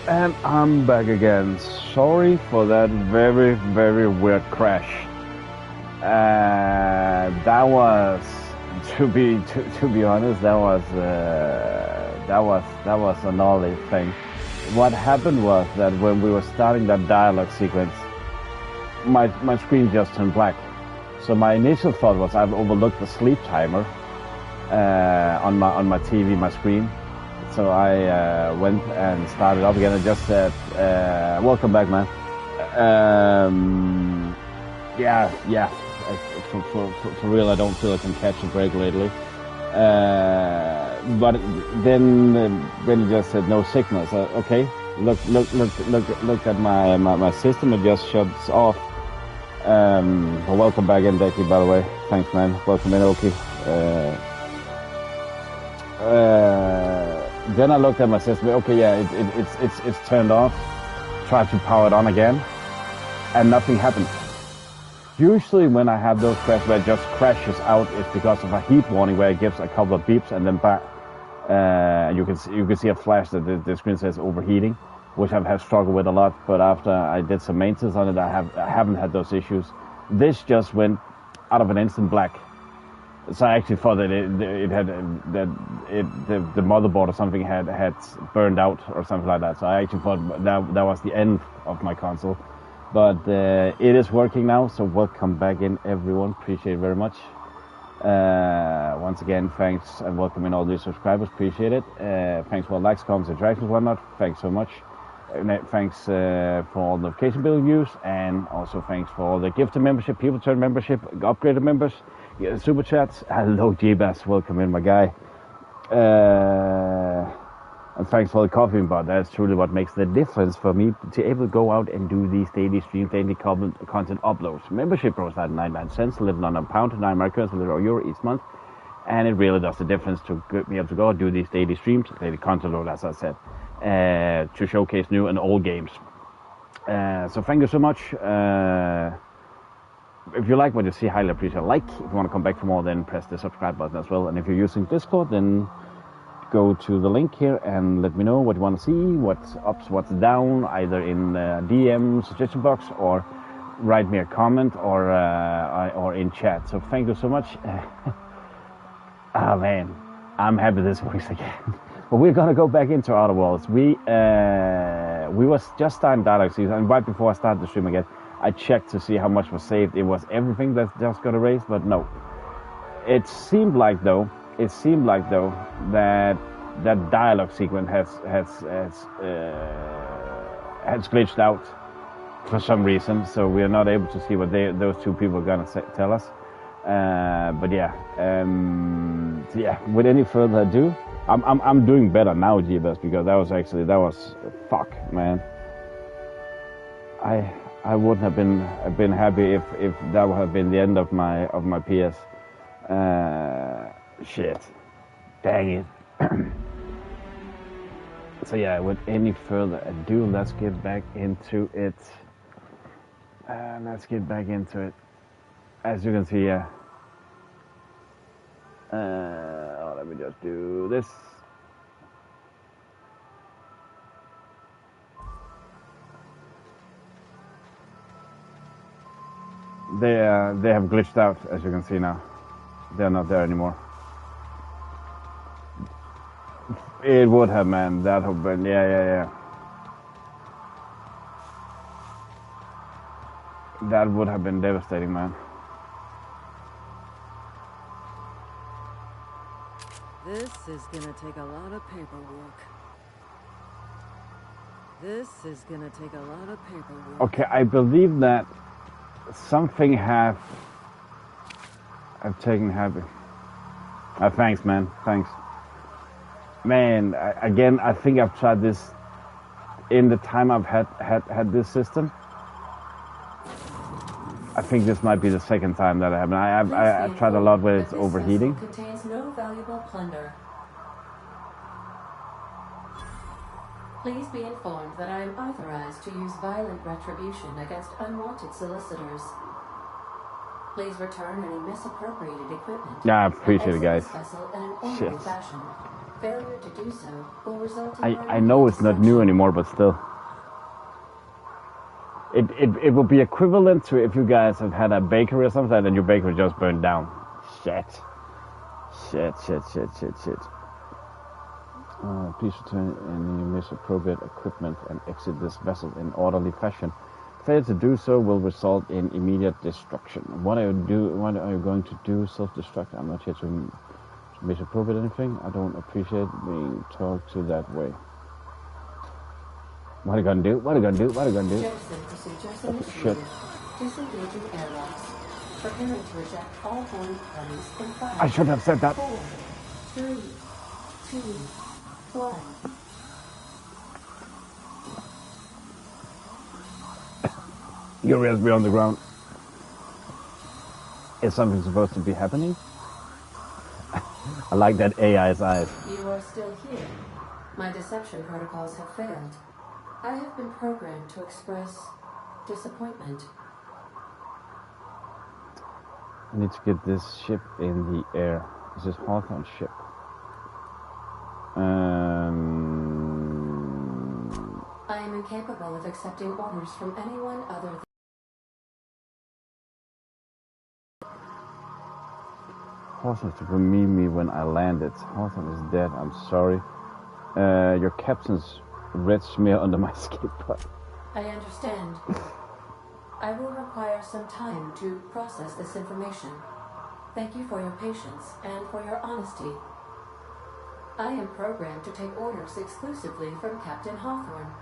And I'm back again. Sorry for that very, very weird crash. That was, to be honest, that was a gnarly thing. What happened was that when we were starting that dialogue sequence, my screen just turned black. So my initial thought was I've overlooked the sleep timer on my TV, my screen. So I went and started up again and just said, welcome back, man. Yeah. For real, I don't feel I can catch a break lately. But then it just said no signal. So, okay, look at my system. It just shuts off. Well, welcome back in, Decky, by the way. Thanks, man. Welcome in, Oki. Then I looked at my system. Okay, yeah, it's turned off. Tried to power it on again, and nothing happened. Usually, when I have those crashes where it just crashes out, it's because of a heat warning where it gives a couple of beeps and then back. You can see a flash that the screen says overheating, which I've had struggled with a lot. But after I did some maintenance on it, I haven't had those issues. This just went out of an instant black. So I actually thought that the motherboard or something had burned out or something like that. So I actually thought that was the end of my console. But it is working now, so welcome back in, everyone. Appreciate it very much. Once again, thanks and welcome in all new subscribers. Appreciate it. Thanks for likes, comments, interactions, whatnot. Thanks so much. Thanks for all the notification bell views, and also thanks for all the gifted membership, people turn membership, upgraded members, super chats. Hello, J-Bass. Welcome in, my guy. And thanks for the coffee, but that's truly what makes the difference for me to able to go out and do these daily streams, daily content uploads. Membership grows at 99 cents, a little under £1 to 9 Americans, a little euro each month. And it really does the difference to be able to go and do these daily streams, daily content uploads, as I said, to showcase new and old games. So thank you so much. If you like what you see, highly appreciate a like. If you want to come back for more, then press the subscribe button as well. And if you're using Discord, then go to the link here and let me know what you want to see, what's up, what's down, either in DM suggestion box or write me a comment or in chat. So thank you so much. Oh man, I'm happy this works again. But we're gonna go back into Outer Worlds. We was just starting dialogue season, and right before I started the stream again, I checked to see how much was saved. It was everything that just got erased, but no. It seemed like though that dialogue sequence has glitched out for some reason, so we are not able to see what those two people are gonna tell us. But yeah, so yeah. With any further ado, I'm doing better now, Jeebus, because that was fuck, man. I wouldn't have been happy if that would have been the end of my PS. Shit. Dang it. So yeah, with any further ado, let's get back into it. As you can see, yeah. Let me just do this. They have glitched out, as you can see now. They're not there anymore. It would have, man. That would have been, yeah. That would have been devastating, man. This is gonna take a lot of paperwork. Okay, I believe that something have taken happy. Thanks, man. Thanks. Man, again, I think I've tried this in the time I've had this system. I think this might be the second time that I have. I've tried a lot where it's overheating. Contains no valuable plunder. Please be informed that I am authorized to use violent retribution against unwanted solicitors. Please return any misappropriated equipment. Yeah, I appreciate it, guys. In an orderly fashion. Failure to do so will result in I know it's not new anymore, but still. It would be equivalent to if you guys have had a bakery or something and your bakery just burned down. Shit. Please return any misappropriate equipment and exit this vessel in orderly fashion. Failure to do so will result in immediate destruction. What are you going to do? Self-destruct? I'm not here to misappropriate anything. I don't appreciate being talked to that way. What are you gonna do? Jettison procedures initiated. Disengaging airlocks. Preparing to eject all horned parties in 5. I should have said that. 4, 3, 2, 1. Your ears be on the ground. Is something supposed to be happening? I like that AI's eyes. You are still here. My deception protocols have failed. I have been programmed to express disappointment. I need to get this ship in the air. This is Halcyon's ship. I am incapable of accepting orders from anyone other than... Halcyon to remove me when I landed. Halcyon is dead. I'm sorry. Your captain's red smear under my skateboard. I understand. I will require some time to process this information. Thank you for your patience and for your honesty. I am programmed to take orders exclusively from Captain Hawthorne.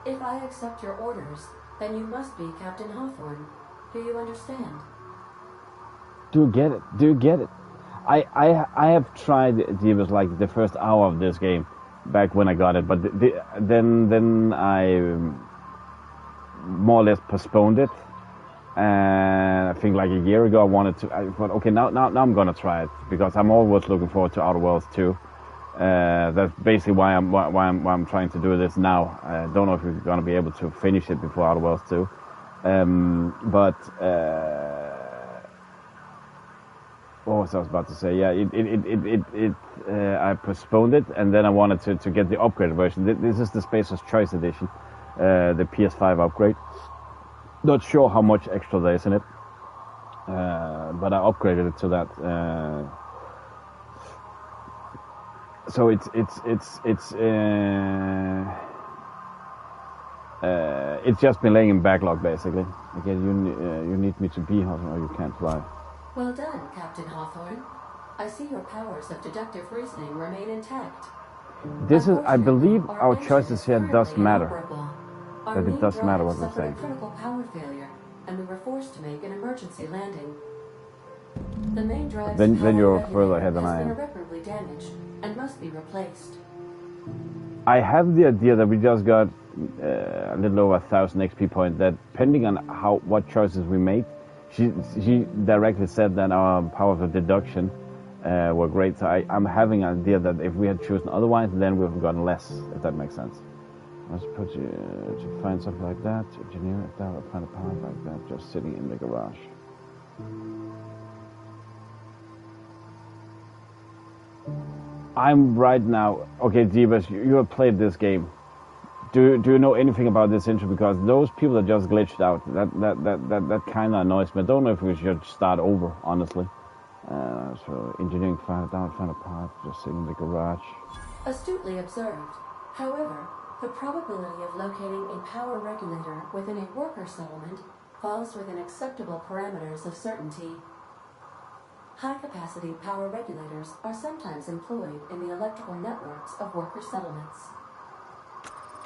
If I accept your orders, then you must be Captain Hawthorne. Do you understand? Do you get it? I have tried Divas like the first hour of this game back when I got it, but then I more or less postponed it. And I think like a year ago I thought, okay, now I'm gonna try it because I'm always looking forward to Outer Worlds 2. That's basically why I'm trying to do this now. I don't know if we're gonna be able to finish it before Outer Worlds 2, what was I about to say? Yeah, I postponed it, and then I wanted to get the upgraded version. This is the Spacer's Choice Edition, the PS5 upgrade. Not sure how much extra there is in it, but I upgraded it to that. So it's just been laying in backlog basically. Again, you need me to be here or you can't fly. Well done, Captain Hawthorne. I see your powers of deductive reasoning remain intact. This is, I believe, our choices here does matter. That it does matter what we're saying. Critical power failure, and we were forced to make an emergency landing. The main drive. Then you're further ahead than I am. Irreparably damaged and must be replaced. I have the idea that we just got a little over 1,000 XP points. That depending on what choices we made. She directly said that our powers of deduction were great, so I'm having an idea that if we had chosen otherwise, then we would have gotten less, if that makes sense. Let's put you to find something like that, engineer it down, find a power like that, just sitting in the garage. I'm right now, okay, Divas, you have played this game. Do you know anything about this intro? Because those people that just glitched out, that kind of annoys me. I don't know if we should start over, honestly. So engineering, find a part, just sitting in the garage. Astutely observed. However, the probability of locating a power regulator within a worker settlement falls within acceptable parameters of certainty. High-capacity power regulators are sometimes employed in the electrical networks of worker settlements.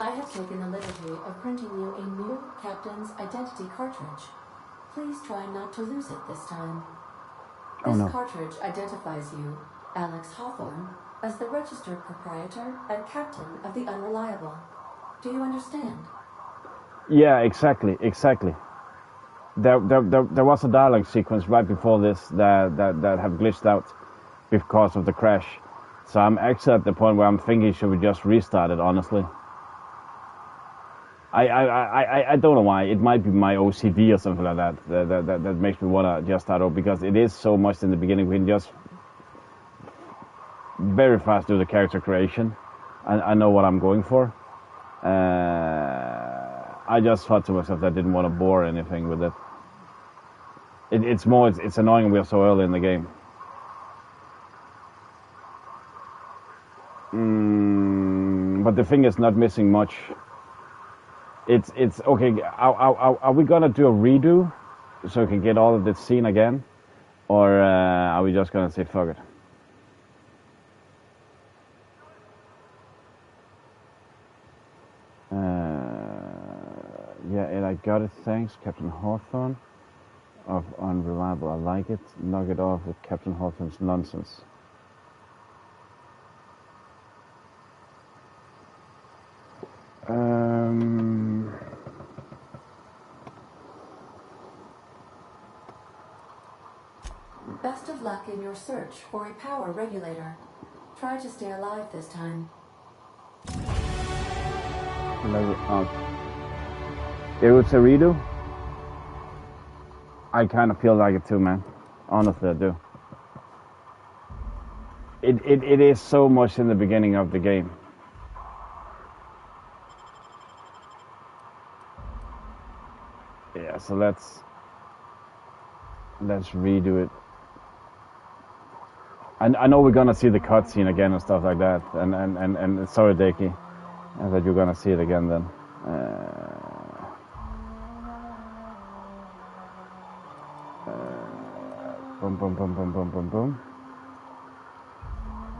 I have taken the liberty of printing you a new Captain's Identity cartridge. Please try not to lose it this time. This cartridge identifies you, Alex Hawthorne, as the registered proprietor and captain of the Unreliable. Do you understand? Yeah, exactly. There was a dialogue sequence right before this that have glitched out because of the crash. So I'm actually at the point where I'm thinking, should we just restart it, honestly? I don't know why. It might be my OCD or something like that that makes me want to just start over, because it is so much in the beginning. We can just very fast do the character creation. I know what I'm going for. I just thought to myself that I didn't want to bore anything with it. It's annoying we are so early in the game. But the thing is not missing much. It's okay. Are we gonna do a redo so we can get all of this scene again, or are we just gonna say fuck it? Yeah, and I got it. Thanks, Captain Hawthorne. Of unreliable, I like it. Knock it off with Captain Hawthorne's nonsense. Best of luck in your search for a power regulator. Try to stay alive this time. Level up. It was a redo. I kind of feel like it too, man. Honestly, I do. It is so much in the beginning of the game. Yeah, so let's redo it. I know we're gonna see the cutscene again and stuff like that, and sorry, Deki, that you're gonna see it again then. Boom, boom, boom, boom, boom, boom, boom.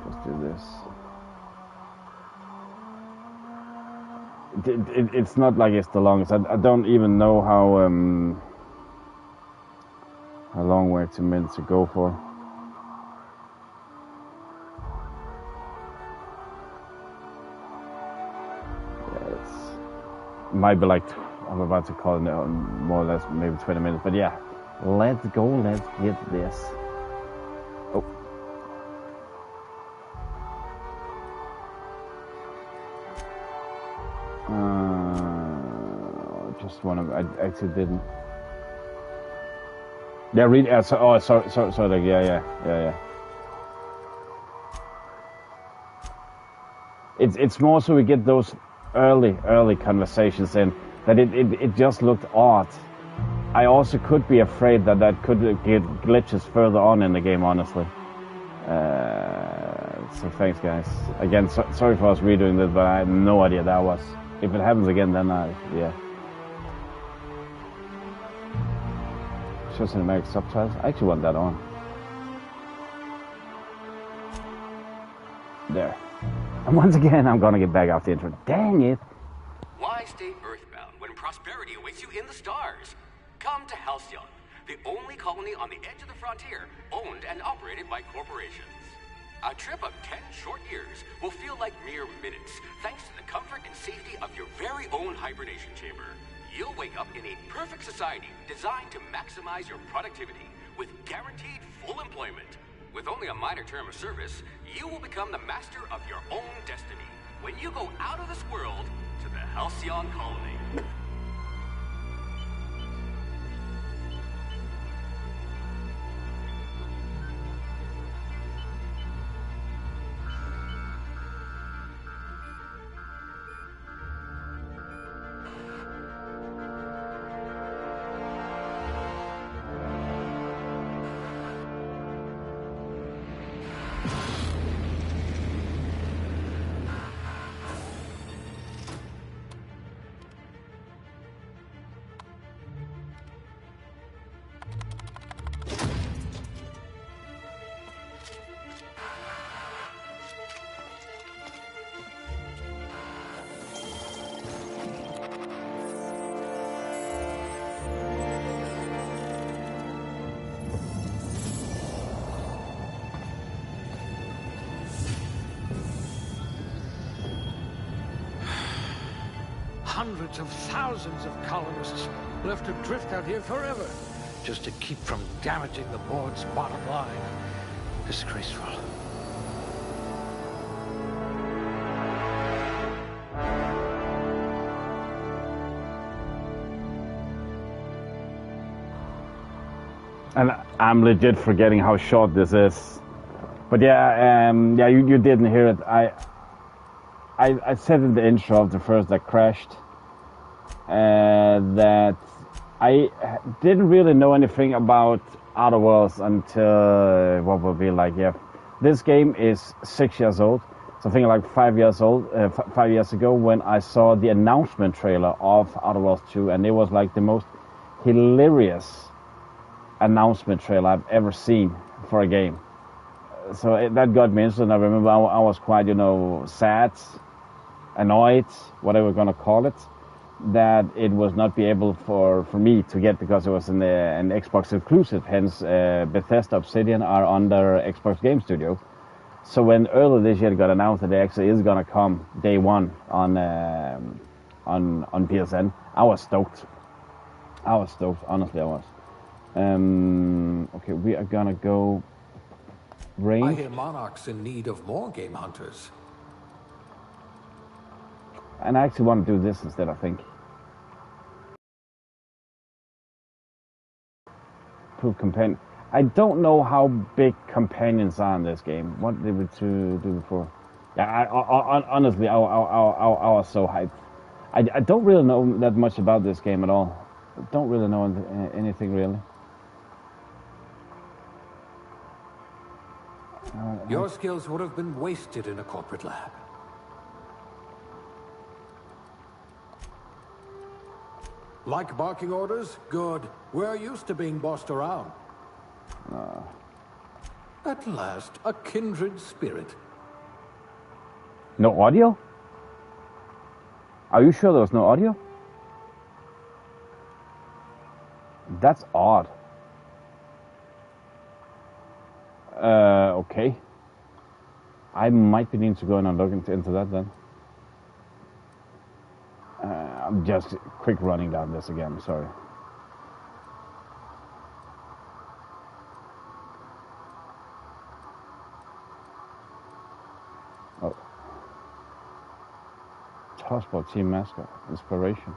Just do this. It's not like it's the longest. I don't even know how long we're 2 minutes to go for. Might be like, I'm about to call it more or less maybe 20 minutes, but yeah, let's go, let's get this. Oh. Just one of, I actually didn't. Yeah, read, sorry, yeah. It's more so we get those early conversations in, that it just looked odd. I also could be afraid that could get glitches further on in the game, honestly. So thanks, guys. Again, sorry for us redoing this, but I had no idea that was. If it happens again, then yeah. Show cinematic subtitles. I actually want that on. There. And once again, I'm gonna get back off the intro. Dang it! Why stay earthbound when prosperity awaits you in the stars? Come to Halcyon, the only colony on the edge of the frontier, owned and operated by corporations. A trip of 10 short years will feel like mere minutes, thanks to the comfort and safety of your very own hibernation chamber. You'll wake up in a perfect society designed to maximize your productivity with guaranteed full employment. With only a minor term of service, you will become the master of your own destiny when you go out of this world to the Halcyon colony. Hundreds of thousands of colonists left to drift out here forever, just to keep from damaging the board's bottom line. Disgraceful. And I'm legit forgetting how short this is. But yeah, yeah, you didn't hear it. I said in the intro of the first that crashed that I didn't really know anything about Outer Worlds until what would be like, yeah, this game is 6 years old. Something like 5 years old, 5 years ago, when I saw the announcement trailer of Outer Worlds 2, and it was like the most hilarious announcement trailer I've ever seen for a game. So that got me interested. I remember I was quite, sad, annoyed, whatever we're gonna call it, that it was not be able for me to get, because it was an Xbox exclusive. Hence, Bethesda Obsidian are under Xbox Game Studio. So when earlier this year it got announced that it actually is gonna come day one on PSN, I was stoked. Honestly, I was. Okay, we are gonna go range. I hear Monarch's in need of more game hunters. And I actually want to do this instead, I think. Proof companion. I don't know how big companions are in this game. What did we do before? Yeah, honestly, I was so hyped. I don't really know that much about this game at all. I don't really know anything really. Your skills would have been wasted in a corporate lab. Like barking orders? Good. We're used to being bossed around. At last, a kindred spirit. No audio? Are you sure there was no audio? That's odd. Okay. I might be needing to go in and look into that then. I'm just quick running down this again, sorry. Oh. Tossball team mascot, inspiration.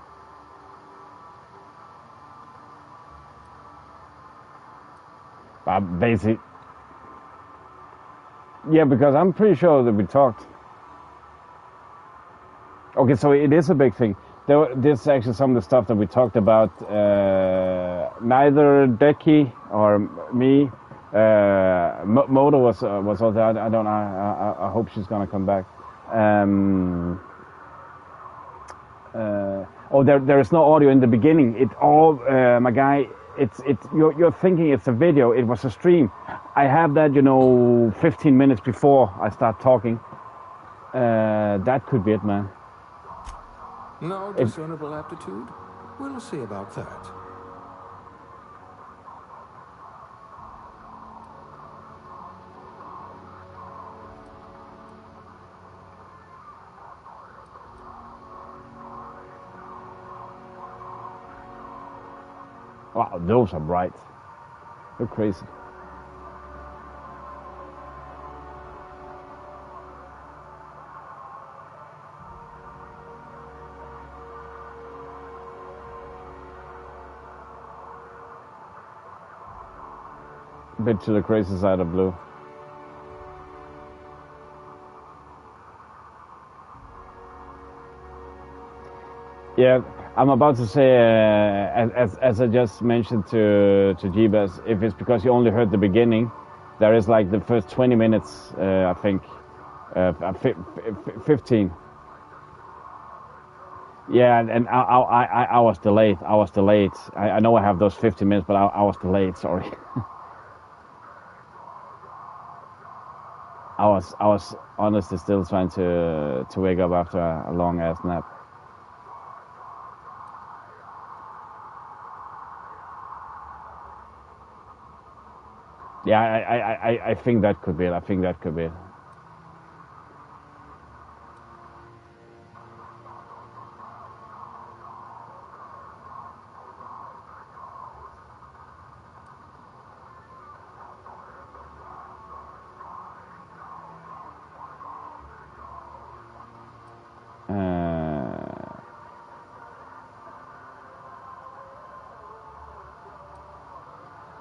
But basically, yeah, because I'm pretty sure that we talked. Okay, so it is a big thing. This is actually some of the stuff that we talked about. Neither Deki or me. Moto was also there. I don't know. I hope she's gonna come back. There is no audio in the beginning. It all my guy. You're thinking it's a video. It was a stream. I have that 15 minutes before I start talking. That could be it, man. No discernible aptitude? We'll see about that. Wow, those are bright. They're crazy. Bit to the crazy side of blue. Yeah, I'm about to say, as I just mentioned to Jeebas, if it's because you only heard the beginning, there is like the first 20 minutes, I think, 15. Yeah, and I was delayed. I know I have those 15 minutes, but I was delayed. Sorry. I was honestly still trying to wake up after a long ass nap. Yeah, I think that could be it.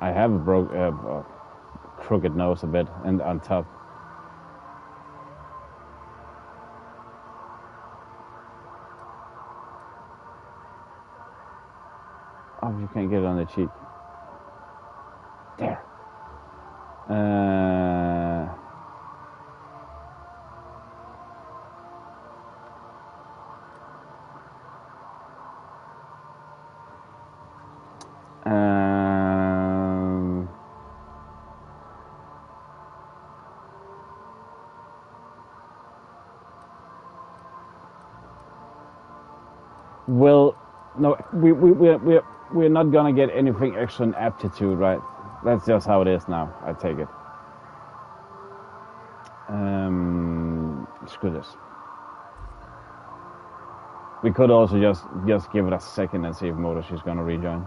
I have a crooked nose a bit and on top. Oh, you can't get it on the cheek. There. Well, no, we're not gonna get anything extra in aptitude, right? That's just how it is now. I take it. Screw this. We could also just give it a second and see if Motor is gonna rejoin.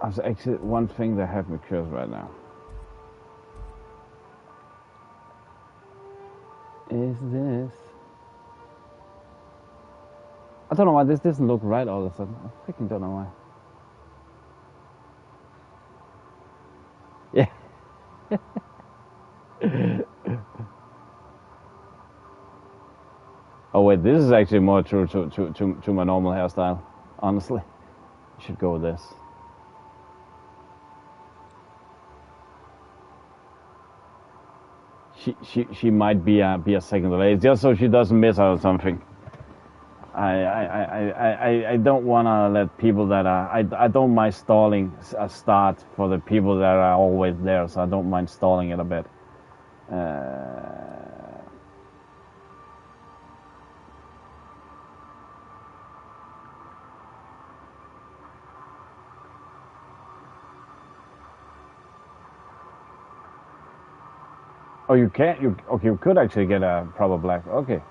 There's actually one thing that has me curious right now. Is this? I don't know why this doesn't look right all of a sudden. I freaking don't know why. Yeah. Oh wait, this is actually more true to my normal hairstyle. Honestly, I should go with this. She might be a second delay, just so she doesn't miss out on something. I don't want to let people that are I don't mind stalling a start for the people that are always there, so I don't mind stalling it a bit. Oh, you can't. You could actually get a proper black. Okay.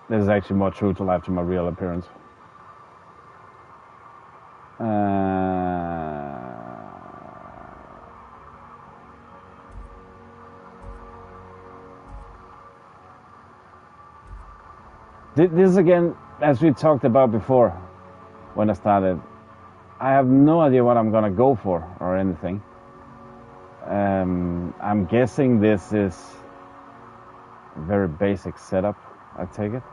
This is actually more true to life to my real appearance. This again, as we talked about before, when I started, I have no idea what I'm gonna go for or anything. I'm guessing this is a very basic setup. I take it.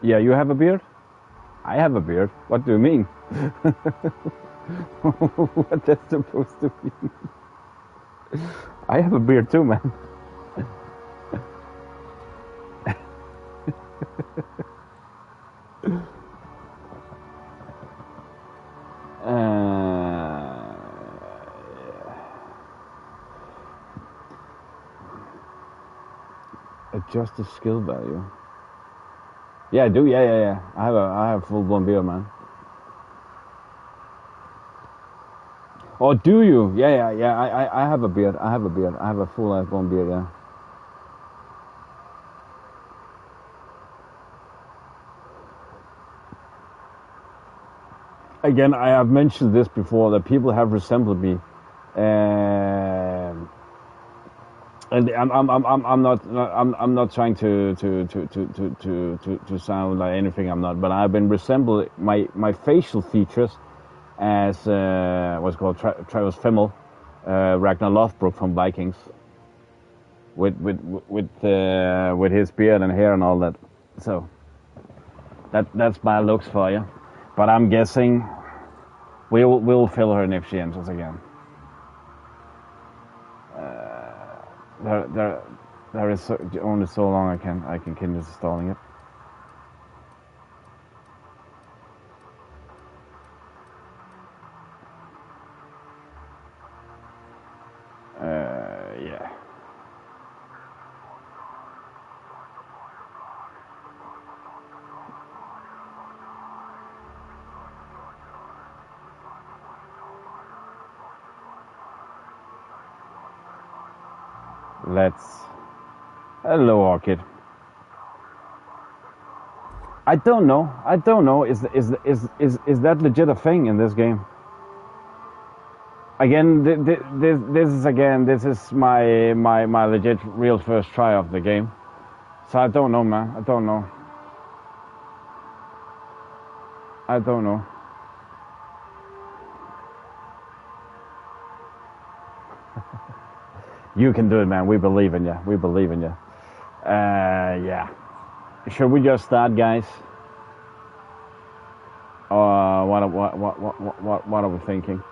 Yeah, you have a beard? I have a beard. What do you mean? What that's supposed to mean? I have a beard too, man. Adjust the skill value. Yeah, I do. Yeah. I have full blown beard, man. Oh, do you? Yeah. I have a beard. I have a full blown beard. Yeah. Again, I have mentioned this before that people have resembled me, and I'm not trying to sound like anything I'm not, but I've been resembled my facial features as what's called Travis Fimmel, Ragnar Lothbrok from Vikings, with his beard and hair and all that. So that's my looks for you. But I'm guessing we'll fill her in if she enters again. There is only so long I can continue installing it. Yeah. Hello, Orchid. I don't know. Is that legit a thing in this game? Again, this is my legit real first try of the game. So I don't know, man. I don't know. You can do it, man. We believe in you. Yeah. Should we just start, guys? Or what are we thinking?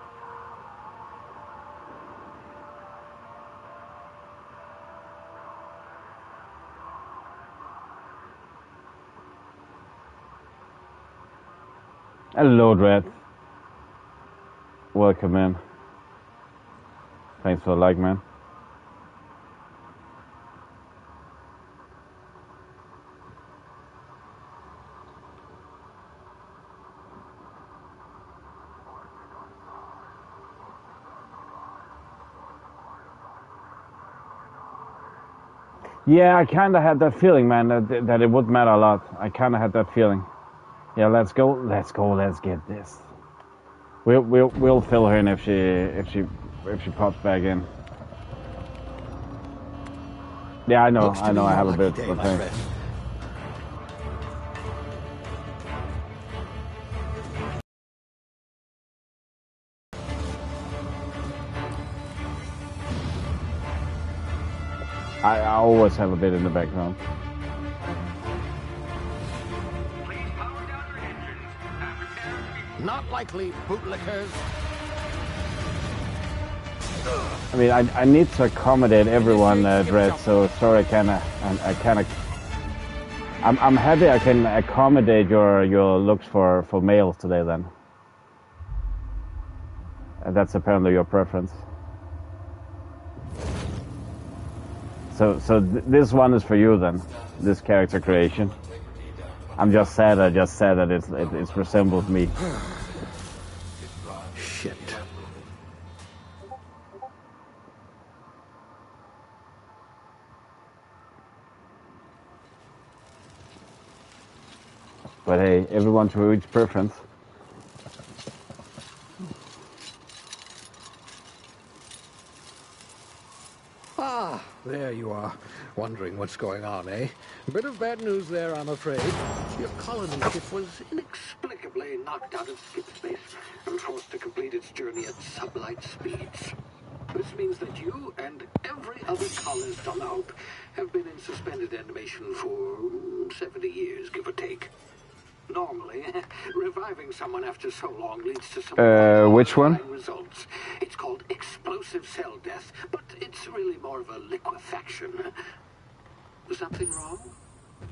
Hello, Dread. Welcome in. Thanks for the like, man. Yeah, I kind of had that feeling, man, that it would matter a lot. I kind of had that feeling. Yeah, let's go. Let's get this. We'll fill her in if she pops back in. Yeah, I know. I have a bit of thing. I always have a bit in the background. Please power down your engines and prepare to be... Not likely, bootlickers. I mean, I need to accommodate everyone, Dredd. So sorry, I'm happy I can accommodate your looks for males today. Then that's apparently your preference. So this one is for you then. This character creation. I'm just sad. I just said that it resembles me. Shit. But hey, everyone to each preference. Ah, there you are. Wondering what's going on, eh? A bit of bad news there, I'm afraid. Your colony ship was inexplicably knocked out of skip space and forced to complete its journey at sublight speeds. This means that you and every other colonist on the Hope have been in suspended animation for 70 years, give or take. Normally, reviving someone after so long leads to some which one? Results. It's called explosive cell death, but it's really more of a liquefaction. Something wrong?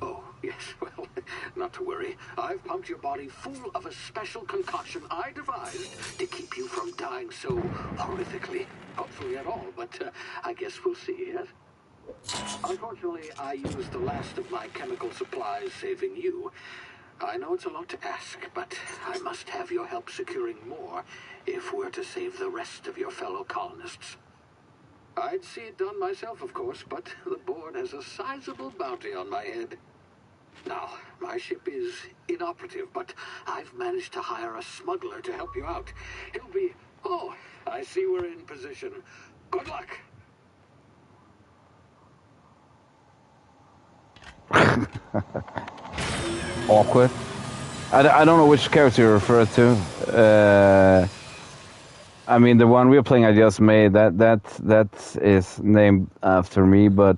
Oh, yes, well, not to worry. I've pumped your body full of a special concoction I devised to keep you from dying so horrifically. Hopefully at all, but I guess we'll see, yes? Unfortunately, I used the last of my chemical supplies saving you. I know it's a lot to ask, but I must have your help securing more if we're to save the rest of your fellow colonists. I'd see it done myself, of course, but the board has a sizable bounty on my head. Now, my ship is inoperative, but I've managed to hire a smuggler to help you out. He'll be... Oh, I see we're in position. Good luck! Awkward. I don't know which character you refer to. I mean, the one we're playing I just made, that is named after me, but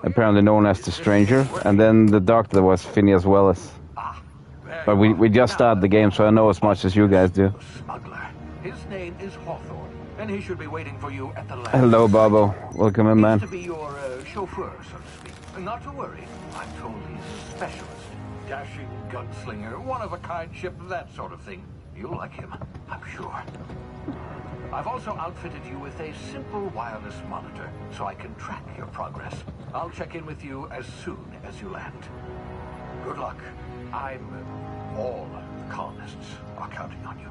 apparently known as the Stranger. And then the Doctor was Phineas Wallace. But we just started the game, so I know as much as you guys do. Smuggler. His name is Hawthorne, and he should be waiting for you at the lab. Hello, Bobo. Welcome in, man. To be your chauffeur, so to speak. Not to worry. I'm told he's a specialist. Dashing gunslinger, one-of-a-kind ship, that sort of thing. You'll like him, I'm sure. I've also outfitted you with a simple wireless monitor, so I can track your progress. I'll check in with you as soon as you land. Good luck. All the colonists are counting on you.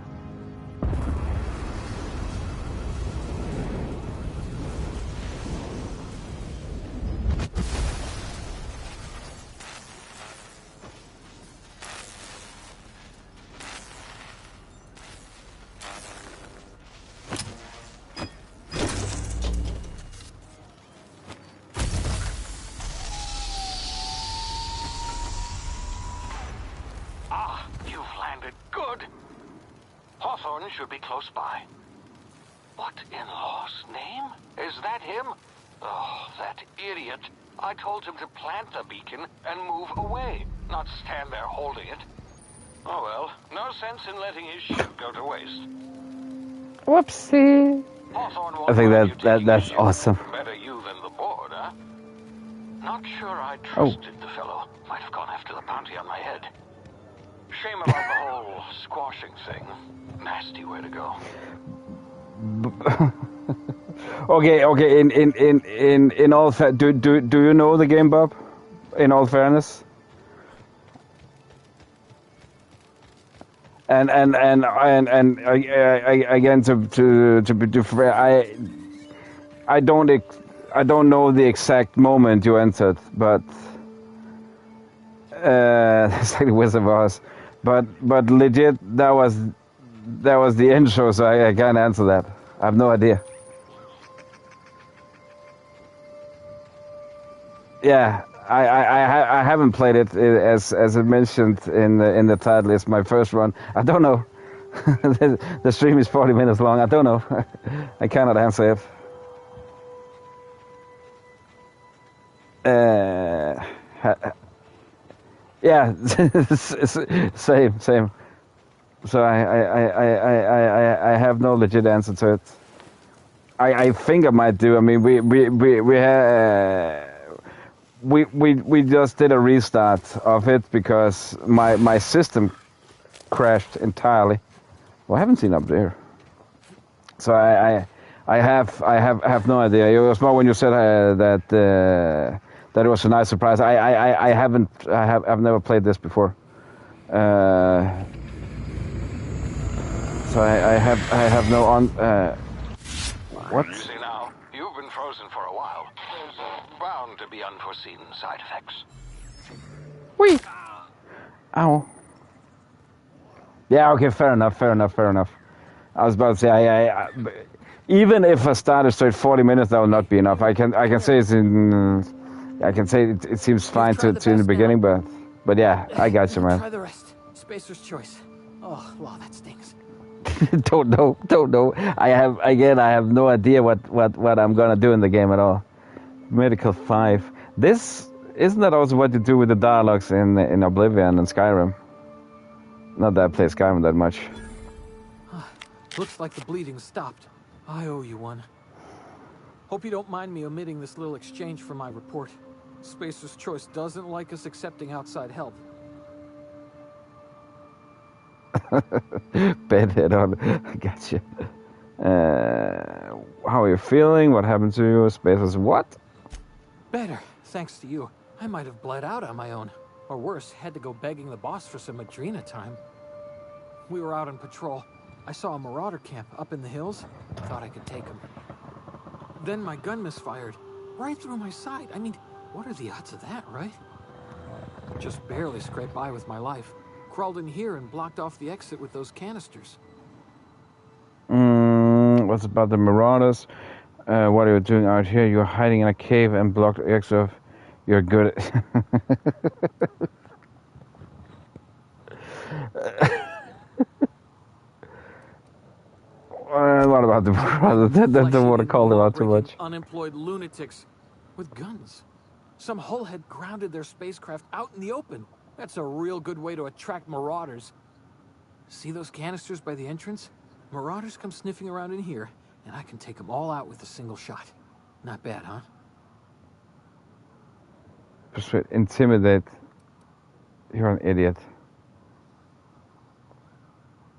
should be close by. What in law's name? Is that him? Oh, that idiot. I told him to plant the beacon and move away, not stand there holding it. Oh well, no sense in letting his ship go to waste. Whoopsie. I think that's awesome. Better you than the board, huh? Not sure I trusted the fellow. Might have gone after the bounty on my head. Shame about the whole squashing thing. Nasty way to go. Okay. In all do you know the game, Bob? In all fairness. And again to be fair, I don't know the exact moment you entered, but it's like the Wizard of Oz. But legit, that was the intro, so I can't answer that. I have no idea. Yeah, I haven't played it as it mentioned in the title. It's my first run. I don't know. The stream is 40 minutes long. I don't know. I cannot answer it. Yeah, same. So I have no legit answer to it. I think I might do. I mean, we just did a restart of it because my system crashed entirely. Well, I haven't seen up there. So I have no idea. It was more when you said that it was a nice surprise. I've never played this before. So I have no on. What? See now, you've been frozen for a while. There's bound to be unforeseen side effects. Whee! Ow. Yeah. Okay. Fair enough. I was about to say even if I started straight 40 minutes, that will not be enough. I can say it's in. I can say it seems fine to in the beginning, but yeah, I got you, man. Try the rest. Spacer's choice. Oh, wow, that stinks. Don't know. I have no idea what I'm gonna do in the game at all. Medical 5. This isn't that also what you do with the dialogues in Oblivion and Skyrim? Not that I play Skyrim that much. Looks like the bleeding stopped. I owe you one. Hope you don't mind me omitting this little exchange from my report. Spacer's Choice doesn't like us accepting outside help. Bedhead on. I gotcha. How are you feeling? What happened to you? Spacer's what? Better, thanks to you. I might have bled out on my own. Or worse, had to go begging the boss for some Adrena time. We were out on patrol. I saw a marauder camp up in the hills. Thought I could take him. Then my gun misfired. Right through my side. I mean, what are the odds of that, right? Just barely scraped by with my life. Crawled in here and blocked off the exit with those canisters. What's about the marauders? What are you doing out here? You're hiding in a cave and blocked the exit off. You're good at... What about the marauders? I don't want to call them out too much. Unemployed lunatics with guns. Some hullhead grounded their spacecraft out in the open. That's a real good way to attract marauders. See those canisters by the entrance? Marauders come sniffing around in here, and I can take them all out with a single shot. Not bad, huh? Persuade, intimidate. You're an idiot.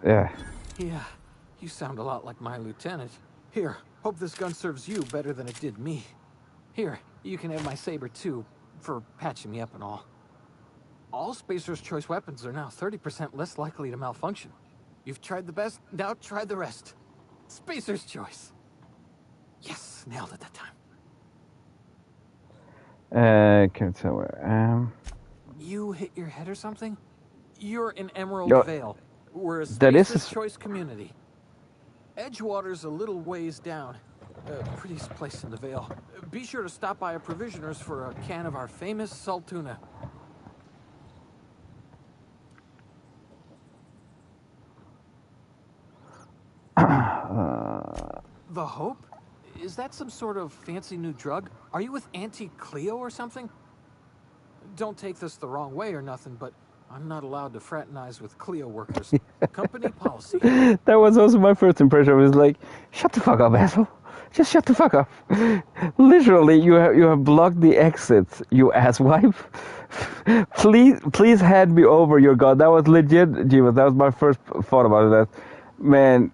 Yeah. Yeah, you sound a lot like my lieutenant. Here, hope this gun serves you better than it did me. Here, you can have my saber too, for patching me up and all. All Spacer's Choice weapons are now 30% less likely to malfunction. You've tried the best, now try the rest. Spacer's Choice. Yes, nailed it that time. Can you tell where I am? You hit your head or something? You're in Emerald Yo, Vale. We're a that is Spacer's Choice community. Edgewater's a little ways down. Prettiest place in the Vale. Be sure to stop by a provisioner's for a can of our famous salt tuna. The Hope? Is that some sort of fancy new drug? Are you with Auntie Cleo or something? Don't take this the wrong way or nothing, but I'm not allowed to fraternize with Cleo workers. Company policy. That was also my first impression. I was like, shut the fuck up, asshole. Just shut the fuck up. Literally, you have blocked the exits, you asswipe. Please hand me over your gun. That was legit, Jeeves. That was my first thought about it. That, man,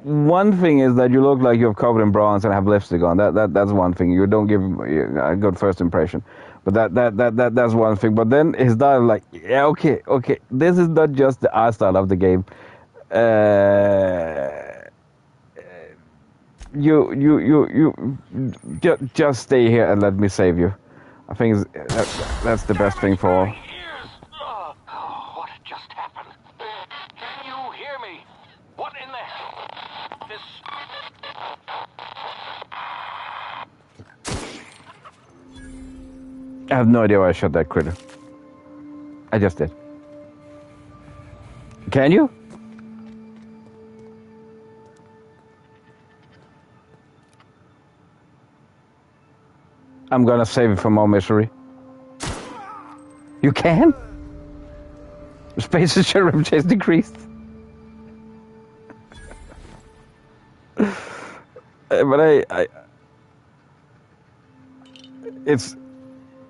one thing is that you look like you're covered in bronze and have lipstick on. That's one thing. You don't give a good first impression. But that's one thing. But then his dialogue, like, yeah, okay. This is not just the art style of the game. You just stay here and let me save you. I think that's the best thing for all. What just happened? Can you hear me? What in the hell? This... I have no idea why I shot that critter. I just did. Can you? I'm gonna save it from more misery. You can? Space's sheriff chase decreased. But I it's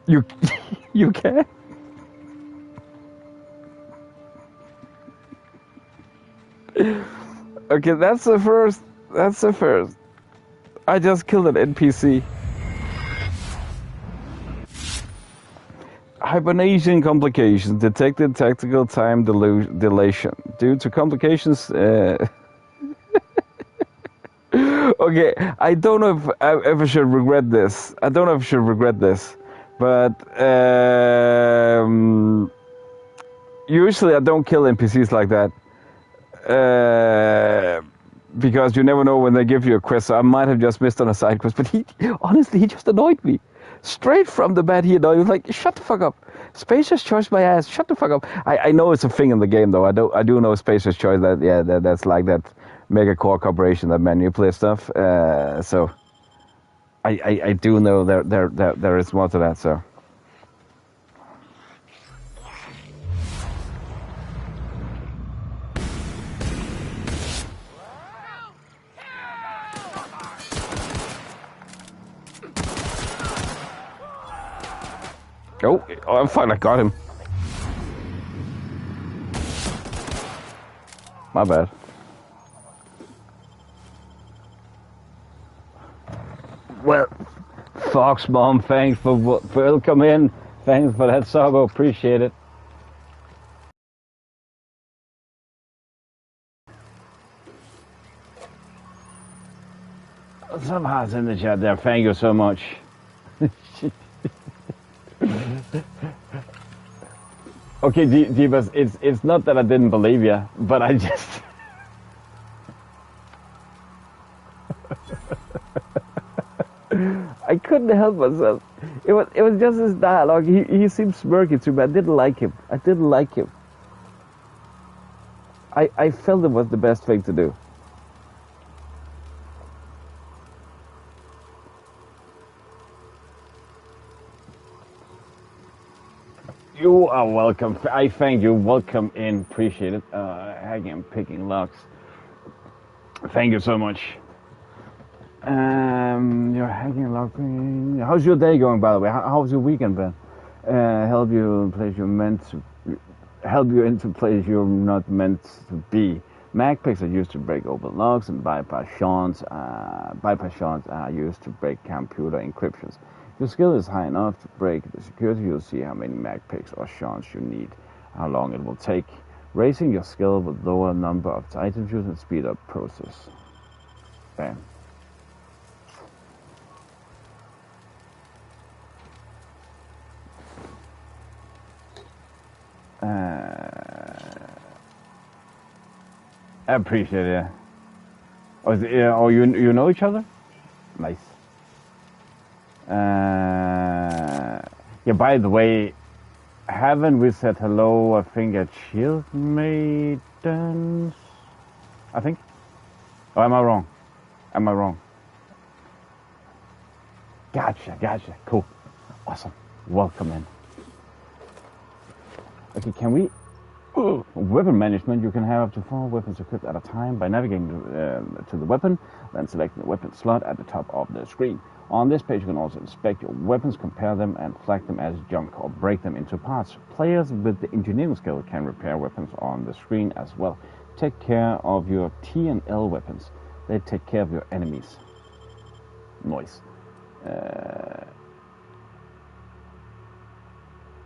you you can. Okay, that's the first. I just killed an NPC. Hibernation complications detected. Tactical time dilation due to complications. Okay, I don't know if I ever should regret this. But usually I don't kill NPCs like that. Because you never know when they give you a quest. So I might have just missed on a side quest, but he just annoyed me. Straight from the bat, he annoyed me. Like, shut the fuck up. Spacer's Choice my ass. Shut the fuck up. I know it's a thing in the game though. I do know Spacer's Choice. That's like that megacorporation that manipulates stuff. So I do know there is more to that. So. Oh, I'm fine. I got him. My bad. Well, Fox Mom, thanks for welcome in. Thanks for that, Sago. Appreciate it. Some hearts in the chat there. Thank you so much. Okay, Divas, it's not that I didn't believe you, but I just... I couldn't help myself. It was just his dialogue. He seemed smirky to me. I didn't like him. I felt it was the best thing to do. You are welcome. I thank you. Welcome in. Appreciate it. Hanging, picking locks. Thank you so much. You're hanging lock. How's your day going, by the way? How's your weekend been? Help you in place you're meant to. Help you into place you're not meant to be. Mag picks are used to break open locks, and bypass shards are used to break computer encryptions. If your skill is high enough to break the security, you'll see how many mag picks or shards you need, how long it will take. Raising your skill will lower number of items used and speed up process. Bam. I appreciate it. Oh, you know each other? Nice. Yeah, by the way, haven't we said hello, I think, at Shield Maidens? I think? Or am I wrong? Am I wrong? Gotcha. Cool. Awesome. Welcome in. Okay, can we... Weapon management. You can have up to 4 weapons equipped at a time by navigating to the weapon, then selecting the weapon slot at the top of the screen. On this page, you can also inspect your weapons, compare them, and flag them as junk or break them into parts. Players with the engineering skill can repair weapons on the screen as well. Take care of your T and L weapons. They take care of your enemies. Noise.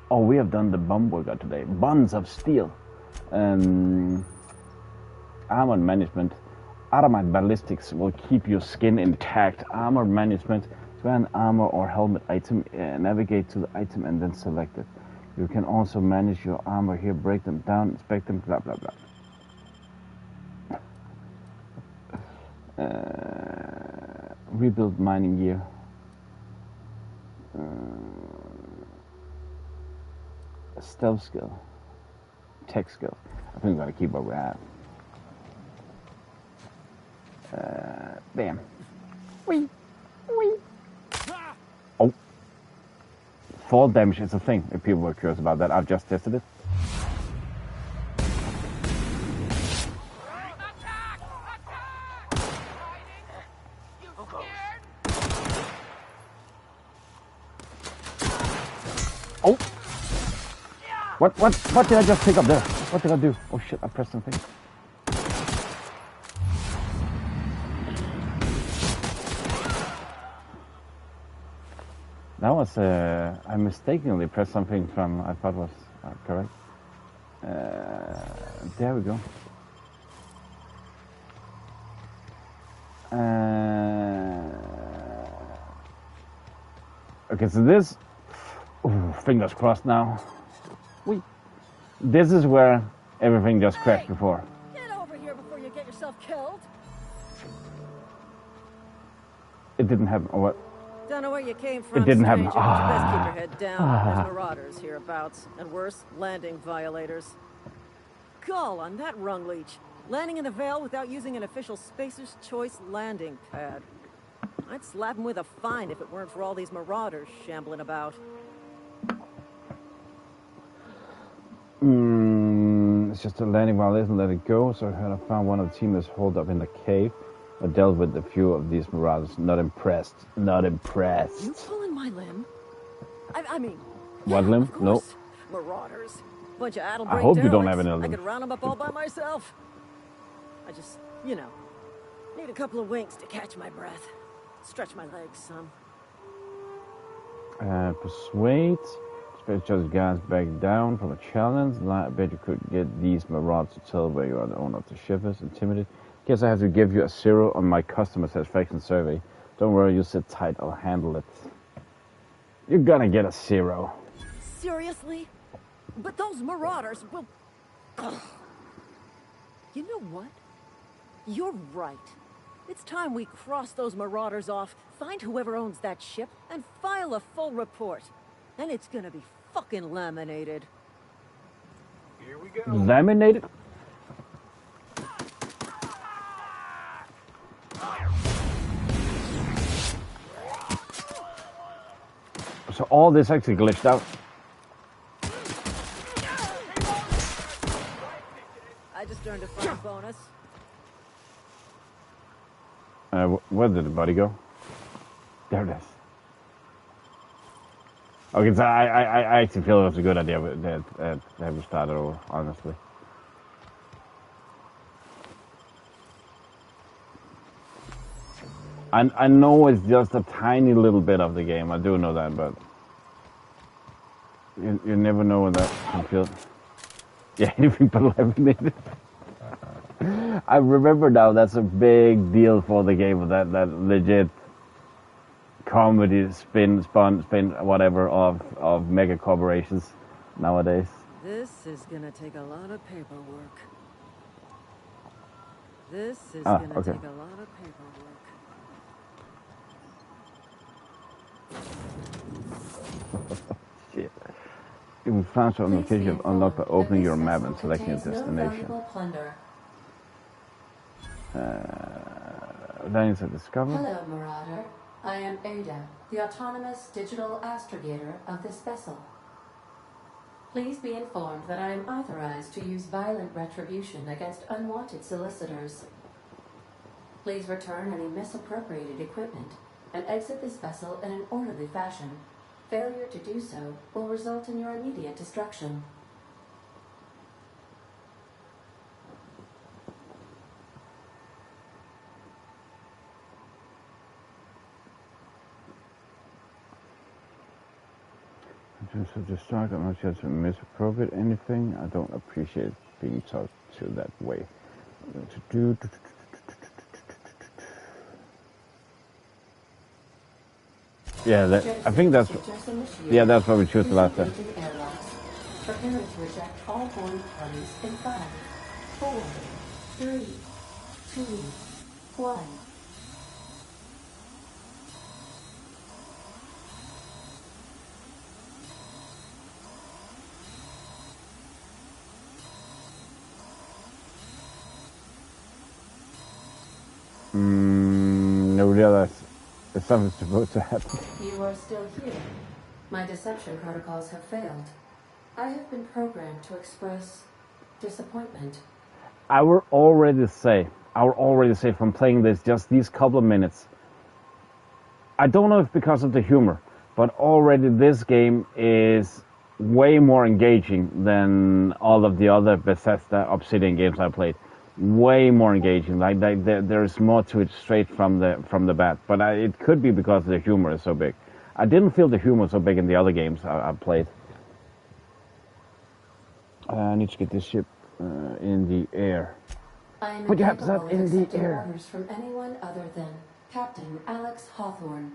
Oh, we have done the bomb workout today. Bonds of steel. Armor management. Automatic ballistics will keep your skin intact. Armor management. Wear an armor or helmet item. Navigate to the item and then select it. You can also manage your armor here. Break them down. Inspect them. Blah, blah, blah. Rebuild mining gear. Stealth skill, tech skill. I think we're gonna keep where we're at. Bam. Wee. Oh. Fall damage is a thing, if people were curious about that. I've just tested it. Oh. What did I just pick up there? What did I do? Oh shit, I pressed something. That was, I mistakenly pressed something from, I thought was correct. There we go. Okay, so this, ooh, fingers crossed now. This is where everything just crashed before. Get over here before you get yourself killed. It didn't happen. Or what? Don't know where you came from. It didn't happen. Stranger, but you best keep your head down. There's marauders hereabouts, and worse, landing violators. Gall on that rung leech. Landing in the Vale without using an official Spacer's Choice landing pad. I'd slap him with a fine if it weren't for all these marauders shambling about. It's just a landing violation, let it go. So I heard I found one of the team that's holed up in the cave. I dealt with a few of these marauders. Not impressed. Not impressed. You pulling my limb? I mean... What limb? No. Marauders. Bunch of addle I hope you don't have any I limbs. could round them up all by myself. I just, you know, need a couple of winks to catch my breath. Stretch my legs some. Persuade. Just guys back down from a challenge. I bet you could get these marauders to tell where you are the owner of the ship is. Intimidate. Guess I have to give you a 0 on my customer satisfaction survey. Don't worry, you sit tight. I'll handle it. You're gonna get a 0. Seriously? But those marauders will... Ugh. You know what? You're right. It's time we cross those marauders off, find whoever owns that ship, and file a full report. And it's gonna be fucking laminated. Here we go. Laminated? So all this actually glitched out. I just earned a fun bonus. Where did the body go? There it is. Okay, so I actually feel it was a good idea that we started over, honestly. I know it's just a tiny little bit of the game, I do know that, but you never know when that can feel. Yeah, anything but laminated. I remember now that's a big deal for the game, that legit comedy spin whatever of megacorporations nowadays. This is gonna take a lot of paperwork. This is gonna okay. take a lot of paperwork. Shit. You will find some notification unlocked by opening your map and selecting your Contains no destination. valuable plunder. Then it's a discover. Hello, Marauder. I am Ada, the autonomous digital astrogator of this vessel. Please be informed that I am authorized to use violent retribution against unwanted solicitors. Please return any misappropriated equipment and exit this vessel in an orderly fashion. Failure to do so will result in your immediate destruction. So just talk, I'm not just misappropriate anything. I don't appreciate being talked to that way. To do. Yeah, I think that's. Yeah, that's what we chose the last time. Prepare to reject all foreign parties in 5, 4, 3, 2, 1. No, realize it's something supposed to happen. You are still here. My deception protocols have failed. I have been programmed to express disappointment. I will already say from playing this just these couple of minutes, I don't know if because of the humor, but already this game is way more engaging than all of the other Bethesda Obsidian games I played. Way more engaging. Like there is more to it straight from the bat. But it could be because the humor is so big. I didn't feel the humor so big in the other games I played. I need to get this ship in the air. I am What do you have to incapable say in of the accepting air? orders from anyone other than Captain Alex Hawthorne.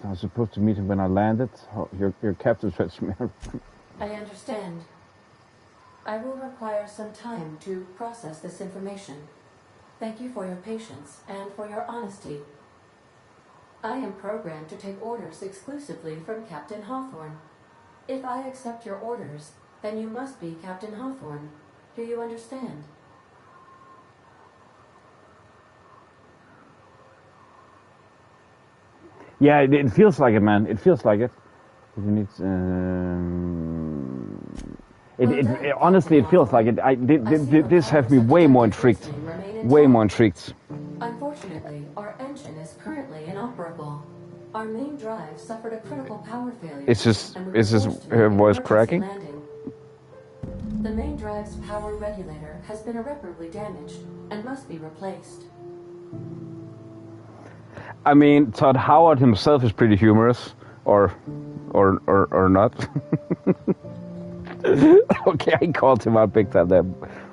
I was supposed to meet him when I landed. Your captain fetched me. I understand. I will require some time to process this information. Thank you for your patience and for your honesty. I am programmed to take orders exclusively from Captain Hawthorne. If I accept your orders, then you must be Captain Hawthorne. Do you understand? Yeah, it feels like it, man. It feels like it. You need. Honestly, it feels like it. This has me way more intrigued. Way more intrigued. Unfortunately, our engine is currently inoperable. Our main drive suffered a critical power failure. Is this her voice cracking? Landing. The main drive's power regulator has been irreparably damaged and must be replaced. I mean, Todd Howard himself is pretty humorous, or not. Okay, I called him out big time there.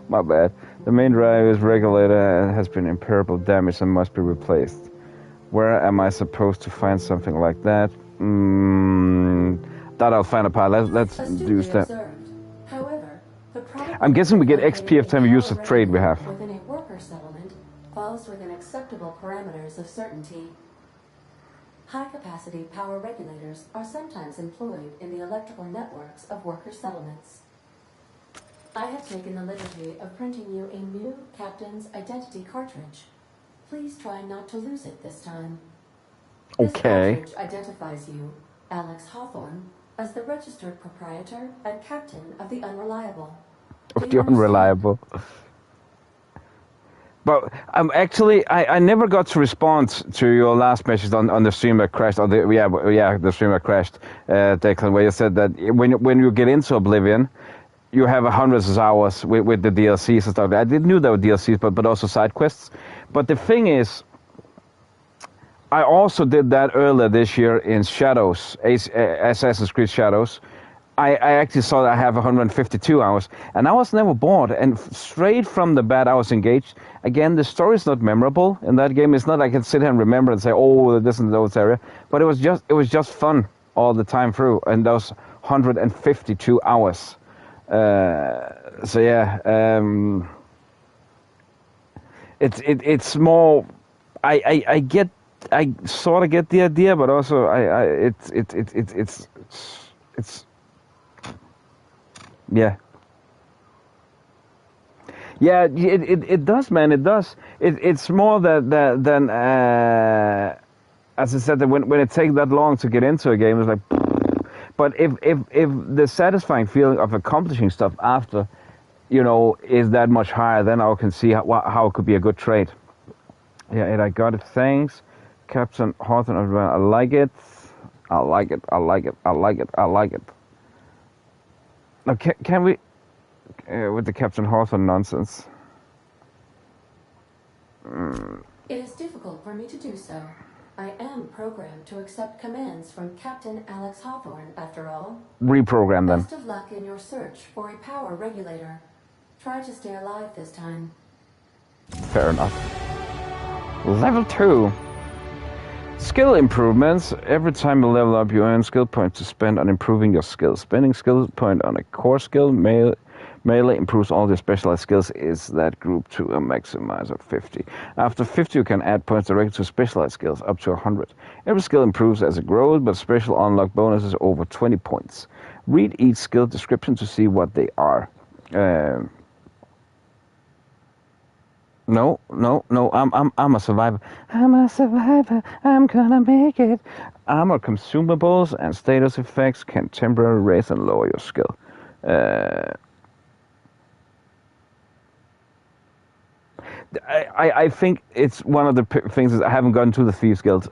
My bad. The main drive's regulator has been irreparably damaged and must be replaced. Where am I supposed to find something like that? That I'll find a part. Let's do that. However, I'm guessing we get XP every time we use the trade we have. Within a worker settlement falls within acceptable parameters of certainty. High-capacity power regulators are sometimes employed in the electrical networks of worker settlements. I have taken the liberty of printing you a new captain's identity cartridge. Please try not to lose it this time. This cartridge identifies you, Alex Hawthorne, as the registered proprietor and captain of the Unreliable. Of the Unreliable. But I never got to respond to your last message on the stream that crashed. The stream that crashed, Declan, where you said that when you get into Oblivion, you have hundreds of hours with the DLCs and stuff. I didn't know there were DLCs, but also side quests. But the thing is, I also did that earlier this year in Shadows, Assassin's Creed Shadows. I actually saw that I have 152 hours, and I was never bored. And straight from the bat, I was engaged. Again, the story is not memorable in that game. It's not I can sit here and remember and say, "Oh, this and those area," but it was just fun all the time through. And those 152 hours. So yeah, it's more. I sort of get the idea, but also it's. Yeah. Yeah, it does, man. It does. It's more than as I said, that when it takes that long to get into a game, it's like. But if the satisfying feeling of accomplishing stuff after, is that much higher, then I can see how it could be a good trade. Yeah, and I got it. Thanks, Captain Hawthorne. I like it. I like it. I like it. I like it. I like it. Now, can we, with the Captain Hawthorne nonsense? It is difficult for me to do so. I am programmed to accept commands from Captain Alex Hawthorne, after all. Reprogram them. Best of luck in your search for a power regulator. Try to stay alive this time. Fair enough. Level 2. Skill improvements. Every time you level up, you earn skill points to spend on improving your skills. Spending skill point on a core skill, melee improves all your specialized skills, is that group to a maximize of 50. After 50, you can add points directly to specialized skills, up to 100. Every skill improves as it grows, but special unlock bonuses over 20 points. Read each skill description to see what they are. No, I'm a survivor. I'm a survivor, I'm gonna make it. Armor consumables and status effects can temporarily raise and lower your skill. I think it's one of the things is I haven't gotten to the Thieves Guild.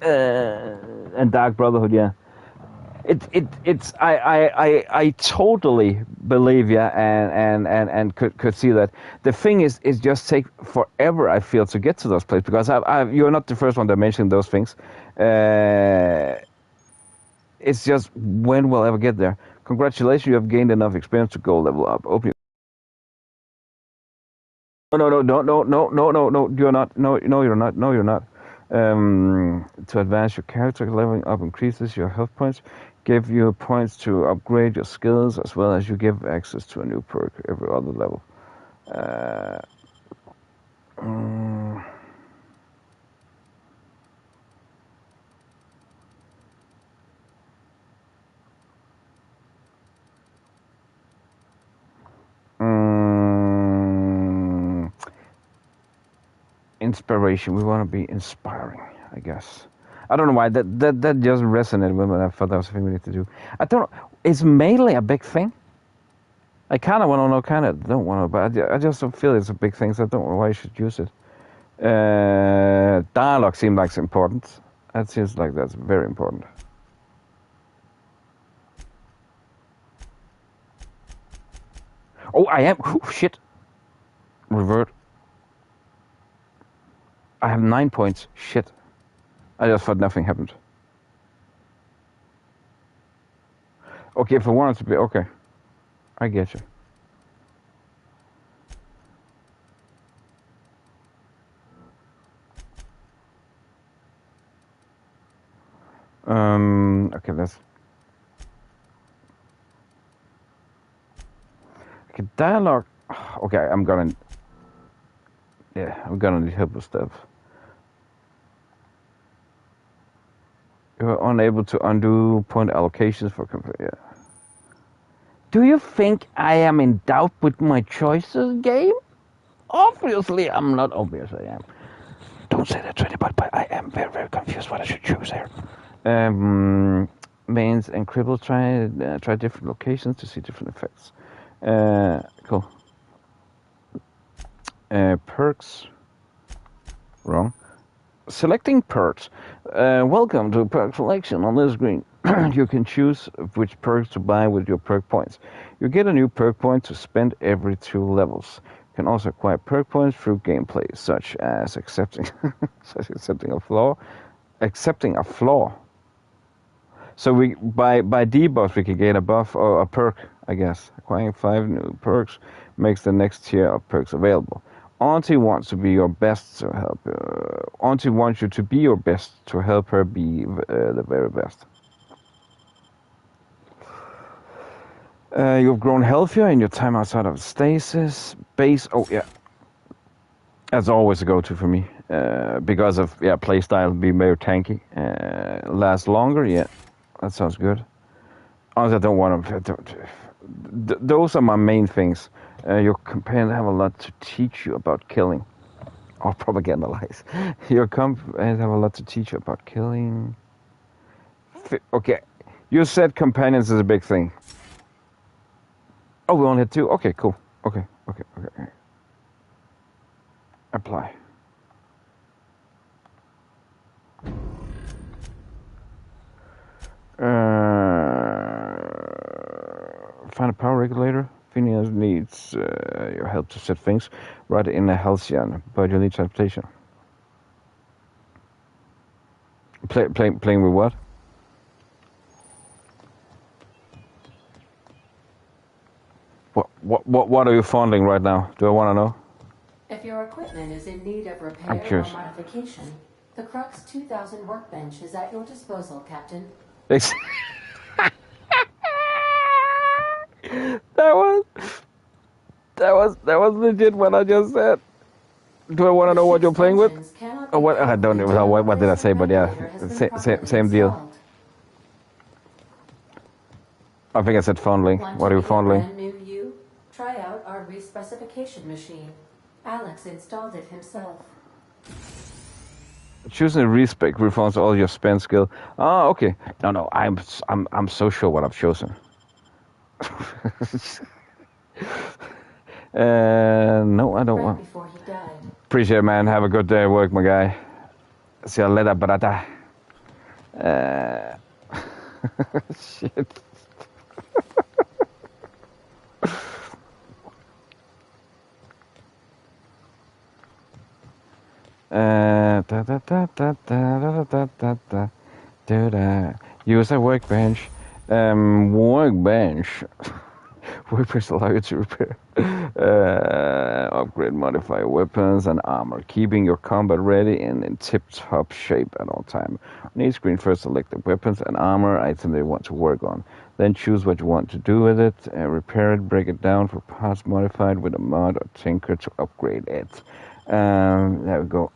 And Dark Brotherhood, yeah. I totally believe and could see that. The thing is just take forever, I feel, to get to those places, because you're not the first one to mention those things. It's just when we'll ever get there. Congratulations, you have gained enough experience to go level up. Open. No, you're not. No, you're not. No, you're not. To advance your character, leveling up increases your health points, give you points to upgrade your skills, as well as you give access to a new perk every other level. Inspiration. We want to be inspiring, I guess. I don't know why that just resonated with me. I thought that was something we need to do. I don't know. Is melee a big thing? I kind of want to know, kind of don't want to, but I just don't feel it's a big thing, so I don't know why I should use it. Dialogue seems like it's important. That seems like that's very important. Oh, I am. Oh, shit. Revert. I have 9 points. Shit. I just thought nothing happened. Okay, if I wanted to be... Okay. I get you. Okay, let's... Okay, dialogue... Okay, I'm gonna... Yeah, I'm gonna need help with stuff. You're unable to undo point allocations for... Yeah. Do you think I am in doubt with my choices, game? Obviously, I'm not. Obviously, I am. Don't say that to anybody, but I am very, very confused what I should choose here. Mains and cripple, try different locations to see different effects. Cool. Perks. Wrong. Selecting perks. Welcome to perk selection on this screen. You can choose which perks to buy with your perk points. You get a new perk point to spend every 2 levels. You can also acquire perk points through gameplay, such as accepting a flaw. Accepting a flaw. So we by debuff we can get a buff or a perk, I guess. Acquiring 5 new perks makes the next tier of perks available. Auntie wants to be your best to help. Auntie wants you to be your best to help her be the very best. You've grown healthier in your time outside of stasis. Base, oh yeah. That's always a go-to for me. Because of, playstyle, be very tanky. Last longer, yeah. That sounds good. Honestly, I don't want to... Those are my main things. Your companions have a lot to teach you about killing. Or propaganda lies. Your companions have a lot to teach you about killing. Okay, you said companions is a big thing. Oh, we only had 2? Okay, cool. Okay. Apply. Find a power regulator. Phineas needs your help to set things right in a Halcyon, but you need transportation. Playing with what? What are you fondling right now? Do I want to know? If your equipment is in need of I'm repair or curious. modification, the Crux 2000 workbench is at your disposal, Captain. That was legit what I just said. Do I want to know what you're playing with? Oh, what? I don't know what did I say, but yeah, same deal. I think I said fondling. What are you fondling? Brand new you? Try out our respecification machine. Alex installed it himself. Choosing a respec reforms all your spend skill. Oh, okay. No, I'm so sure what I've chosen. No, I don't want. Before he died. Appreciate it, man. Have a good day at work, my guy. See you later, brother. Shit. Use a workbench. Workbench. Workbench allow you to repair, upgrade, modify weapons and armor, keeping your combat ready and in tip-top shape at all time. On each screen, first select the weapons and armor item they want to work on. Then choose what you want to do with it, repair it, break it down for parts modified with a mod or tinker to upgrade it. There we go.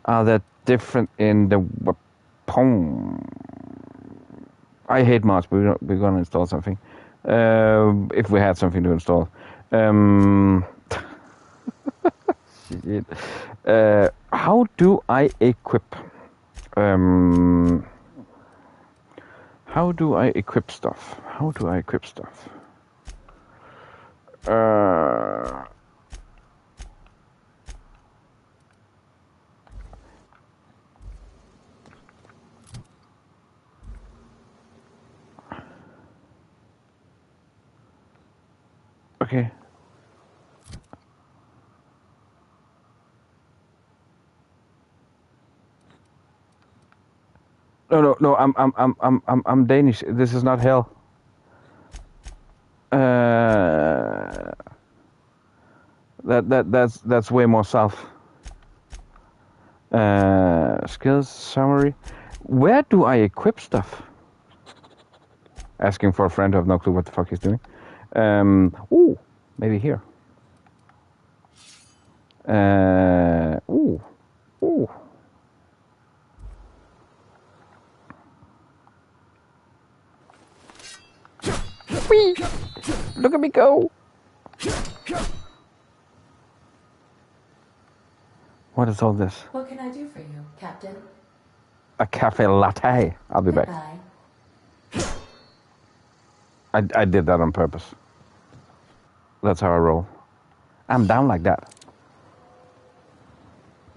Are they different in the weapon? I hate mods, but we're gonna install something. If we had something to install. Shit. How do I equip? How do I equip stuff? Okay. No. I'm Danish. This is not hell. That's way more south. Skills summary. Where do I equip stuff? Asking for a friend who have no clue what the fuck he's doing. Ooh, maybe here. Ooh. Whee! Look at me go! What is all this? What can I do for you, Captain? A cafe latte. I'll be back. I did that on purpose. That's how I roll. I'm down like that.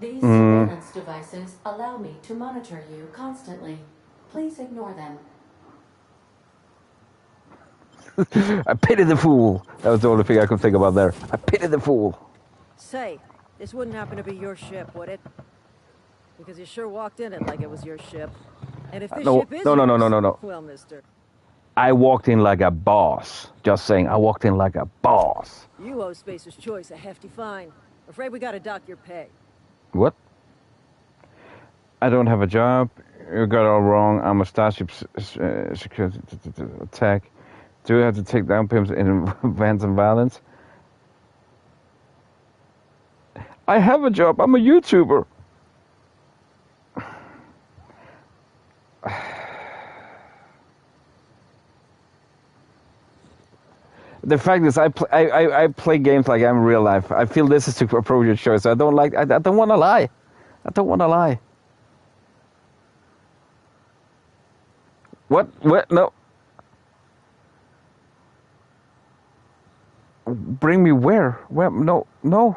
These surveillance devices allow me to monitor you constantly. Please ignore them. I pity the fool. That was the only thing I could think about there. I pity the fool. Say, this wouldn't happen to be your ship, would it? Because you sure walked in it like it was your ship. And if this ship is No. Well, mister. I walked in like a boss. Just saying, I walked in like a boss. You owe Spacer's Choice a hefty fine. Afraid we gotta dock your pay. What? I don't have a job. You got it all wrong. I'm a Starship security attack. Do you have to take down payments in advance and violence? I have a job. I'm a YouTuber. The fact is, I play games like I'm in real life. I feel this is the appropriate choice. I don't like. I don't want to lie. I don't want to lie. What? What? No. Bring me where? Where? No. No.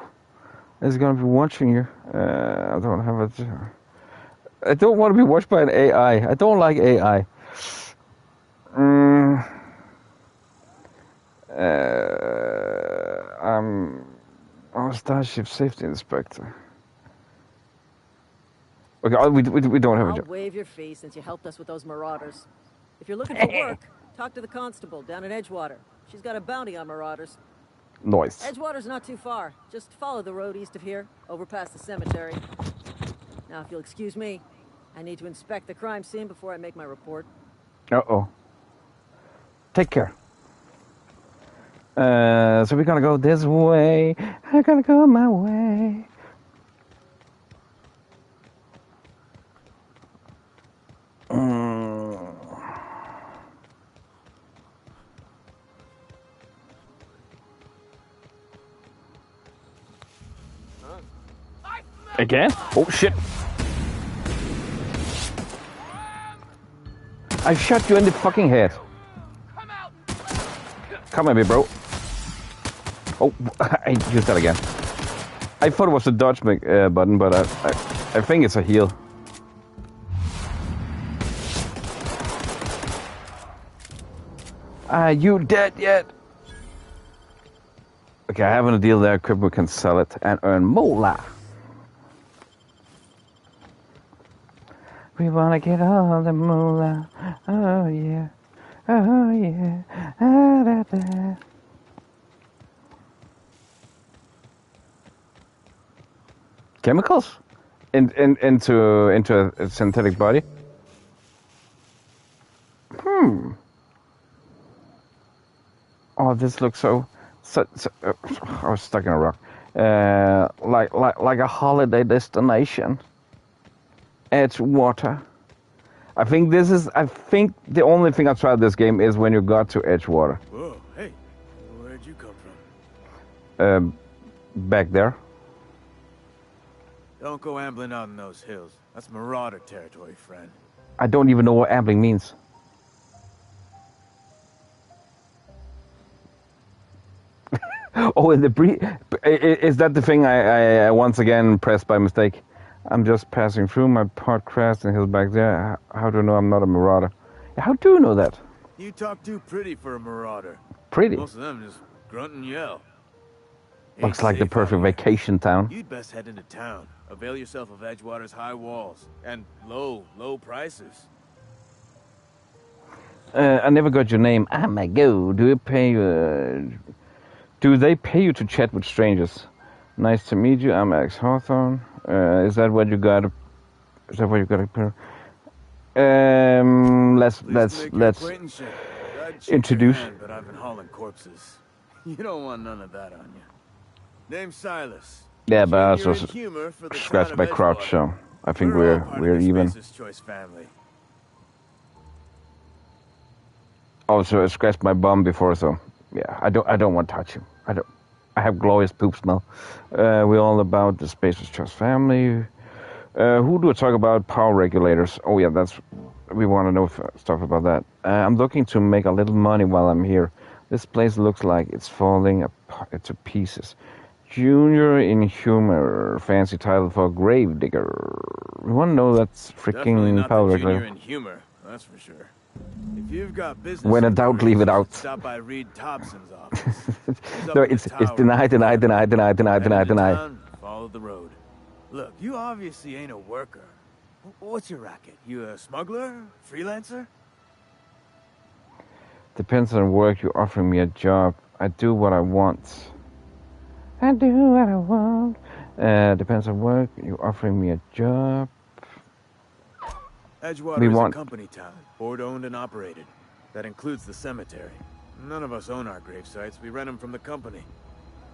It's gonna be watching you. I don't have it. I don't want to be watched by an AI. I don't like AI. I'm a Starship Safety Inspector. Okay, we don't have a I'll job. waive your fee since you helped us with those marauders. If you're looking for work, talk to the constable down in Edgewater. She's got a bounty on marauders. Noise. Edgewater's not too far. Just follow the road east of here, over past the cemetery. Now, if you'll excuse me, I need to inspect the crime scene before I make my report. Uh-oh. Take care. So we're gonna go this way. I'm gonna go my way. Again? Oh shit! I shot you in the fucking head. Come at me, bro. Oh, I used that again. I thought it was the dodge button, but I think it's a heal. Are you dead yet? Okay, I have a deal there. We can sell it and earn moolah. We wanna get all the moolah. Oh yeah. Oh yeah. Ah, da, da. Chemicals into a synthetic body. Oh, this looks so I was stuck in a rock. Like a holiday destination. Edgewater. I think the only thing I tried this game is when you got to Edgewater. Whoa, hey, where'd you come from? Back there. Don't go ambling out in those hills. That's marauder territory, friend. I don't even know what ambling means. Oh, in the is that the thing I once again pressed by mistake? I'm just passing through. My part crashed and he's back there. How do you know I'm not a marauder? How do you know that? You talk too pretty for a marauder. Pretty? Most of them just grunt and yell. Looks like the perfect vacation town. You'd best head into town. Avail yourself of Edgewater's high walls and low prices. I never got your name. I'm a go. Do they pay you to chat with strangers? Nice to meet you. I'm Alex Hawthorne. Is that what you got? Is that what you got up here? Let's introduce. But I've been hauling corpses. You don't want none of that on you. Name's Silas. Yeah, but I also scratched my crotch, so I think we're even. Choice family. Also, I scratched my bum before, so yeah, I don't want to touch him. I have glorious poop smell. We're all about the Spacer's Choice family. Who do I talk about? Power regulators. Oh yeah, we want to know stuff about that. I'm looking to make a little money while I'm here. This place looks like it's falling to pieces. Junior Inhumer, fancy title for gravedigger. We want to know that's freaking power regulator. Junior Inhumer, that's for sure. If you've got business, when in doubt, leave it out. Stop by Reed Thompson's office. No, it's deny. Follow the road. Look, you obviously ain't a worker. What's your racket? You a smuggler? Freelancer? Depends on work. You're offering me a job. I do what I want. I do what I want. Depends on work. You're offering me a job. Edgewater is a company town, board-owned and operated. That includes the cemetery. None of us own our grave sites. We rent them from the company.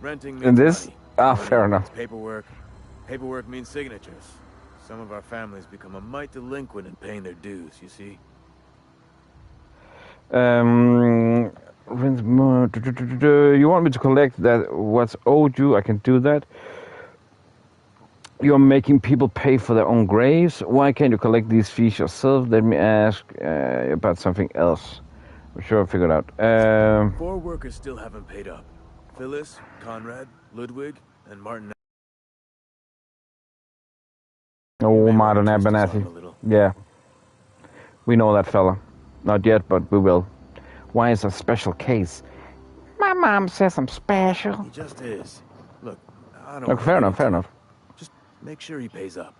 Renting means money. Fair enough. Paperwork. Paperwork means signatures. Some of our families become a mite delinquent in paying their dues, you see? You want me to collect that? What's owed you? I can do that. You're making people pay for their own graves. Why can't you collect these fees yourself? Let me ask about something else. I'm sure I'll figure it out. 4 workers still haven't paid up. Phyllis, Conrad, Ludwig, and Martin. Oh, Martin Abernathy. Yeah. We know that fella. Not yet, but we will. Why is a special case? My mom says I'm special. He just is. Look, I don't. Look, fair enough, fair enough. Just make sure he pays up.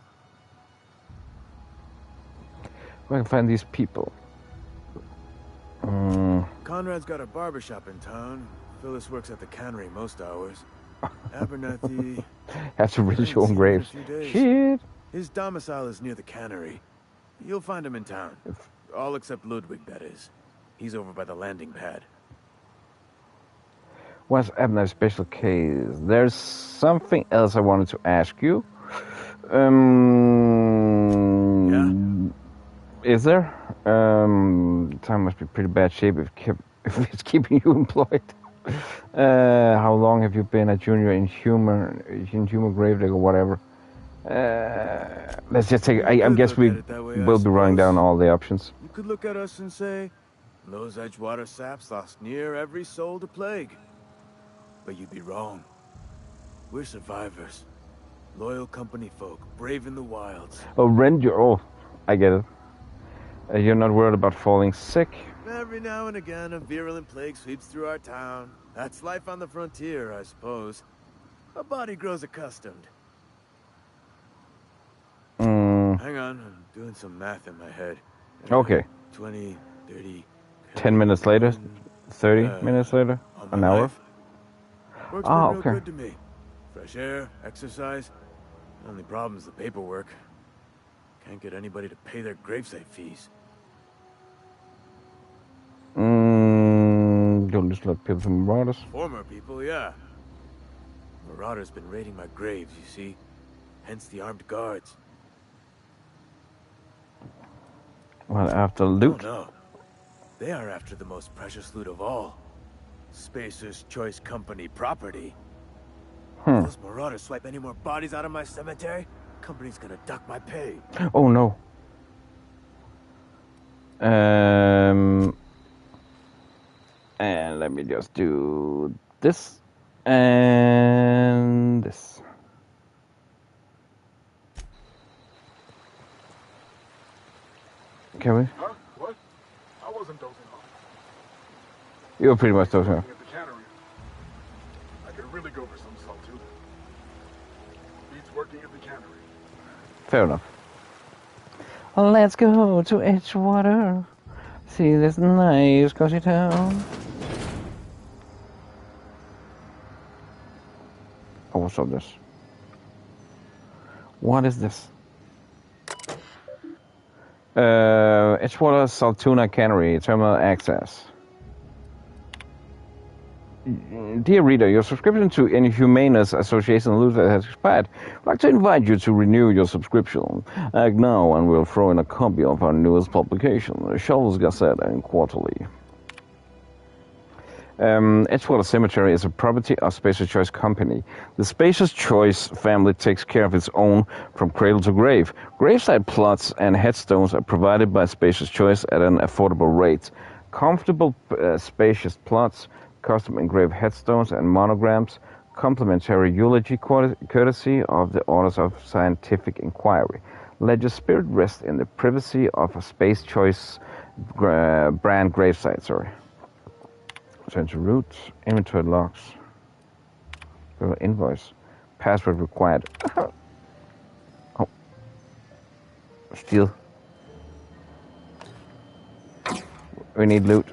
Where can I find these people? Conrad's got a barbershop in town. Phyllis works at the cannery most hours. Abernathy has to reach your own graves. Shit. His domicile is near the cannery. You'll find him in town. All except Ludwig, that is. He's over by the landing pad. What's Abner's special case? There's something else I wanted to ask you. Yeah? Is there? Time must be pretty bad shape if it's keeping you employed. How long have you been a junior in humor gravedigger or whatever? Let's just take. I guess we will be running down all the options. You could look at us and say, those Edgewater saps lost near every soul to plague. But you'd be wrong. We're survivors. Loyal company folk, brave in the wilds. Oh, I get it. You're not worried about falling sick? Every now and again, a virulent plague sweeps through our town. That's life on the frontier, I suppose. A body grows accustomed. Hang on, I'm doing some math in my head. Okay. 20, 30... 10 minutes later? 30 minutes later? An hour? Work's been real good to me. Fresh air, exercise. Only problem's the paperwork. Can't get anybody to pay their gravesite fees. Don't just let people from Marauders. Former people, yeah. Marauders been raiding my graves, you see. Hence the armed guards. Well, after loot? Oh, no. They are after the most precious loot of all. Spacer's Choice Company property. If those Marauders swipe any more bodies out of my cemetery, company's gonna duck my pay. Oh no. And let me just do this and this. Can we? Huh? What? I wasn't dozing off. You were pretty much dozing off. At the cannery. I could really go for some salt too. Beats working at the cannery. Fair enough. Let's go to Edgewater. See this nice cozy town. Oh, what's up this? What is this? Edgewater Saltuna Cannery, terminal access. Dear reader, your subscription to Inhumanus Association Luther has expired. I'd like to invite you to renew your subscription. Act now and we'll throw in a copy of our newest publication, the Shovel's Gazette and Quarterly. Edgewater Cemetery is a property of Spacer's Choice Company. The Spacer's Choice family takes care of its own from cradle to grave. Gravesite plots and headstones are provided by Spacer's Choice at an affordable rate. Comfortable, spacious plots, custom engraved headstones and monograms, complimentary eulogy courtesy of the Orders of Scientific Inquiry. Let your spirit rest in the privacy of a Space Choice brand gravesite. Return to root, inventory logs, invoice, password required. Oh, steal. We need loot.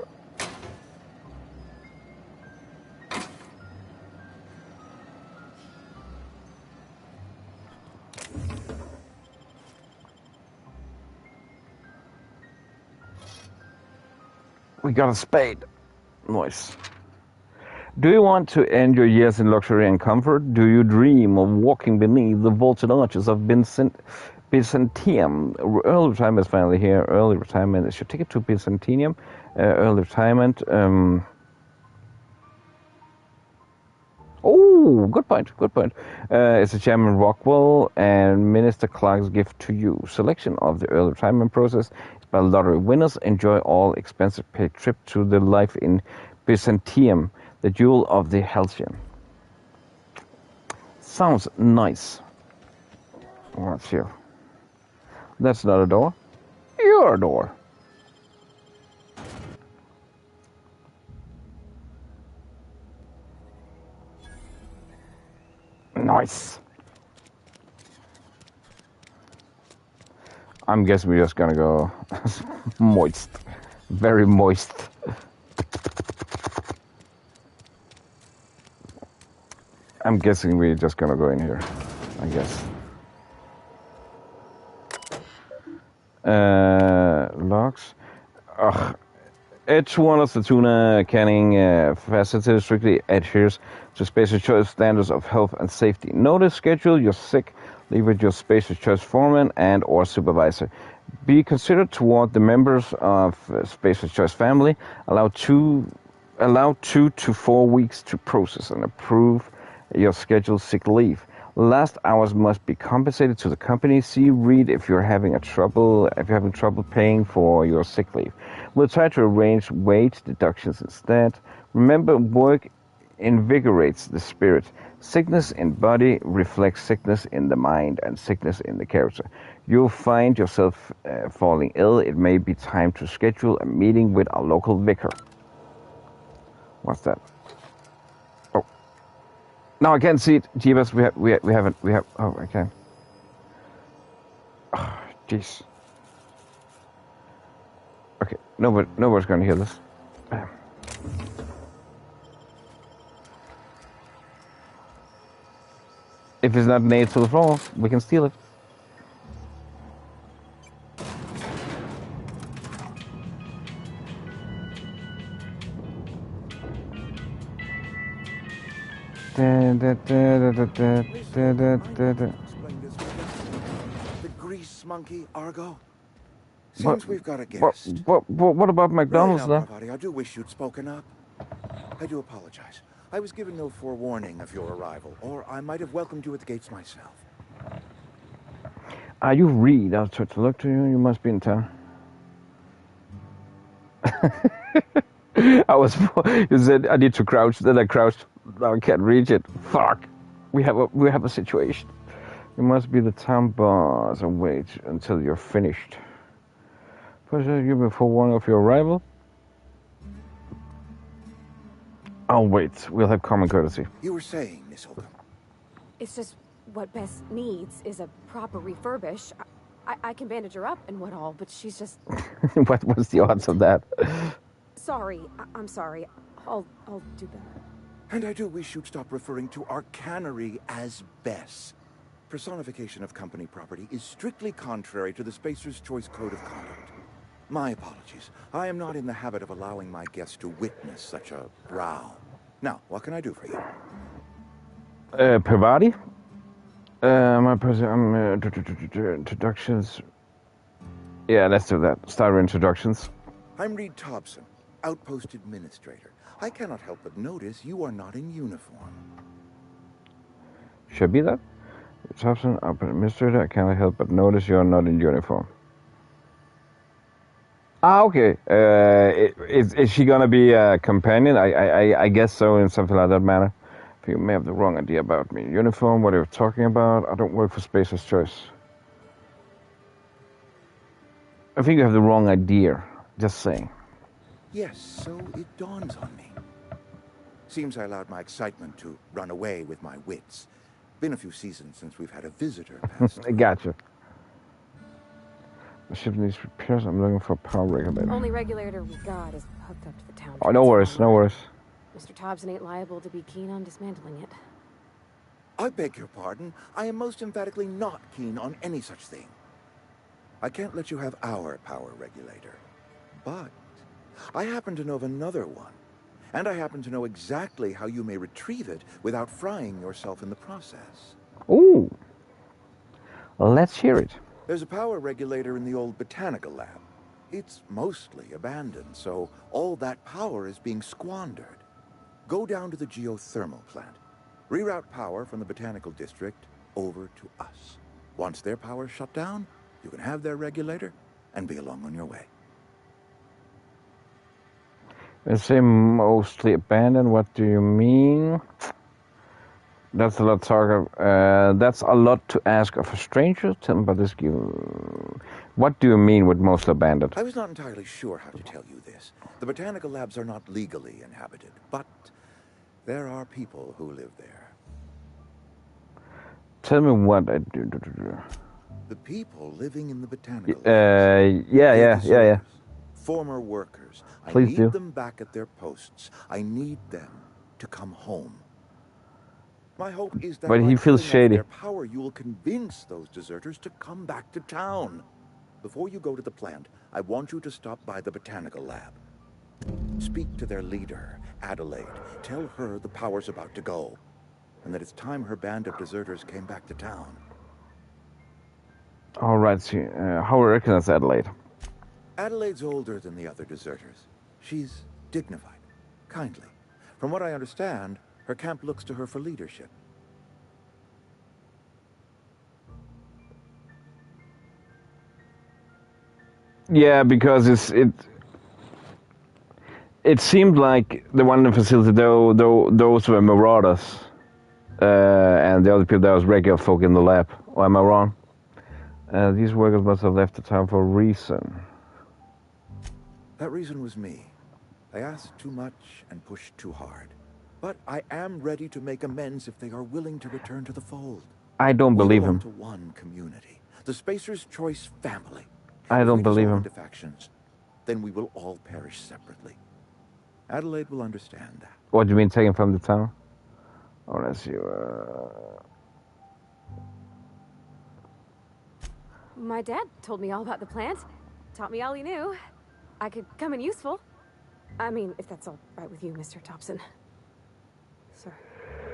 We got a spade. Nice. Do you want to end your years in luxury and comfort? Do you dream of walking beneath the vaulted arches of Byzantium? Early retirement is finally here. Early retirement. I should take it to Byzantium. Early retirement. Oh, good point. Good point. It's a Chairman Rockwell and Minister Clark's gift to you. Selection of the early retirement process is by lottery winners. Enjoy all expenses paid trip to the life in Byzantium, the jewel of the Halcyon. Sounds nice. What's here? That's not a door. You're a door. Nice. I'm guessing we're just gonna go moist. Very moist. I'm guessing we're just gonna go in here, I guess. Logs. Ugh. Each one of the tuna canning facilities strictly adheres to Spacer's Choice standards of health and safety. Notice, schedule your sick leave with your Spacer's Choice foreman and or supervisor. Be considerate toward the members of Spacer's Choice family. Allow 2 to 4 weeks to process and approve your scheduled sick leave. Last hours must be compensated to the company. Read if you're having trouble paying for your sick leave. We'll try to arrange wage deductions instead. Remember, work invigorates the spirit. Sickness in body reflects sickness in the mind and sickness in the character. You'll find yourself falling ill. It may be time to schedule a meeting with our local vicar. What's that? Oh, now I can't see it. Jeebus, we haven't. Oh, I can. Oh, jeez. Okay, nobody's going to hear this. If it's not nailed to the floor, we can steal it. The grease monkey, Argo? Seems we've got a guest. What about McDonald's, really, though? I do wish you'd spoken up. I do apologize. I was given no forewarning of your arrival, or I might have welcomed you at the gates myself. You read. I was trying to look to you. You must be in town. You said I need to crouch. Then I crouched. Now I can't reach it. Fuck. We have a situation. You must be the town boss and wait until you're finished. First, you before warning of your arrival. I'll wait. We'll have common courtesy. You were saying, Miss Holcomb. It's just what Bess needs is a proper refurbish. I can bandage her up and what all, but she's just... What's the odds of that? Sorry. I'm sorry. I'll do better. And I do wish you'd stop referring to our cannery as Bess. Personification of company property is strictly contrary to the Spacer's Choice Code of Conduct. My apologies. I am not in the habit of allowing my guests to witness such a row. Now, what can I do for you? Pivati? Introductions. Yeah, let's do that. Start with introductions. I'm Reed Thompson, Outpost Administrator. I cannot help but notice you are not in uniform. Should be that. Thompson, Outpost Administrator. I cannot help but notice you are not in uniform. Okay. Is she gonna be a companion? I guess so, in something like that manner. I think you may have the wrong idea about me. Uniform, what are you talking about? I don't work for Spacer's Choice. I think you have the wrong idea. Just saying. Yes, so it dawns on me. Seems I allowed my excitement to run away with my wits. Been a few seasons since we've had a visitor past. I gotcha. The ship needs repairs. I'm looking for a power regulator. Only regulator we got is hooked up to the town. Oh, no worries, no worries. Mr. Thompson ain't liable to be keen on dismantling it. I beg your pardon. I am most emphatically not keen on any such thing. I can't let you have our power regulator. But I happen to know of another one. And I happen to know exactly how you may retrieve it without frying yourself in the process. Ooh. Let's hear it. There's a power regulator in the old botanical lab. It's mostly abandoned, so all that power is being squandered. Go down to the geothermal plant. Reroute power from the Botanical District over to us. Once their power's shut down, you can have their regulator and be along on your way. They say mostly abandoned. What do you mean? That's a lot to talk of. That's a lot to ask of a stranger. Tell me about this game. What do you mean with mostly abandoned? I was not entirely sure how to tell you this. The botanical labs are not legally inhabited, but there are people who live there. Tell me what I do. The people living in the botanical labs. Yeah. Former workers. Please I need them back at their posts. I need them to come home. My hope is that but by he feels killing off shady. their power, you will convince those deserters to come back to town. Before you go to the plant, I want you to stop by the botanical lab. Speak to their leader, Adelaide. Tell her the power's about to go, and that it's time her band of deserters came back to town. All right, so, how do you recognize Adelaide? Adelaide's older than the other deserters. She's dignified, kindly. From what I understand, her camp looks to her for leadership. Yeah, because it seemed like the one in the facility, those were marauders, and the other people, that was regular folk in the lab. Or am I wrong? These workers must have left the town for a reason. That reason was me. I asked too much and pushed too hard. But I am ready to make amends if they are willing to return to the fold. I don't believe him. We belong to one community, the Spacer's Choice family. I don't If we believe dissolve him. into factions, then we will all perish separately. Adelaide will understand that. What do you mean taken from the town? Oh, let's see. My dad told me all about the plant. Taught me all he knew. I could come in useful. I mean, if that's all right with you, Mr. Thompson. Sir.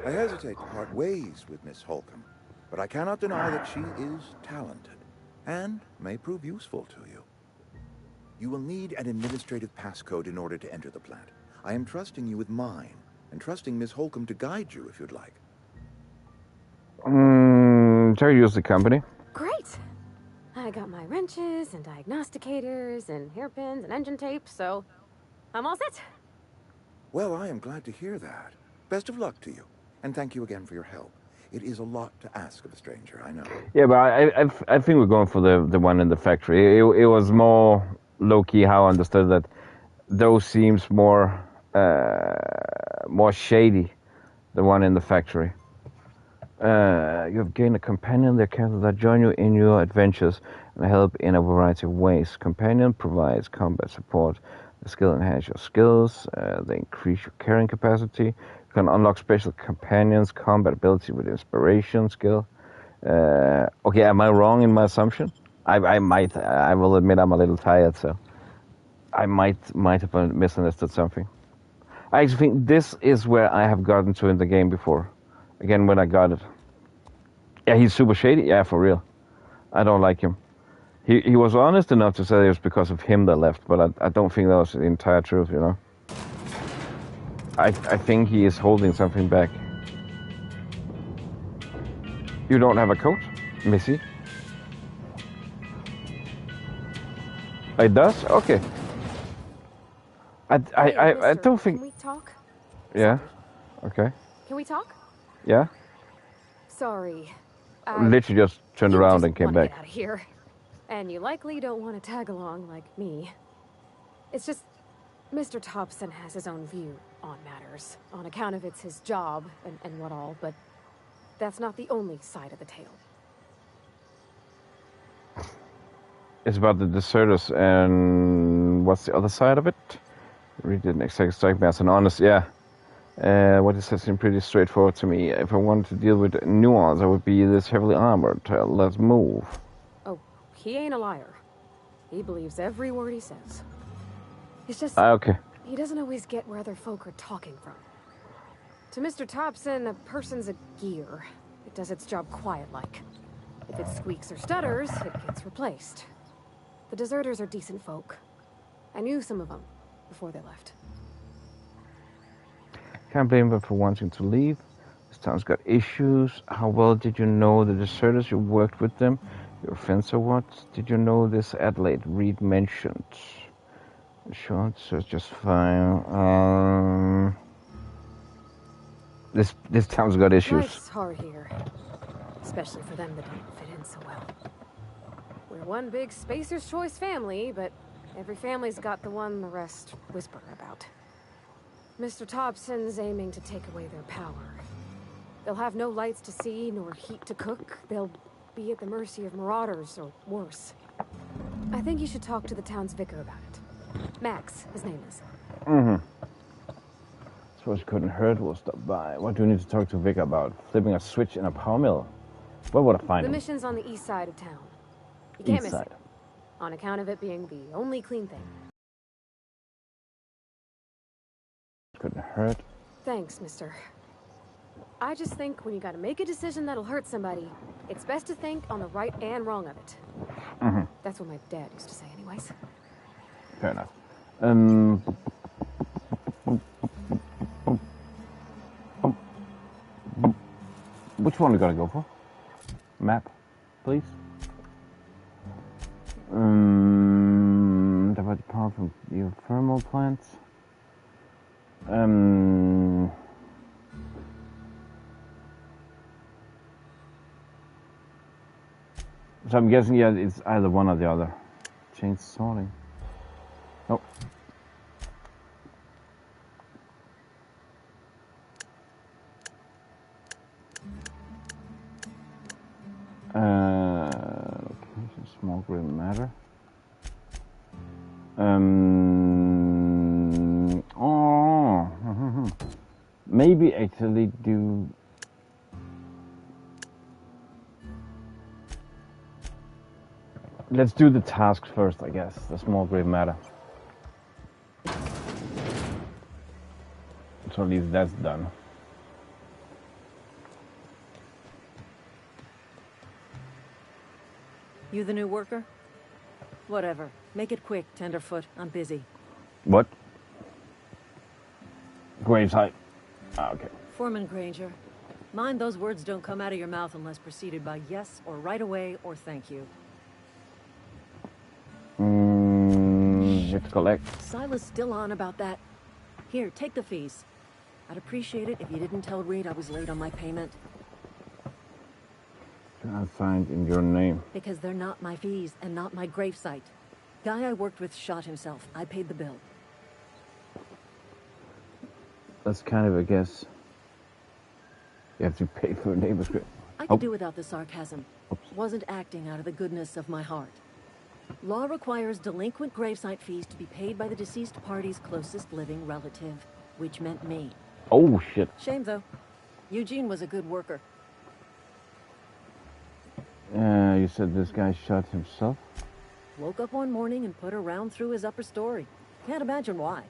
I hesitate to part ways with Miss Holcomb, but I cannot deny that she is talented and may prove useful to you. You will need an administrative passcode in order to enter the plant. I am trusting you with mine, and trusting Miss Holcomb to guide you if you'd like. Shall I use the company? Great! I got my wrenches and diagnosticators and hairpins and engine tape, so I'm all set. Well, I am glad to hear that. Best of luck to you, and thank you again for your help. It is a lot to ask of a stranger, I know. Yeah, but I think we're going for the one in the factory. It was more low-key how I understood that those seems more shady, the one in the factory. You have gained a companion, their character that join you in your adventures and help in a variety of ways. Companion provides combat support. The skill enhance your skills. They increase your carrying capacity. You can unlock special companions, combat ability with inspiration skill. Okay, am I wrong in my assumption? I will admit I'm a little tired, so I might have misunderstood something. I actually think this is where I have gotten to in the game before. Again, when I got it. Yeah, he's super shady. Yeah, for real. I don't like him. He was honest enough to say it was because of him that left, but I don't think that was the entire truth, you know. I think he is holding something back. You don't have a coat, Missy? It does? Okay. I don't think... Can we talk? Yeah. Okay. Can we talk? Yeah. Sorry. Literally just turned around and came back. Get out of here. And you likely don't want to tag along like me. It's just, Mr. Thompson has his own view on matters, on account of it's his job and what all, but that's not the only side of the tale. It's about the deserters, and what's the other side of it? Read the next text, strike me as an honest, yeah. What he says seems pretty straightforward to me. If I wanted to deal with nuance, I would be this heavily armored. Let's move. Oh, he ain't a liar. He believes every word he says. It's just, okay. He doesn't always get where other folk are talking from. To Mr. Thompson, a person's a gear. It does its job quiet-like. If it squeaks or stutters, it gets replaced. The deserters are decent folk. I knew some of them before they left. Can't blame them for wanting to leave. This town's got issues. How well did you know the deserters? You worked with them? Your friends or what? Did you know this Adelaide Reed mentioned? Insurance is just fine. This town's got issues. Life's hard here, especially for them that don't fit in so well. We're one big Spacer's Choice family, but every family's got the one the rest whisper about. Mr. Thompson's aiming to take away their power. They'll have no lights to see, nor heat to cook. They'll be at the mercy of marauders, or worse. I think you should talk to the town's vicar about it. Max, his name is. Suppose it couldn't hurt. We'll stop by. What do we need to talk to Vic about? Flipping a switch in a power mill? Where would I find him? The mission's on the east side of town. You can't miss East it. On account of it being the only clean thing. Couldn't hurt. Thanks, mister. I just think when you gotta make a decision that'll hurt somebody, it's best to think on the right and wrong of it. That's what my dad used to say anyways. Fair enough. Which one we gotta go for? Map, please. Divert power from geothermal plants. So I'm guessing, yeah, it's either one or the other. Change sorting. Oh. Location, small gray matter. Maybe actually do. Let's do the tasks first, I guess. The small gray matter. So at least that's done. You the new worker? Whatever. Make it quick, Tenderfoot. I'm busy. What? Graves height. Ah, okay. Foreman Granger. Mind those words don't come out of your mouth unless preceded by yes or right away or thank you. You have to collect. Silas still on about that. Here, take the fees. I'd appreciate it if you didn't tell Reed I was late on my payment. I signed in your name. Because they're not my fees and not my gravesite. Guy I worked with shot himself. I paid the bill. That's kind of a guess. You have to pay for a neighbor's grave. I could do without the sarcasm. Wasn't acting out of the goodness of my heart. Law requires delinquent gravesite fees to be paid by the deceased party's closest living relative, which meant me. Oh, shit. Shame, though. Eugene was a good worker. You said this guy shot himself? Woke up one morning and put a round through his upper story. Can't imagine why.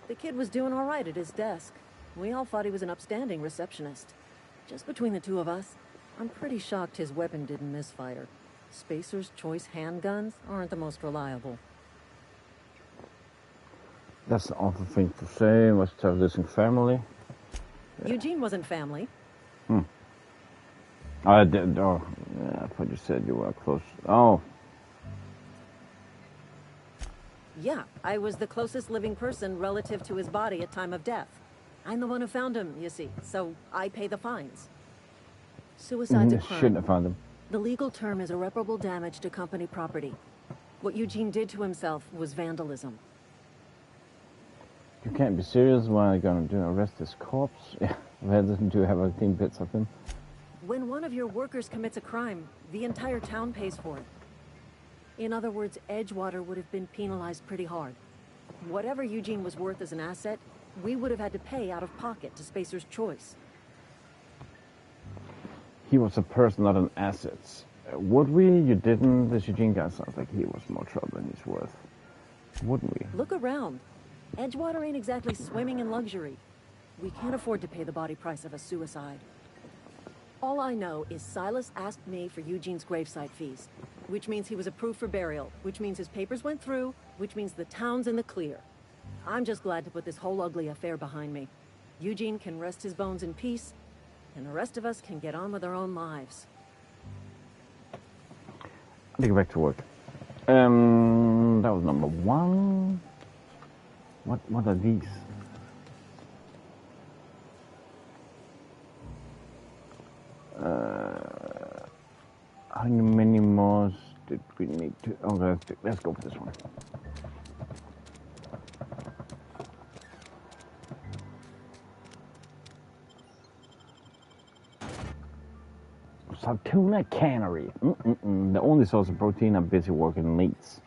The kid was doing all right at his desk. We all thought he was an upstanding receptionist. Just between the two of us, I'm pretty shocked his weapon didn't misfire. Spacer's Choice handguns aren't the most reliable. That's an awful thing to say. Must have this in family. Eugene wasn't family. I did. Oh, yeah, I thought you said you were close. Oh. Yeah, I was the closest living person relative to his body at time of death. I'm the one who found him, you see, so I pay the fines. Suicide's a crime. Shouldn't have found him. The legal term is irreparable damage to company property. What Eugene did to himself was vandalism. You can't be serious. What are you gonna do? Arrest his corpse? Yeah, where doesn't you have clean bits of him? When one of your workers commits a crime, the entire town pays for it. In other words, Edgewater would have been penalized pretty hard. Whatever Eugene was worth as an asset, we would have had to pay out of pocket to Spacer's Choice. He was a person, not an asset. Would we? You didn't? This Eugene guy sounds like he was more trouble than he's worth. Wouldn't we? Look around. Edgewater ain't exactly swimming in luxury. We can't afford to pay the body price of a suicide. All I know is Silas asked me for Eugene's gravesite fees, which means he was approved for burial, which means his papers went through, which means the town's in the clear. I'm just glad to put this whole ugly affair behind me. Eugene can rest his bones in peace, and the rest of us can get on with our own lives. I'll get back to work. That was number 1. What are these? How many more did we need to? Okay, let's go for this one. Tuna cannery. The only source of protein I'm busy working leads,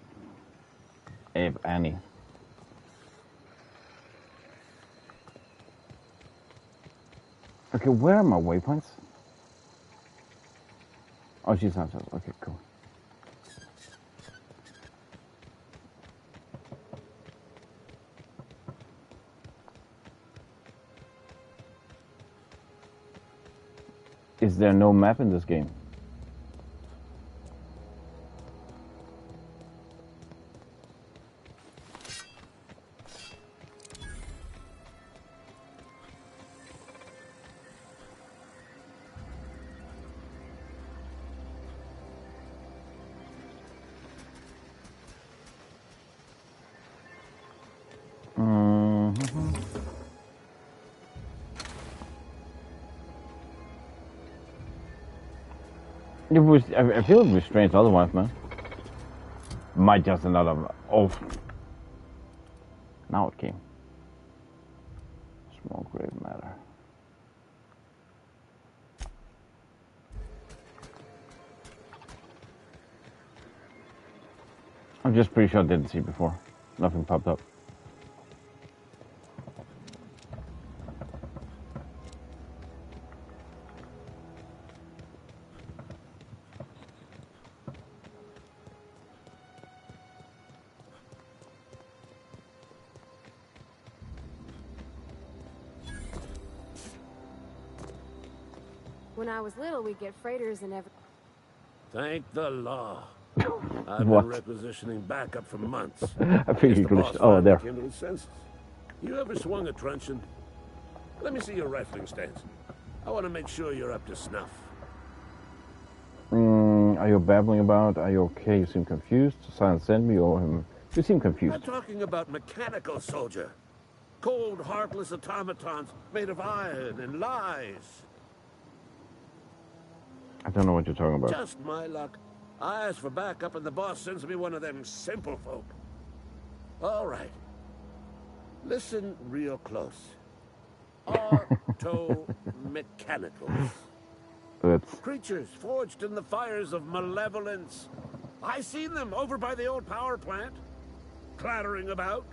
if any. Okay, where are my waypoints? Oh, she's not. Okay, cool. Is there no map in this game? It was. I feel it was strange otherwise, man. Might just another. Oh, now it came. Small grave matter. I'm just pretty sure I didn't see before. Nothing popped up. When I was little, we'd get freighters and every... Thank the law. I've What? been requisitioning backup for months. I think you Boss glitched. Oh, there. came to his senses. You ever swung a truncheon? Let me see your rifling stance. I want to make sure you're up to snuff. Are you babbling about? Are you okay? You seem confused. Silence sent me or him. You seem confused. I'm talking about mechanical soldier. Cold, heartless automatons made of iron and lies. I don't know what you're talking about. Just my luck. I ask for backup and the boss sends me one of them simple folk. All right. Listen real close. Auto-mechanicals. That's... Creatures forged in the fires of malevolence. I seen them over by the old power plant. Clattering about.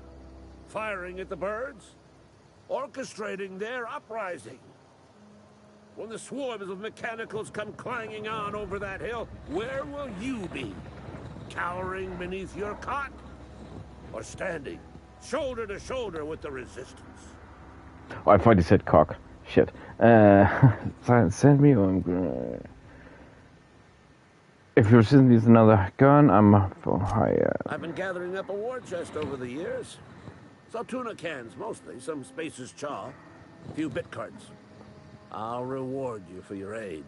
Firing at the birds. Orchestrating their uprising. When the swarms of mechanicals come clanging on over that hill, where will you be? Cowering beneath your cot? Or standing, shoulder to shoulder with the resistance? Oh, I thought he said cock. Shit. Silence sent me on... If your system needs another gun, I'm for hire. I've been gathering up a war chest over the years. So tuna cans, mostly. Some Spacer's chaw. A few bit cards. I'll reward you for your aid.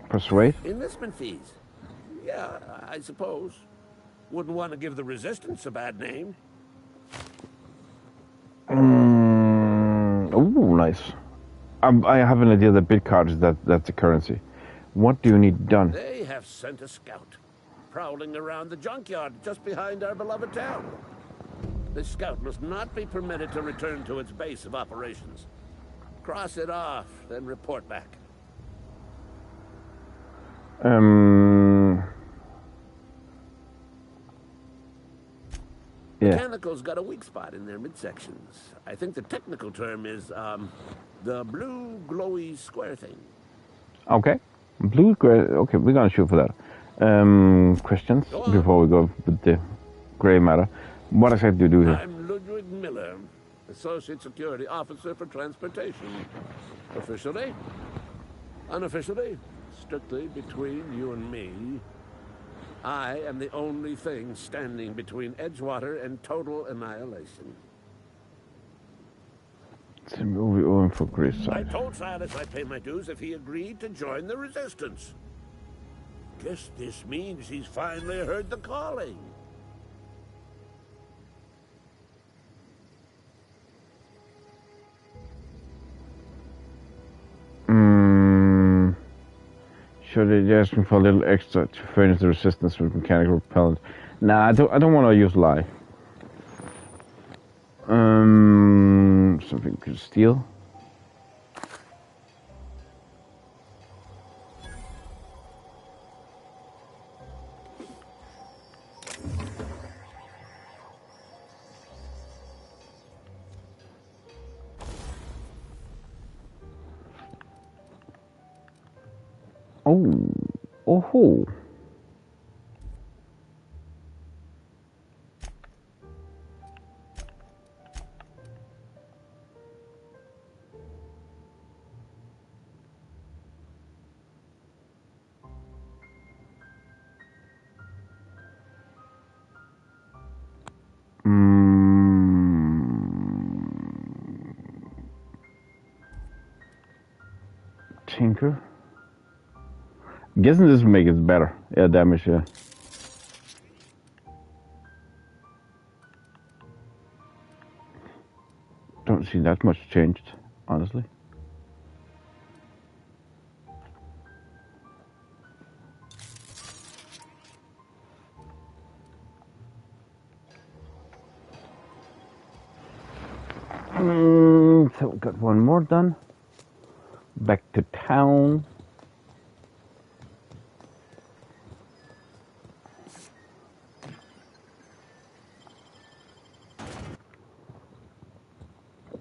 Persuade? Enlistment fees. Yeah, I suppose. Wouldn't want to give the Resistance a bad name. Ooh, nice. I have an idea that bit cards, that's the currency. What do you need done? They have sent a scout. Prowling around the junkyard just behind our beloved town. This scout must not be permitted to return to its base of operations. Cross it off, then report back. Yeah. Mechanicals got a weak spot in their midsections. I think the technical term is, the blue glowy square thing. Okay. Blue, gray. Okay, we're gonna shoot for that. Questions before we go with the gray matter. What exactly do you do here? I'm Ludwig Miller, Associate Security Officer for Transportation. Officially, unofficially, strictly between you and me, I am the only thing standing between Edgewater and total annihilation. the movie over for Chris. I told Silas I'd pay my dues if he agreed to join the resistance. Guess this means he's finally heard the calling. Should they ask me for a little extra to furnish the resistance with mechanical repellent? Nah, I don't want to use lie. Something we could steal. Oh. Tinker. I'm guessing this will make it better. Yeah, damage, yeah. Don't see that much changed, honestly. So we got one more done. Back to town.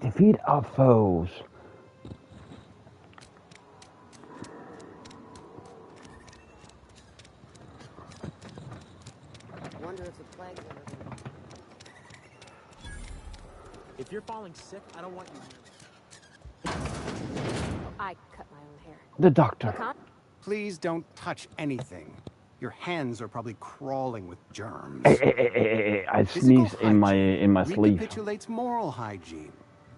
Defeat our foes. Wonder if the plague ever... If you're falling sick, I don't want you. I cut my own hair. The doctor. Please don't touch anything. Your hands are probably crawling with germs. I sneezed in my sleeve. Recapitulates moral hygiene.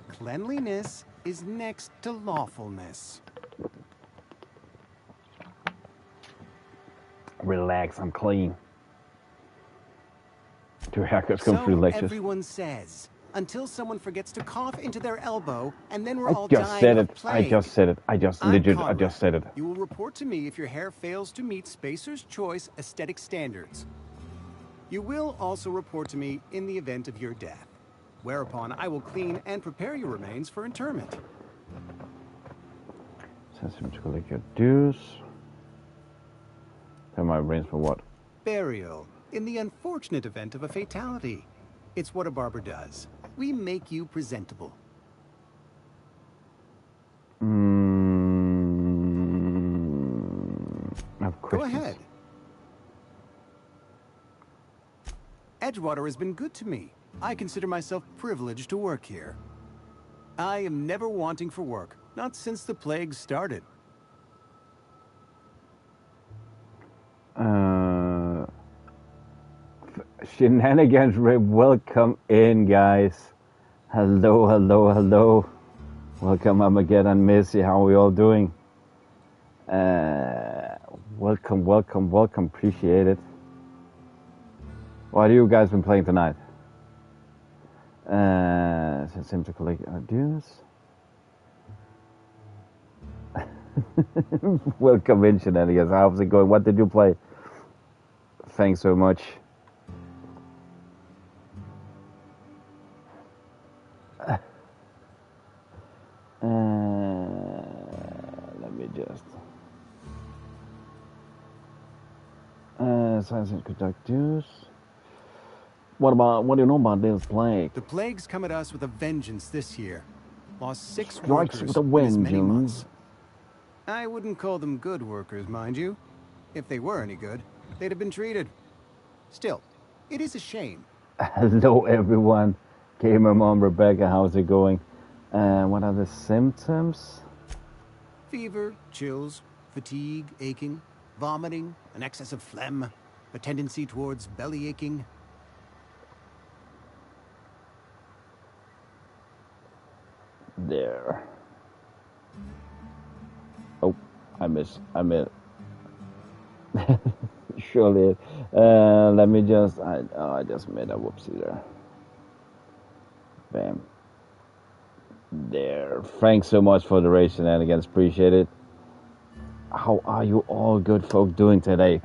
Cleanliness is next to lawfulness. Relax, I'm clean. Two haircuts come through lectures. Everyone says, until someone forgets to cough into their elbow, and then we're I all just dying said of it. plague. I just said it. I just said it. You will report to me if your hair fails to meet Spacer's Choice aesthetic standards. You will also report to me in the event of your death, whereupon I will clean and prepare your remains for interment. Send him to collect your dues. Tell my brains for what? Burial, in the unfortunate event of a fatality. It's what a barber does. We make you presentable. Go ahead. Edgewater has been good to me. I consider myself privileged to work here. I am never wanting for work, not since the plague started. Shenanigans, welcome in, guys. Hello. Welcome, Armageddon, Missy. How are we all doing? Welcome. Appreciate it. What have you guys been playing tonight? Send him to collect our dues. Welcome in, Shenanigans. How's it going? What did you play? Thanks so much. Let me just science and conduct dues. What do you know about this plague? The plague's come at us with a vengeance this year. Lost 6 Strikes workers with a in as many vengeance. months. I wouldn't call them good workers, mind you. If they were any good, they'd have been treated. Still, it is a shame. Hello, everyone. Gamer Mom Rebecca, how's it going? What are the symptoms? Fever, chills, fatigue, aching, vomiting, an excess of phlegm, a tendency towards belly aching. There. Oh, I missed. Surely. Let me just. I just made a whoopsie there. Bam. There. Thanks so much for the raid shenanigans. Appreciate it. How are you all good folk doing today?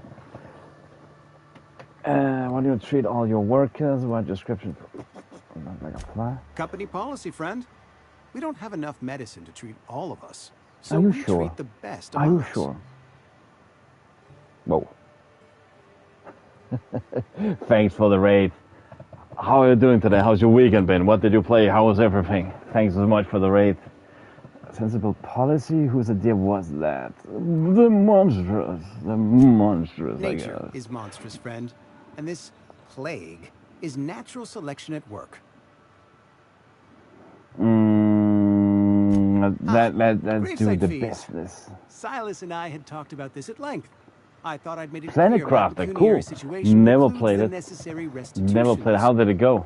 Why do you treat all your workers? What description? Like a fly? Company policy, friend. We don't have enough medicine to treat all of us. So Are you we sure? treat the best Are among you us. sure? Whoa. Thanks for the raid. How are you doing today? How's your weekend been? What did you play? How was everything? Thanks so much for the raid. Sensible policy? Whose idea was that? The monstrous. The monstrous, Nature I guess. is monstrous, friend. And this plague is natural selection at work. Let's Gravesite do the fees. business. Silas and I had talked about this at length. I thought I'd made it Planet clear my Crafter, pecuniary cool. situation Never includes played the it. necessary restitutions. Never played it. How did it go?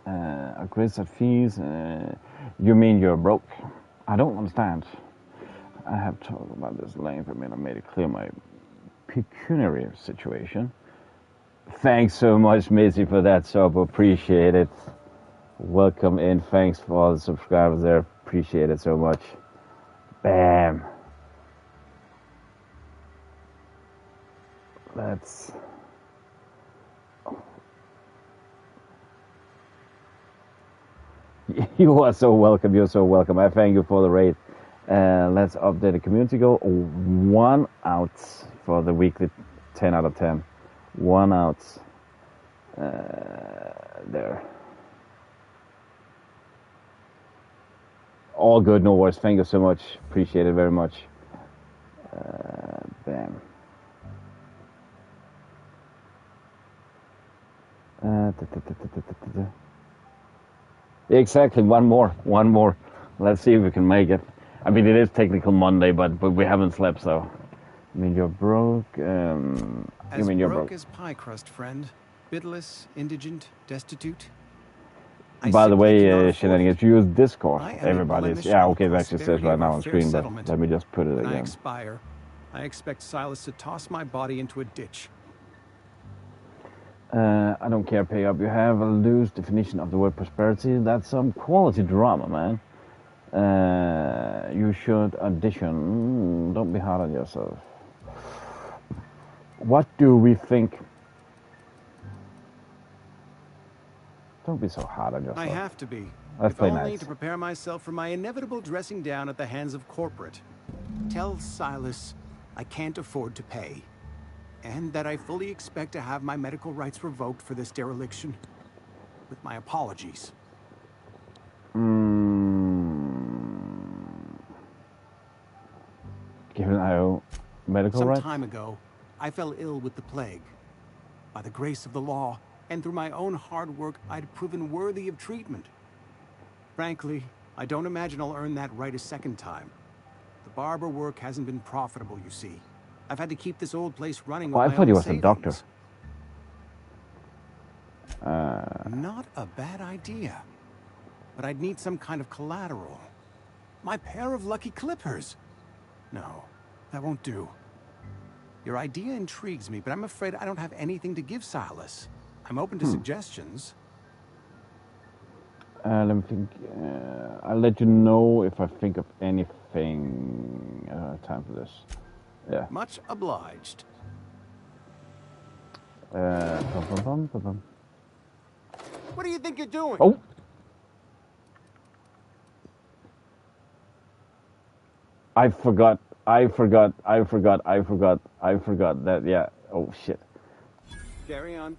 Aggressive fees. You mean you're broke? I don't understand. I have talked about this length. I mean, I made it clear my pecuniary situation. Thanks so much, Missy, for that sub. Appreciate it. Welcome in. Thanks for all the subscribers there. Appreciate it so much. Bam. Let's. You are so welcome. You're so welcome. I thank you for the raid. Let's update the community goal. 1 out for the weekly 10 out of 10. 1 out. There. All good, no worries. Thank you so much. Appreciate it very much. Bam. Exactly, one more. Let's see if we can make it. I mean, it is technical Monday, but we haven't slept, so. I mean, you're broke. As you're broke as pie crust, friend. Bitless, indigent, destitute. By the way, shenanigans, you use Discord. I am a Everybody's. blemish Yeah, on okay, the it actually says prosperity right of now our on fair screen, but settlement. let me just put it When I again. expire, I expect Silas to toss my body into a ditch. I don't care, pay up. You have a loose definition of the word prosperity. That's some quality drama, man. You should audition. Don't be hard on yourself. What do we think? Don't be so hard on yourself. I have to be. Let's if play only nice. to prepare myself for my inevitable dressing down at the hands of corporate. Tell Silas I can't afford to pay. And that I fully expect to have my medical rights revoked for this dereliction. With my apologies. Given IO medical rights? Some time ago, I fell ill with the plague. By the grace of the law, and through my own hard work, I'd proven worthy of treatment. Frankly, I don't imagine I'll earn that right a second time. The barber work hasn't been profitable, you see. I've had to keep this old place running with I my thought he own was a doctor. savings. Not a bad idea. But I'd need some kind of collateral. My pair of lucky clippers. No, that won't do. Your idea intrigues me, but I'm afraid I don't have anything to give Silas. I'm open to suggestions. Let me think. I'll let you know if I think of anything. Time for this. Yeah. Much obliged. What do you think you're doing? Oh! I forgot that, yeah. Oh, shit. Carry on.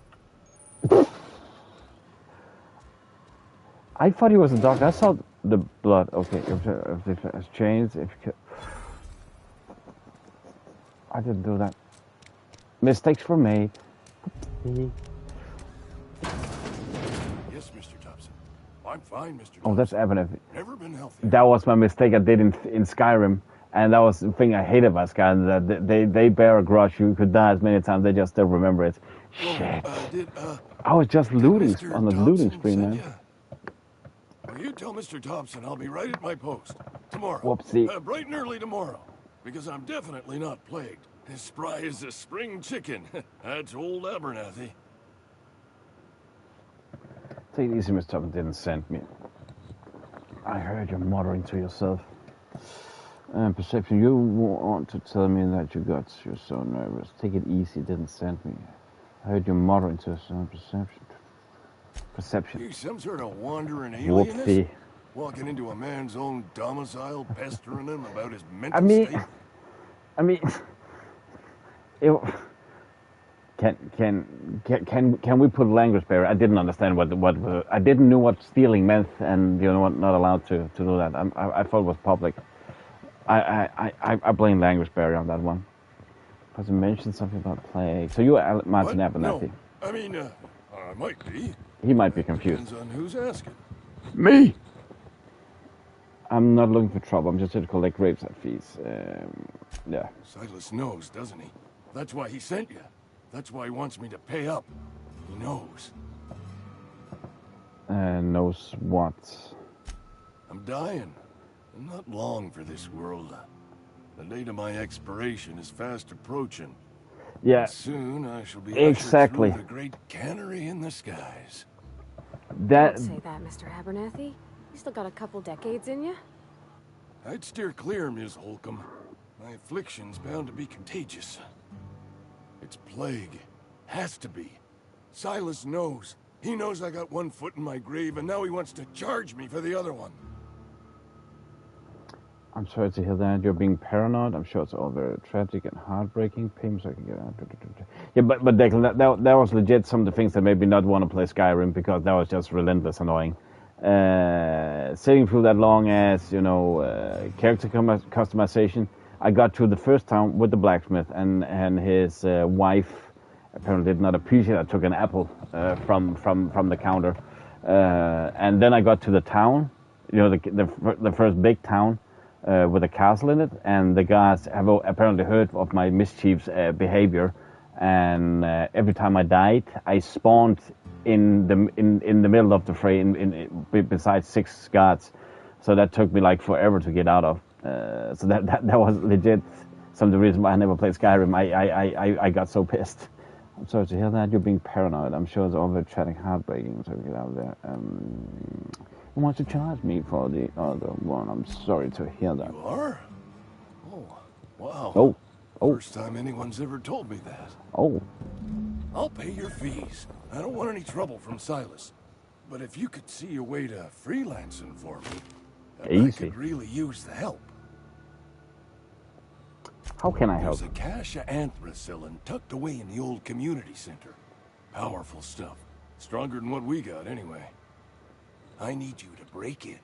I thought he was a doctor. I saw the blood. Okay, if it has changed, if you I didn't do that. Mistakes were made. Yes, Mr. Thompson. I'm fine, Mr. Thompson. Oh, that's evident. Never been healthy. That was my mistake I did in Skyrim. And that was the thing I hated about Skyrim. That they bear a grudge. You could die as many times, they just still remember it. Shit. I was just looting on the looting screen, man. You tell Mr. Thompson I'll be right at my post. Tomorrow. Whoopsie. Bright and early tomorrow. Because I'm definitely not plagued. As spry as a spring chicken. That's old Abernathy. Take it easy, Mr. Thompson didn't send me. I heard you muttering to yourself. Perception, you want to tell me that you're so nervous. Take it easy, didn't send me. I heard you muttering to yourself. Perception. You some sort of wandering alienist? Whoopsie. Walking into a man's own domicile, pestering him about his mental state? I mean, can we put language barrier? I didn't understand what I didn't know what stealing meant, and you know what, not allowed to do that. I thought it was public. I blame language barrier on that one. Because you mentioned something about plague. So you are Martin Abernathy. No, I mean, I might be. He might be confused. Depends on who's asking. Me. I'm not looking for trouble. I'm just here to collect graveside fees. Yeah. Silas knows, doesn't he? That's why he sent you. That's why he wants me to pay up. He knows. Knows what? I'm dying. And not long for this world. The date of my expiration is fast approaching. Yeah. And soon I shall be exactly ushered through the great cannery in the skies. Don't say that, Mr. Abernathy. You still got a couple decades in you. I'd steer clear, Ms. Holcomb. My affliction's bound to be contagious. It's plague. Has to be. Silas knows. He knows I got one foot in my grave, and now he wants to charge me for the other one. I'm sorry to hear that. You're being paranoid. I'm sure it's all very tragic and heartbreaking. Pain so I can get out. Yeah, but Declan, that was legit some of the things that made me not want to play Skyrim, because that was just relentless annoying. Sitting through that long ass, character customization. I got to the first town with the blacksmith, and his wife apparently did not appreciate. I took an apple from the counter, and then I got to the town, the first big town with a castle in it, and the guys have apparently heard of my mischievous behavior, and every time I died, I spawned in the middle of the fray, besides 6 guards, so that took me like forever to get out of. So that was legit some of the reason why I never played Skyrim. I got so pissed. I'm sorry to hear that. You're being paranoid. I'm sure it's all very tragic, heartbreaking. So get out of there. You want to charge me for the other one? I'm sorry to hear that. You are? Oh, wow. Oh. First time anyone's ever told me that. Oh. I'll pay your fees. I don't want any trouble from Silas. But if you could see a way to freelancing for me, I could really use the help. How can I help? There's a cache of anthracillin tucked away in the old community center. Powerful stuff. Stronger than what we got, anyway. I need you to break in,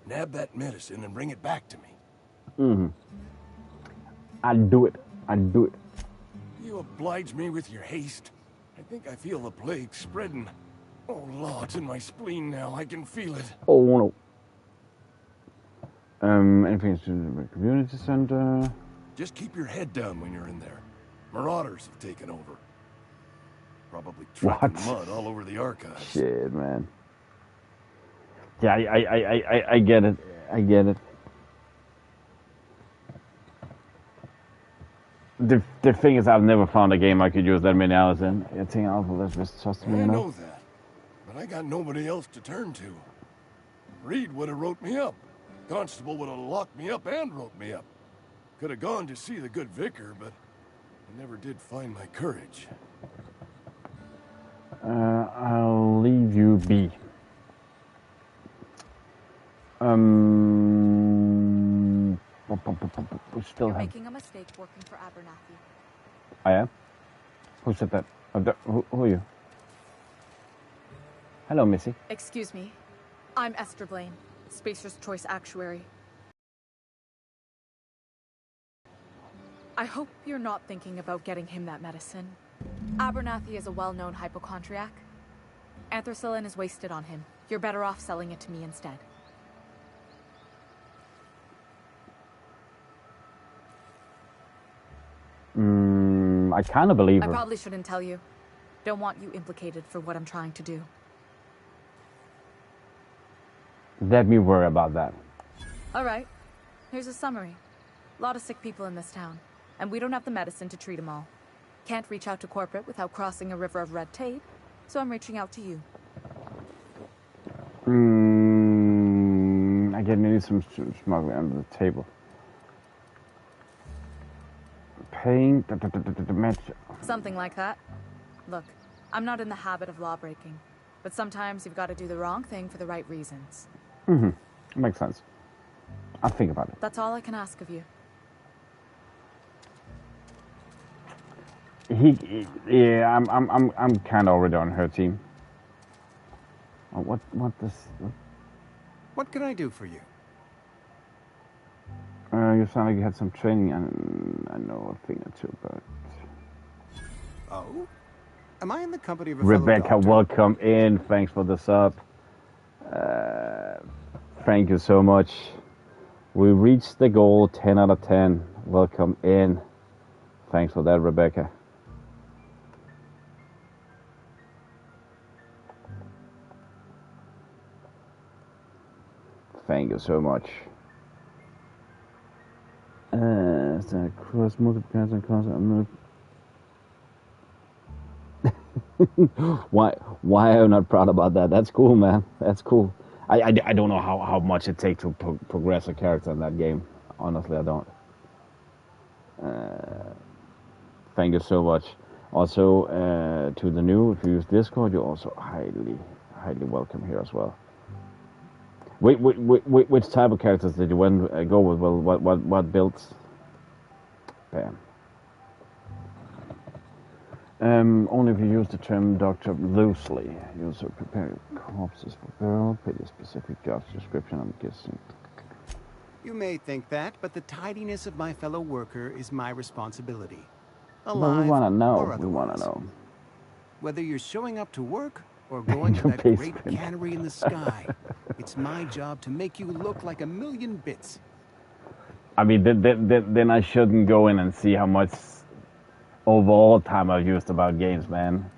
nab that medicine, and bring it back to me. I'll do it. You oblige me with your haste. I think I feel the plague spreading. Oh, Lord, it's in my spleen now. I can feel it. Oh, no. Anything to the community center? Just keep your head down when you're in there. Marauders have taken over. Probably tracking mud all over the archives. Shit, man. Yeah, I get it. I get it. The thing is, I've never found a game I could use that many hours in. You think Alpha just trust me I enough? know that, but I got nobody else to turn to. Reed would have wrote me up. Constable would have locked me up and wrote me up. Could have gone to see the good vicar, but I never did find my courage. I'll leave you be. We still You're have... making a mistake working for Abernathy. I am? Who said that? Who are you? Hello, Missy. Excuse me. I'm Esther Blaine, Spacer's Choice Actuary. I hope you're not thinking about getting him that medicine. Abernathy is a well-known hypochondriac. Anthracillin is wasted on him. You're better off selling it to me instead. I kind of believe I her. probably shouldn't tell you. Don't want you implicated for what I'm trying to do. Let me worry about that. All right. Here's a summary. A lot of sick people in this town, and we don't have the medicine to treat them all. Can't reach out to corporate without crossing a river of red tape, so I'm reaching out to you. I get maybe some smuggling under the table. Paying the match. Something like that. Look, I'm not in the habit of law breaking, but sometimes you've got to do the wrong thing for the right reasons. Makes sense. I'll think about it. That's all I can ask of you. Yeah, I'm kind of already on her team. What does? What can I do for you? You sound like you had some training, and I know a thing or two about it. Oh? Am I in the company of a Rebecca, fellow doctor? welcome in. Thanks for the sub. Thank you so much. We reached the goal, 10 out of 10. Welcome in. Thanks for that, Rebecca. Thank you so much. Is that cross multiplication and concept? I'm not... Why are you not proud about that? That's cool, man. That's cool. I don't know how much it takes to progress a character in that game. Honestly, I don't. Thank you so much. Also, to the new, if you use Discord, you're also highly welcome here as well. Which type of characters did you go with? Well, what builds? Bam. Only if you use the term doctor loosely. User prepare corpses for burial, put a specific job description, I'm guessing. You may think that, but the tidiness of my fellow worker is my responsibility. Well, Alive we want to know. or We want to otherwise. know. Whether you're showing up to work or going to Your that great basement. cannery in the sky, it's my job to make you look like a million bits. I mean, then I shouldn't go in and see how much overall time I've used about games, man.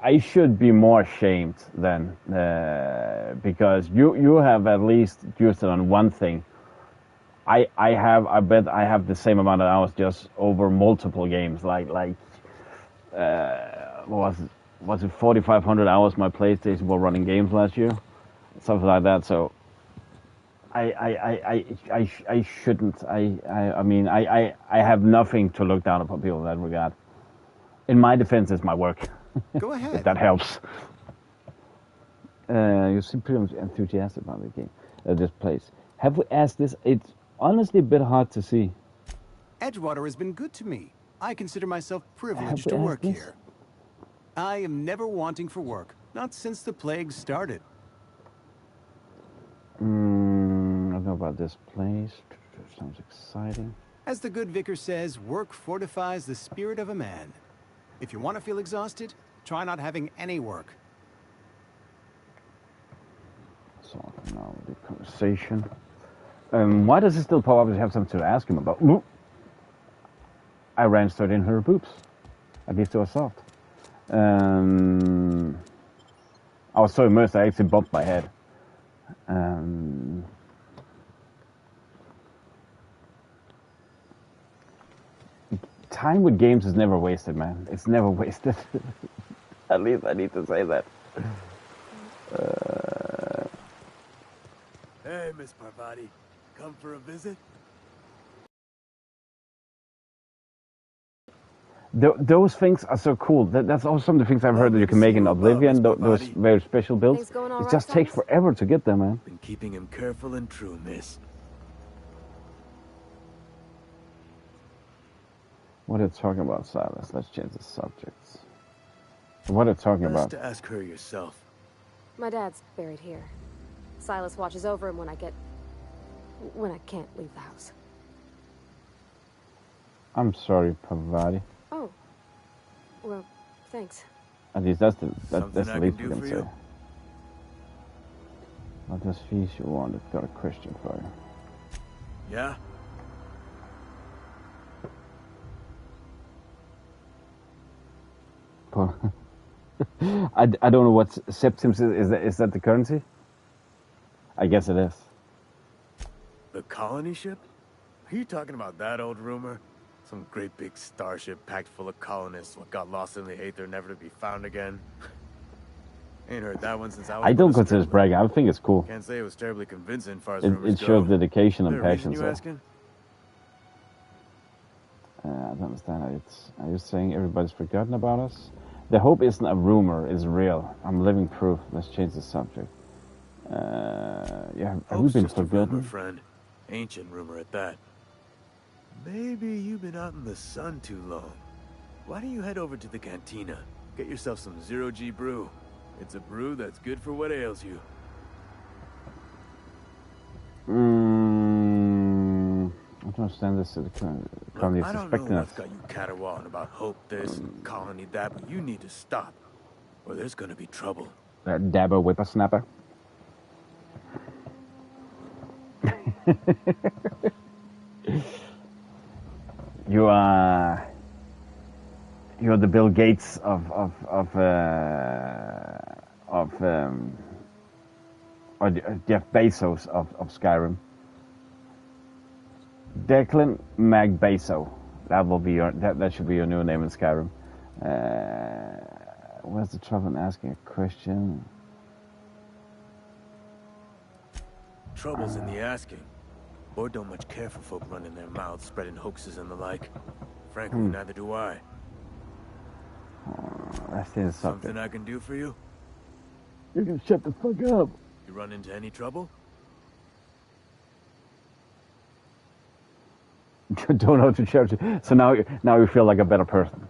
I should be more ashamed than because you have at least used it on one thing. I bet I have the same amount of hours just over multiple games. Like what was it 4,500 hours my PlayStation while running games last year, something like that. So I shouldn't. I mean I have nothing to look down upon people in that regard. In my defense, it's my work. Go ahead. If that helps. You seem pretty enthusiastic about the game, this place. Have we asked this? It's honestly a bit hard to see. Edgewater has been good to me. I consider myself Have privileged we to asked work this? here. I am never wanting for work, not since the plague started. I don't know about this place. Sounds exciting. As the good vicar says, work fortifies the spirit of a man. If you want to feel exhausted, try not having any work. So now the conversation. Why does it still pop up? I have something to ask him about. Ooh. I ran straight in her boobs. At least they were soft. I was so immersed I actually bumped my head. Time with games is never wasted, man. It's never wasted. At least I need to say that. Hey, Miss Parvati. Come for a visit? Those things are so cool. That's also some of the things I've heard that you can make in Oblivion. Those very special builds. Things going all It right, just takes Silas? forever to get them, man. Been keeping him careful and true, miss. What are you talking about, Silas? Let's change the subjects. What are you talking Best about? to ask her yourself. My dad's buried here. Silas watches over him when I can't leave the house. I'm sorry, Parvati. Oh. Well, thanks. At least that's the Something I least can we do can for say. you? What does fees you want? I've got a question for you. Yeah? I don't know what septims is. Is that the currency? I guess it is. The colony ship? Are you talking about that old rumor? Some great big starship packed full of colonists what got lost in the aether, never to be found again. Ain't heard that one since I was. I don't consider it bragging. I think it's cool. Can't say it was terribly convincing as far as It shows dedication and passion. You asking? I don't understand. Are you saying everybody's forgotten about us? The hope isn't a rumor, it's real. I'm living proof. Let's change the subject. Yeah, have we been forgotten? Rumor, friend. Ancient rumor at that. Maybe you've been out in the sun too long. Why don't you head over to the cantina? Get yourself some zero-G brew. It's a brew that's good for what ails you. I don't understand this. Colony is I don't suspecting know us. what's got you caterwauling about hope this and colony that, but you need to stop, or there's gonna be trouble. That dabber whippersnapper. You're the Bill Gates or Jeff Bezos of Skyrim. Declan McBezo. That will be your that should be your new name in Skyrim. What's the trouble in asking a question? Trouble's in the asking. Or don't much care for folk running their mouths, spreading hoaxes and the like. Frankly, neither do I. That's the Something I can do for you? You can shut the fuck up. You run into any trouble? Don't know to church. So now you feel like a better person.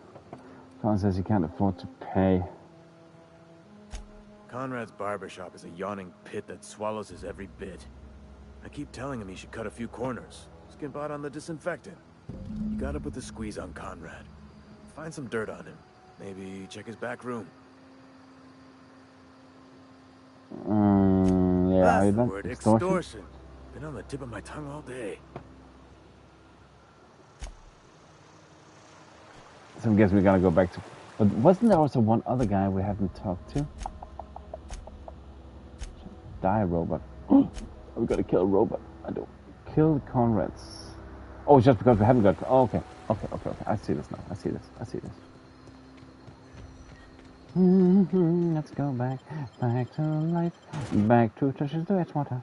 Someone says he can't afford to pay. Conrad's barbershop is a yawning pit that swallows his every bit. I keep telling him he should cut a few corners. Skimp out on the disinfectant. You gotta put the squeeze on Conrad. Find some dirt on him. Maybe check his back room. Yeah, That's the word, extortion. Been on the tip of my tongue all day. So I guess we gotta go back to... But wasn't there also one other guy we haven't talked to? Die robot. We gotta kill a robot. I don't... Kill Conrads. Oh, just because we haven't got... Oh, okay. Okay. I see this now. I see this. Let's go back to life. Back to touches the water.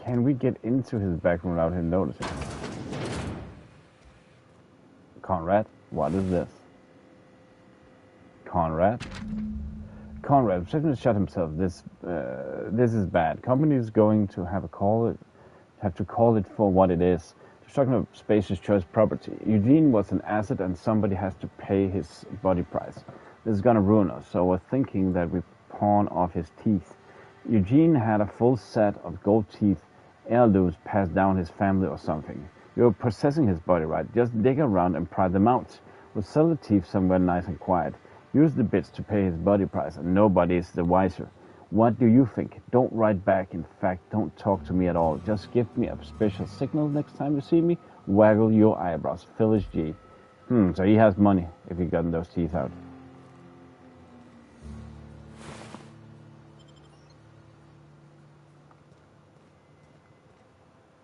Can we get into his back room without him noticing? Conrad, what is this? Conrad, Obsidian shot himself. This is bad. Company is going to have to call it for what it is. They're talking about Spacer's choice property. Eugene was an asset, and somebody has to pay his body price. This is gonna ruin us. So we're thinking that we pawn off his teeth. Eugene had a full set of gold teeth, heirlooms passed down his family or something. You're possessing his body, right? Just dig around and pry them out. We'll sell the teeth somewhere nice and quiet. Use the bits to pay his body price, and nobody is the wiser. What do you think? Don't write back. In fact, don't talk to me at all. Just give me a special signal next time you see me. Waggle your eyebrows. Phyllis G. So he has money if he gotten those teeth out.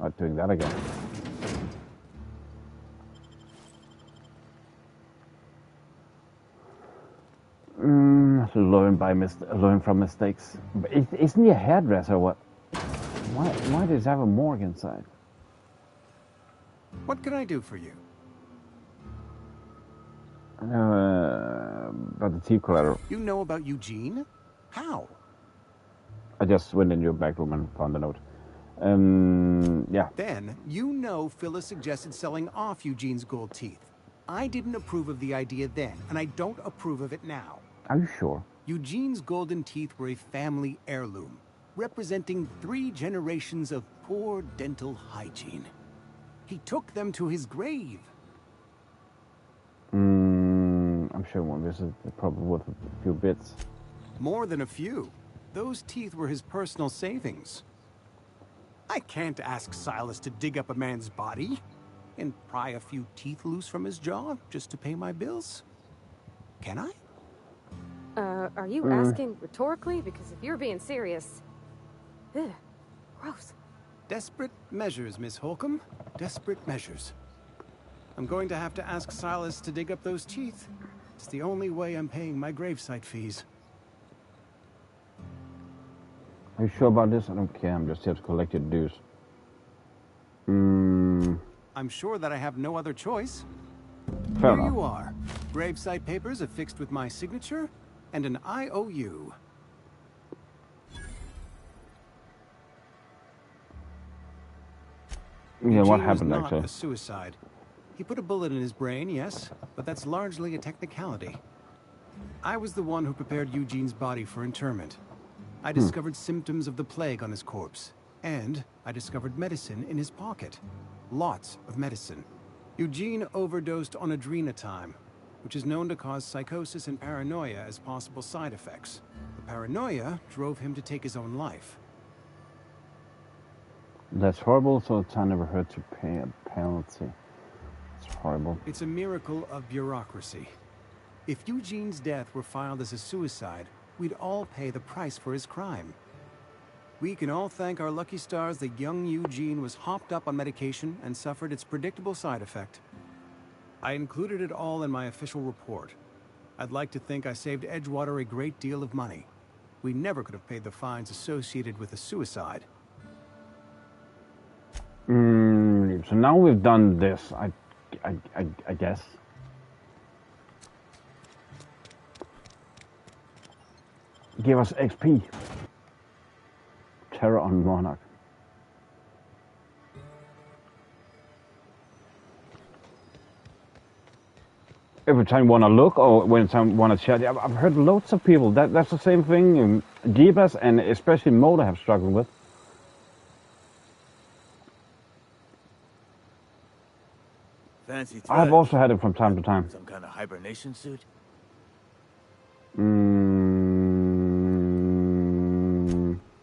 Not doing that again. Learn from mistakes. But isn't he a hairdresser or what? Why does he have a morgue inside? What can I do for you? About the teeth collateral. You know about Eugene? How? I just went in your back room and found the note. Yeah. Then, you know Phyllis suggested selling off Eugene's gold teeth. I didn't approve of the idea then, and I don't approve of it now. Are you sure? Eugene's golden teeth were a family heirloom, representing 3 generations of poor dental hygiene. He took them to his grave. I'm sure one visit is probably worth a few bits. More than a few. Those teeth were his personal savings. I can't ask Silas to dig up a man's body. and pry a few teeth loose from his jaw just to pay my bills? Can I? Are you asking rhetorically? Because if you're being serious... Ugh, gross. Desperate measures, Miss Holcomb. Desperate measures. I'm going to have to ask Silas to dig up those teeth. It's the only way I'm paying my gravesite fees. Are you sure about this? I don't care. I'm just here to collect your dues. I'm sure that I have no other choice. Fair Here enough. you are. Gravesite papers affixed with my signature and an IOU. Yeah, what Eugene happened was not actually? a suicide. He put a bullet in his brain, yes, but that's largely a technicality. I was the one who prepared Eugene's body for interment. I discovered symptoms of the plague on his corpse, and I discovered medicine in his pocket. Lots of medicine. Eugene overdosed on adrenatime, which is known to cause psychosis and paranoia as possible side effects. The paranoia drove him to take his own life. That's horrible, so it's never hurt to pay a penalty. It's horrible. It's a miracle of bureaucracy. If Eugene's death were filed as a suicide, we'd all pay the price for his crime. We can all thank our lucky stars that young Eugene was hopped up on medication and suffered its predictable side effect. I included it all in my official report. I'd like to think I saved Edgewater a great deal of money. We never could have paid the fines associated with a suicide. So now we've done this, I guess. Give us XP. Terror on Monarch. Every time you want to look or when time want to chat, I've heard loads of people that's the same thing. Jeebus and especially Moda have struggled with. Fancy thread. I've also had it from time to time. Some kind of hibernation suit?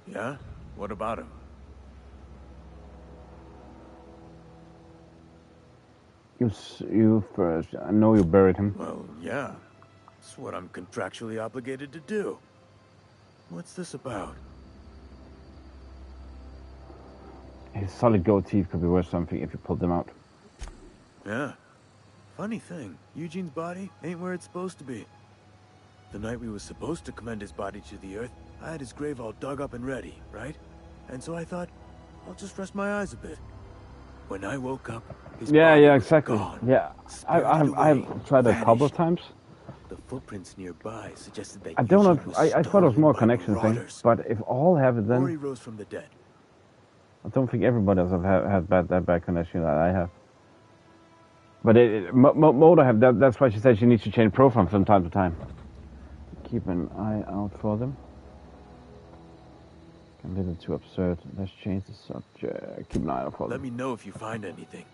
Yeah? What about him? You first. I know you buried him. Well, yeah. It's what I'm contractually obligated to do. What's this about? His solid gold teeth could be worth something if you pulled them out. Yeah. Funny thing, Eugene's body ain't where it's supposed to be. The night we was supposed to commend his body to the earth, I had his grave all dug up and ready, right? And so I thought, I'll just rest my eyes a bit. When I woke up, his body was exactly. gone. Yeah, I've tried it a couple of times. The footprints nearby suggested that I don't know. Eugene was I thought it was more a stolen by connection thing. marauders. But if all have it, Or he then rose from the dead. I don't think everybody else have had that bad connection that I have. But Moda have that. That's why she said she needs to change profile from time to time. Keep an eye out for them. A little too absurd. Let's change the subject. Keep an eye out for them. Let me know if you find anything.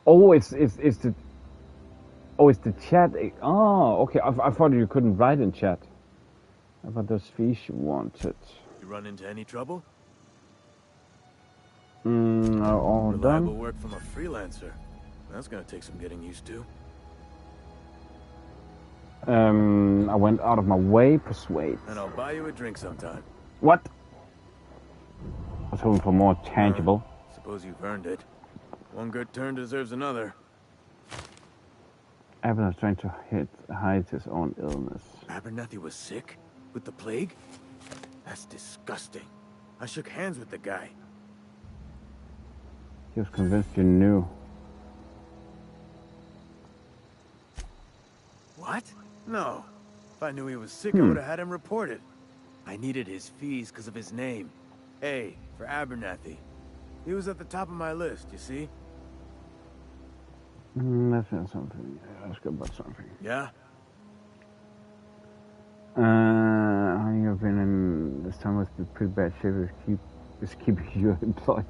Oh, it's the. Oh, it's the chat. Oh, okay. I thought you couldn't write in chat. I thought those fees you wanted. You run into any trouble? Are all Reliable done. work from a freelancer. That's gonna take some getting used to. I went out of my way, persuade. And I'll buy you a drink sometime. What? I was hoping for more tangible. Suppose you've earned it. One good turn deserves another. Evan is trying to hide his own illness. Abernathy was sick? With the plague? That's disgusting. I shook hands with the guy. He was convinced you knew. What? No. If I knew he was sick, I would have had him reported. I needed his fees because of his name. A for Abernathy. He was at the top of my list, you see? Let's do something. Ask about something. Yeah? You've been in this time must be pretty bad shape. Is keeping you employed.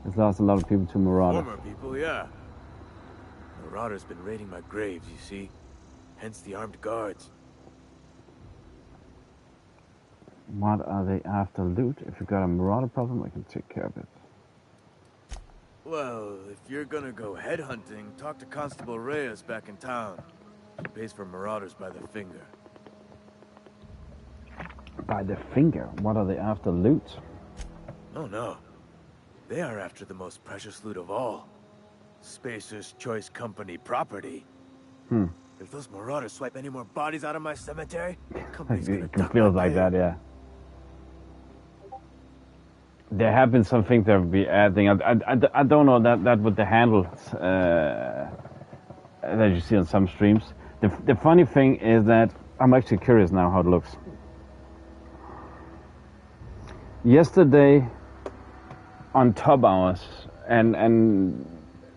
It's lost a lot of people to Marauders. Former people, yeah. Marauders been raiding my graves, you see? Hence the armed guards. What are they after? Loot? If you got a Marauder problem, I can take care of it. Well, if you're gonna go headhunting, talk to Constable Reyes back in town. He pays for marauders by the finger. By the finger? What are they after? Loot? Oh no. They are after the most precious loot of all. Spacer's Choice Company property. If those marauders swipe any more bodies out of my cemetery, company's gonna It feels like that, yeah. There have been some things that will be adding. I don't know that with the handles that you see on some streams. The funny thing is that I'm actually curious now how it looks. Yesterday on top hours and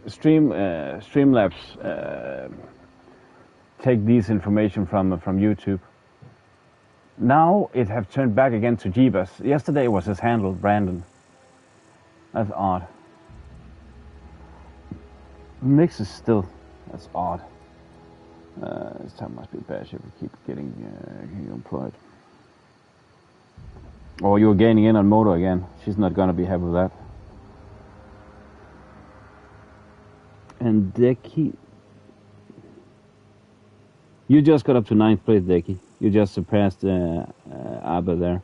Streamlabs take these information from YouTube. Now it have turned back again to Jeebus. Yesterday it was his handle, Brandon. That's odd. Mix is still, that's odd. This time must be bad if we keep getting employed. Oh, you're gaining in on Moto again. She's not gonna be happy with that. And Deki, you just got up to 9th place, Deki. You just surpassed Abba there,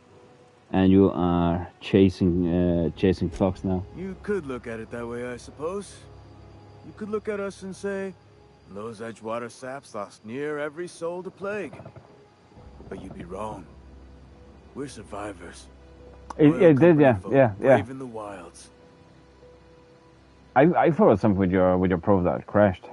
and you are chasing Fox now. You could look at it that way, I suppose. You could look at us and say, those Edgewater saps lost near every soul to plague. But you'd be wrong. We're survivors. It did, yeah. Brave in the wilds. I followed something with your prof that crashed.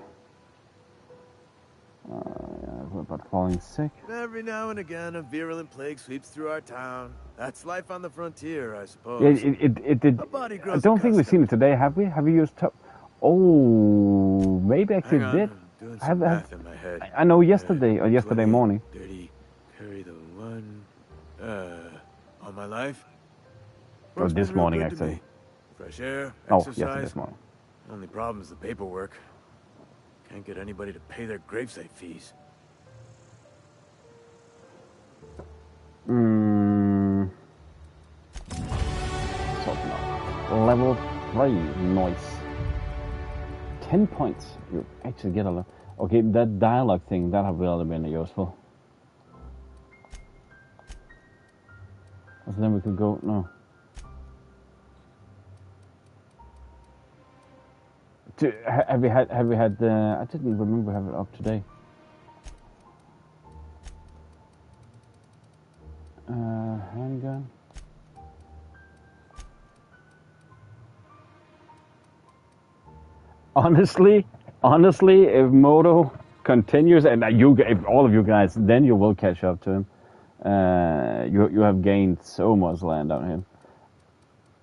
About falling sick. Every now and again, a virulent plague sweeps through our town. That's life on the frontier, I suppose. Yeah, it did. I don't think we've seen it today, have we? Have we used top? Oh, maybe actually Hang on, did. I'm doing some math in my head. I know yesterday or yesterday 20, morning. 30, carry the one. All my life. Or this morning, actually. Fresh air, Oh, exercise. yesterday this morning. Only problem is the paperwork. Can't get anybody to pay their gravesite fees. Level 3 noise. 10 points. You actually get a lot. Okay, that dialogue thing, that have really been useful. So then we could go, no. Have we had, I didn't remember having it up today. Handgun. Honestly, if Moto continues, and if all of you guys, then you will catch up to him. You have gained so much land on him.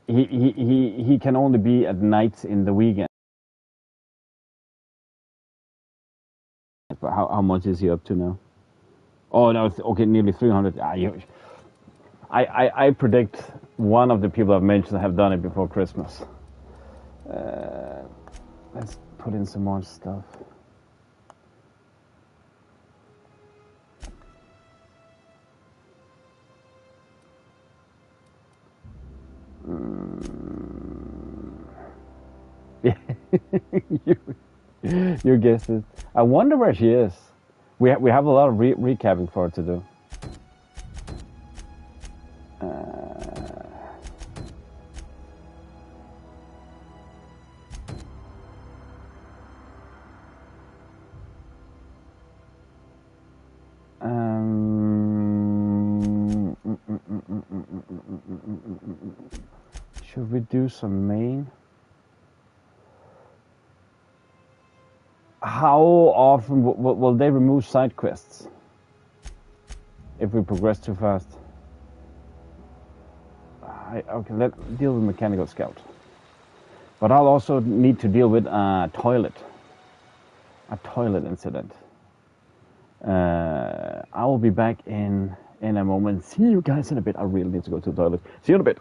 He can only be at night in the weekend. But how much is he up to now? Oh no, okay, nearly 300. I predict one of the people I've mentioned have done it before Christmas. Let's put in some more stuff. You guessed it. I wonder where she is. We have a lot of recapping for her to do. Should we do some main? How often will they remove side quests if we progress too fast? Okay, let's deal with mechanical scout. But I'll also need to deal with a toilet incident. I will be back in a moment. See you guys in a bit. I really need to go to the toilet. See you in a bit.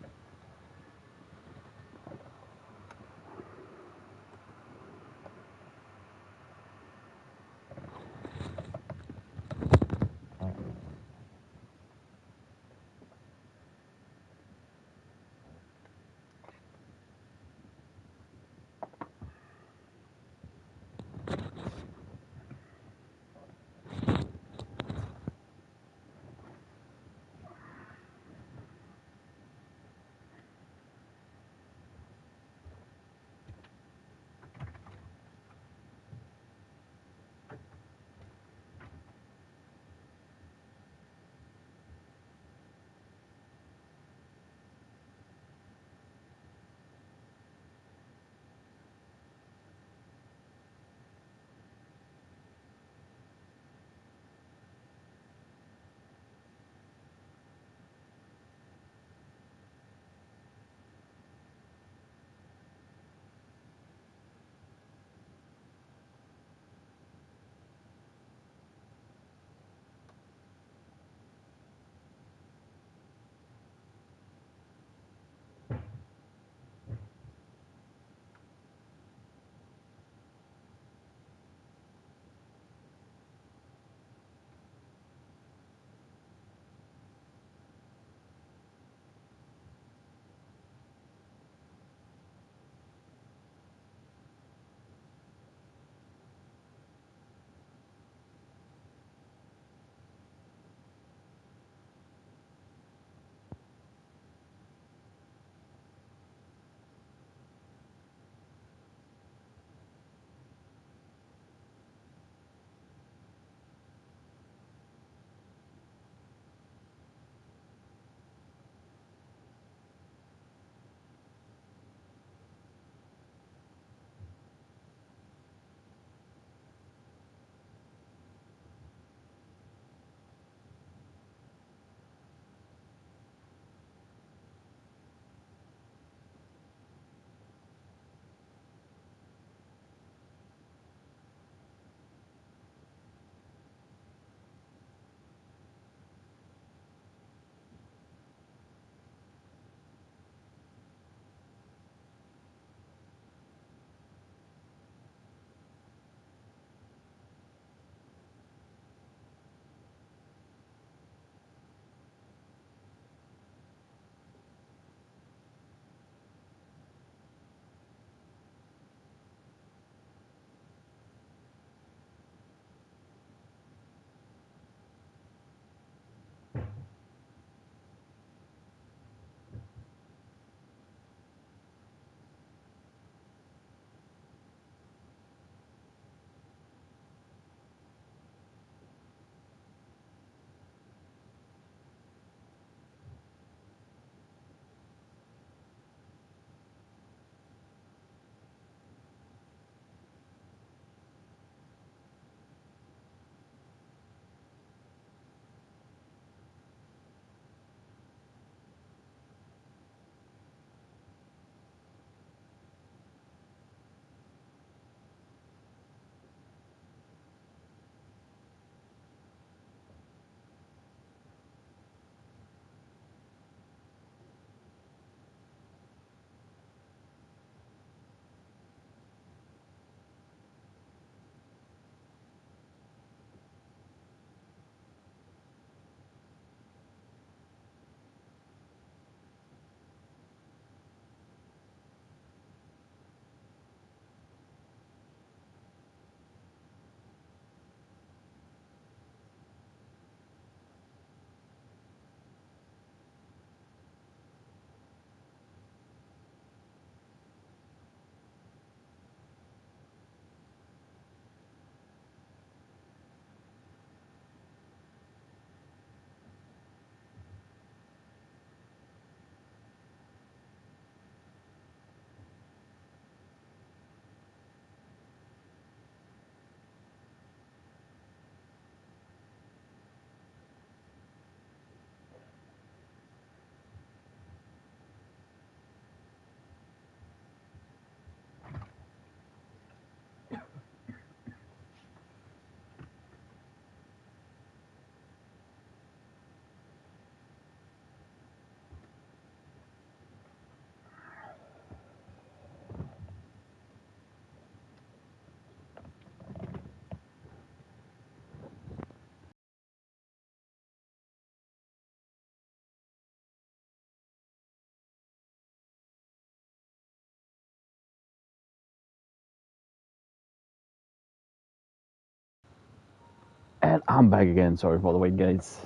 And I'm back again. Sorry for the wait, guys.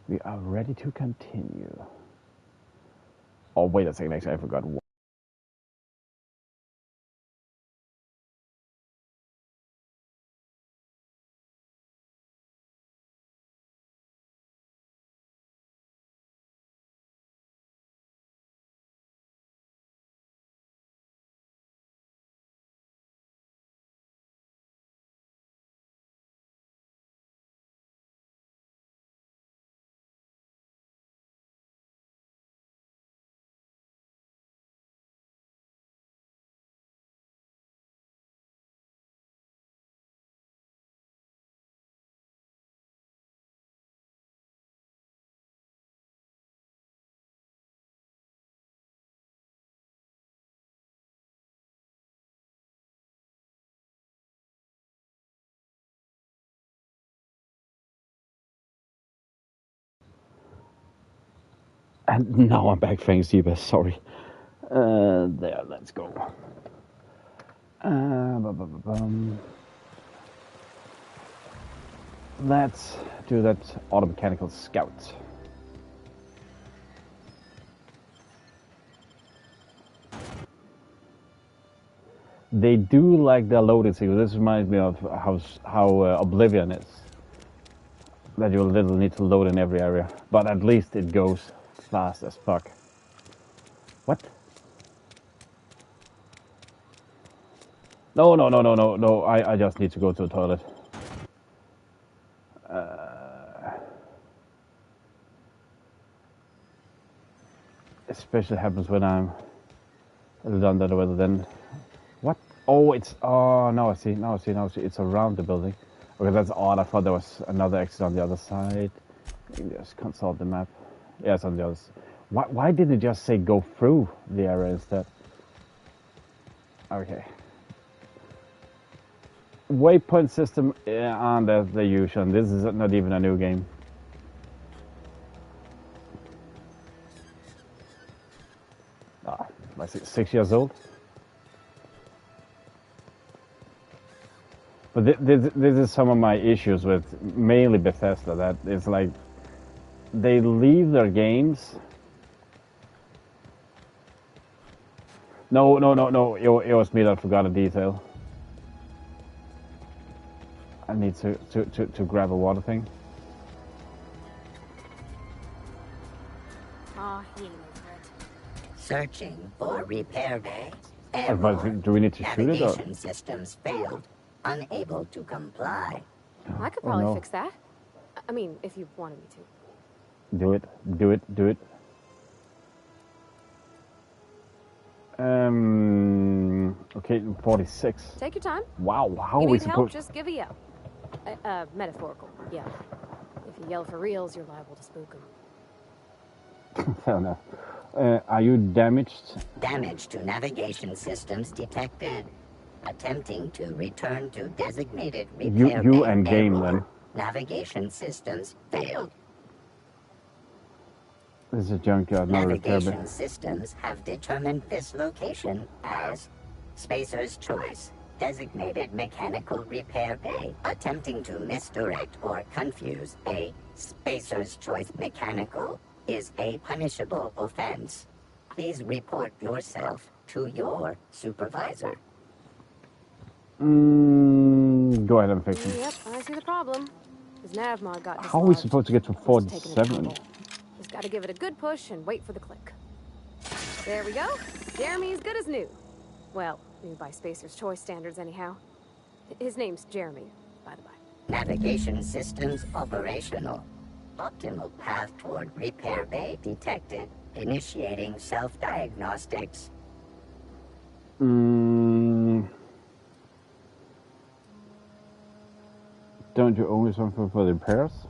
We are ready to continue. Oh, wait a second. Actually, I forgot one. And now I'm back, thanks, Jeebus. Sorry. There, let's go. Let's do that auto-mechanical scout. They do like the loading sequence. This reminds me of how Oblivion is. That you little need to load in every area, but at least it goes fast as fuck. What? No, I just need to go to the toilet. Especially happens when I'm a little under the weather then. What? Oh, it's... Oh, now I see. It's around the building. Okay, that's odd. I thought there was another exit on the other side. Maybe just consult the map. Yeah, it's on the other side. Why didn't it just say go through the area instead? Okay. Waypoint system, yeah, and that's the usual. This is not even a new game. Like 6 years old. But this is some of my issues with mainly Bethesda. That it's like they leave their games. No. It was me that forgot a detail. I need to grab a water thing. Oh, he knows it. Searching for repair bay. Do we need to shoot it or? Navigation systems failed. Unable to comply. I could probably fix that. I mean, if you wanted me to. Do it. Okay, 46. Take your time. Wow, how you are we need help, supposed? just give a yell. Metaphorical, yeah. If you yell for reals, you're liable to spook them. Fair enough. Are you damaged? Damage to navigation systems detected. Attempting to return to designated repair You bay and game error. then. Navigation systems failed. This is a junkyard, not a repair bay. Navigation systems have determined this location as Spacer's Choice, designated mechanical repair bay. Attempting to misdirect or confuse a Spacer's Choice mechanical is a punishable offense. Please report yourself to your supervisor. Go ahead and fix it. Yep, I see the problem. His nav mod got How are we supposed to get to 47? Just gotta give it a good push and wait for the click. There we go. Jeremy's good as new. Well, new by Spacer's Choice standards anyhow. His name's Jeremy, by the by. Navigation systems operational. Optimal path toward repair bay detected. Initiating self-diagnostics. Don't you owe me something for the repairs?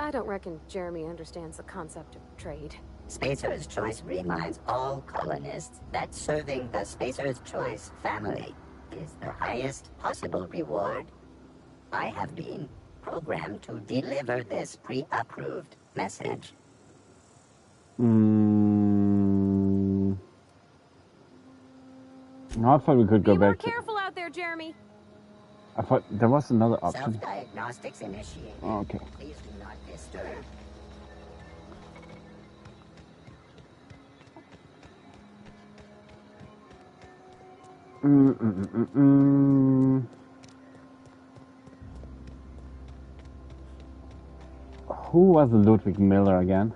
I don't reckon Jeremy understands the concept of trade. Spacer's Choice reminds all colonists that serving the Spacer's Choice family is the highest possible reward. I have been programmed to deliver this pre-approved message. I thought we could go Be more back to... careful out there, Jeremy. I thought there was another option. Self-diagnostics initiated. Oh, okay. Please do not disturb. Who was Ludwig Miller again?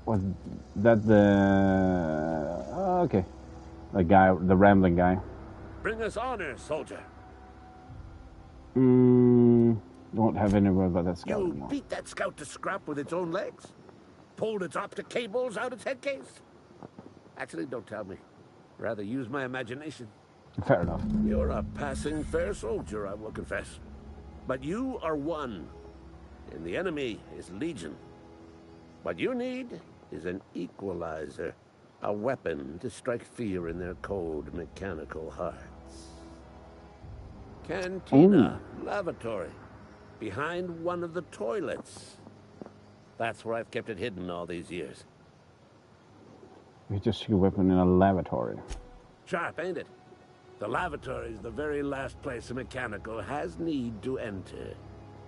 Was that the okay, the guy, the rambling guy? Bring us honor, soldier. Don't have any word about that scout You anymore. beat that scout to scrap with its own legs? Pulled its optic cables out its head case? Actually, don't tell me. Rather use my imagination. Fair enough. You're a passing fair soldier, I will confess. But you are one, and the enemy is legion. What you need is an equalizer, a weapon to strike fear in their cold mechanical hearts. Cantina, lavatory, behind one of the toilets. That's where I've kept it hidden all these years. You just see a weapon in a lavatory. Sharp, ain't it? The lavatory is the very last place a mechanical has need to enter.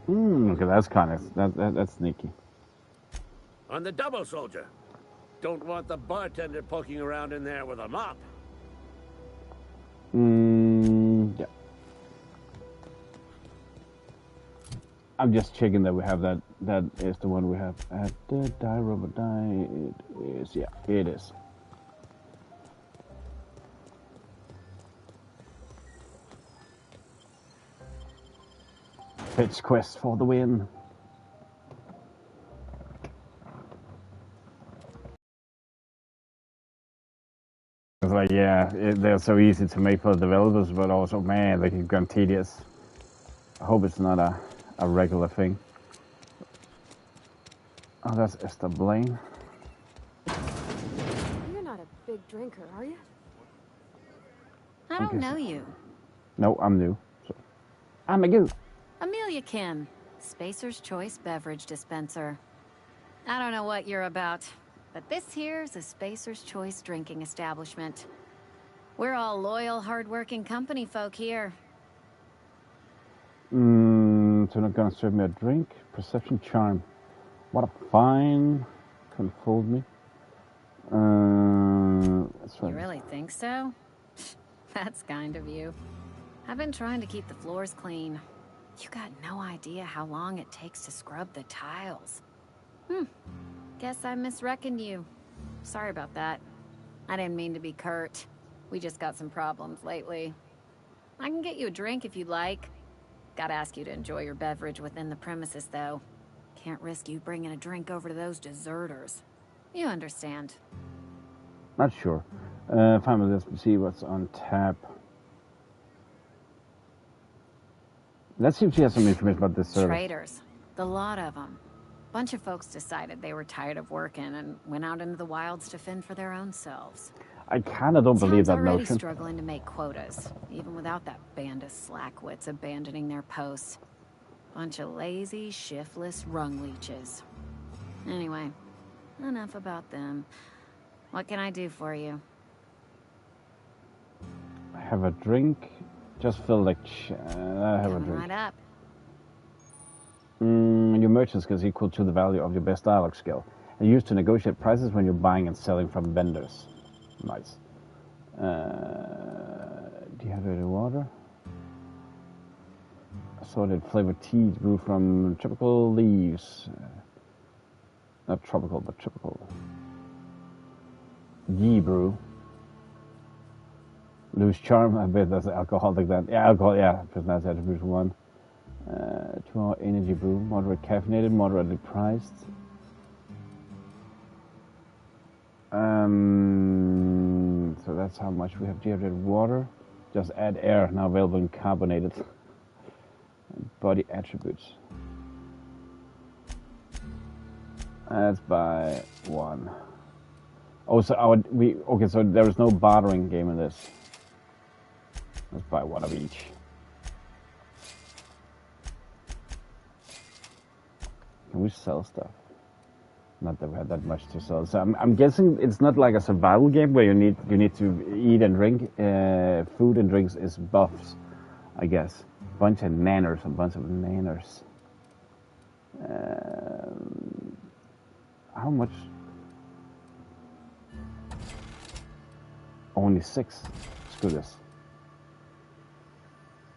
Okay, that's kind of that's sneaky. On the double, soldier. Don't want the bartender poking around in there with a mop. Yeah. I'm just checking that we have that. That is the one we have at the die robot die. It is, yeah, it is. Pitch quest for the win. It's like, yeah, they're so easy to make for the developers, but also, man, they can become tedious. I hope it's not a regular thing. Oh, that's Esther Blaine. You're not a big drinker, are you? I don't know you. No, I'm new. So. I'm a goose. Amelia Kim, Spacer's Choice Beverage Dispenser. I don't know what you're about, but this here's a Spacer's Choice drinking establishment. We're all loyal, hard-working company folk here. So not gonna serve me a drink? Perception charm. What a fine. Couldn't fool me. That's right. You really think so? That's kind of you. I've been trying to keep the floors clean. You got no idea how long it takes to scrub the tiles. Guess I misreckoned you. Sorry about that. I didn't mean to be curt. We just got some problems lately. I can get you a drink if you'd like. Gotta ask you to enjoy your beverage within the premises, though. Can't risk you bringing a drink over to those deserters. You understand. Not sure. Finally, let's see what's on tap. Let's see if she has some information about this service. Traders. The lot of them. Bunch of folks decided they were tired of working and went out into the wilds to fend for their own selves. I kind of don't believe that already notion. Struggling to make quotas, even without that band of slackwits abandoning their posts. Bunch of lazy, shiftless rung leeches. Anyway, enough about them. What can I do for you? I have a drink. Just feel like I have a drink. Right up. Your merchant skill is equal to the value of your best dialogue skill, and used to negotiate prices when you're buying and selling from vendors. Nice. Do you have any water? Assorted flavored tea brewed from tropical leaves. Not tropical, but tropical. Yee brew. Lose charm. I bet that's alcohol like that. Yeah, alcohol. Yeah, personality attribute 1. 2-hour energy brew. Moderate caffeinated, moderately priced. So that's how much we have. Dehydrated water. Just add air. Now available in carbonated. Body attributes. That's by 1. Oh, so okay. So there is no bartering game in this. Let's buy 1 of each. Can we sell stuff? Not that we had that much to sell. So I'm guessing it's not like a survival game where you need to eat and drink. Food and drinks is buffs, I guess. A bunch of nanners. How much? Only 6. Screw this.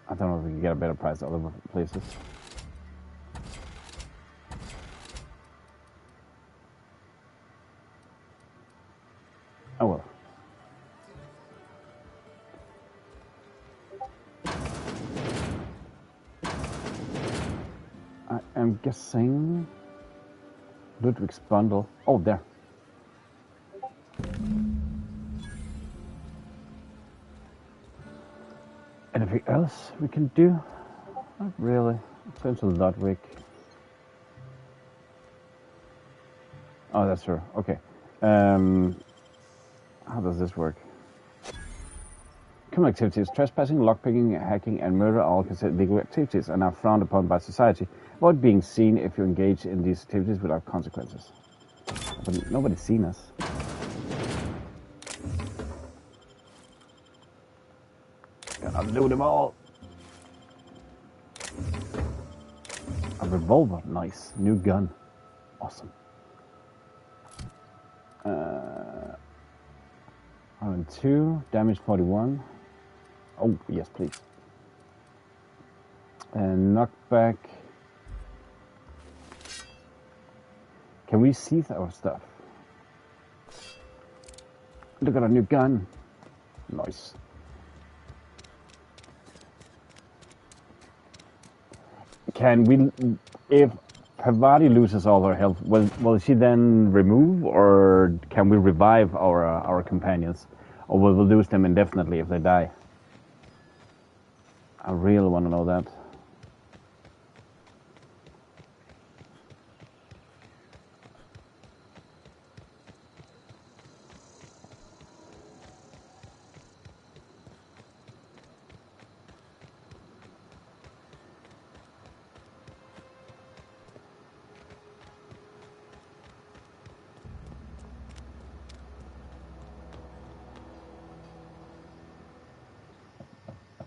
I don't know if we can get a better price at other places. Oh well. I am guessing Ludwig's bundle. Oh, there. Anything else we can do? Not really. In terms of Ludwig. Oh, that's her. Okay. How does this work? Criminal activities, trespassing, lockpicking, hacking, and murder are all considered legal activities and are frowned upon by society. Avoid being seen if you engage in these activities without consequences. But nobody's seen us. Gotta do them all. A revolver, nice. New gun, awesome. 102, damage 41. Oh, yes, please. And knockback. Can we see our stuff? Look at our new gun. Nice. Can we, if Parvati loses all her health, will she then remove, or can we revive our companions? Or will we lose them indefinitely if they die? I really want to know that.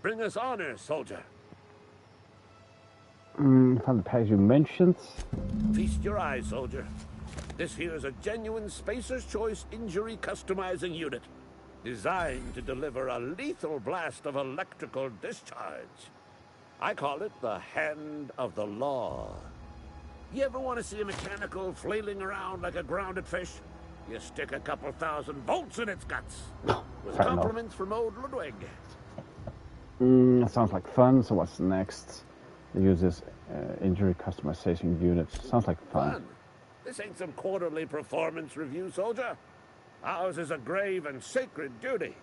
Bring us honor, soldier. Found the package you mentioned. Feast your eyes, soldier. This here is a genuine Spacer's Choice injury customizing unit, designed to deliver a lethal blast of electrical discharge. I call it the Hand of the Law. You ever want to see a mechanical flailing around like a grounded fish? You stick a couple thousand volts in its guts. With compliments from old Ludwig. That sounds like fun. So what's next? They use this injury customization unit. Sounds like fun. This ain't some quarterly performance review, soldier. Ours is a grave and sacred duty.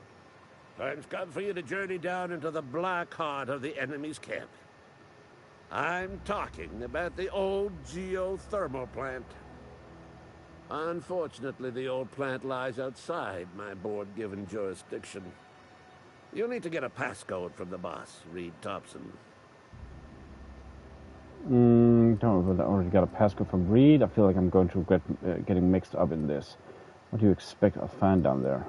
Time's come for you to journey down into the black heart of the enemy's camp. I'm talking about the old geothermal plant. Unfortunately, the old plant lies outside my board-given jurisdiction. You'll need to get a passcode from the boss, Reed Thompson. Don't know if I already got a passcode from Reed. I feel like I'm going to getting mixed up in this. What do you expect I'll find down there?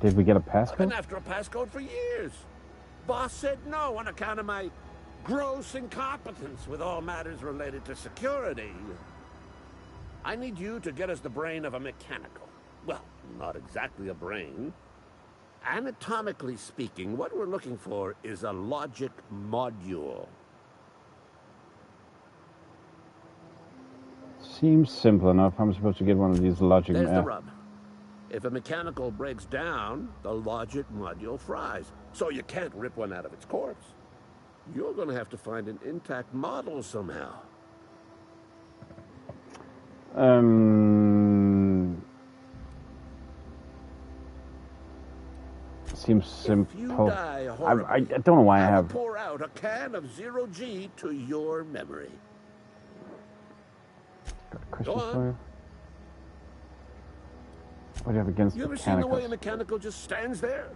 Did we get a passcode? I've been after a passcode for years. Boss said no on account of my gross incompetence with all matters related to security. I need you to get us the brain of a mechanical. Well, not exactly a brain. Anatomically speaking, what we're looking for is a logic module. Seems simple enough. I'm supposed to get one of these logic... There's the rub. If a mechanical breaks down, the logic module fries. So you can't rip one out of its corpse. You're going to have to find an intact model somehow. Seems simple. If you die horribly, I don't know why I have... pour out a can of 0G to your memory. Got a question for you. What do you have against You ever mechanicals? seen the way a mechanical just stands there?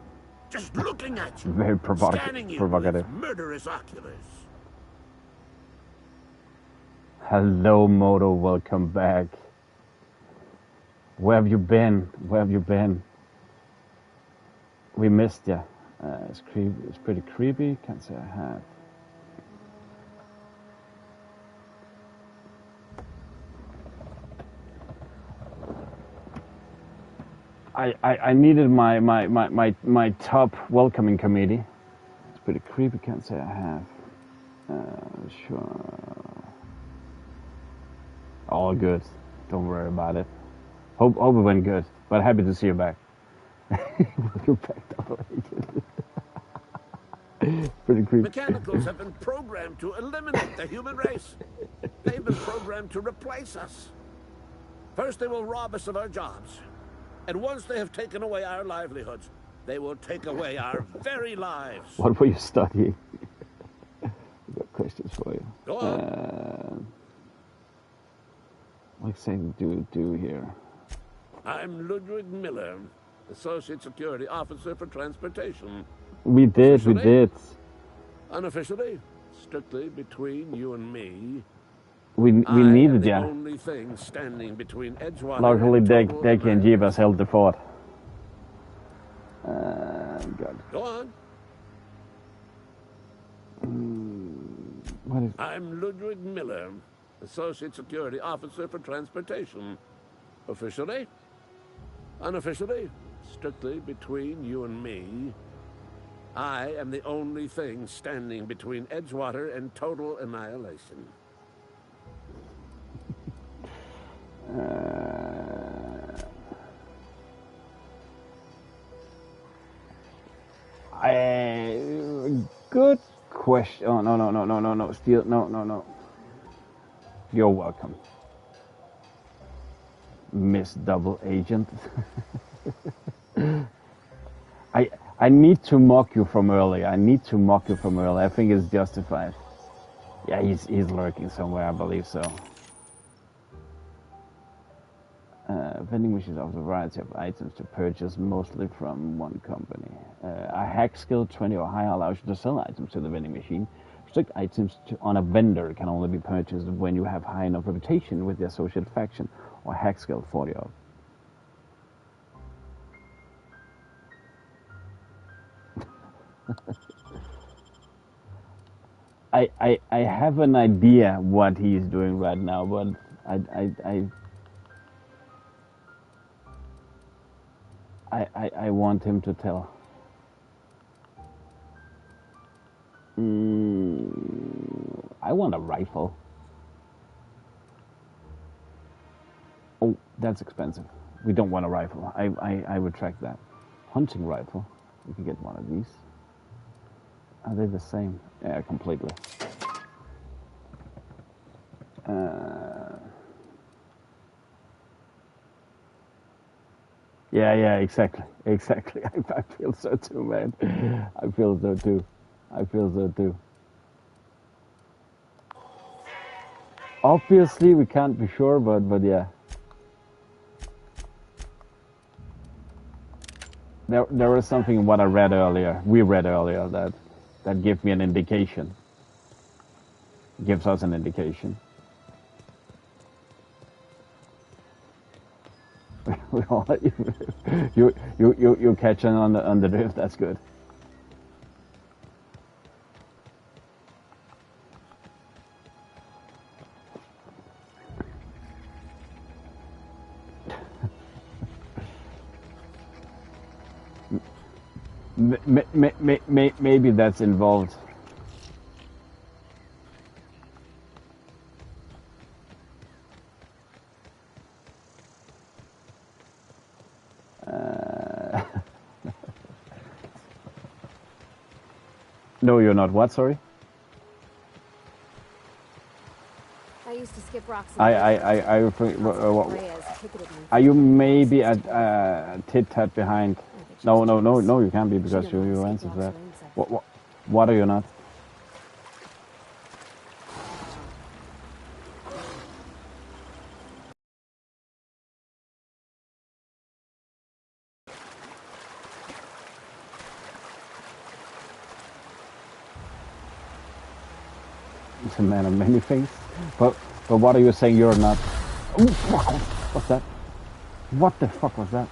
Just looking at you. Very scanning you provocative. with murderous oculars. Hello, Moto. Welcome back. Where have you been? Where have you been? We missed you. It's creepy. It's pretty creepy. Can't say I have. I needed my top welcoming committee. It's pretty creepy. Can't say I have. Sure. All good. Don't worry about it. Hope it went good. But happy to see you back. Welcome back, double agent. Pretty creepy. Mechanicals have been programmed to eliminate the human race. They've been programmed to replace us. First, they will rob us of our jobs. And once they have taken away our livelihoods, they will take away our very lives. What were you studying? I've got questions for you. Go on. Like saying do here. I'm Ludwig Miller, Associate Security Officer for Transportation. We did. Unofficially, strictly between you and me. We needed the you. Only thing standing between Edgewater Luckily, and they total can give us held the fort. God. Go on. What is? I'm Ludwig Miller, Associate Security Officer for Transportation. Officially, unofficially, strictly between you and me, I am the only thing standing between Edgewater and total annihilation. Good question. Oh, no. Still, no. You're welcome, Miss Double Agent. I need to mock you from earlier. I think it's justified. Yeah, he's lurking somewhere, I believe so. Vending machines offer a variety of items to purchase, mostly from one company. A hack skill 20 or higher allows you to sell items to the vending machine. Strict items on a vendor can only be purchased when you have high enough reputation with the associated faction, or hack skill 40 or I have an idea what he's doing right now, but I want him to tell. I want a rifle. Oh, that's expensive. We don't want a rifle. I retract that. Hunting rifle. We can get one of these. Are they the same? Yeah, completely. Yeah, exactly. I feel so too, man. I feel so too. Obviously, we can't be sure, but yeah. There is something in what I read earlier. We read earlier that gives me an indication. Gives us an indication. you catching on the drift. That's good. Maybe that's involved. No, you're not. What? Sorry. I used to skip rocks. Are you maybe a tit-tat behind? No, you can't be because you answered that. What are you not? He's a man of many things, but But what are you saying you're not? Ooh, fuck. What's that? What the fuck was that?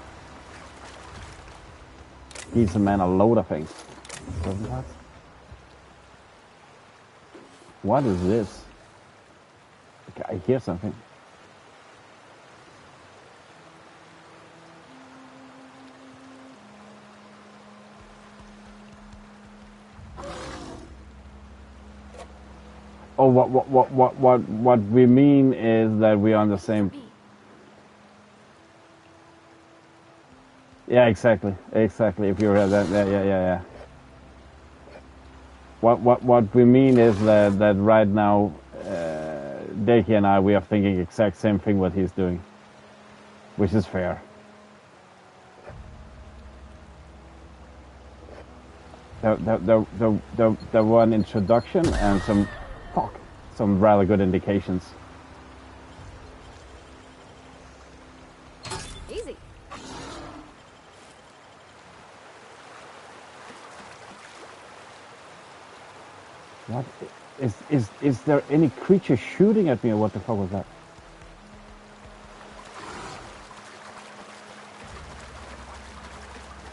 He's a man a load of things. What? What is this? Okay, I hear something. Oh, what we mean is that we're on the same. Yeah, exactly. If you heard that, yeah. What we mean is that right now, Daki and I, we are thinking exact same thing what he's doing, which is fair. There were an introduction and some rather good indications. Easy. What is there any creature shooting at me, or what the fuck was that?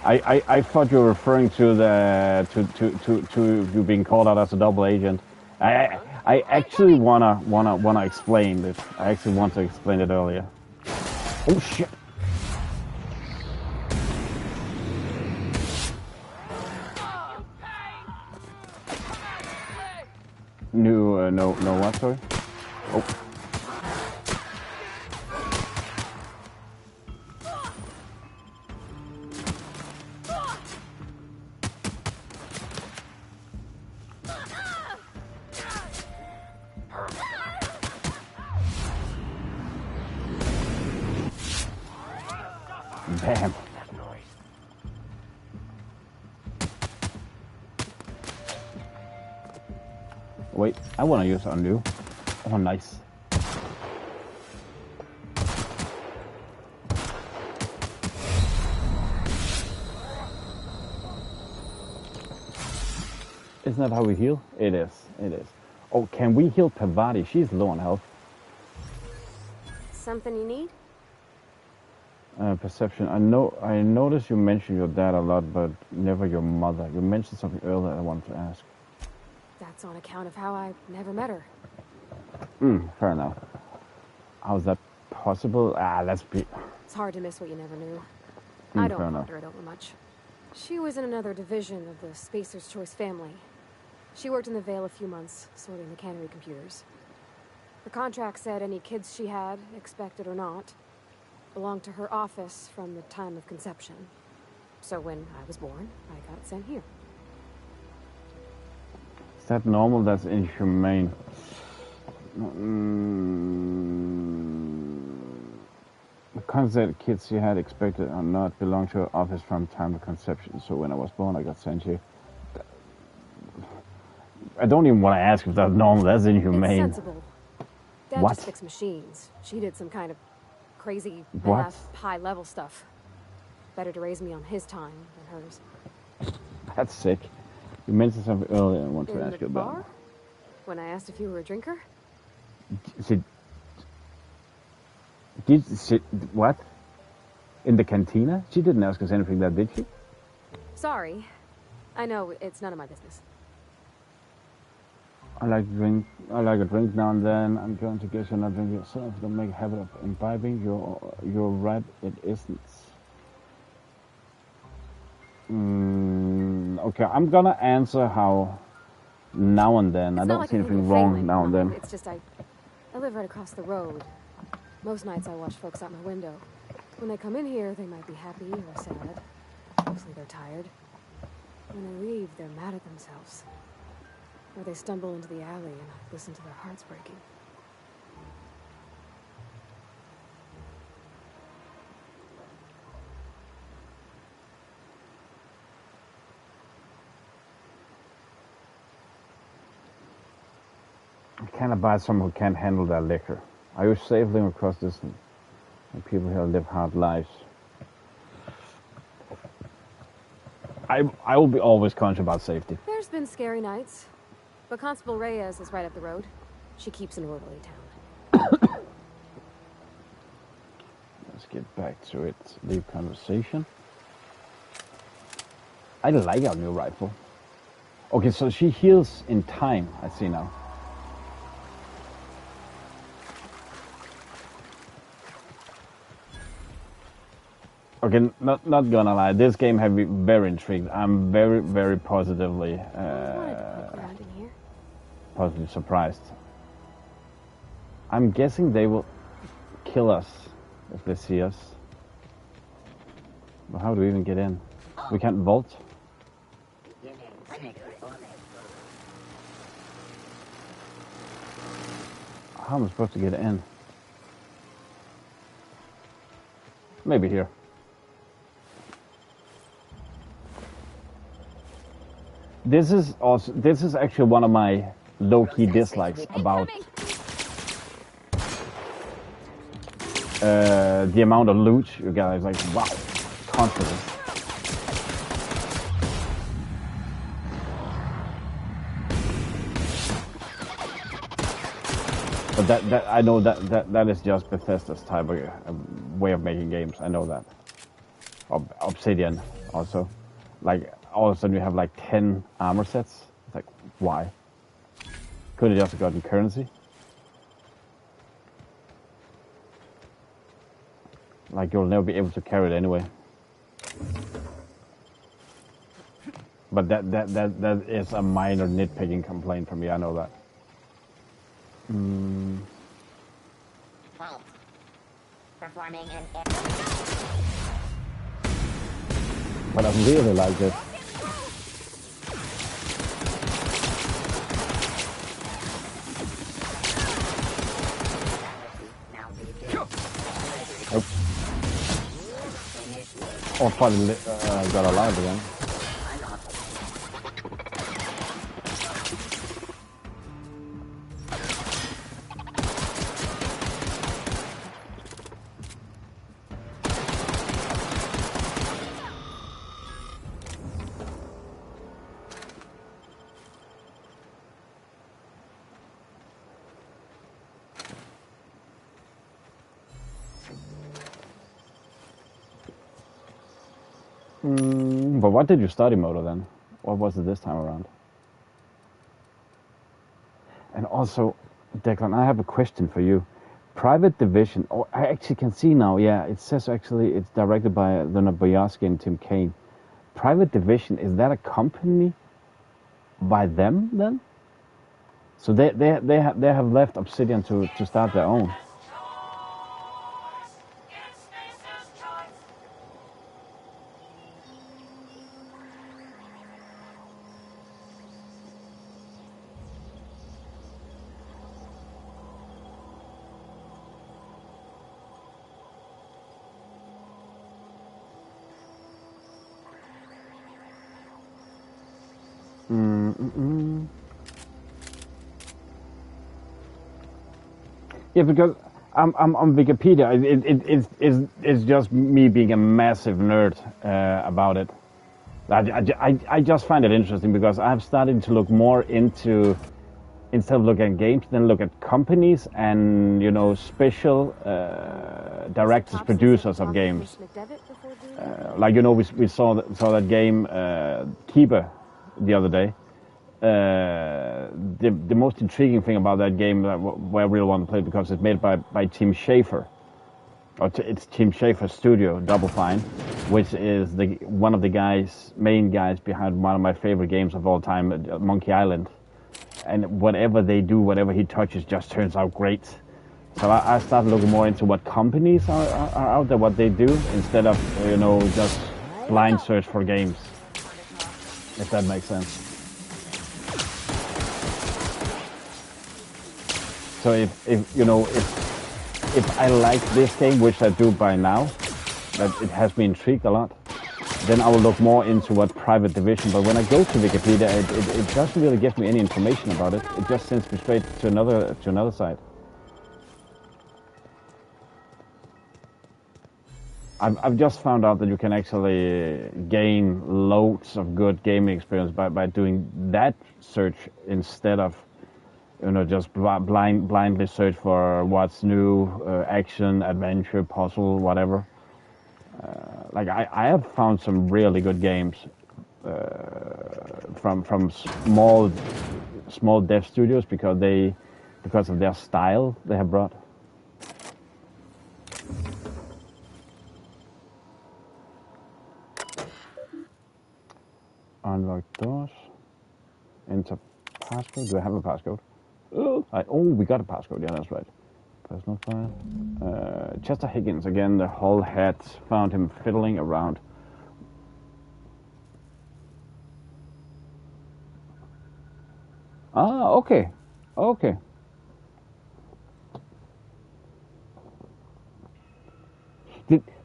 I thought you were referring to the to you being called out as a double agent. I actually wanna explain this. I actually want to explain it earlier. Oh shit! No, what? Sorry. Oh. Bam. Wait, I want to use undo. Oh, nice. Isn't that how we heal? It is. Oh, can we heal Pavati? She's low on health. Something you need? Perception. I noticed you mentioned your dad a lot, but never your mother. You mentioned something earlier I wanted to ask. That's on account of how I never met her. Fair enough. How's that possible? Let's be... It's hard to miss what you never knew. I don't fair enough. ponder it over much. She was in another division of the Spacer's Choice family. She worked in the Vale a few months, sorting the cannery computers. Her contract said any kids she had, expected or not, belonged to her office from the time of conception. So when I was born, I got sent here. Is that normal? That's inhumane. The concept kids she had expected or not belong to her office from time of conception. So when I was born, I got sent here. I don't even want to ask if that's normal. That's inhumane. It's sensible. Dad What? just fixed machines. She did some kind of crazy What? math, high-level stuff. Better to raise me on his time than hers. That's sick. You mentioned something earlier I want to In ask the you about. bar? When I asked if you were a drinker? What? In the cantina? She didn't ask us anything that, did she? Sorry. I know, it's none of my business. I like a drink now and then. I'm going to guess you're not drinking yourself. Don't make a habit of imbibing. You're right, it isn't. Okay, I'm gonna answer how now and then. It's I not don't like see I think anything you're wrong failing, now and then. It's just I live right across the road. Most nights I watch folks out my window. When they come in here, they might be happy or sad. Mostly they're tired. When they leave, they're mad at themselves. Or they stumble into the alley and I listen to their hearts breaking. I can't abide someone who can't handle their liquor. I wish safely across distance. And people here live hard lives. I will be always conscious about safety. There's been scary nights. But Constable Reyes is right up the road. She keeps an orderly town. get back to it. Leave conversation. I like our new rifle. Okay, so she heals in time, I see now. Okay, not gonna lie, this game has me very intrigued. I'm very positively surprised. I'm guessing they will kill us if they see us. But how do we even get in? We can't vault. How am I supposed to get in? Maybe here. This is actually one of my low-key dislikes about the amount of loot you get. It's like, wow, constantly. But that I know that is just Bethesda's type of way of making games. I know that. Obsidian also, like all of a sudden you have like 10 armor sets. It's like, why? Could have just gotten currency. Like you'll never be able to carry it anyway. But that is a minor nitpicking complaint from me. I know that. Performing an But I really like this. Oops. Oh, finally got alive again. But what did you study motor then? What was it this time around? And also, Declan, I have a question for you. Private Division, oh, I actually can see now, yeah, it says actually it's directed by Leonard Boyarsky and Tim Kaine. Private Division, is that a company by them then? So they have left Obsidian to start their own. Yeah, because I'm on Wikipedia. It's just me being a massive nerd about it. I just find it interesting because I've started to look more into, instead of looking at games, then look at companies and, you know, special directors, producers of games. Like, you know, we saw that game Keeper the other day. The most intriguing thing about that game, where I really want to play it, because it's made by Tim Schafer, or it's Tim Schafer's studio, Double Fine, which is one of the main guys behind one of my favorite games of all time, Monkey Island. And whatever they do, whatever he touches, just turns out great. So I started looking more into what companies are out there, what they do, instead of, you know, just blind search for games, if that makes sense. So if I like this game, which I do by now, that it has me intrigued a lot, then I will look more into what Private Division. But when I go to Wikipedia, it doesn't really give me any information about it. It just sends me straight to another site. I've just found out that you can actually gain loads of good gaming experience by doing that search instead of just blindly search for what's new, action, adventure, puzzle, whatever. Like I have found some really good games from small dev studios because of their style they have brought. Unlock doors. Enter passcode. Do I have a passcode? Oh, we got a passcode. Yeah, that's right. Personal file. Chester Higgins again. The Hull had found him fiddling around. Ah, okay.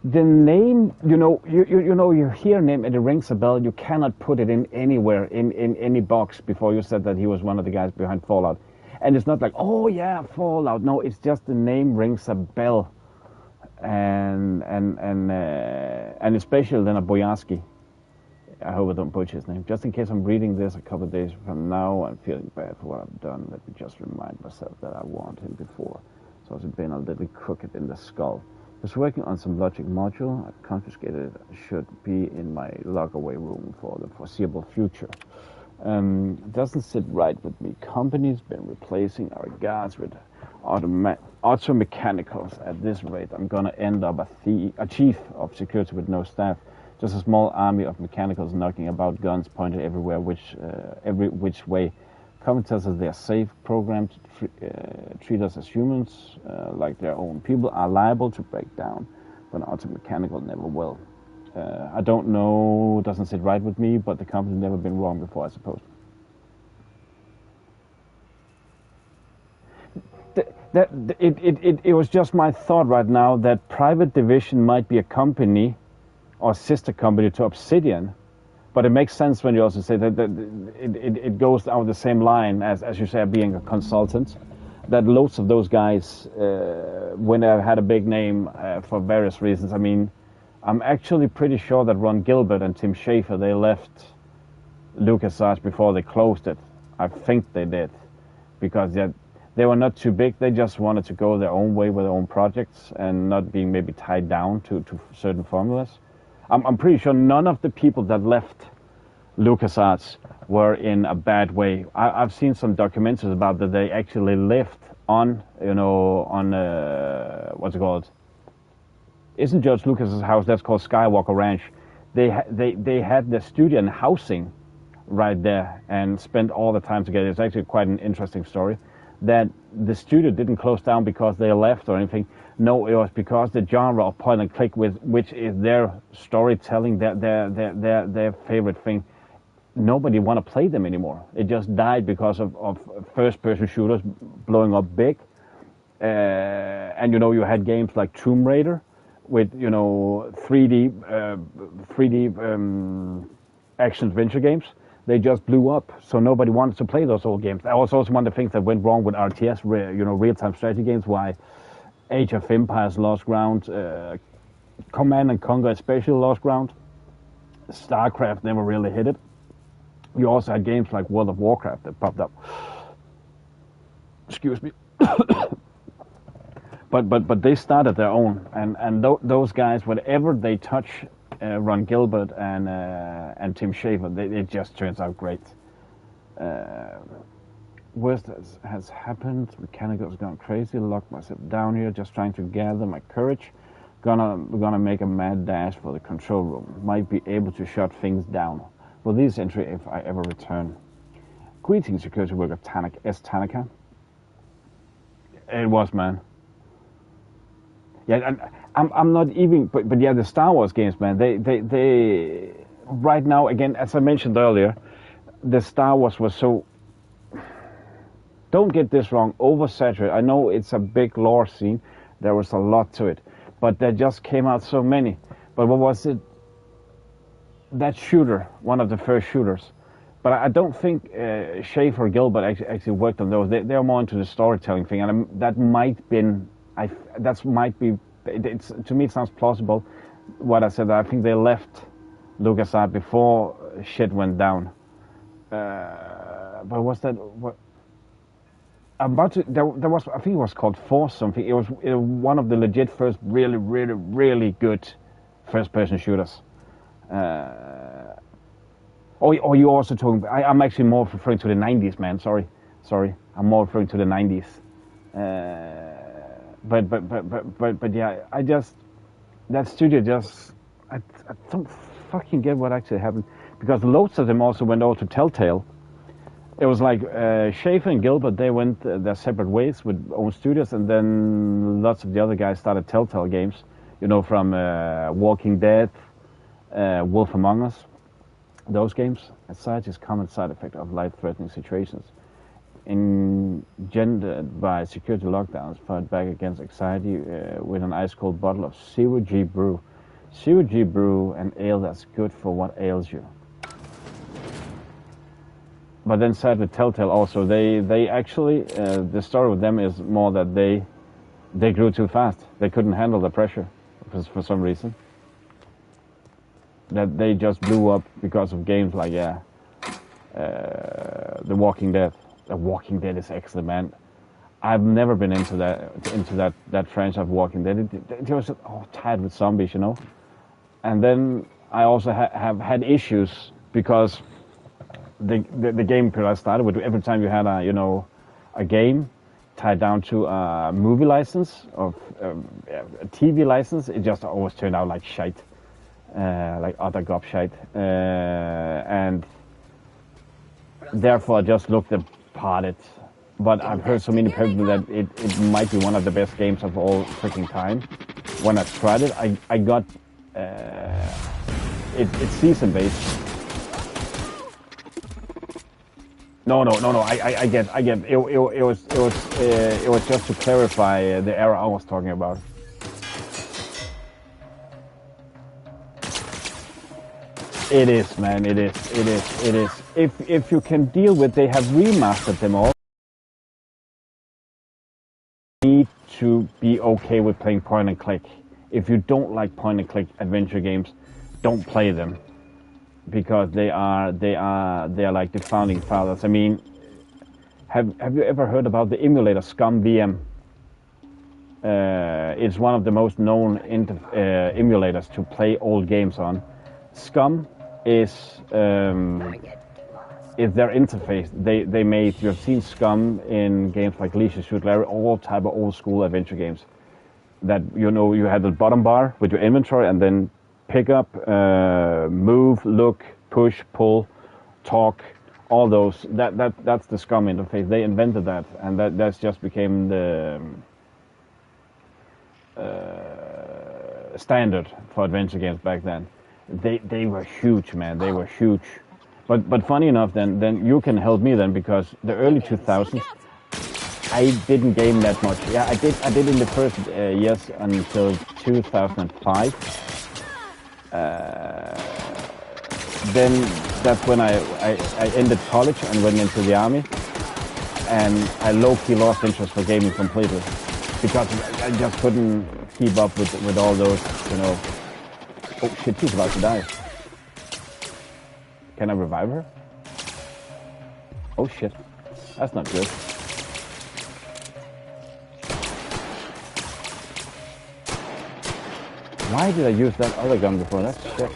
The name, you hear a name and it rings a bell. You cannot put it in anywhere in any box before you said that he was one of the guys behind Fallout. And it's not like, oh yeah, Fallout. No, it's just the name rings a bell, and especially then a Boyarsky. I hope I don't butcher his name. Just in case I'm reading this a couple of days from now, I'm feeling bad for what I've done. Let me just remind myself that I warned him before. So I've been a little crooked in the skull. Was working on some logic module. I've confiscated it. Should be in my lock-away room for the foreseeable future. Doesn't sit right with me. Company's been replacing our guards with auto mechanicals. At this rate, I'm gonna end up a chief of security with no staff. Just a small army of mechanicals knocking about, guns pointed everywhere, every which way. Company tells us they are safe, programmed to treat us as humans, like their own. People are liable to break down, but auto mechanical never will. I don't know, doesn't sit right with me, but the company's never been wrong before, I suppose. It was just my thought right now that Private Division might be a company or sister company to Obsidian, but it makes sense when you also say that it goes down the same line as you say, being a consultant, that loads of those guys, when they've had a big name for various reasons, I mean, I'm actually pretty sure that Ron Gilbert and Tim Schafer, they left LucasArts before they closed it. I think they did, because they were not too big. They just wanted to go their own way with their own projects and not being maybe tied down to certain formulas. I'm pretty sure none of the people that left LucasArts were in a bad way. I've seen some documentaries about that they actually lived on, what's it called? Isn't George Lucas's house? That's called Skywalker Ranch. They had their studio and housing right there and spent all the time together. It's actually quite an interesting story. That the studio didn't close down because they left or anything. No, it was because the genre of point and click, which is their storytelling, their favorite thing. Nobody want to play them anymore. It just died because of first-person shooters blowing up big. And you had games like Tomb Raider with 3D action adventure games. They just blew up, so nobody wanted to play those old games. That was also one of the things that went wrong with RTS, real-time strategy games. Why Age of Empires lost ground, Command and Conquer especially lost ground. StarCraft never really hit it. You also had games like World of Warcraft that popped up. Excuse me. But they started their own, and those guys, whatever they touch, Ron Gilbert and Tim Schafer, it just turns out great. Worst has happened. Mechanical's gone crazy. Locked myself down here, just trying to gather my courage. Gonna make a mad dash for the control room. Might be able to shut things down. Will this entry if I ever return? Greetings, security worker Tanaka. It was, man. Yeah, and I'm not even, but yeah, the Star Wars games, man. They right now, again, as I mentioned earlier, the Star Wars was so. Don't get this wrong, oversaturated. I know it's a big lore scene. There was a lot to it, but there just came out so many. But what was it? That shooter, one of the first shooters. But I don't think Schafer Gilbert actually worked on those. They're more into the storytelling thing, and that might be. To me, it sounds plausible. What I said, I think they left LucasArts before shit went down. But was that what? there was, I think it was called Force something. It was one of the legit first really good first-person shooters. Or you also talking? I'm actually more referring to the 90s, man. Sorry. I'm more referring to the 90s. But yeah, that studio just I don't fucking get what actually happened, because loads of them also went over to Telltale. It was like Schaefer and Gilbert, they went their separate ways with own studios, and then lots of the other guys started Telltale games, from Walking Dead, Wolf Among Us, those games. Such is common side effect of life-threatening situations, engendered by security lockdowns, fought back against anxiety with an ice-cold bottle of Zero G Brew. Zero G Brew, an ale that's good for what ails you. But then sad with Telltale also, they actually, the story with them is more that they grew too fast. They couldn't handle the pressure for some reason. That they just blew up because of games like, The Walking Dead. The Walking Dead is excellent, man. I've never been into that franchise of Walking Dead. It was tied with zombies, And then I also have had issues because the game period I started with, every time you had a game tied down to a movie license or a TV license, it just always turned out like shite, like utter gob shite, and therefore I just looked apart it. But I've heard so many people that it might be one of the best games of all freaking time. When I tried it, I got it's season based. No. I get. It was just to clarify the era I was talking about. It is, man. It is. If you can deal with, they have remastered them all. You need to be okay with playing point and click. If you don't like point and click adventure games, don't play them. Because they are like the founding fathers. I mean, have you ever heard about the emulator Scum VM? It's one of the most known emulators to play old games on. Scum is their interface. They made. You've seen Scum in games like Leisure Suit Larry, all type of old school adventure games. That you had the bottom bar with your inventory, and then pick up, move, look, push, pull, talk, all those. That's the Scum interface. They invented that, and that's just became the standard for adventure games back then. They were huge, man. They were huge. But funny enough, then you can help me then, because the early 2000s, I didn't game that much. Yeah, I did in the first years until 2005. Then that's when I ended college and went into the army, and I low-key lost interest for gaming completely, because I just couldn't keep up with all those, Oh shit, she's about to die. Can I revive her? Oh shit, that's not good. Why did I use that other gun before? That's shit.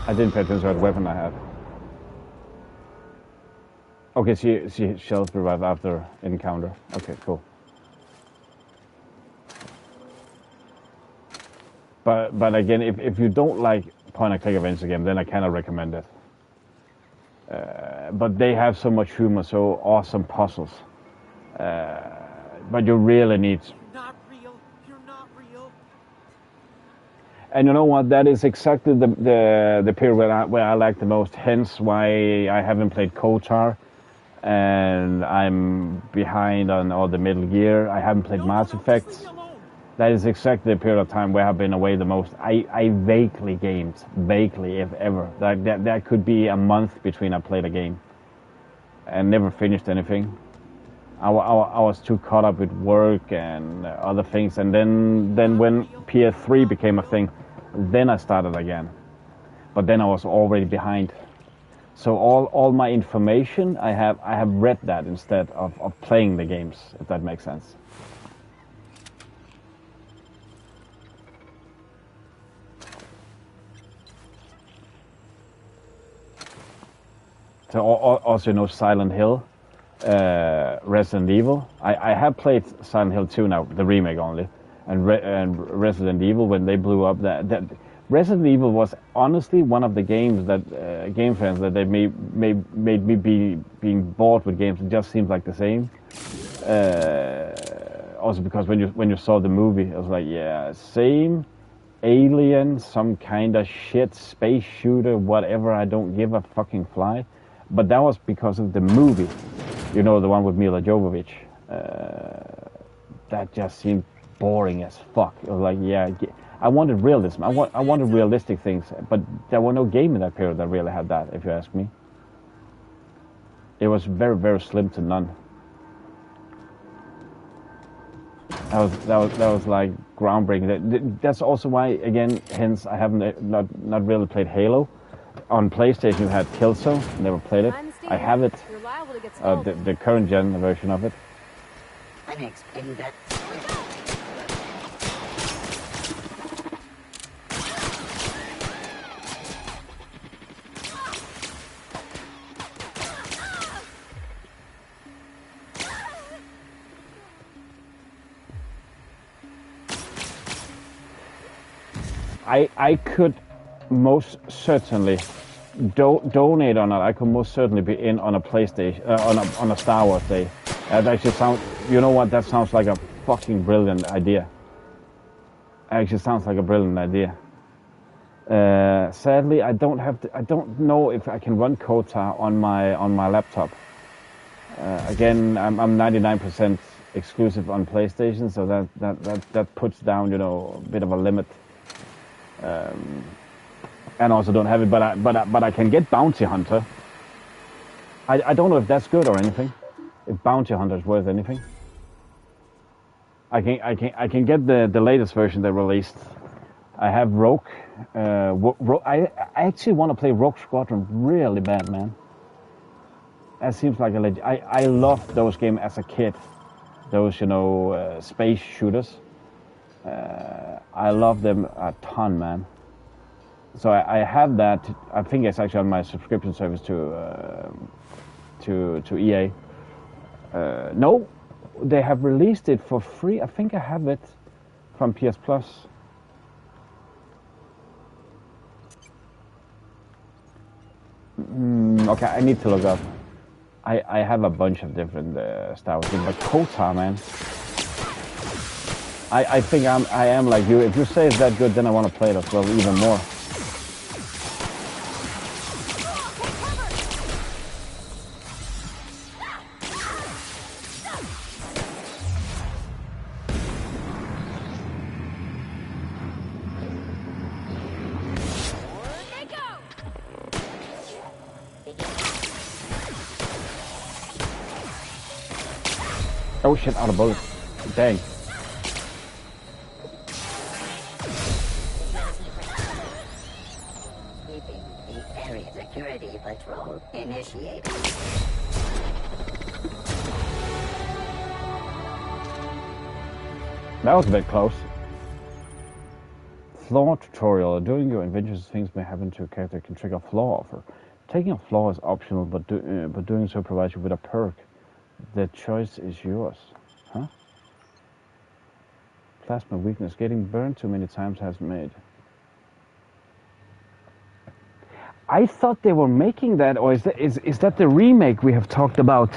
I didn't pay attention to what weapon I had. Okay, she shells revive after encounter. Okay, cool. But again, if you don't like point-and-click adventure game, then I cannot recommend it. But they have so much humor, so awesome puzzles. But you really need. Not real. You're not real. And you know what? That is exactly the period where I like the most. Hence why I haven't played KOTOR, and I'm behind on all the Metal Gear. I haven't played Mass Effect. That is exactly the period of time where I've been away the most. I vaguely gamed, if ever. That could be a month between I played a game, and never finished anything. I was too caught up with work and other things, and then when PS3 became a thing, then I started again. But then I was already behind. So all my information, I have read that instead of playing the games, if that makes sense. So also, you know, Silent Hill, Resident Evil. I have played Silent Hill 2 now, the remake only, and Resident Evil when they blew up. That Resident Evil was honestly one of the games that game fans that they made me being bored with games. It just seems like the same. Also because when you saw the movie, I was like, yeah, same. Alien, some kind of shit, space shooter, whatever. I don't give a fucking fly. But that was because of the movie, you know, the one with Mila Jovovich. That just seemed boring as fuck. It was like, yeah, I wanted realism. I wanted realistic things, but there were no game in that period that really had that, if you ask me. It was very, very slim to none. That was like groundbreaking. That's also why, again, hence I haven't not really played Halo. On PlayStation, you had Killzone. Never played it. I have it. The current gen version of it. Unexplained that. I could most certainly donate on it. I could most certainly be in on a PlayStation on a Star Wars day. That actually sounds. You know what? That sounds like a fucking brilliant idea. Actually, sounds like a brilliant idea. Sadly, I don't know if I can run KOTOR on my laptop. Again, I'm 99% exclusive on PlayStation, so that puts down, you know, a bit of a limit. And also don't have it, but I can get Bounty Hunter. I don't know if that's good or anything. If Bounty Hunter is worth anything. I can get the latest version they released. I have Rogue. I actually want to play Rogue Squadron really bad, man. That seems like a I loved those games as a kid. Those, you know, space shooters. I love them a ton, man. So I have that. I think it's actually on my subscription service to EA. No, they have released it for free. I think I have it from PS Plus. Okay, I need to look up. I have a bunch of different Star Wars games, but KOTOR, man. I think I am like you. If you say it's that good, then I want to play it as well, even more. Oh shit, out of bullets. Dang. The area security patrol initiated. That was a bit close. Flaw tutorial. Doing your adventures things may happen to a character can trigger a flaw offer. Taking a flaw is optional, but doing so provides you with a perk. The choice is yours. Huh? Plasma weakness. Getting burned too many times has made. I thought they were making that, or is that the remake we have talked about?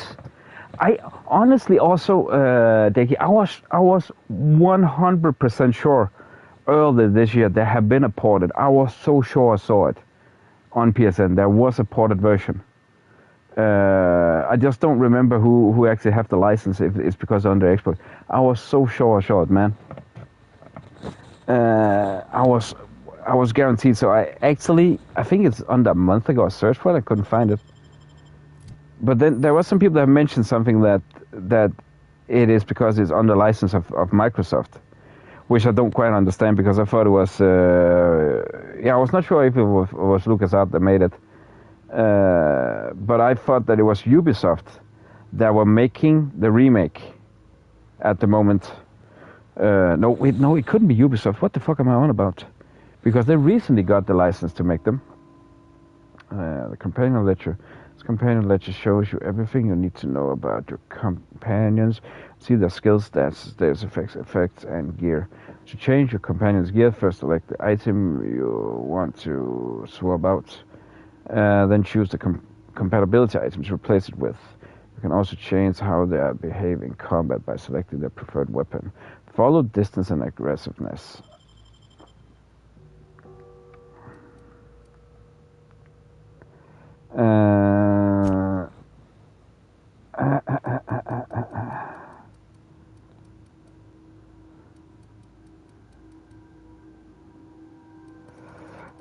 I honestly also, Deki, I was 100% sure earlier this year there had been a ported. I was so sure I saw it on PSN. There was a ported version. I just don't remember who actually have the license. If it's because under export. I was so sure I saw it, man. I was guaranteed. So I think it's under a month ago. I searched for it. I couldn't find it. But then there were some people that mentioned something that it is because it's under license of Microsoft, which I don't quite understand because I thought it was. I was not sure if it was LucasArts that made it. But I thought that it was Ubisoft that were making the remake at the moment. No, wait, no, it couldn't be Ubisoft. What the fuck am I on about? Because they recently got the license to make them. The companion ledger. This companion ledger shows you everything you need to know about your companions. See their skills, stats, status effects, and gear. To change your companion's gear, first select the item you want to swap out. Then choose the compatibility item to replace it with. You can also change how they behave in combat by selecting their preferred weapon. Follow distance and aggressiveness.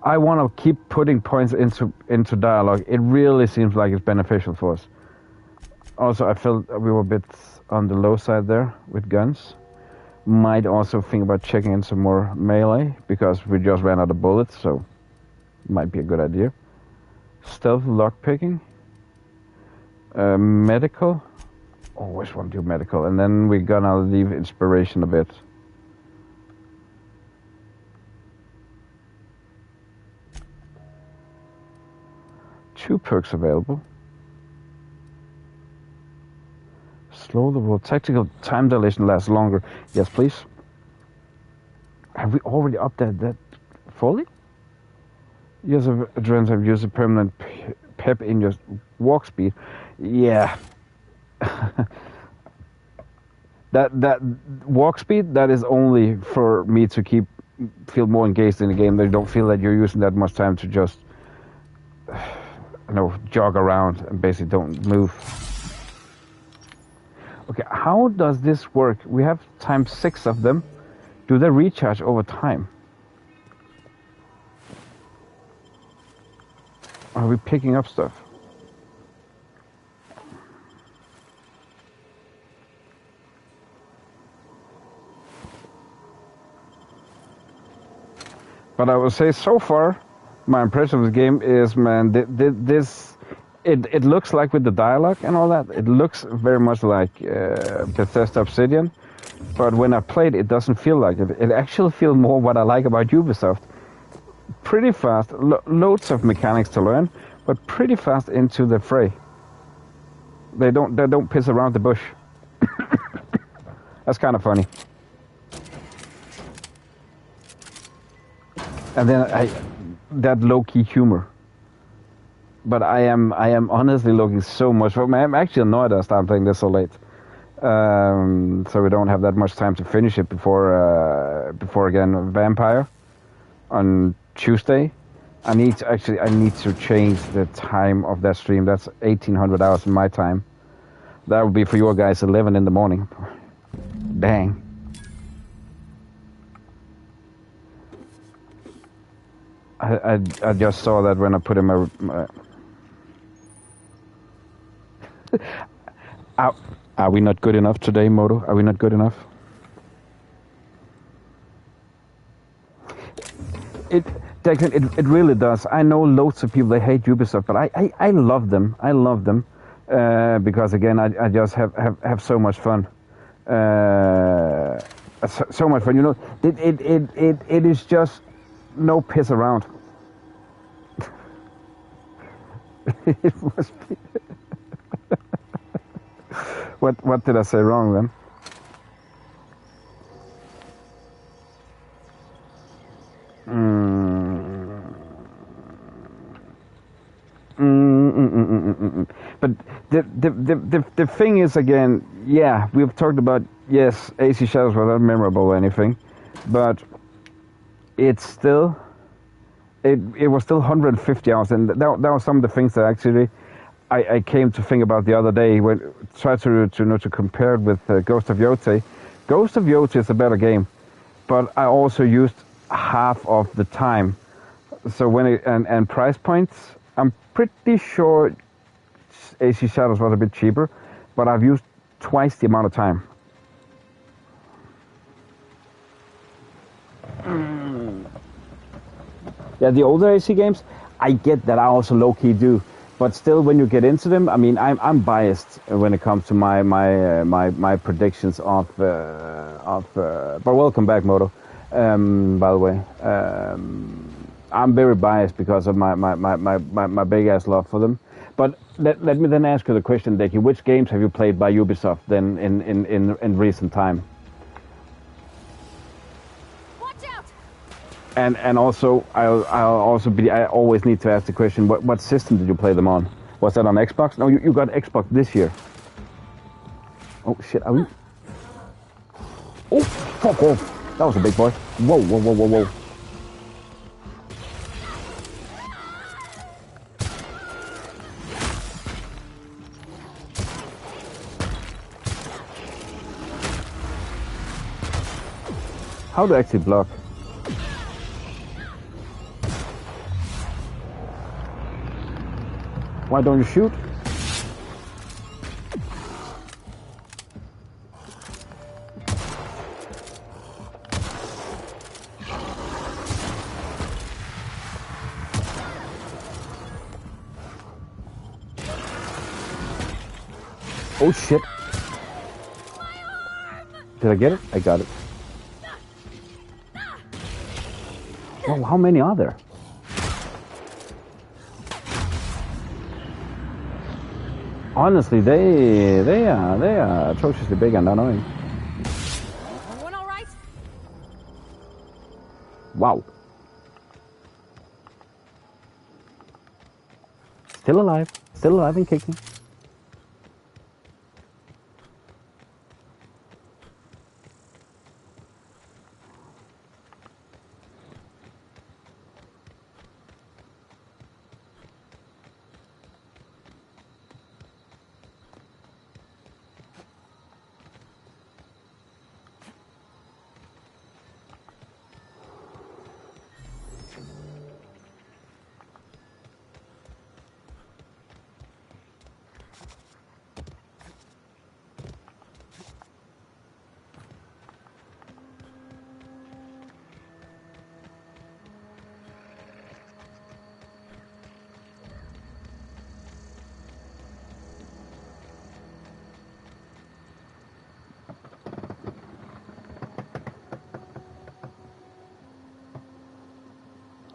I want to keep putting points into dialogue. It really seems like it's beneficial for us. Also, I felt we were a bit on the low side there with guns. Might also think about checking in some more melee, because we just ran out of bullets, so might be a good idea. Stealth lockpicking. Medical. Always want to do medical. And then we're gonna leave inspiration a bit. Two perks available. Slow the world. Tactical time dilation lasts longer. Yes, please. Have we already updated that fully? Use of adrenaline have used a permanent pep in your walk speed. Yeah. that walk speed, that is only for me to feel more engaged in the game. They don't feel that you're using that much time to just jog around and basically don't move. Okay, how does this work? We have times 6 of them. Do they recharge over time? Are we picking up stuff? But I will say so far, my impression of the game is, man, it looks like with the dialogue and all that, it looks very much like Bethesda Obsidian. But when I played, it doesn't feel like it. It actually feels more what I like about Ubisoft. Pretty fast, loads of mechanics to learn, but pretty fast into the fray. They don't piss around the bush. That's kind of funny. And then that low-key humor. But I am honestly looking so much for. I'm actually annoyed I started playing this so late. So we don't have that much time to finish it before again Vampire on Tuesday. I need to change the time of that stream. That's 1800 hours in my time. That would be for your guys 11 in the morning. Dang. I just saw that when I put in my Are we not good enough today, Moto? Are we not good enough? It really does. I know loads of people, they hate Ubisoft, but I love them. I love them because again, I just have so much fun. So much fun. You know, it is just no piss around. It must be. What did I say wrong then? But the thing is, again, yeah, we've talked about, yes, AC Shadows was not memorable or anything, but it's still, it was still 150 hours, and that was some of the things that actually I came to think about the other day when tried to compare it with Ghost of Yotei. Ghost of Yotei is a better game, but I also used half of the time. So when and price points, I'm pretty sure AC Shadows was a bit cheaper, but I've used twice the amount of time. Yeah, the older AC games, I get that. I also low-key do. But still, when you get into them, I mean, I'm biased when it comes to my predictions of. But welcome back, Moto. By the way, I'm very biased because of my big ass love for them. But let me then ask you the question, Deki. Which games have you played by Ubisoft then in recent time? And also, I always need to ask the question: what system did you play them on? Was that on Xbox? No, you got Xbox this year. Oh shit! Are we? Oh, fuck off! That was a big boy. Whoa, whoa, whoa, whoa, whoa! How to actually block? Why don't you shoot? Oh shit. Did I get it? I got it. Well, how many are there? Honestly, they are atrociously big and annoying. Everyone all right? Wow. Still alive and kicking.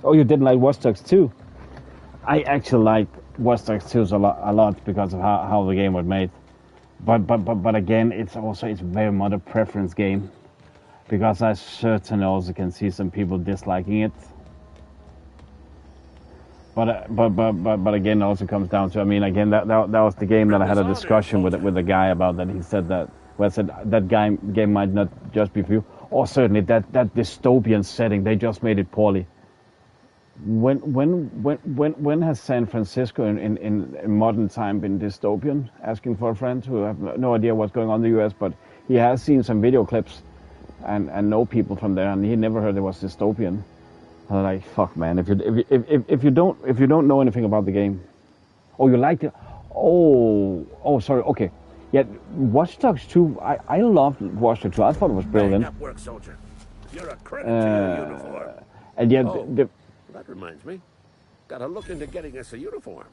Oh, you didn't like Watch Dogs 2? I actually liked Watch Dogs 2 a lot because of how the game was made. But again, it's very much a preference game, because I certainly also can see some people disliking it. But again, it also comes down to, I mean, again, that was the game that I had a discussion with a guy about, that he said that, well, I said that game might not just be for you, or certainly that dystopian setting, they just made it poorly. When has San Francisco in modern time been dystopian? Asking for a friend who have no idea what's going on in the U.S., but he has seen some video clips and know people from there, and he never heard it was dystopian. I'm like, fuck, man. If you don't know anything about the game, oh, you liked it. Oh, sorry. Okay, yeah. Watch Dogs 2. I loved Watch Dogs 2. I thought it was brilliant. Up work, soldier. You're a credit to your uniform. And yet, that reminds me. Gotta look into getting us a uniform.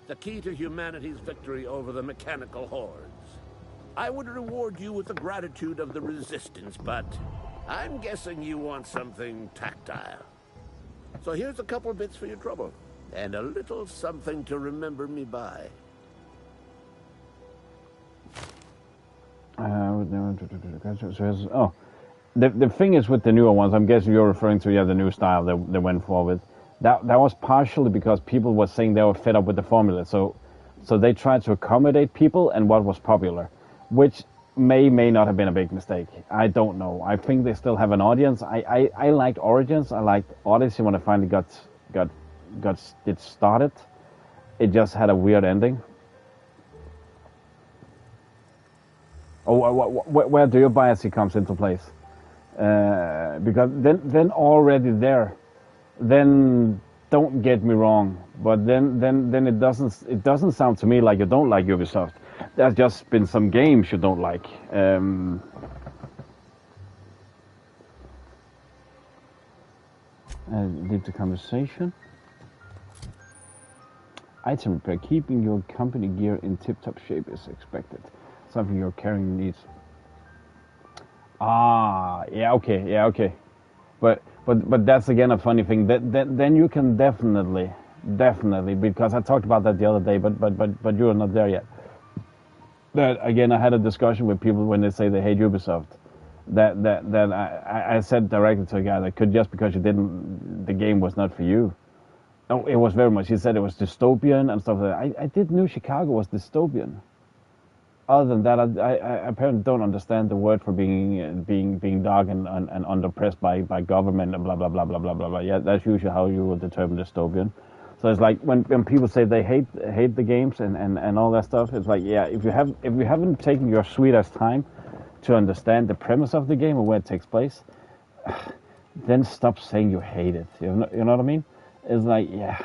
The key to humanity's victory over the mechanical hordes. I would reward you with the gratitude of the Resistance, but I'm guessing you want something tactile. So here's a couple bits for your trouble, and a little something to remember me by. The thing is with the newer ones, I'm guessing you're referring to the new style they went for with. That was partially because people were saying they were fed up with the formula, so they tried to accommodate people and what was popular, which may not have been a big mistake. I don't know. I think they still have an audience. I liked Origins. I liked Odyssey when I finally got it started. It just had a weird ending. Oh, where do your bias comes into place? Because then already there, then don't get me wrong, but then it doesn't sound to me like you don't like Ubisoft. There's just been some games you don't like. Leave the conversation. Item repair. Keeping your company gear in tip-top shape is expected. Something you're carrying needs. Ah, yeah, okay. But that's again a funny thing. Then you can definitely, because I talked about that the other day, but you're not there yet. That again, I had a discussion with people when they say they hate Ubisoft. That I said directly to a guy that could, just because the game was not for you. Oh, it was very much. He said it was dystopian and stuff like that. I didn't know Chicago was dystopian. Other than that, I apparently don't understand the word for being dark and under pressed by government and blah blah blah blah blah blah blah. Yeah, that's usually how you will determine dystopian. So it's like when people say they hate the games and all that stuff, it's like, yeah, if you haven't taken your sweet ass time to understand the premise of the game or where it takes place, then stop saying you hate it. You know what I mean? It's like, yeah,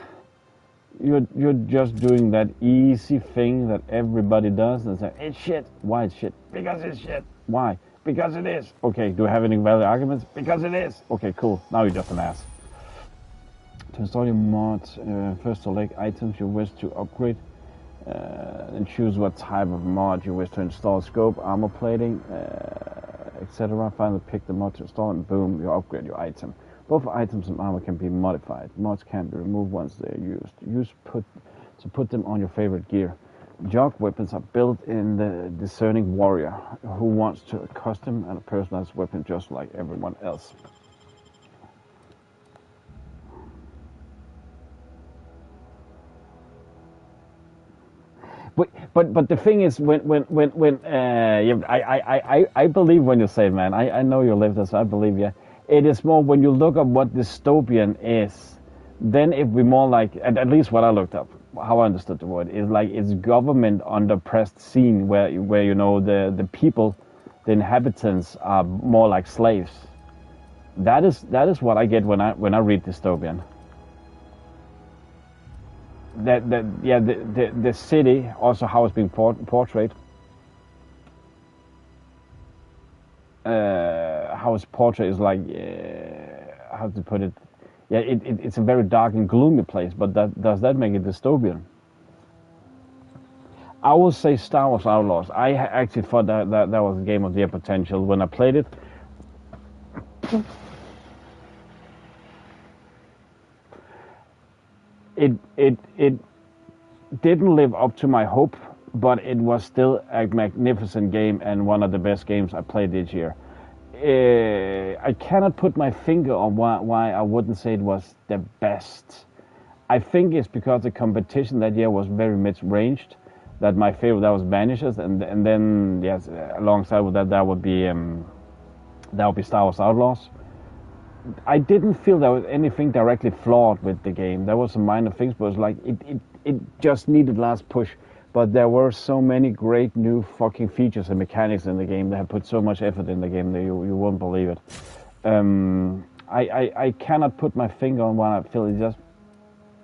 you're just doing that easy thing that everybody does and say it's shit. Why it's shit? Because it's shit. Why? Because it is. Okay, do I have any valid arguments? Because it is. Okay, cool. Now you're just an ass. To install your mods, first select items you wish to upgrade, and choose what type of mod you wish to install. Scope, armor plating, etc. Finally pick the mod to install and boom, you upgrade your item. Both items and armor can be modified. Mods can be removed once they're used. Put them on your favorite gear. Jog weapons are built in the discerning warrior who wants to custom and a personalized weapon just like everyone else. But the thing is, I believe when you say, man, I know you live this, I believe you. It is more when you look up what dystopian is, then it would be more like, at least what I looked up, how I understood the word, is like it's government under pressed scene where you know the people, the inhabitants are more like slaves. That is what I get when I read dystopian. The city, also how it's being portrayed. How it's portrayed is like, how to put it? Yeah, it's a very dark and gloomy place, but does that make it dystopian? I will say Star Wars Outlaws. I actually thought that was a game of their potential when I played it. It didn't live up to my hope, but it was still a magnificent game and one of the best games I played this year. I cannot put my finger on why I wouldn't say it was the best. I think it's because the competition that year was very mid-ranged. That my favorite, that was Vanishes, and then yes, alongside with that would be Star Wars Outlaws. I didn't feel there was anything directly flawed with the game. There were some minor things, but it was like it just needed last push. But there were so many great new fucking features and mechanics in the game. They have put so much effort in the game that you won't believe it. I cannot put my finger on why I feel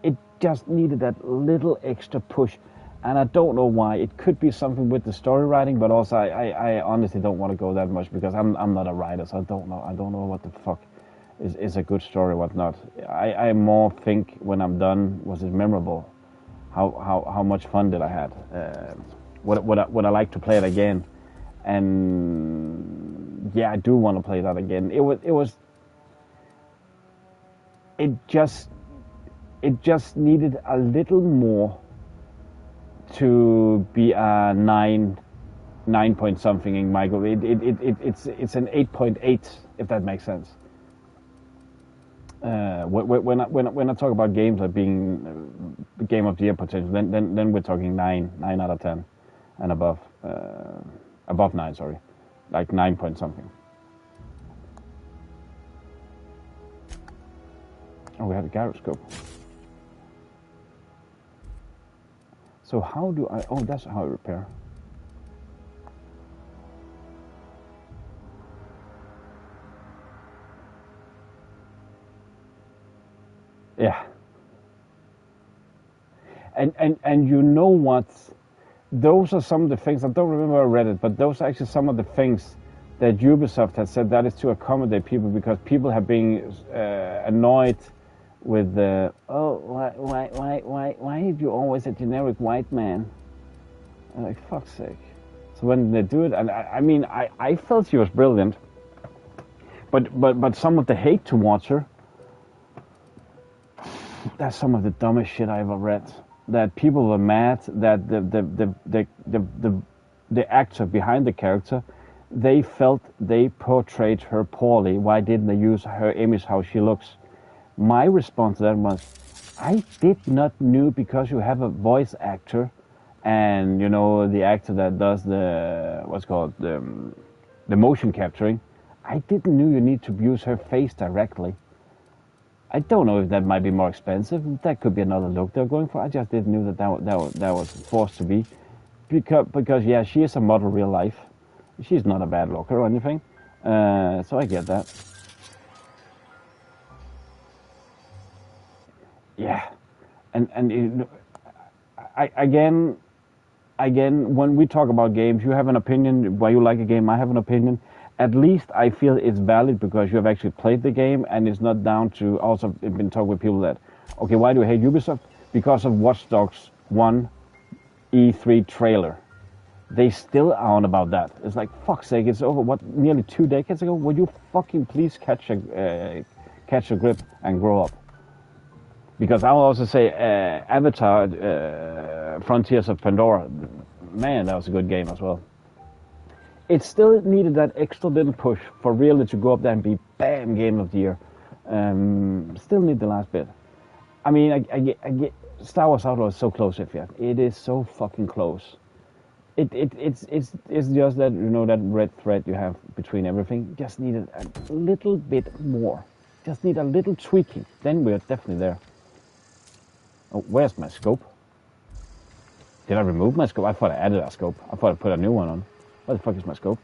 it just needed that little extra push. And I don't know why. It could be something with the story writing, but also I honestly don't want to go that much because I'm not a writer, so I don't know what the fuck is a good story, what not. I more think when I'm done, was it memorable? How much fun did I have? Would I like to play it again? And yeah, I do want to play that again. It just needed a little more to be a 9 point something in Michael. It's an 8.8 if that makes sense. When I talk about games like being game of the year potential, then we're talking 9 out of 10 and above 9, sorry, like 9 point something. Oh, we had a gyroscope. So how do I? Oh, that's how I repair. Yeah. And you know what? Those are some of the things, I don't remember where I read it, but those are actually some of the things that Ubisoft has said that is to accommodate people because people have been annoyed with the why are you always a generic white man? I'm like, fuck's sake. So when they do it, and I mean, I felt she was brilliant, but some of the hate towards her, that's some of the dumbest shit I ever read. That people were mad that the actor behind the character, they felt they portrayed her poorly. Why didn't they use her image, how she looks? My response to that was, I did not know, because you have a voice actor, and you know the actor that does the what's called the motion capturing. I didn't know you need to use her face directly. I don't know if that might be more expensive. That could be another look they're going for. I just didn't know that was forced to be, because yeah, she is a model real life. She's not a bad looker or anything, so I get that. Yeah, and you know, again, when we talk about games, you have an opinion why you like a game. I have an opinion. At least I feel it's valid because you have actually played the game, and it's not down to. Also, I've been talking with people that, okay, why do you hate Ubisoft? Because of Watch Dogs 1 E3 trailer. They still are on about that. It's like, fuck's sake, it's over, what, nearly 2 decades ago? Would you fucking please catch a grip and grow up? Because I'll also say Avatar, Frontiers of Pandora, man, that was a good game as well. It still needed that extra little push for really to go up there and be bam, game of the year. Still need the last bit. I mean, I get Star Wars Outlaw is so close, if yet. It is so fucking close. It's just that, you know, that red thread you have between everything. Just needed a little bit more. Just need a little tweaking. Then we're definitely there. Oh, where's my scope? Did I remove my scope? I thought I added a scope. I thought I put a new one on. Where the fuck is my scope?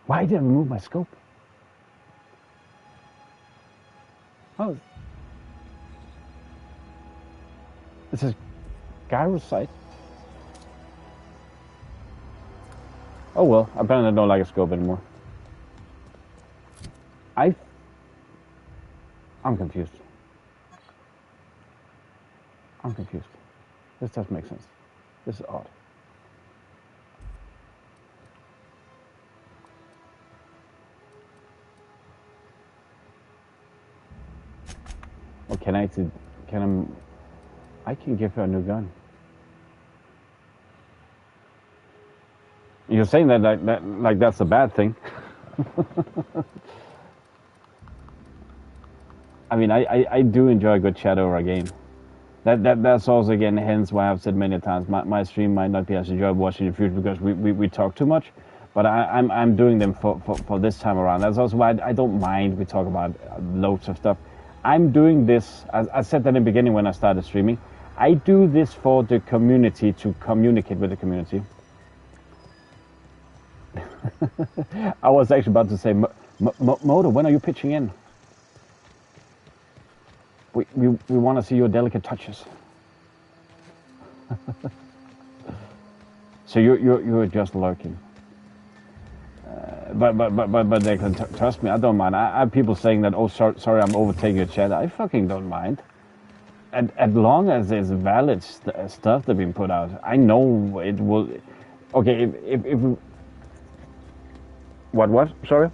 Why did I remove my scope? Oh. This is Gyro's site. Oh well, apparently I don't like a scope anymore. I'm confused. I'm confused. This doesn't make sense. This is odd. Or I can give her a new gun. You're saying that like that's a bad thing. I mean, I do enjoy a good chat over a game. That's also, again, hence why I've said many times my stream might not be as enjoyable watching in the future because we talk too much. But I'm doing them for this time around. That's also why I don't mind we talk about loads of stuff. I'm doing this, as I said that in the beginning when I started streaming, I do this for the community, to communicate with the community. I was actually about to say, Moto, when are you pitching in? We want to see your delicate touches. So you're just lurking. But they can trust me. I don't mind. I have people saying that, oh, sorry, I'm overtaking your chat. I fucking don't mind. As long as there's valid stuff that's been put out, I know it will. Okay, if what? Sorry.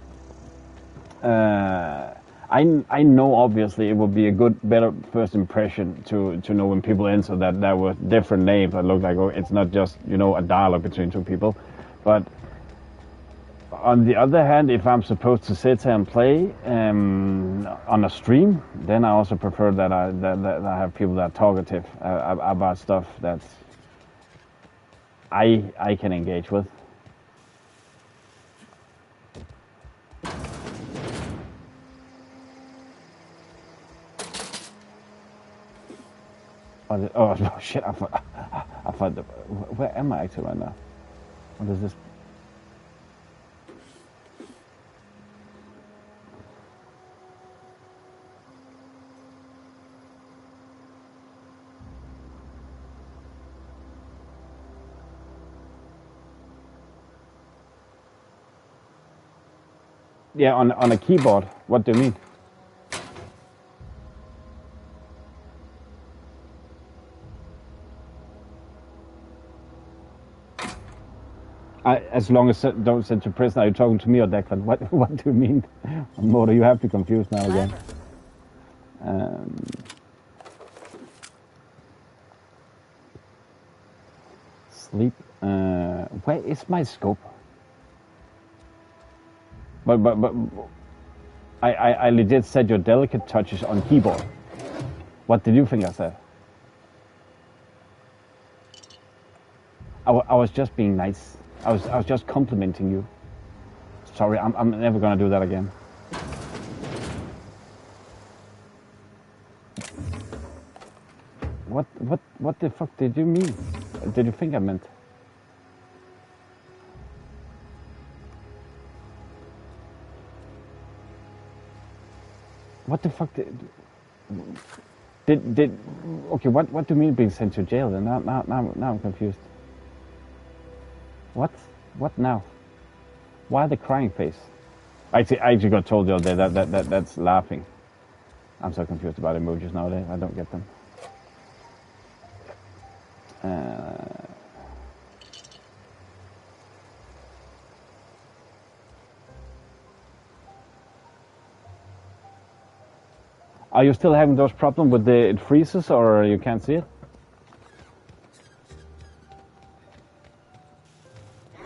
I know obviously it will be a better first impression to know when people enter that there were different names that look like, oh, it's not just, you know, a dialogue between two people, but. On the other hand, if I'm supposed to sit here and play on a stream, then I also prefer that I have people that are talkative about stuff that I can engage with. Oh shit! I thought. Where am I actually right now? What is this? Yeah, on a keyboard. What do you mean? As long as don't send to prison. Are you talking to me or Declan? What do you mean? Motor, you have to confuse now again. Sleep. Where is my scope? But I legit said your delicate touches on keyboard. What did you think I said? I was just being nice. I was just complimenting you. Sorry, I'm never gonna do that again. What the fuck did you mean? Did you think I meant? What the fuck did okay, what do you mean being sent to jail then? Now I'm confused. What now? Why the crying face? I actually got told the other day that's laughing. I'm so confused about emojis nowadays. I don't get them. Are you still having those problems with it freezes or you can't see it?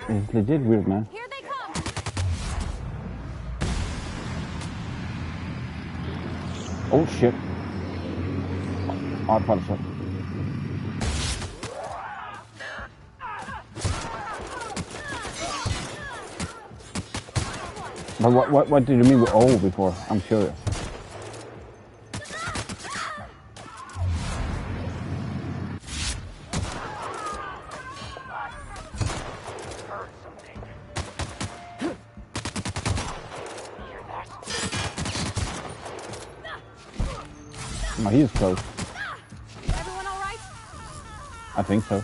It's legit weird, man. Here they come. Oh shit. Odd part of But what did you mean with "oh" before? I'm curious. No, he is close. Everyone all right? I think so.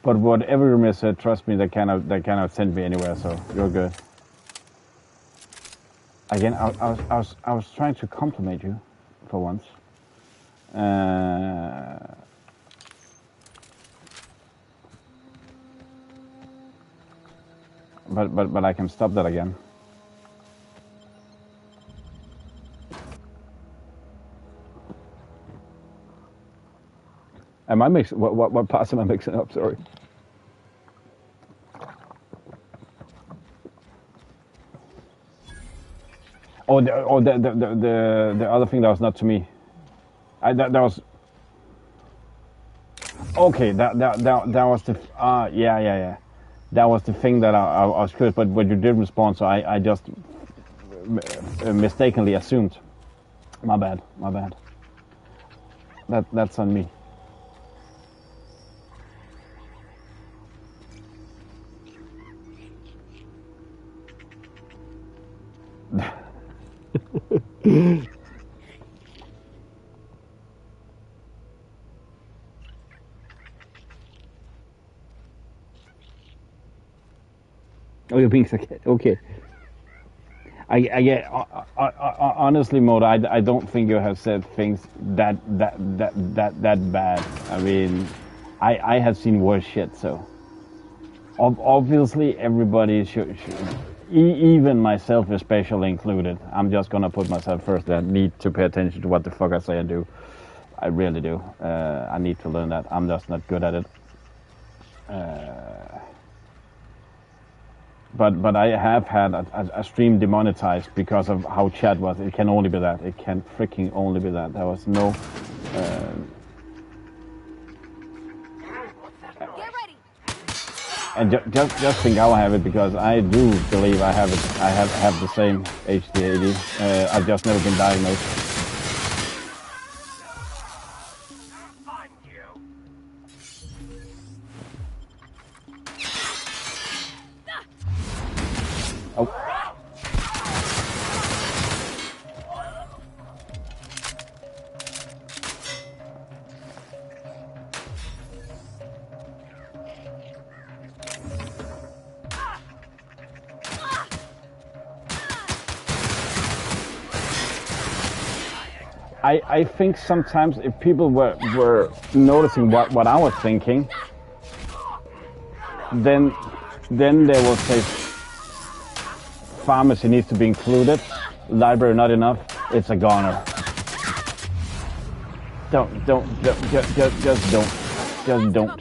But whatever you said, trust me, they cannot send me anywhere. So you're good. Again, I was trying to compliment you, for once. But I can stop that again. Am I mixing? What parts am I mixing up? Sorry. The other thing that was not to me. That was. Okay, that was the yeah. That was the thing that I was curious, but you did respond, so I just mistakenly assumed. My bad. That's on me. Oh, you're being sarcastic. Okay. I get honestly, Moda. I don't think you have said things that bad. I mean, I have seen worse shit. So obviously, everybody should, even myself especially included. I'm just gonna put myself first. I need to pay attention to what the fuck I say and do. I really do. I need to learn that. I'm just not good at it. But I have had a stream demonetized because of how chat was. It can only be that. It can freaking only be that. There was no. Get ready. And just think how I have it, because I do believe I have it. I have the same HD80. I've just never been diagnosed. Oh. I think sometimes if people were noticing what I was thinking, then they will say pharmacy needs to be included, library not enough, it's a goner. Just don't.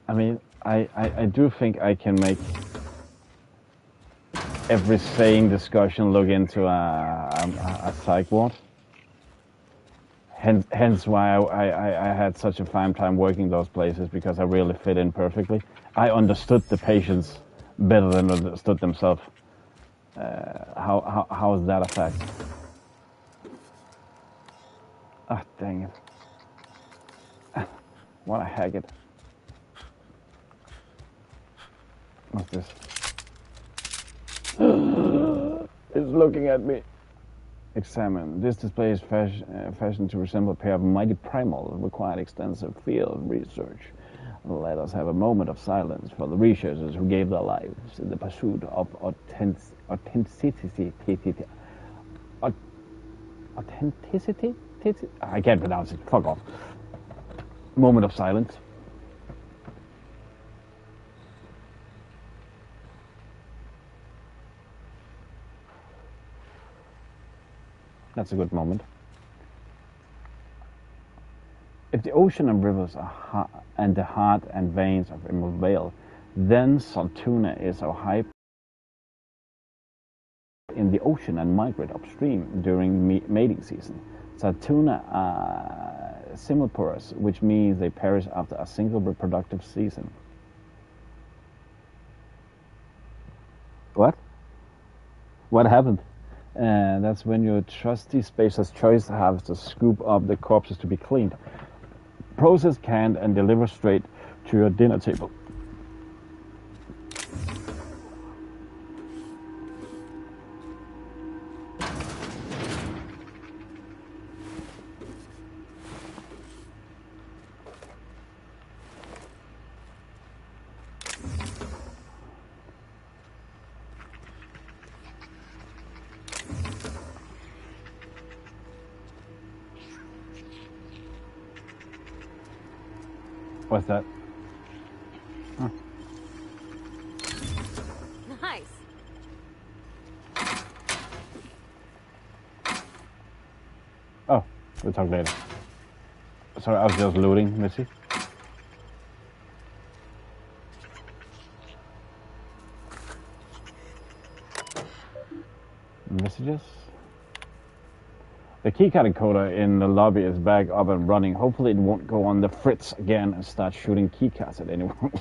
I mean, I do think I can make every sane discussion look into a psych ward. Hence why I had such a fine time working those places, because I really fit in perfectly. I understood the patients better than understood themselves. How is that a fact? Ah, dang it. What a haggard. What's this? It's looking at me. Examine. This display is fashioned to resemble a pair of mighty primals and required extensive field research. Let us have a moment of silence for the researchers who gave their lives in the pursuit of authenticity. Authenticity? I can't pronounce it. Fuck off. Moment of silence. That's a good moment. If the ocean and rivers are and the heart and veins of Emerald Vale, then Saltuna is our hype in the ocean and migrate upstream during mating season. Saltuna are simiporous, which means they perish after a single reproductive season. What? What happened? That's when your trusty Spacer's Choice has to scoop up the corpses to be cleaned, processed, canned, and delivered straight to your dinner table. What's that? Huh. Nice. Oh, we'll talk later. Sorry, I was just looting, Missy. Messages? The keycard encoder in the lobby is back up and running. Hopefully it won't go on the fritz again and start shooting keycards at anyone.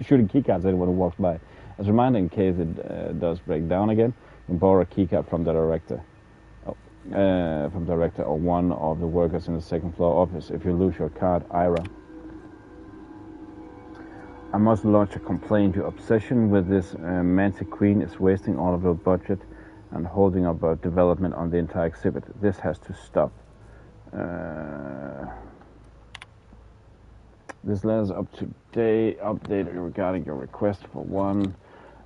Shooting keycards at anyone who walks by. As a reminder, in case it does break down again, you can borrow a keycard from the director. Or one of the workers in the second floor office. If you lose your card, Ira. I must lodge a complaint. Your obsession with this Mantic Queen is wasting all of your budget and holding up development on the entire exhibit. This has to stop. This letter's up-to-date update regarding your request for one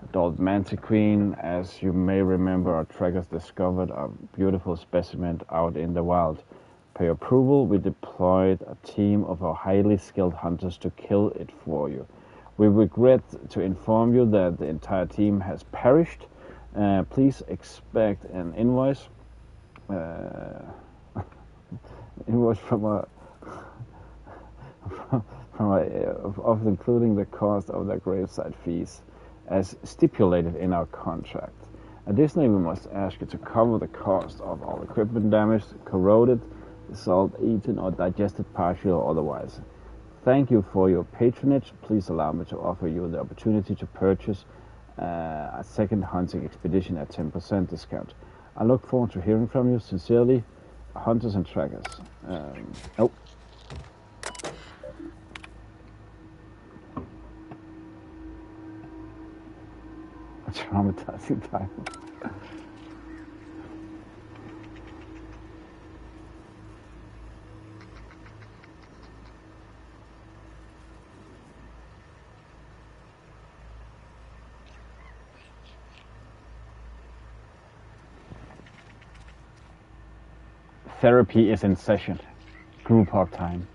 adult Mantic Queen. As you may remember, our trackers discovered a beautiful specimen out in the wild. Per your approval, we deployed a team of our highly skilled hunters to kill it for you. We regret to inform you that the entire team has perished. Please expect an invoice. Invoice from of including the cost of their gravesite fees, as stipulated in our contract. Additionally, we must ask you to cover the cost of all equipment damaged, corroded, salt eaten, or digested partially or otherwise. Thank you for your patronage. Please allow me to offer you the opportunity to purchase a second hunting expedition at 10% discount. I look forward to hearing from you. Sincerely, Hunters and Trackers. Oh. A traumatizing time. Therapy is in session. Group hug time.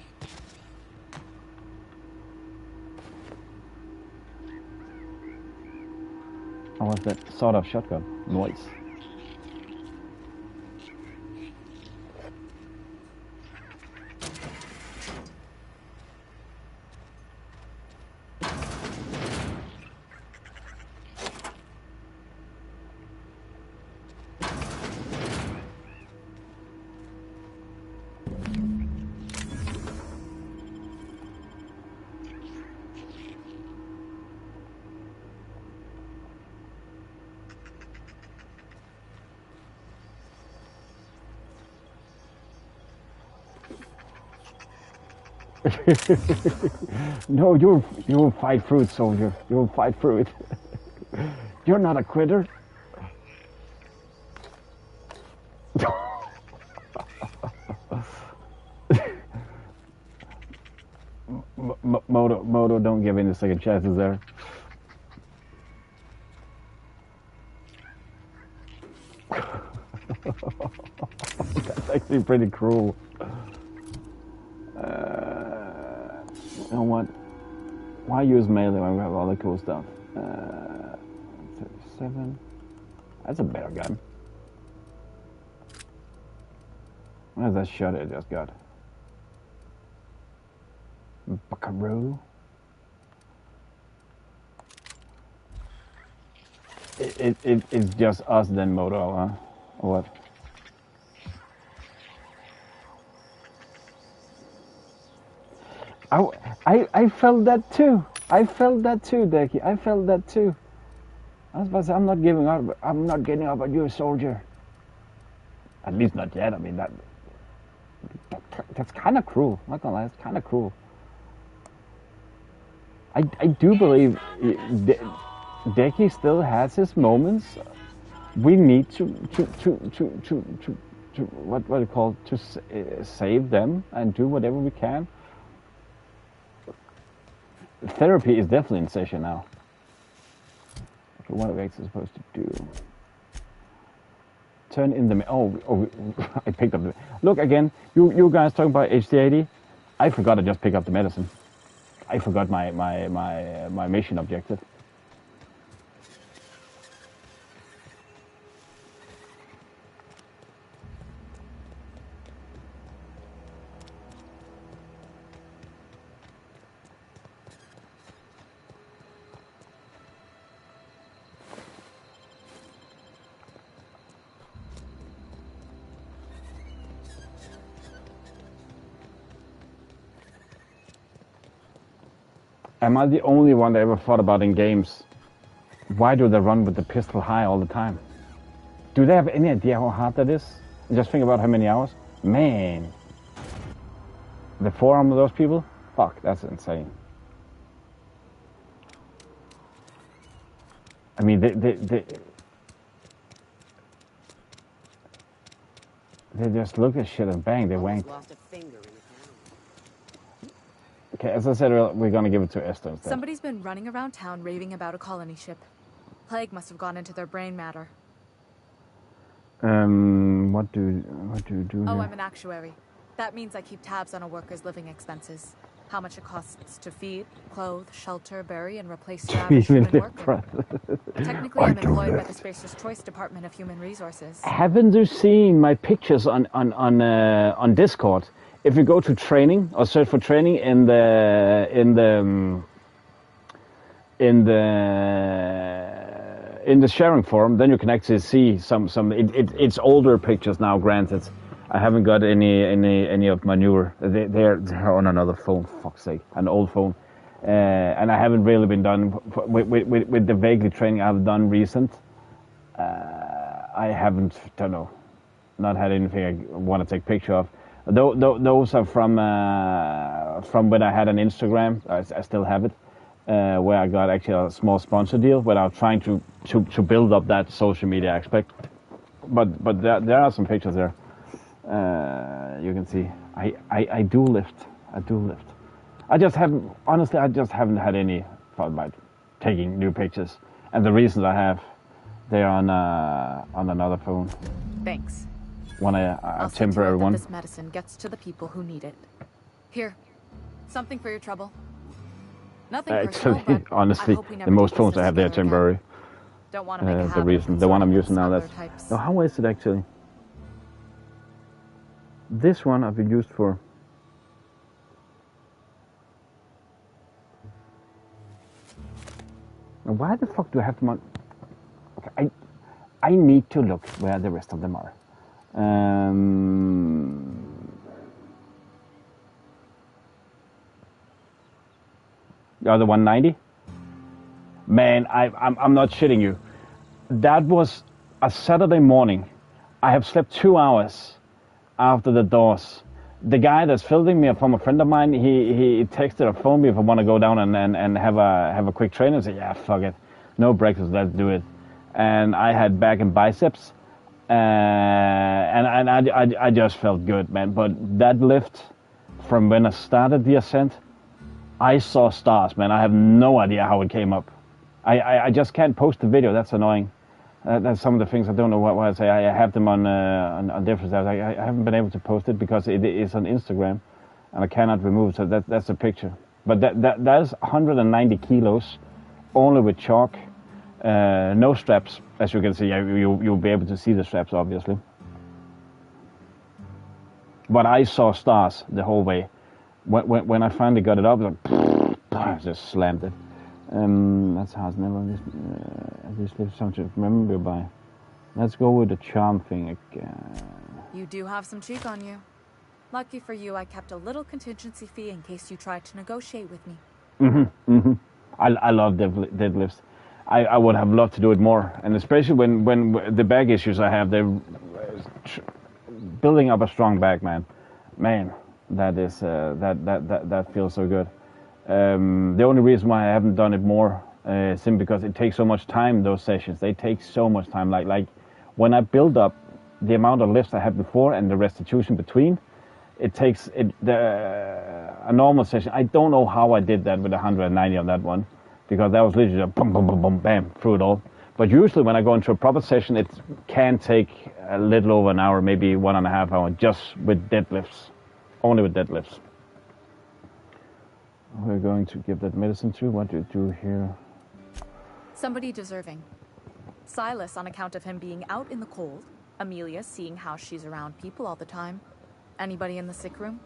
Oh, what's that sort of shotgun noise? No, you'll fight through it, soldier. You'll fight through it. You're not a quitter. Moto, don't give any second chances there. That's actually pretty cruel. You know what? Why use melee when we have all the cool stuff? 37. That's a better gun. Where's that shot I just got? Buckaroo. It's just us then, Moto, huh? Or what? I felt that too. I felt that too, Decky. I felt that too. I was about to say, I'm not giving up. I'm not getting up on you, soldier. At least not yet. I mean, that's kind of cruel. I'm not gonna lie, it's kind of cruel. I do believe Decky still has his moments. We need to what do you call it? To save them and do whatever we can. Therapy is definitely in session now. Okay, what are we actually supposed to do? Turn in the... Oh, I picked up the... Look, again, you guys talking about HD80. I forgot to just pick up the medicine. I forgot my mission objective. Am I the only one that ever thought about in games, why do they run with the pistol high all the time? Do they have any idea how hard that is? Just think about how many hours. Man. The forearm of those people? Fuck, that's insane. I mean, they just look at shit and bang, they wank. Okay, as I said earlier, we're gonna give it to Esther instead. Somebody's been running around town raving about a colony ship. Plague must have gone into their brain matter. What do you do Oh, here? I'm an actuary. That means I keep tabs on a worker's living expenses. How much it costs to feed, clothe, shelter, bury, and replace their average human worker. Technically, I'm employed by the Spacer's Choice Department of Human Resources. Haven't you seen my pictures on Discord? if you go to training or search for training in the sharing forum, then you can actually see some. It's older pictures now. Granted, I haven't got any of my newer. They're on another phone. For fuck's sake, an old phone. And I haven't really been done with the vaguely training I've done recent. I haven't, don't know, not had anything I want to take picture of. Those are from when I had an Instagram. I still have it, where I got actually a small sponsor deal where I was trying to build up that social media aspect. But there are some pictures there. You can see I do lift. I just haven't had any thought about taking new pictures, and the reasons I have, they're on another phone. Thanks. A temporary one. This medicine gets to the people who need it. Here, something for your trouble. Nothing personal, but honestly, I hope we never the most do phones I business have, they're together temporary. again. Don't want to make a habit The one I'm using now, other that's. types. No, how is it actually? This one I've been used for. Now, why the fuck do I have them on? Okay, I need to look where the rest of them are. The other 190? Man, I'm not shitting you. That was a Saturday morning. I have slept 2 hours after the doors. The guy that's filming me from a friend of mine, he texted or phoned me if I want to go down and have a quick training. I said, yeah, fuck it. No breakfast, let's do it. And I had back and biceps. And I just felt good, man. But that lift, from when I started the ascent, I saw stars, man. I have no idea how it came up. I just can't post the video. That's annoying. That's some of the things I don't know what I say. I have them on different apps. I haven't been able to post it because it is on Instagram, and I cannot remove it. So that's a picture. But that is 190 kilos, only with chalk, no straps. As you can see, you'll be able to see the straps, obviously. But I saw stars the whole way. When I finally got it up, I just slammed it. That's how it's never this lives something to remember by. Let's go with the charm thing again. You do have some cheek on you. Lucky for you, I kept a little contingency fee in case you tried to negotiate with me. I love deadlifts. I would have loved to do it more, and especially when the back issues I have, they're building up a strong back, man. That is that feels so good. The only reason why I haven't done it more is simply because it takes so much time. Those sessions, they take so much time. Like when I build up the amount of lifts I had before and the restitution between, it takes a normal session. I don't know how I did that with 190 on that one, because that was literally just boom, boom, boom, boom, bam, through it all. But usually when I go into a proper session, it can take a little over an hour, maybe 1.5 hours, just with deadlifts. Only with deadlifts. We're going to give that medicine to. What do you do here? Somebody deserving. Silas on account of him being out in the cold. Amelia seeing how she's around people all the time. Anybody in the sick room?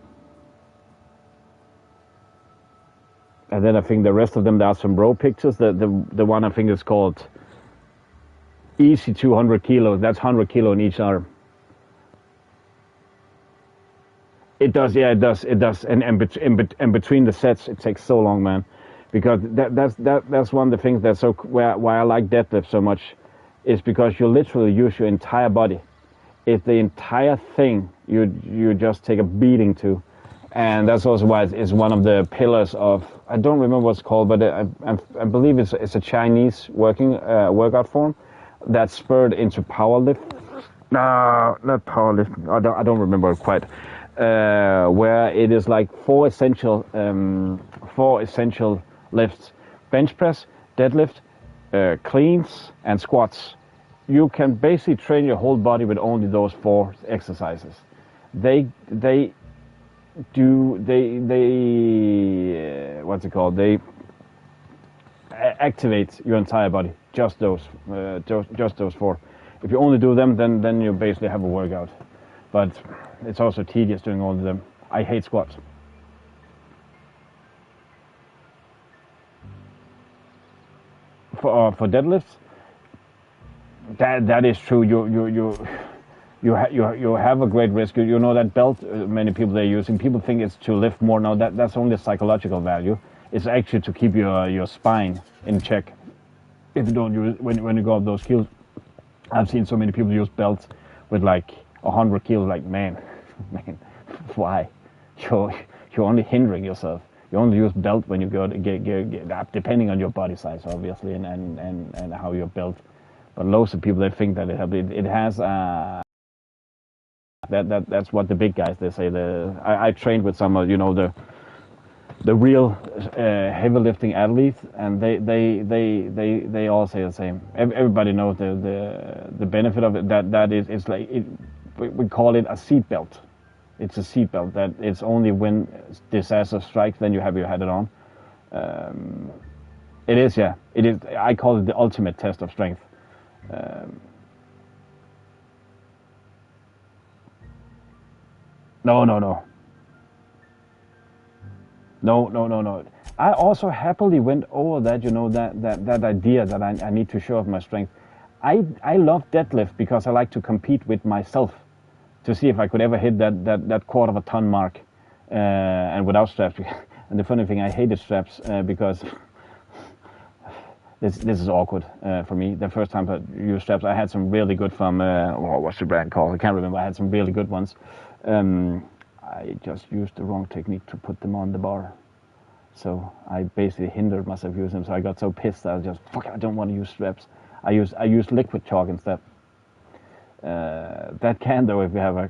And then I think the rest of them, there are some bro pictures. The one I think is called Easy 200 kilos. That's 100 kilo in each arm. It does, yeah, it does. And between the sets, it takes so long, man. Because that's one of the things that's why I like deadlift so much, is because you literally use your entire body. It's the entire thing you just take a beating to. And that's also why it's one of the pillars of, I don't remember what it's called, but I believe it's a Chinese workout form that spurred into powerlift. No, not powerlifting. I don't remember it quite. Where it is like four essential lifts: bench press, deadlift, cleans, and squats. You can basically train your whole body with only those 4 exercises. They what's it called? They activate your entire body. Just those 4. If you only do them, then you basically have a workout. But it's also tedious doing all of them. I hate squats. For deadlifts, that is true. You have a great risk. You know that belt many people are using. People think it's to lift more. No, that's only a psychological value. It's actually to keep your spine in check. If you don't use when you go up those kills, I've seen so many people use belts with like 100 kilos. Like man, why? You're only hindering yourself. You only use belt when you go to get up, depending on your body size, obviously, and how you're built. But loads of people, they think that it has that's what the big guys, they say. I trained with some of, you know, the real heavy lifting athletes, and they all say the same. Everybody knows the benefit of it. That is, it's like we call it a seat belt. It's a seatbelt that it's only when disaster strikes then you have your head on. It is, yeah. It is. I call it the ultimate test of strength. No. I also happily went over that, you know, that idea that I need to show off my strength. I love deadlift because I like to compete with myself, to see if I could ever hit that quarter of a ton mark, and without straps. And the funny thing, I hated straps because this is awkward for me. The first time I used straps, I had some really good from what's the brand called? I can't remember. I had some really good ones. I just used the wrong technique to put them on the bar, so I basically hindered myself using them. So I got so pissed that I just I don't want to use straps. I used liquid chalk instead. That can, though, if you have a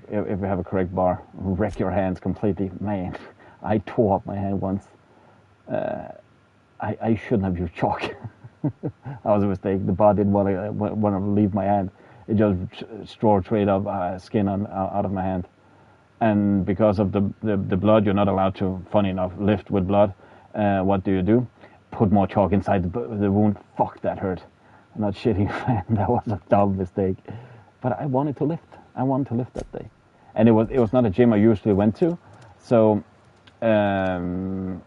correct bar, wreck your hands completely. Man, I tore up my hand once. I shouldn't have used chalk. That was a mistake. The bar didn't want to leave my hand. It just strode straight up skin out of my hand. And because of the blood, you're not allowed to, funny enough, lift with blood. What do? Put more chalk inside the wound. Fuck, that hurt. I'm not shitting, man. That was a dumb mistake. But I wanted to lift. I wanted to lift that day, and it was not a gym I usually went to, so. Another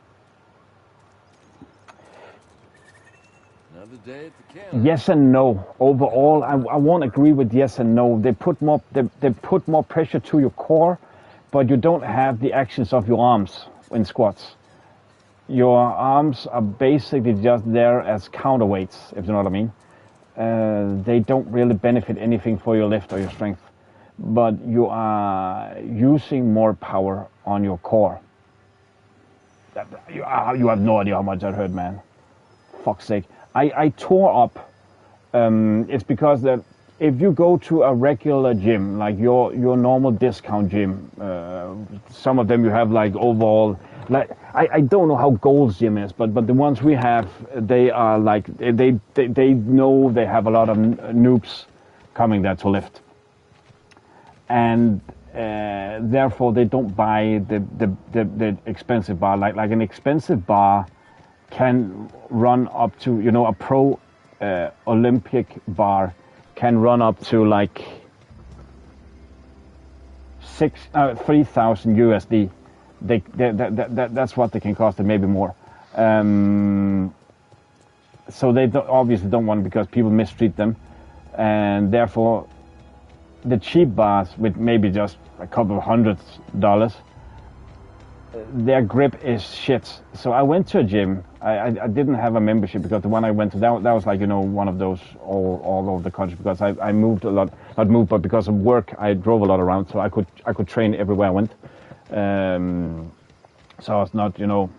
day at the camp. Yes and no. Overall, I won't agree with yes and no. They put more pressure to your core, but you don't have the actions of your arms in squats. Your arms are basically just there as counterweights, if you know what I mean. They don't really benefit anything for your lift or your strength, but you are using more power on your core. You have no idea how much that hurt, man. Fuck's sake. I tore up. It's because that if you go to a regular gym, like your normal discount gym, some of them you have like overall, like I don't know how Gold's gym is, but the ones we have, they are like they know they have a lot of noobs coming there to lift, and therefore they don't buy the expensive bar. Like an expensive bar can run up to, you know, a pro Olympic bar can run up to like 3,000 USD. That's what they can cost, and maybe more. So they obviously don't want it because people mistreat them, and therefore the cheap bars with maybe just a couple of $100s, their grip is shit. So I went to a gym. I didn't have a membership because the one I went to, that was like, you know, one of those all over the country, because I moved a lot, not moved, but because of work I drove a lot around, so I could train everywhere I went. So I was not, you know,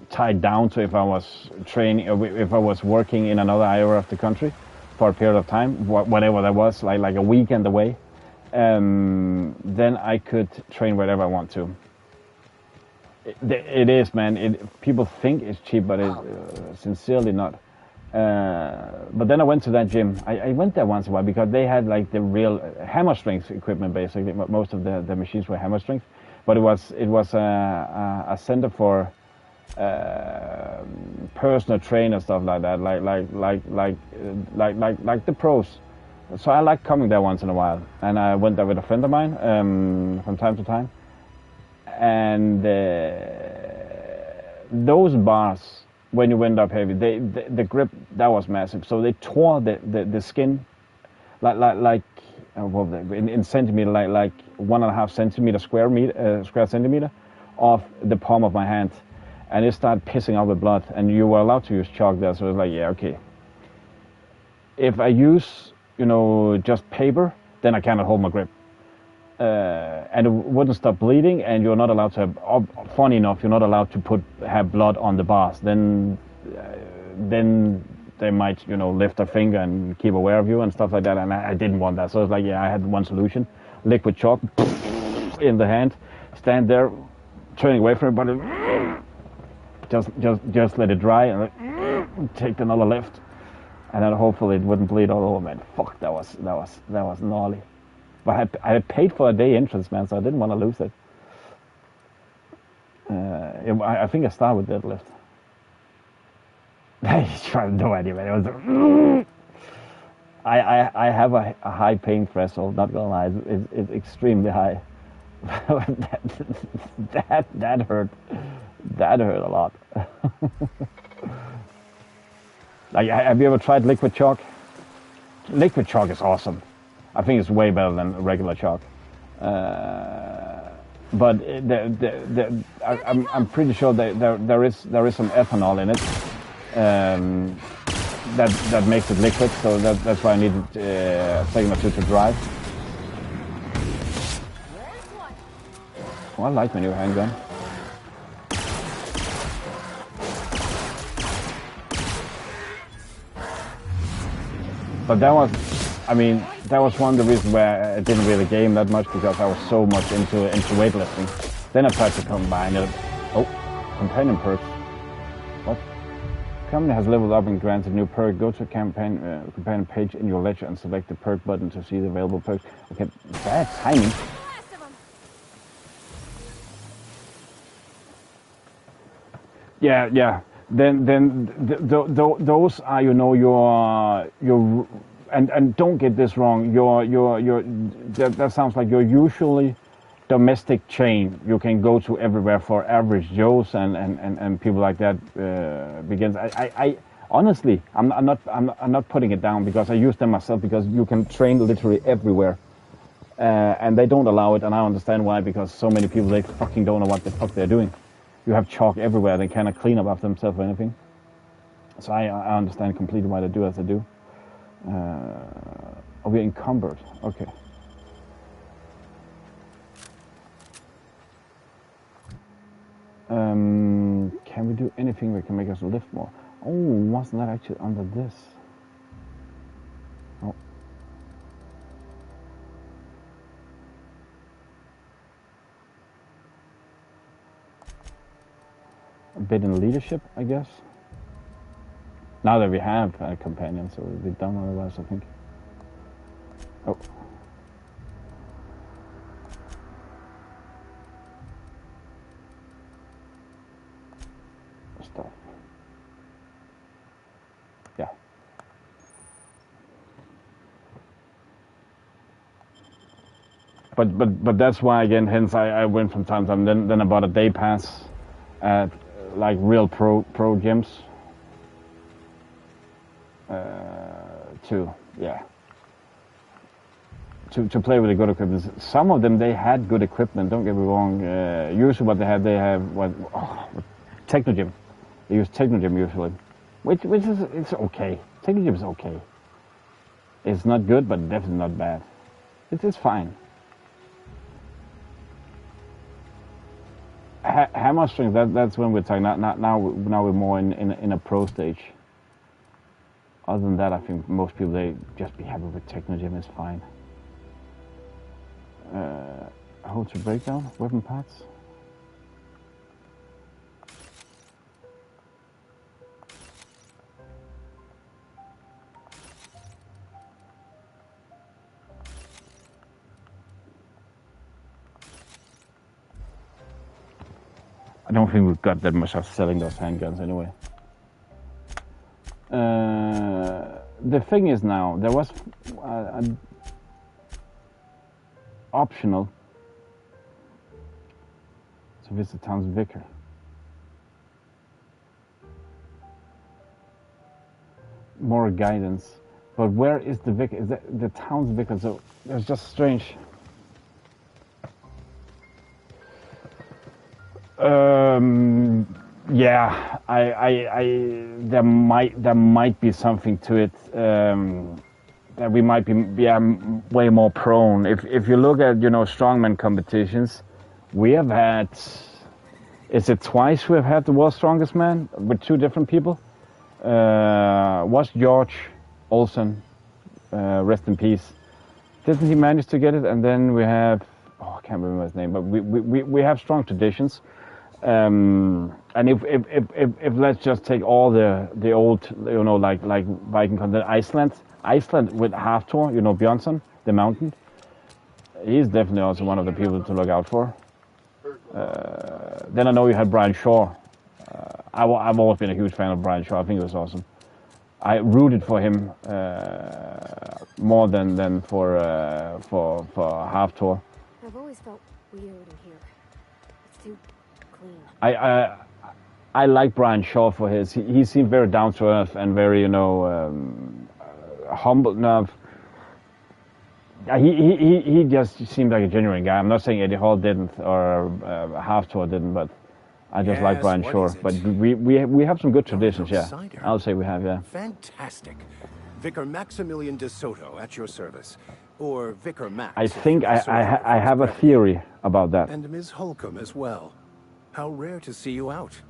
tied down to if I was training or if I was working in another area of the country for a period of time, whatever that was, like a weekend away. Then I could train wherever I want to. It is, man. People think it's cheap, but it's sincerely not. But then I went to that gym. I went there once in a while because they had like the real hammer strength equipment. Basically, most of the machines were hammer strength, but it was a center for personal trainer stuff like that, like the pros. So I like coming there once in a while, and I went there with a friend of mine from time to time. and those bars, when you went up heavy, the grip, that was massive. So they tore the skin like in centimeter, like 1.5 centimeter square centimeter off the palm of my hand, and it started pissing out the blood. And you were allowed to use chalk there, so it was like, yeah, okay. If I use, just paper, then I cannot hold my grip. And it wouldn't stop bleeding, and you're not allowed to have, funny enough, you're not allowed to have blood on the bars. Then they might, lift their finger and keep aware of you and stuff like that, and I didn't want that. So it's like, yeah, I had one solution: liquid chalk in the hand, stand there, turning away from it, but just let it dry, and take another lift, and then hopefully it wouldn't bleed all over. Man, fuck, that was gnarly. But I had paid for a day entrance, man, so I didn't want to lose it. I think I started with deadlift. I have no idea, man. It was. I have a high pain threshold. Not gonna lie, it's extremely high. that hurt. That hurt a lot. Like, have you ever tried liquid chalk? Liquid chalk is awesome. I think it's way better than regular chalk. But I'm pretty sure there is some ethanol in it that makes it liquid. So that's why I needed a second or two to dry. Oh, I like my new handgun. But that was one of the reasons where I didn't really game that much, because I was so much into weightlifting. Then I tried to combine it. Oh, companion perks. What? Company has leveled up and granted new perk. Go to companion page in your ledger and select the perk button to see the available perks. Okay, bad timing. Yeah. Then those are, your and don't get this wrong. That sounds like your usually domestic chain you can go to everywhere for average Joes and people like that begins. I honestly, I'm not putting it down, because I use them myself, because you can train literally everywhere, and they don't allow it, and I understand why, because so many people, they fucking don't know what the fuck they're doing. You have chalk everywhere. They cannot clean up after themselves or anything. So I understand completely why they do as they do. We're encumbered. Okay. Can we do anything that can make us lift more? Oh, wasn't that actually under this? Oh. A bit in leadership, I guess. Now that we have a companion, so we'll be done otherwise, I think. Oh. Stuff. Yeah. But that's why, again, hence I went from time to time. Then I bought a day pass at like real pro gyms. To play with the good equipment. Some of them, they had good equipment, don't get me wrong. Usually what they have Technogym. They use Technogym usually, which is, it's okay. Technogym is okay. It's not good, but definitely not bad. It's fine. Hammer strength, that's when we're talking. Now we're more in a pro stage. Other than that, I think most people, they just be happy with Technogym is fine. Hold to breakdown, weapon parts. I don't think we've got that much of selling those handguns anyway. The thing is now, there was optional to visit the town's vicar. More guidance. But where is the vicar? Is that the town's vicar? So it's just strange. Yeah, there might be something to it. That we might be way more prone. If you look at strongman competitions, we have had. Is it twice we have had the world's strongest man with two different people? Was George Olsen, rest in peace. Didn't he manage to get it? And then we have, I can't remember his name, but we have strong traditions. And if let's just take all the old, like Viking content, Iceland with Halftor, Björnsson, the mountain. He's definitely also one of the people to look out for. Then I know you had Brian Shaw. I've always been a huge fan of Brian Shaw. I think it was awesome. I rooted for him more than for Halftor. I've always felt weird in here. It's too clean. I like Brian Shaw for his. He seemed very down to earth and very humble. No, he just seemed like a genuine guy. I'm not saying Eddie Hall didn't or Halftor didn't, but I just like Brian Shaw. But we have some good traditions, yeah. I'll say we have, yeah. Fantastic. Vicar Maximilian de Soto at your service. Or Vicar Max. I think I have a theory about that. And Ms. Holcomb as well. How rare to see you out.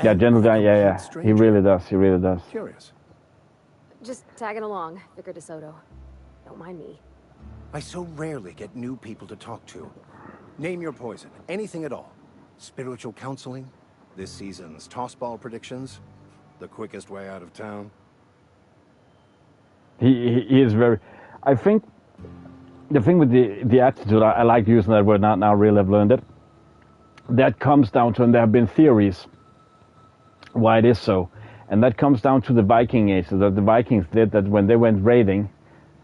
Yeah, Gentle Guy, yeah. He really does, Curious. Just tagging along, Vicar de Soto. Don't mind me. I so rarely get new people to talk to. Name your poison, anything at all. Spiritual counseling, this season's tossball predictions, the quickest way out of town. He is very. I think the thing with the attitude, I like using that word now really I've learned it. That comes down to, and there have been theories why it is so, and that comes down to the Viking age. So that the Vikings did that when they went raiding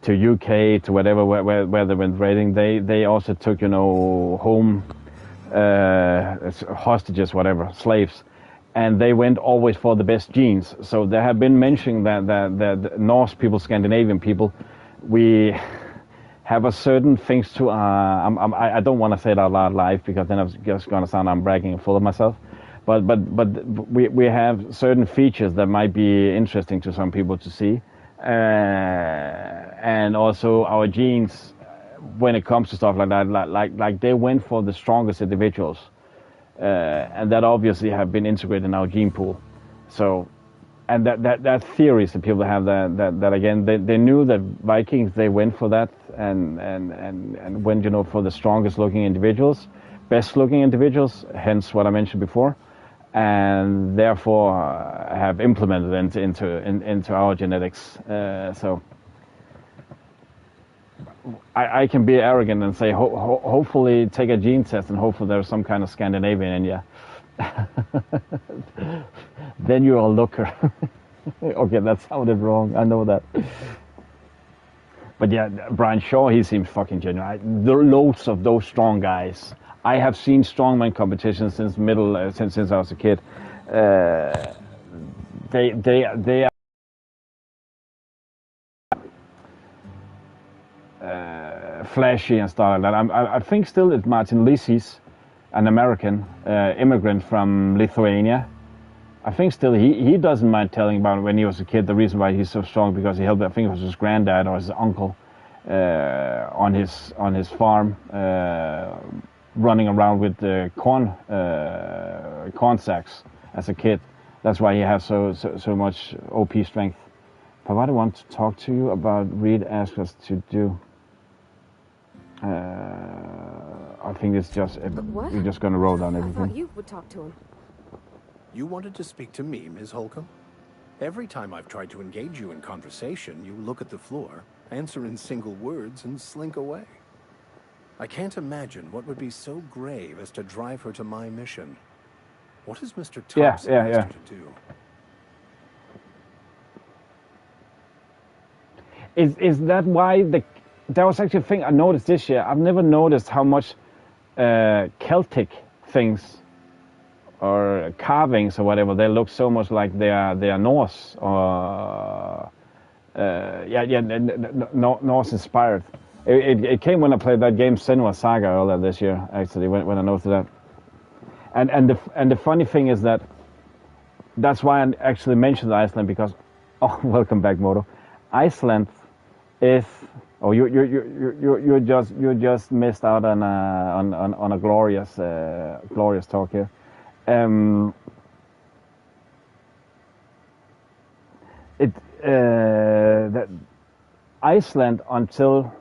to UK, to whatever where they went raiding, they also took home. Hostages, whatever, slaves, and they went always for the best genes. So there have been mentioning that Norse people, Scandinavian people, we have a certain things to. I don't want to say it out loud live because then I'm just going to sound I'm bragging and full of myself. But we have certain features that might be interesting to some people to see, and also our genes. When it comes to stuff like that, like they went for the strongest individuals, and that obviously have been integrated in our gene pool. So, and that theories that people have that again they knew that Vikings they went for that and went for the strongest looking individuals, best looking individuals. Hence what I mentioned before, and therefore have implemented into our genetics. So. I can be arrogant and say, hopefully take a gene test and hopefully there's some kind of Scandinavian in you. Then you're a looker. Okay, that sounded wrong. I know that. But yeah, Brian Shaw, he seems fucking genuine. There are loads of those strong guys. I have seen strongman competitions since I was a kid. They are. Flashy and stuff like that. I think still it's Martin Lisis, an American immigrant from Lithuania. I think still he doesn't mind telling about when he was a kid the reason why he's so strong because he helped, I think it was his granddad or his uncle on his farm running around with the corn sacks as a kid. That's why he has so much OP strength. Pavati wants to talk to you about Reed asked us to do. I think it's just we're just going to roll down everything. I thought you would talk to him. You wanted to speak to me, Ms. Holcomb? Every time I've tried to engage you in conversation, you look at the floor, answer in single words, and slink away. I can't imagine what would be so grave as to drive her to my mission. What is Mr. Thompson asked her to do? Is that why that was actually a thing I noticed this year. I've never noticed how much Celtic things carvings or whatever, they look so much like they are Norse or Norse inspired. It came when I played that game Senua Saga earlier this year, actually, when I noticed that. And the funny thing is that's why I actually mentioned Iceland, because welcome back, Moto. Iceland is you just missed out on a glorious talk here. That Iceland until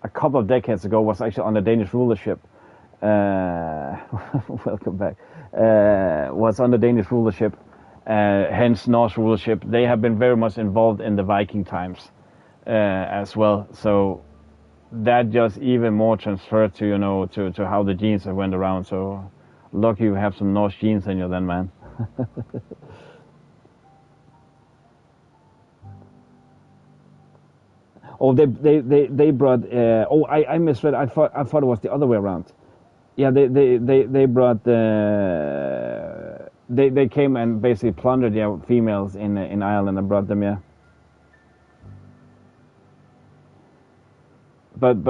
a couple of decades ago was actually under Danish rulership. Welcome back. Was under Danish rulership, hence Norse rulership. They have been very much involved in the Viking times as well. So that just even more transferred to to how the genes have went around. So lucky you have some Norse genes in you then, man. Oh, they brought. I misread. I thought it was the other way around. Yeah, they brought. They came and basically plundered females in Ireland and brought them. Yeah. But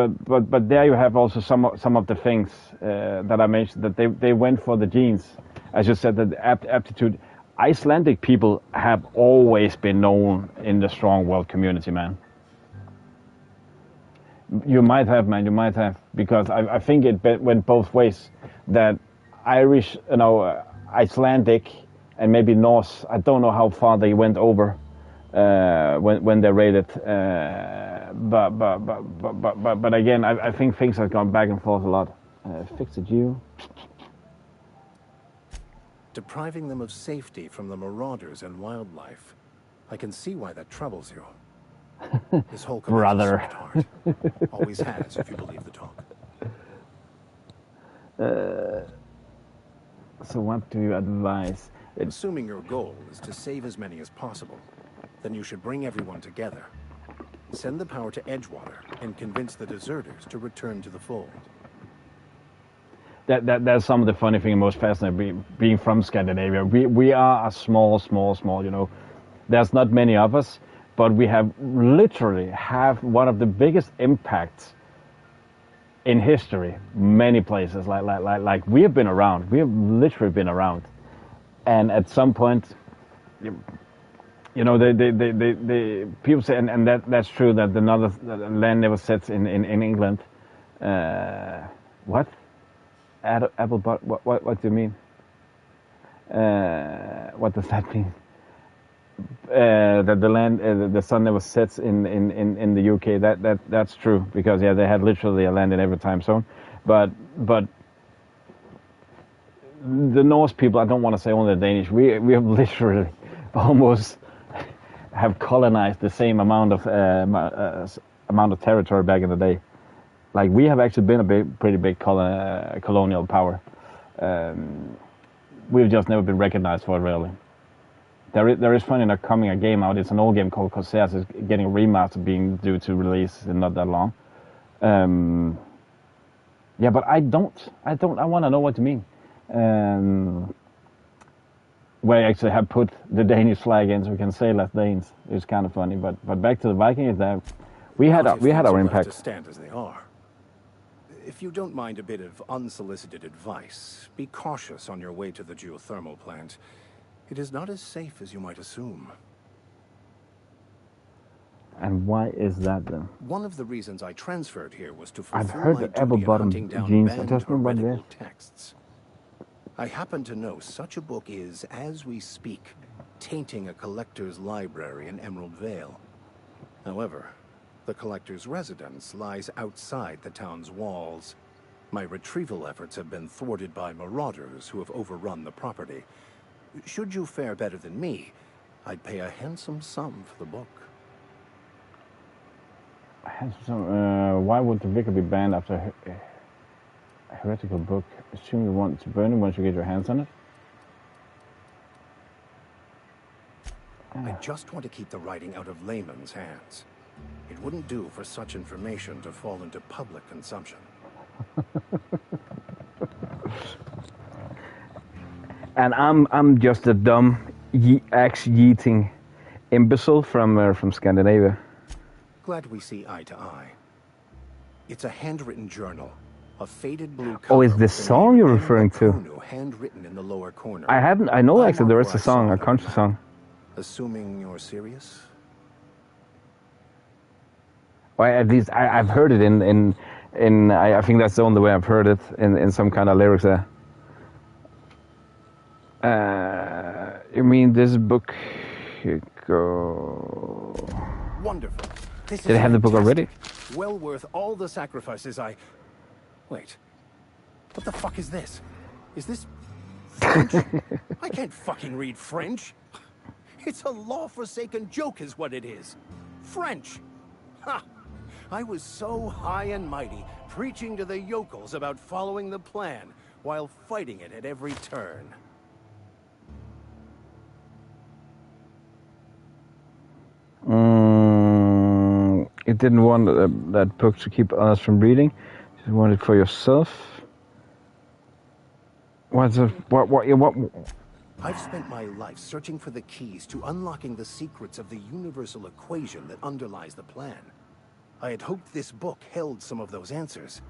there you have also some of the things that I mentioned, that they went for the genes, as you said, that aptitude. Icelandic people have always been known in the strong world community, man. You might have, man. You might have, because I think it went both ways. That Irish, Icelandic, and maybe Norse. I don't know how far they went over when they raided. But again, I think things have gone back and forth a lot. Fix it, you. Depriving them of safety from the marauders and wildlife. I can see why that troubles you. This whole brother heart. Always has, if you believe the talk. So what do you advise? Assuming your goal is to save as many as possible, then you should bring everyone together. Send the power to Edgewater and convince the deserters to return to the fold. That's some of the funny thing, most fascinating, being from Scandinavia. We are a small, there's not many of us, but we have literally one of the biggest impacts in history, many places. Like we have been around. We have literally been around, and at some point, they people say, and that's true, that another land never sets in England. What? Apple, what do you mean? What does that mean? That the land, the sun never sets in the UK. That's true, because they had literally a land in every time zone. But the Norse people, I don't want to say only the Danish. We have literally almost have colonized the same amount of territory back in the day. Like, we have actually been a pretty big colonial power. We've just never been recognized for it, really. There is funny enough coming a game out. It's an old game called Corsairs. It's getting a remaster, being due to release in not that long. But I want to know what you mean. Where I actually have put the Danish flag in, so we can sail as Danes. It's kind of funny. But back to the Vikings, that we had our impact. To stand as they are. If you don't mind a bit of unsolicited advice, be cautious on your way to the geothermal plant. It is not as safe as you might assume. And why is that, then? One of the reasons I transferred here was to I've fulfill heard my the duty apple in bottom hunting down jeans. I banned just remember heretical that. texts. I happen to know such a book is, as we speak, tainting a collector's library in Emerald Vale. However, the collector's residence lies outside the town's walls. My retrieval efforts have been thwarted by marauders who have overrun the property. Should you fare better than me, I'd pay a handsome sum for the book. Why would the vicar be banned after a heretical book? Assume you want to burn it once you get your hands on it? I just want to keep the writing out of layman's hands. It wouldn't do for such information to fall into public consumption. And I'm just a dumb axe-yeeting imbecile from Scandinavia. Glad we see eye to eye. It's a handwritten journal. A faded blue cover. Oh, is this song you're referring to? Handwritten in the lower corner. I know actually there is a song, a country song. Assuming you're serious? Well, at least I've heard it in I think that's the only way I've heard it in some kind of lyrics there. You mean this book? Go. Wonderful. Did I have the book already? Well worth all the sacrifices I... Wait. What the fuck is this? Is this French? I can't fucking read French. It's a law-forsaken joke is what it is. French. Ha! I was so high and mighty, preaching to the yokels about following the plan, while fighting it at every turn. You didn't want that book to keep others from reading. You want it for yourself. What? I've spent my life searching for the keys to unlocking the secrets of the universal equation that underlies the plan. I had hoped this book held some of those answers.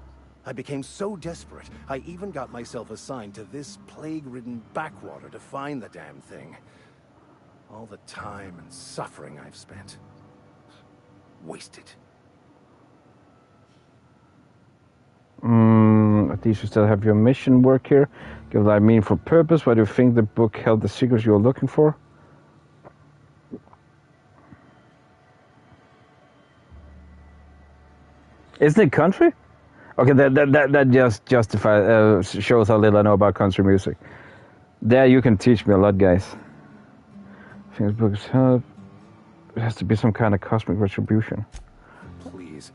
I became so desperate, I even got myself assigned to this plague-ridden backwater to find the damn thing. All the time and suffering I've spent. Wasted. At least you still have your mission work here. Give that meaningful purpose. Why do you think the book held the secrets you were looking for? Isn't it country? Okay, that just justifies shows how little I know about country music. There you can teach me a lot, guys. I think this book is held. It has to be some kind of cosmic retribution. Please.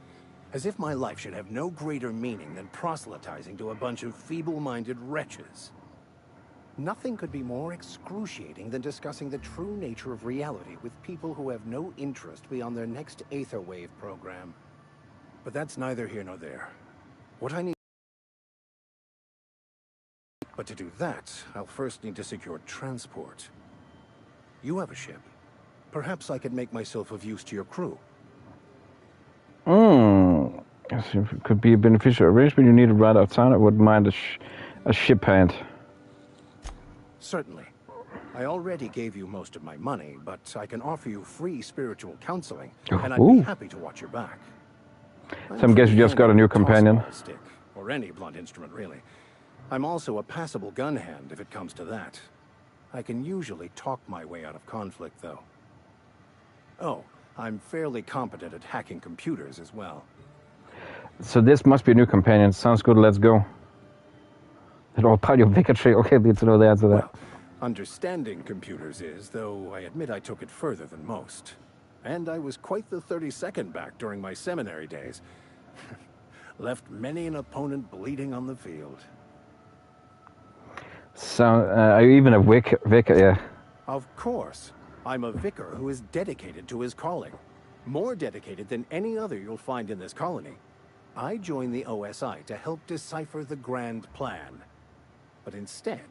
As if my life should have no greater meaning than proselytizing to a bunch of feeble-minded wretches. Nothing could be more excruciating than discussing the true nature of reality with people who have no interest beyond their next Aetherwave program. But that's neither here nor there. What I need... But to do that, I'll first need to secure transport. You have a ship. Perhaps I could make myself of use to your crew. It could be a beneficial arrangement. You need to ride outside. I wouldn't mind a ship hand. Certainly. I already gave you most of my money, but I can offer you free spiritual counseling, and I'd be happy to watch your back. So I guess you just got a new companion. Stick, or any blunt instrument, really. I'm also a passable gun hand, if it comes to that. I can usually talk my way out of conflict, though. Oh, I'm fairly competent at hacking computers as well. So this must be a new companion. Sounds good, let's go. It all part of bigotry. Okay, need to know the answer to that. Well, understanding computers is, though I admit I took it further than most. And I was quite the 32nd back during my seminary days. Left many an opponent bleeding on the field. So, are you even a vicar? Yeah. Of course. I'm a vicar who is dedicated to his calling. More dedicated than any other you'll find in this colony. I joined the OSI to help decipher the grand plan. But instead,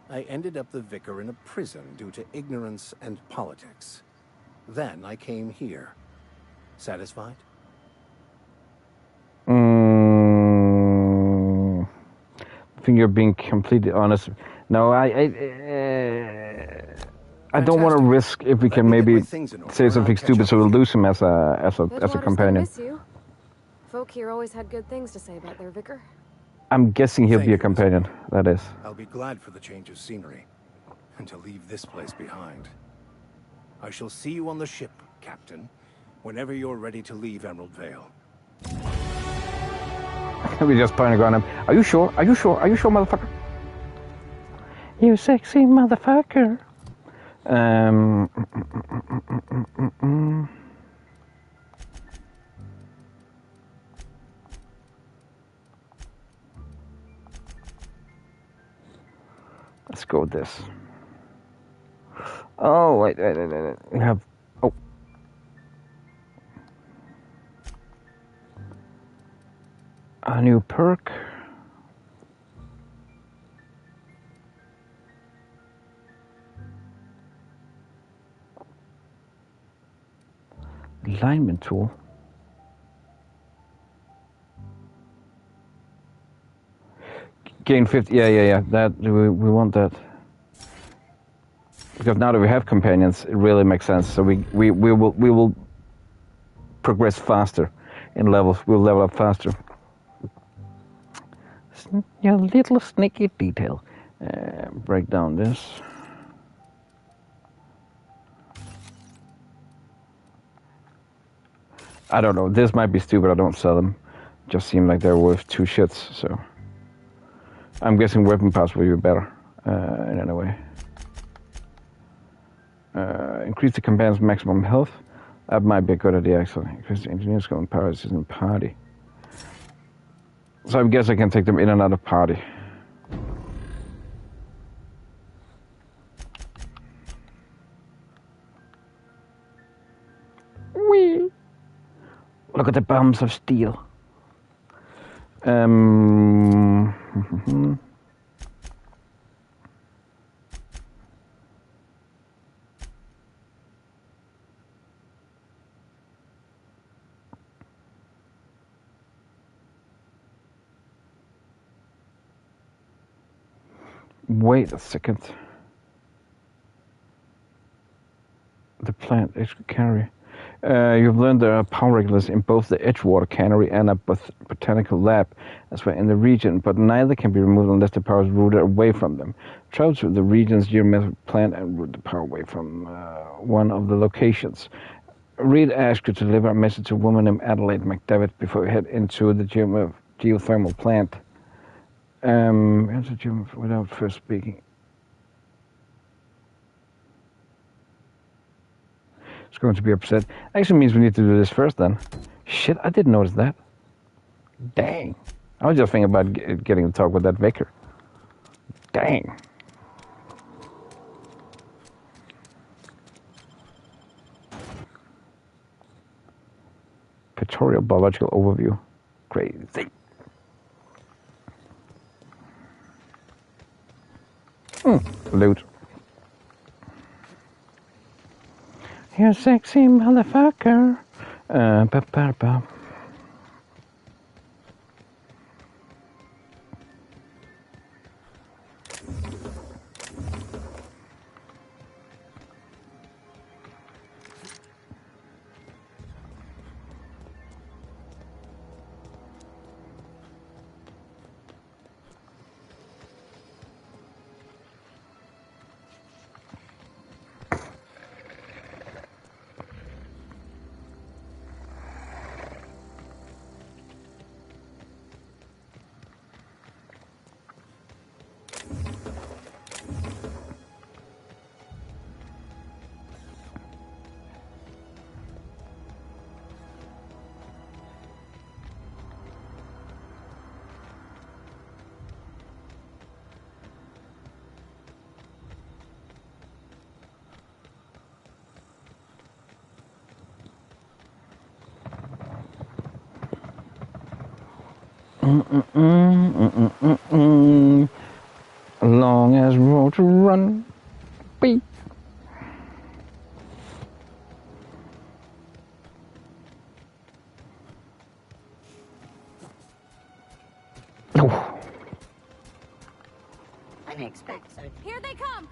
I ended up the vicar in a prison due to ignorance and politics. Then I came here. Satisfied? I think you're being completely honest. No, I don't want to risk if we can maybe say something stupid, so we'll lose him as a companion. Miss you. Folk here always had good things to say about their vicar. I'm guessing he'll be a companion. That is. I'll be glad for the change of scenery, and to leave this place behind. I shall see you on the ship, Captain, whenever you're ready to leave Emerald Vale. We just pointing on him. Are you sure? Are you sure? Are you sure, motherfucker? You sexy motherfucker. Let's go with this. Oh, wait. We have... Oh. A new perk. Alignment tool. Gain 50. Yeah. That we want that. Because now that we have companions, it really makes sense. So we will progress faster in levels. We'll level up faster. Yeah, little sneaky detail. Break down this. I don't know. This might be stupid. I don't sell them. Just seem like they're worth 2 shits. So I'm guessing weapon parts will be better in any way. Increase the companion's maximum health. That might be a good idea, actually. Increase the engineer's skill and power in party. So I guess I can take them in and out of party. Whee! Look at the bombs of steel. Wait a second. The plant extra cannery. You've learned there are power regulators in both the Edgewater cannery and a botanical lab, as well in the region, but neither can be removed unless the power is routed away from them. Travel to the region's geomethod plant and route the power away from one of the locations. Reed asked you to deliver a message to a woman named Adelaide McDavid before you head into the geothermal plant. Without first speaking. It's going to be upset. Actually means we need to do this first then. Shit, I didn't notice that. Dang. I was just thinking about getting to talk with that vicar. Dang. Pictorial biological overview. Crazy. Loot. You sexy motherfucker. Ba-ba-ba. Long as road to run, beep. Oh. Unexpected. Here they come.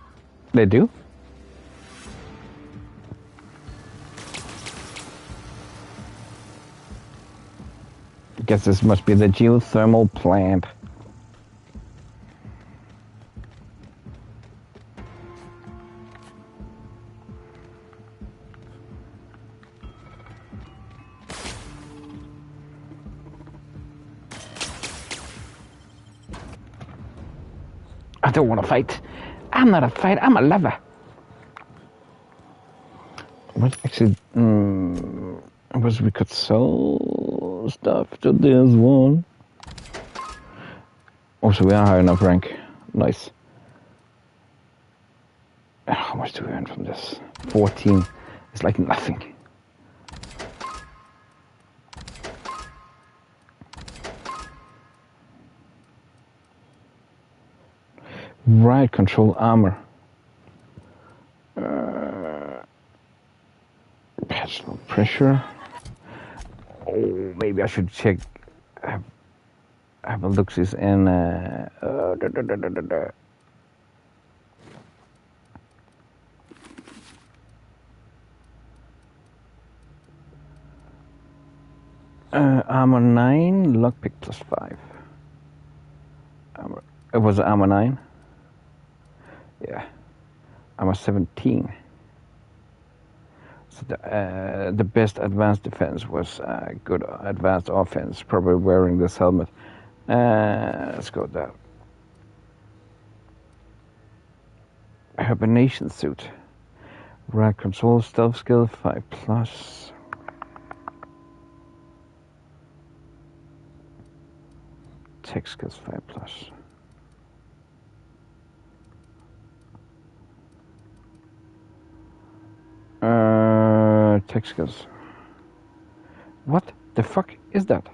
They do? I guess this must be the geothermal plant. I don't want to fight. I'm not a fighter, I'm a lover. What actually, was we could sell stuff to this one. Also, we are high enough rank. Nice. How much do we earn from this? 14. It's like nothing. Right, control armor. That's no pressure. Oh, maybe I should check. Have a look. This in. Armor 9, lockpick +5. It was armor 9. Yeah, armor 17. So the best advanced defense was good advanced offense. Probably wearing this helmet. Let's go with that. Hibernation suit. Right control, stealth skill 5+. Tech skills 5+. Tech skills. What the fuck is that?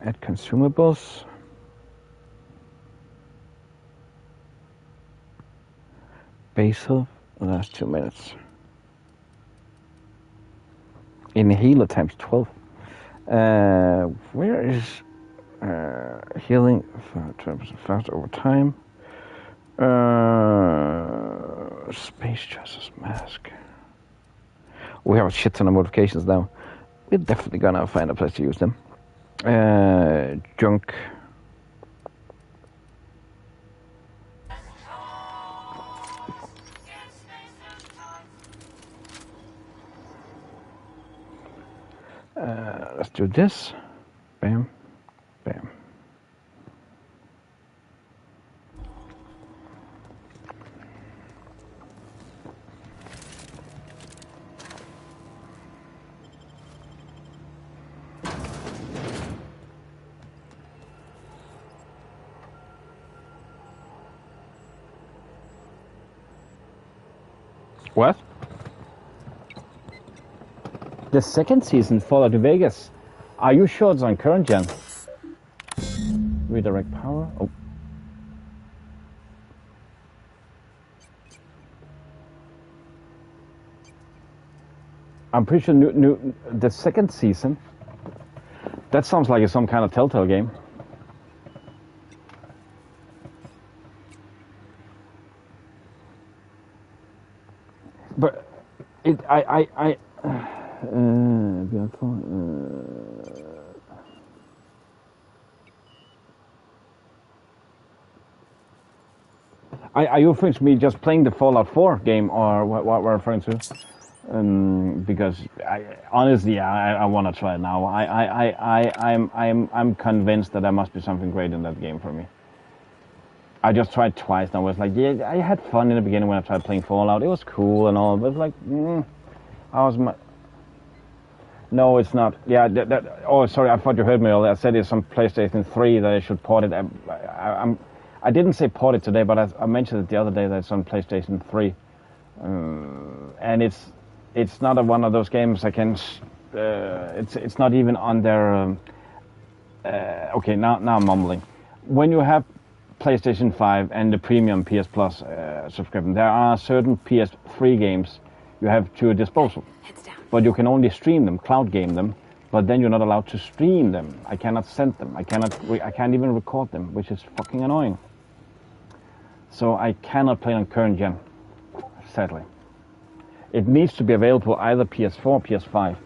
Add consumables. Base health, last 2 minutes. Inhaler times 12. Where is healing 20% faster over time? Space Justice Mask. We have a shit ton of modifications now. We're definitely gonna find a place to use them. Junk. Let's do this. Bam, bam. What? The second season, Fallout New Vegas. Are you sure it's on current gen? Redirect power. Oh. I'm pretty sure the second season. That sounds like it's some kind of Telltale game. But it, I are you referring to me just playing the Fallout 4 game, or what we're referring to? Because honestly, I want to try it now. I'm convinced that there must be something great in that game for me. I just tried twice, and I was like, yeah, I had fun in the beginning when I tried playing Fallout. It was cool and all, but like, no, it's not. Yeah, oh, sorry, I thought you heard me earlier. I said it's on PlayStation 3 that I should port it. I didn't say port it today, but I mentioned it the other day that it's on PlayStation 3. And it's not one of those games I can. It's not even on their. Okay, now I'm mumbling. When you have PlayStation 5 and the premium PS Plus subscription, there are certain PS3 games you have to your disposal. But you can only stream them, cloud game them, but then you're not allowed to stream them. I cannot send them. I can't even record them, which is fucking annoying. So I cannot play on current gen, sadly. It needs to be available either PS4 or PS5.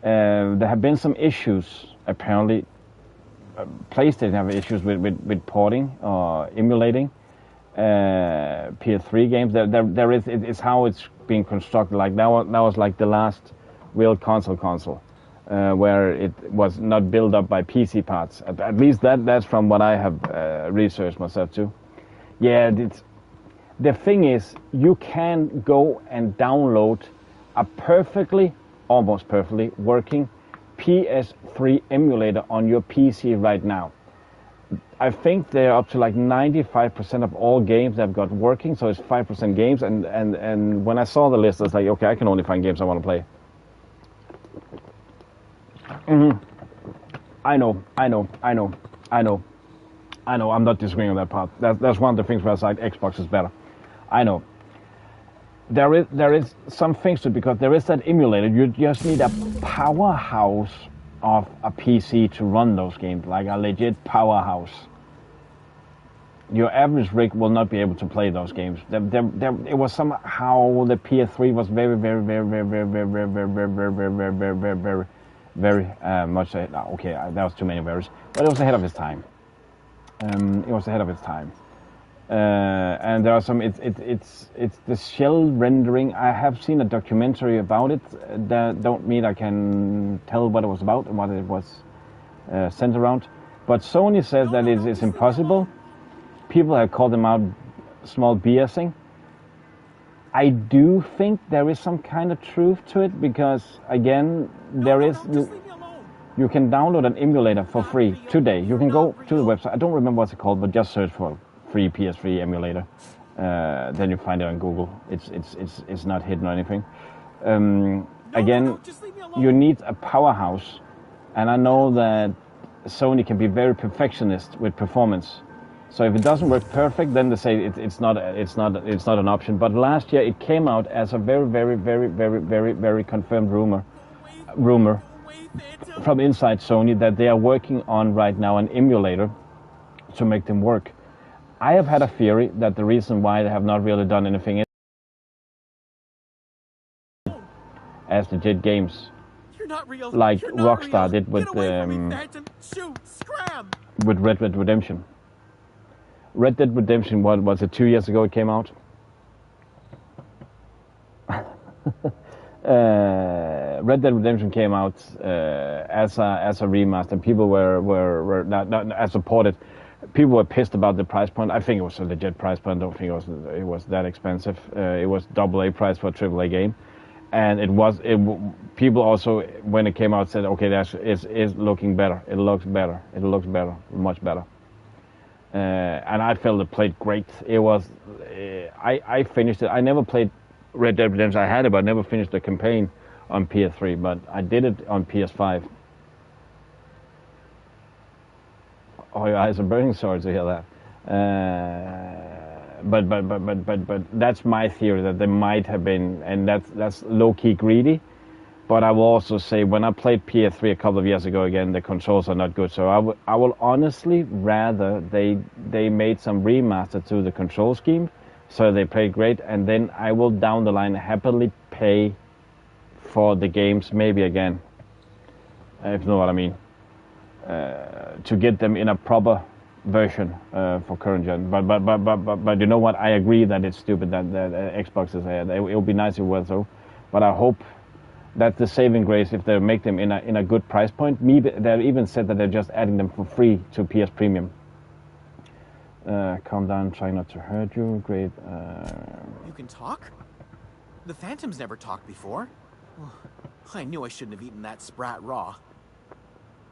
There have been some issues, apparently. PlayStation have issues with porting or emulating PS3 games. There is, it's how it's being constructed. Like that was like the last real console, where it was not built up by PC parts. At least that's from what I have researched myself too. Yeah, the thing is, you can go and download a almost perfectly working PS3 emulator on your PC right now. I think they're up to like 95% of all games that I've got working, so it's 5% games, and when I saw the list, I was like, okay, I can only find games I want to play. I know. I know. I'm not disagreeing on that part. That's one of the things where I was like Xbox is better. I know. There is some things to it because there is that emulator. You just need a powerhouse of a PC to run those games, like a legit powerhouse. Your average rig will not be able to play those games. It was somehow the PS3 was very much. Okay, that was too many varies, but it was ahead of its time. It was ahead of its time. And there are some. It's the shell rendering. I have seen a documentary about it. That don't mean I can tell what it was about and what it was centered around. But Sony says that it is impossible. People have called them out small BSing. I do think there is some kind of truth to it because again, you can download an emulator for free today. You can go to the website. I don't remember what's it called, but just search for free PS3 emulator. Then you find it on Google. It's not hidden or anything. Again, you need a powerhouse, and I know that Sony can be very perfectionist with performance. So if it doesn't work perfect, then they say it's not an option. But last year it came out as a very confirmed rumor from inside Sony that they are working on right now an emulator to make them work. I have had a theory that the reason why they have not really done anything is as legit games, like Rockstar did with Red Dead Redemption. Red Dead Redemption, what was it, 2 years ago it came out? Red Dead Redemption came out as a remaster. People were not as supported. People were pissed about the price point. I think it was a legit price point. I don't think it was that expensive. It was AA price for a AAA game, and people also when it came out said, okay, it's looking better. It looks better. It looks better, much better. And I felt it played great. It was, I finished it. I never played Red Dead Redemption. I had it, but I never finished the campaign on PS3. But I did it on PS5. Oh, your eyes are burning. Sorry to hear that. But that's my theory that there might have been, and that's low key greedy. But I will also say, when I played PS3 a couple of years ago again, the controls are not good. So I will honestly rather they made some remaster to the control scheme, so they play great, and then I will down the line happily pay for the games maybe again, if you know what I mean, to get them in a proper version for current gen. But you know what? I agree that it's stupid that Xbox is ahead. It would be nice if it was so, but I hope. That's the saving grace if they make them in a good price point. They even said that they're just adding them for free to PS Premium. Calm down, try not to hurt you. Great. You can talk? The Phantoms never talked before. I knew I shouldn't have eaten that sprat raw.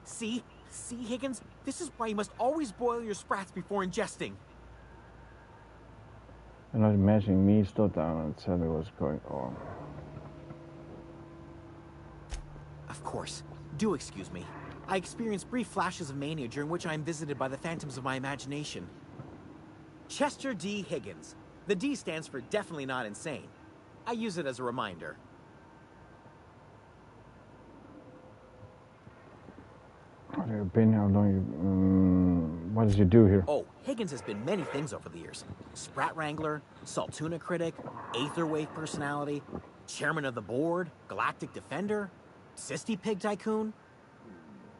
See, Higgins? This is why you must always boil your sprats before ingesting. You're not imagining me slow down and tell me what's going on. Of course. Do excuse me. I experience brief flashes of mania during which I am visited by the phantoms of my imagination. Chester D. Higgins. The D stands for definitely not insane. I use it as a reminder. How have you been? How long what does you do here? Oh, Higgins has been many things over the years. Sprat Wrangler, Saltuna Critic, Aetherwave Personality, Chairman of the Board, Galactic Defender, Sisty Pig Tycoon.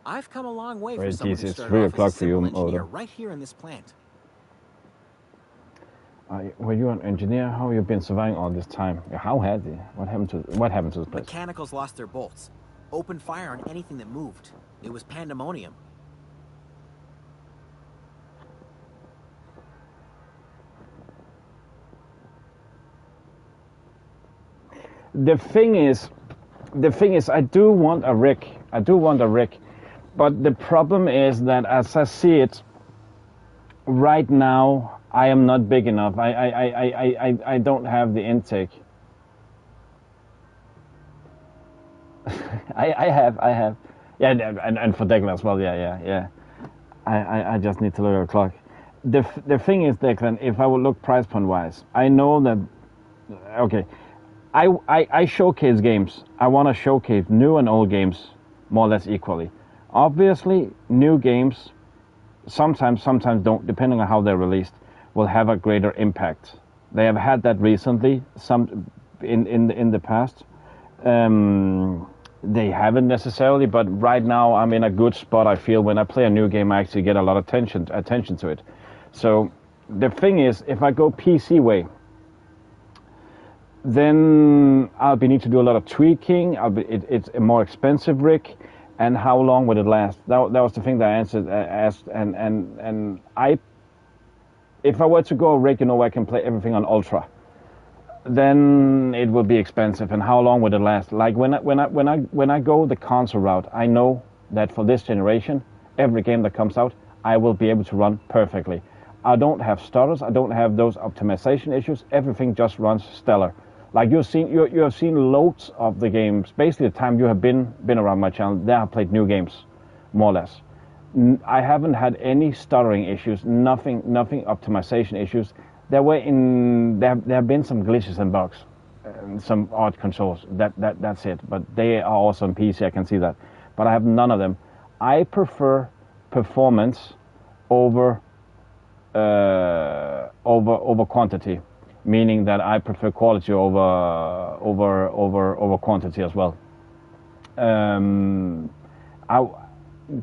I've come a long way from someone who started off as a civil engineer right here in this plant. Were you an engineer? How have you been surviving all this time? How had you? What happened to this place? Mechanicals lost their bolts. Opened fire on anything that moved. It was pandemonium. The thing is, I do want a rig. But the problem is that as I see it, right now, I am not big enough. I don't have the intake. I have. Yeah, and for Declan as well, yeah. I just need to look at the clock. The thing is, Declan, if I would look price point wise, I know that. Okay, I showcase games. I want to showcase new and old games more or less equally. Obviously, new games sometimes don't, depending on how they're released, will have a greater impact. They have had that recently. Some in the past. They haven't necessarily, but right now I'm in a good spot. I feel when I play a new game, I actually get a lot of attention to it. So the thing is, if I go PC way, then I'll need to do a lot of tweaking. It's a more expensive rig, and how long would it last? That was the thing that I asked, and if I were to go a rig, where I can play everything on ultra, then it will be expensive. And how long would it last? Like when I go the console route, I know that for this generation, every game that comes out, I will be able to run perfectly. I don't have stutters. I don't have those optimization issues. Everything just runs stellar. Like you have seen loads of the games. Basically, the time you have been around my channel, there I played new games, more or less. I haven't had any stuttering issues. Nothing optimization issues. There have been some glitches and bugs, and some odd controls. That's it. But they are also on PC. I can see that. But I have none of them. I prefer performance over quantity, meaning that I prefer quality over quantity as well.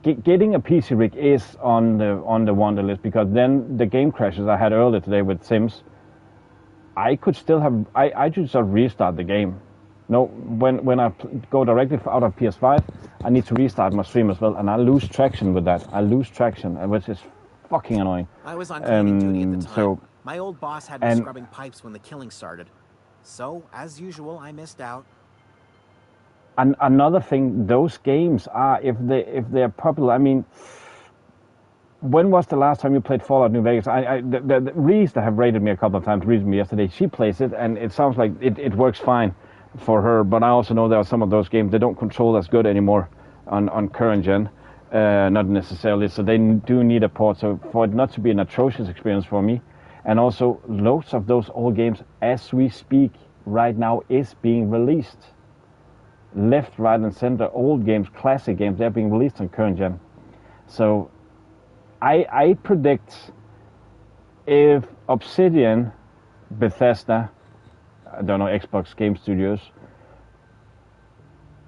Getting a PC rig is on the wonder list, because then the game crashes I had earlier today with Sims, I could still have I just restart the game. No, when I go directly out of PS5, I need to restart my stream as well, and I lose traction with that. Which is fucking annoying. I was on cleaning duty at the time. So, my old boss had me scrubbing pipes when the killing started. So, as usual, I missed out. And another thing, those games are, if they're popular, I mean, when was the last time you played Fallout New Vegas? The Reese that have rated me a couple of times, rated me yesterday, she plays it, and it sounds like it works fine for her, but I also know there are some of those games that don't control as good anymore on current gen, not necessarily, so they do need a port, so for it not to be an atrocious experience for me. And also, loads of those old games, as we speak right now, is being released. Left, right, and center, old games, classic games, they're being released on current gen. So I predict if Obsidian, Bethesda, I don't know, Xbox Game Studios,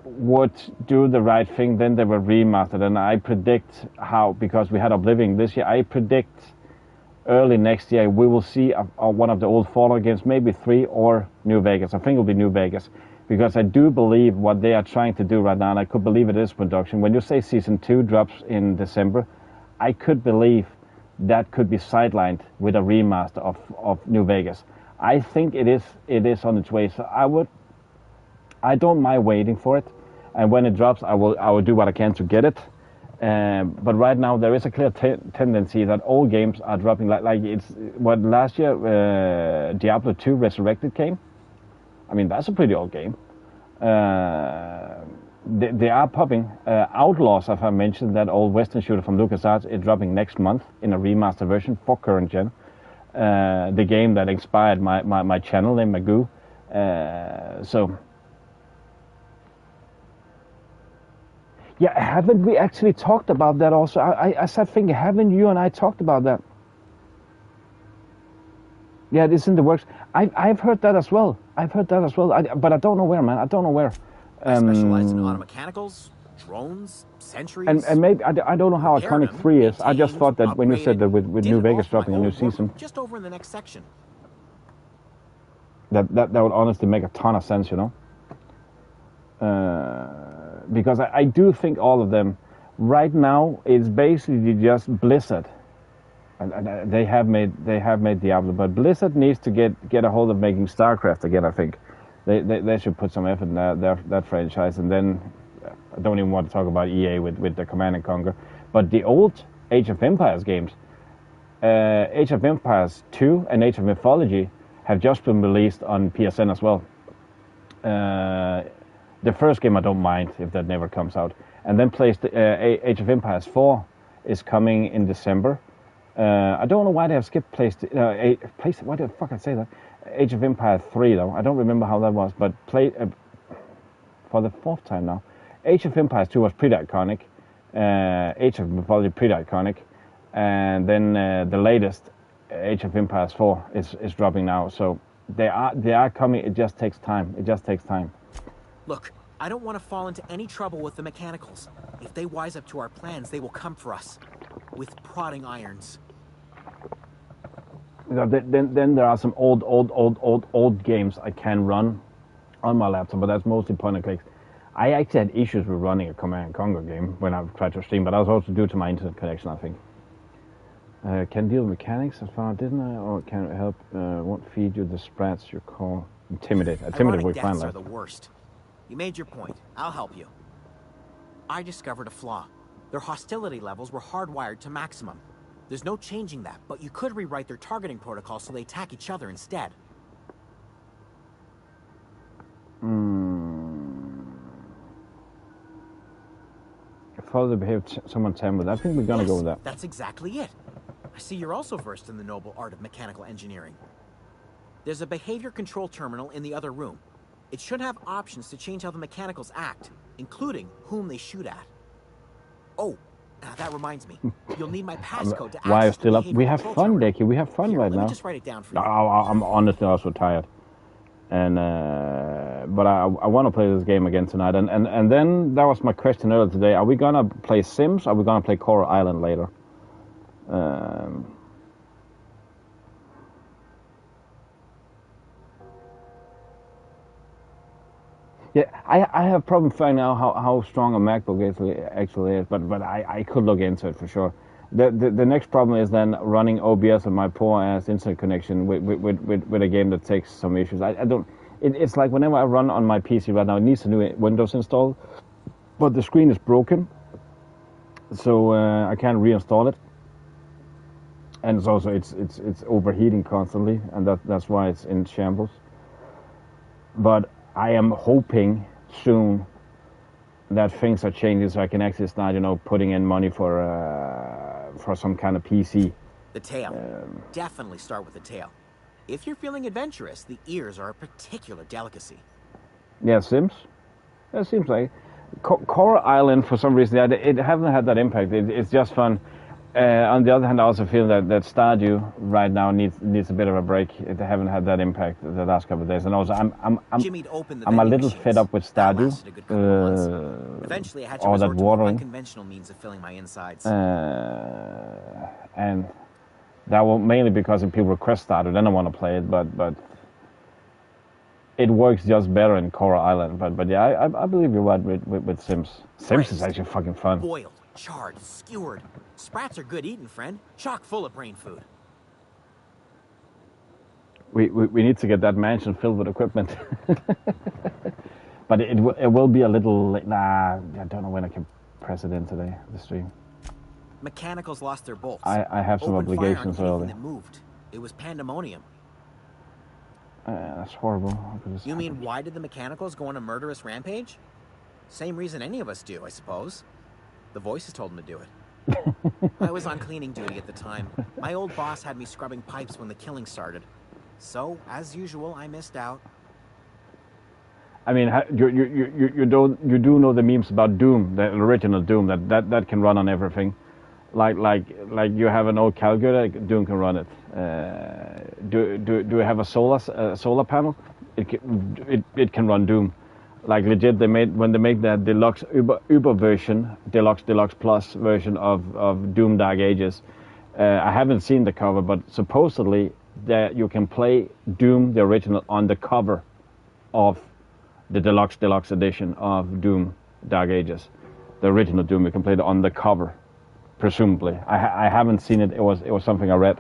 would do the right thing, then they will remaster. And I predict because we had Oblivion this year, I predict early next year we will see one of the old Fallout games, maybe 3 or New Vegas. I think it'll be New Vegas. Because I do believe what they are trying to do right now, and I could believe it is production. When you say Season 2 drops in December, I could believe that could be sidelined with a remaster of New Vegas. I think it is on its way. So I don't mind waiting for it, and when it drops, I will do what I can to get it. But right now there is a clear tendency that old games are dropping. Like it's what last year Diablo 2 Resurrected came. I mean, that's a pretty old game. They are popping. Outlaws, as I mentioned, that old Western shooter from LucasArts, is dropping next month in a remaster version for current gen. The game that inspired my channel name, Magoo. So, yeah, haven't we actually talked about that also? I started thinking, haven't you and I talked about that? Yeah, it's in the works. I've heard that as well. But I don't know where, man. I don't know where. I specialize in automechanicals, drones, sentries. And maybe I don't know how iconic 3 is. I just thought that when you said that with New Vegas dropping a new season, just over in the next section. That would honestly make a ton of sense, because I do think all of them right now is basically just Blizzard. And they have made Diablo, but Blizzard needs to get a hold of making StarCraft again. I think they should put some effort in that franchise. And then I don't even want to talk about EA with the Command and Conquer, but the old Age of Empires games, Age of Empires 2 and Age of Mythology, have just been released on PSN as well. The first game I don't mind if that never comes out, and then Age of Empires 4. is coming in December. I don't know why they have skipped why the fuck I say that? Age of Empires 3 though. I don't remember how that was, but for the 4th time now. Age of Empires 2 was pretty iconic. Age of Mythology pretty iconic, and then the latest Age of Empires 4 is dropping now. So they are coming. It just takes time. It just takes time. Look, I don't want to fall into any trouble with the mechanicals. If they wise up to our plans, they will come for us with prodding irons. Then there are some old games I can run on my laptop, but that's mostly point and clicks. I actually had issues with running a Command and Conquer game when I tried to stream, but that was also due to my internet connection, I think. Can deal with mechanics as far, didn't I? Or can it help? Won't feed you the sprats you call intimidate. Intimidate works fine. Are the worst. You made your point. I'll help you. I discovered a flaw. Their hostility levels were hardwired to maximum. There's no changing that, but you could rewrite their targeting protocol so they attack each other instead. Follow the behavior someone tampered. I think we're gonna go with that. That's exactly it. I see you're also versed in the noble art of mechanical engineering. There's a behavior control terminal in the other room. It should have options to change how the mechanicals act, including whom they shoot at. Oh, that reminds me. You'll need my passcode to access. Why are you still up? the We have control fun, terminal. Deki. We have fun Here, right let now. me just write it down for you. I'm honestly also tired, and but I want to play this game again tonight. And then that was my question earlier today. Are we gonna play Sims? Or are we gonna play Coral Island later? Yeah, I have problem finding out how strong a MacBook actually is, but I could look into it for sure. The next problem is then running OBS on my poor ass internet connection with a game that takes some issues. I don't. It's like whenever I run on my PC right now, it needs a new Windows install, but the screen is broken, so I can't reinstall it. And it's also it's overheating constantly, and that's why it's in shambles. But I am hoping soon that things are changing, so I can actually start, putting in money for some kind of PC. The tail. Definitely start with the tail. If you're feeling adventurous, the ears are a particular delicacy. Yeah, Sims. That seems like Coral Island. For some reason, it hasn't had that impact. It's just fun. On the other hand, I also feel that Stardew right now needs a bit of a break. They haven't had that impact the last couple of days, and also I'm a little fed up with Stardew. Eventually, I had to all resort that to more watering. unconventional means of filling my insides. And that was mainly because if people request Stardew, then I want to play it, but it works just better in Coral Island. But yeah, I believe you're right with Sims. Sims is actually fucking fun. Boiled, charred, skewered. Sprats are good eating, friend. Chock full of brain food. We need to get that mansion filled with equipment. But it will be a little late. Nah, I don't know when I can press it in today, the stream. Mechanicals lost their bolts. I have some Opened obligations fire on early. anything that moved. It was pandemonium. That's horrible. You mean, why did the mechanicals go on a murderous rampage? Same reason any of us do, I suppose. The voices told them to do it. I was on cleaning duty at the time. My old boss had me scrubbing pipes when the killing started. So, as usual, I missed out. I mean, you do know the memes about Doom, the original Doom, that can run on everything. Like you have an old calculator, Doom can run it. Do you have a solar panel? It can run Doom. Like legit, when they make that deluxe Uber version, deluxe plus version of Doom Dark Ages. I haven't seen the cover, but supposedly that you can play Doom the original on the cover of the deluxe edition of Doom Dark Ages. The original Doom, you can play it on the cover, presumably. I haven't seen it. It was something I read.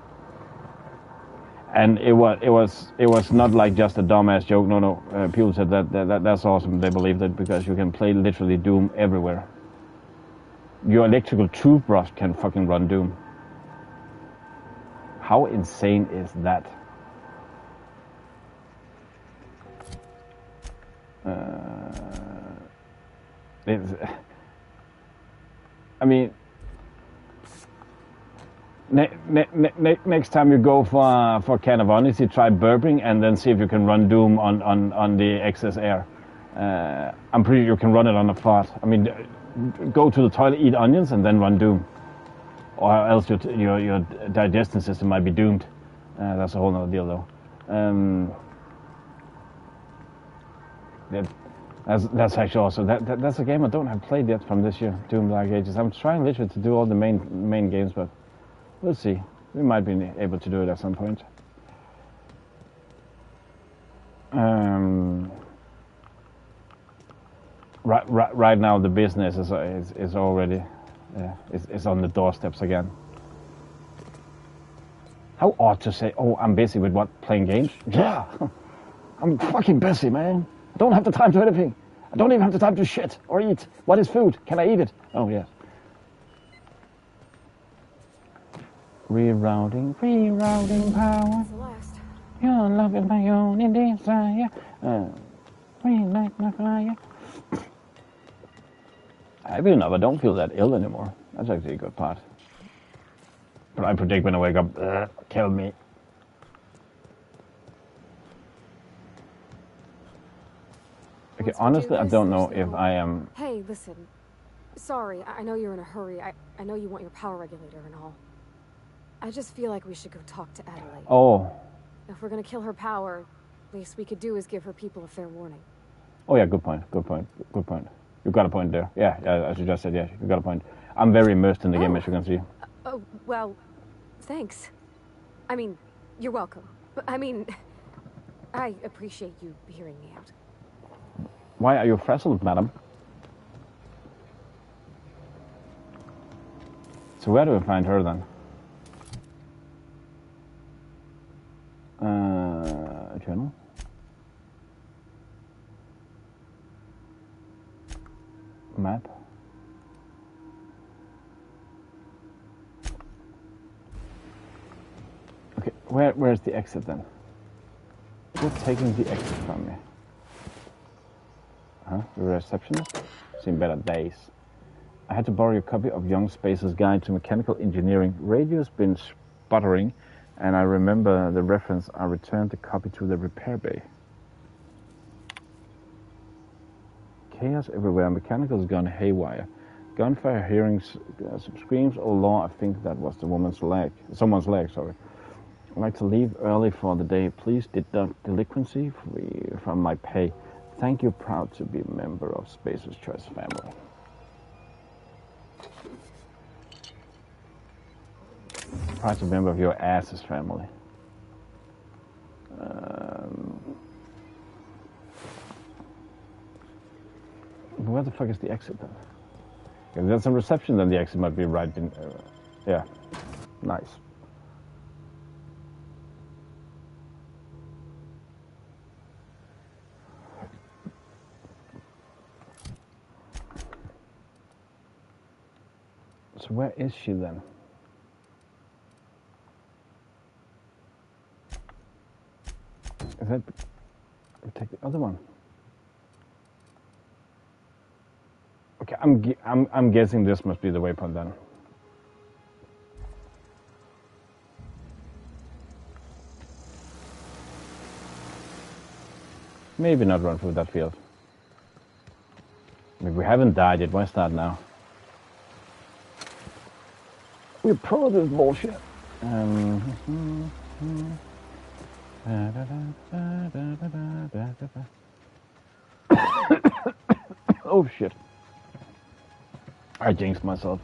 And it was not like just a dumbass joke. No. People said that's awesome. They believed it because you can play literally Doom everywhere. Your electrical toothbrush can fucking run Doom. How insane is that? I mean, Next time you go for can of honesty, try burping and then see if you can run Doom on the excess air. I'm pretty sure you can run it on a fart. I mean, go to the toilet, eat onions, and then run Doom, or else your digestion system might be doomed. That's a whole nother deal, though. That's actually also that's a game I don't have played yet from this year, Doom Dark Ages. I'm trying literally to do all the main games, but we'll see. We might be able to do it at some point. Right now the business is already is on the doorsteps again. How odd to say, oh, I'm busy with what? Playing games? Yeah, I'm fucking busy, man. I don't have the time to anything. I don't even have the time to shit or eat. What is food? Can I eat it? Oh, yeah. Rerouting power. Your love is my only desire. Relight my fire. I feel now, I don't feel that ill anymore. That's actually a good part. But I predict when I wake up, kill me. Okay, honestly, I don't know if I am... Hey, listen. Sorry, I know you're in a hurry. I know you want your power regulator and all. I just feel like we should go talk to Adelaide. Oh. If we're gonna kill her power, least we could do is give her people a fair warning. Oh yeah, good point. You got a point there. Yeah, as you just said, yeah, you got a point. I'm very immersed in the game, as you can see. Oh, well, thanks. I mean, you're welcome. I mean, I appreciate you hearing me out. Why are you frazzled, madam? So where do we find her then? Channel. Map. Okay, where's the exit then? You're taking the exit from me. Huh? The receptionist? Seen better days. I had to borrow a copy of Young Spacer's Guide to Mechanical Engineering. Radio's been sputtering, and I remember the reference. I returned the copy to the repair bay. Chaos everywhere. Mechanical's gone haywire. Gunfire, hearing some screams. Oh Lord, I think that was someone's leg, sorry. I'd like to leave early for the day. Please deduct delinquency from my pay. Thank you, proud to be a member of Spacer's Choice family. Proud to be a member of your ass's family. Where the fuck is the exit then? If there's a reception, then the exit might be right in... yeah. Nice. So where is she then? Is that... I'll take the other one. Okay, I'm guessing this must be the waypoint then. Maybe not run through that field. I mean, we haven't died yet. Why start now? We're pro of this bullshit. Oh shit. I jinxed myself.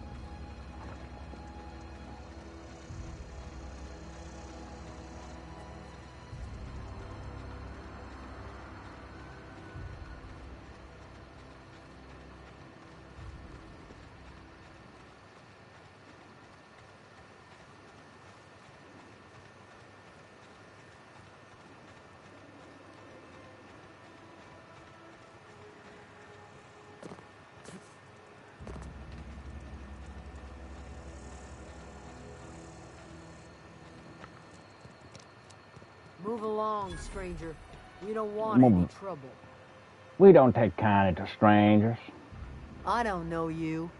Move along, stranger. We don't want any trouble. We don't take kindly to strangers. I don't know you.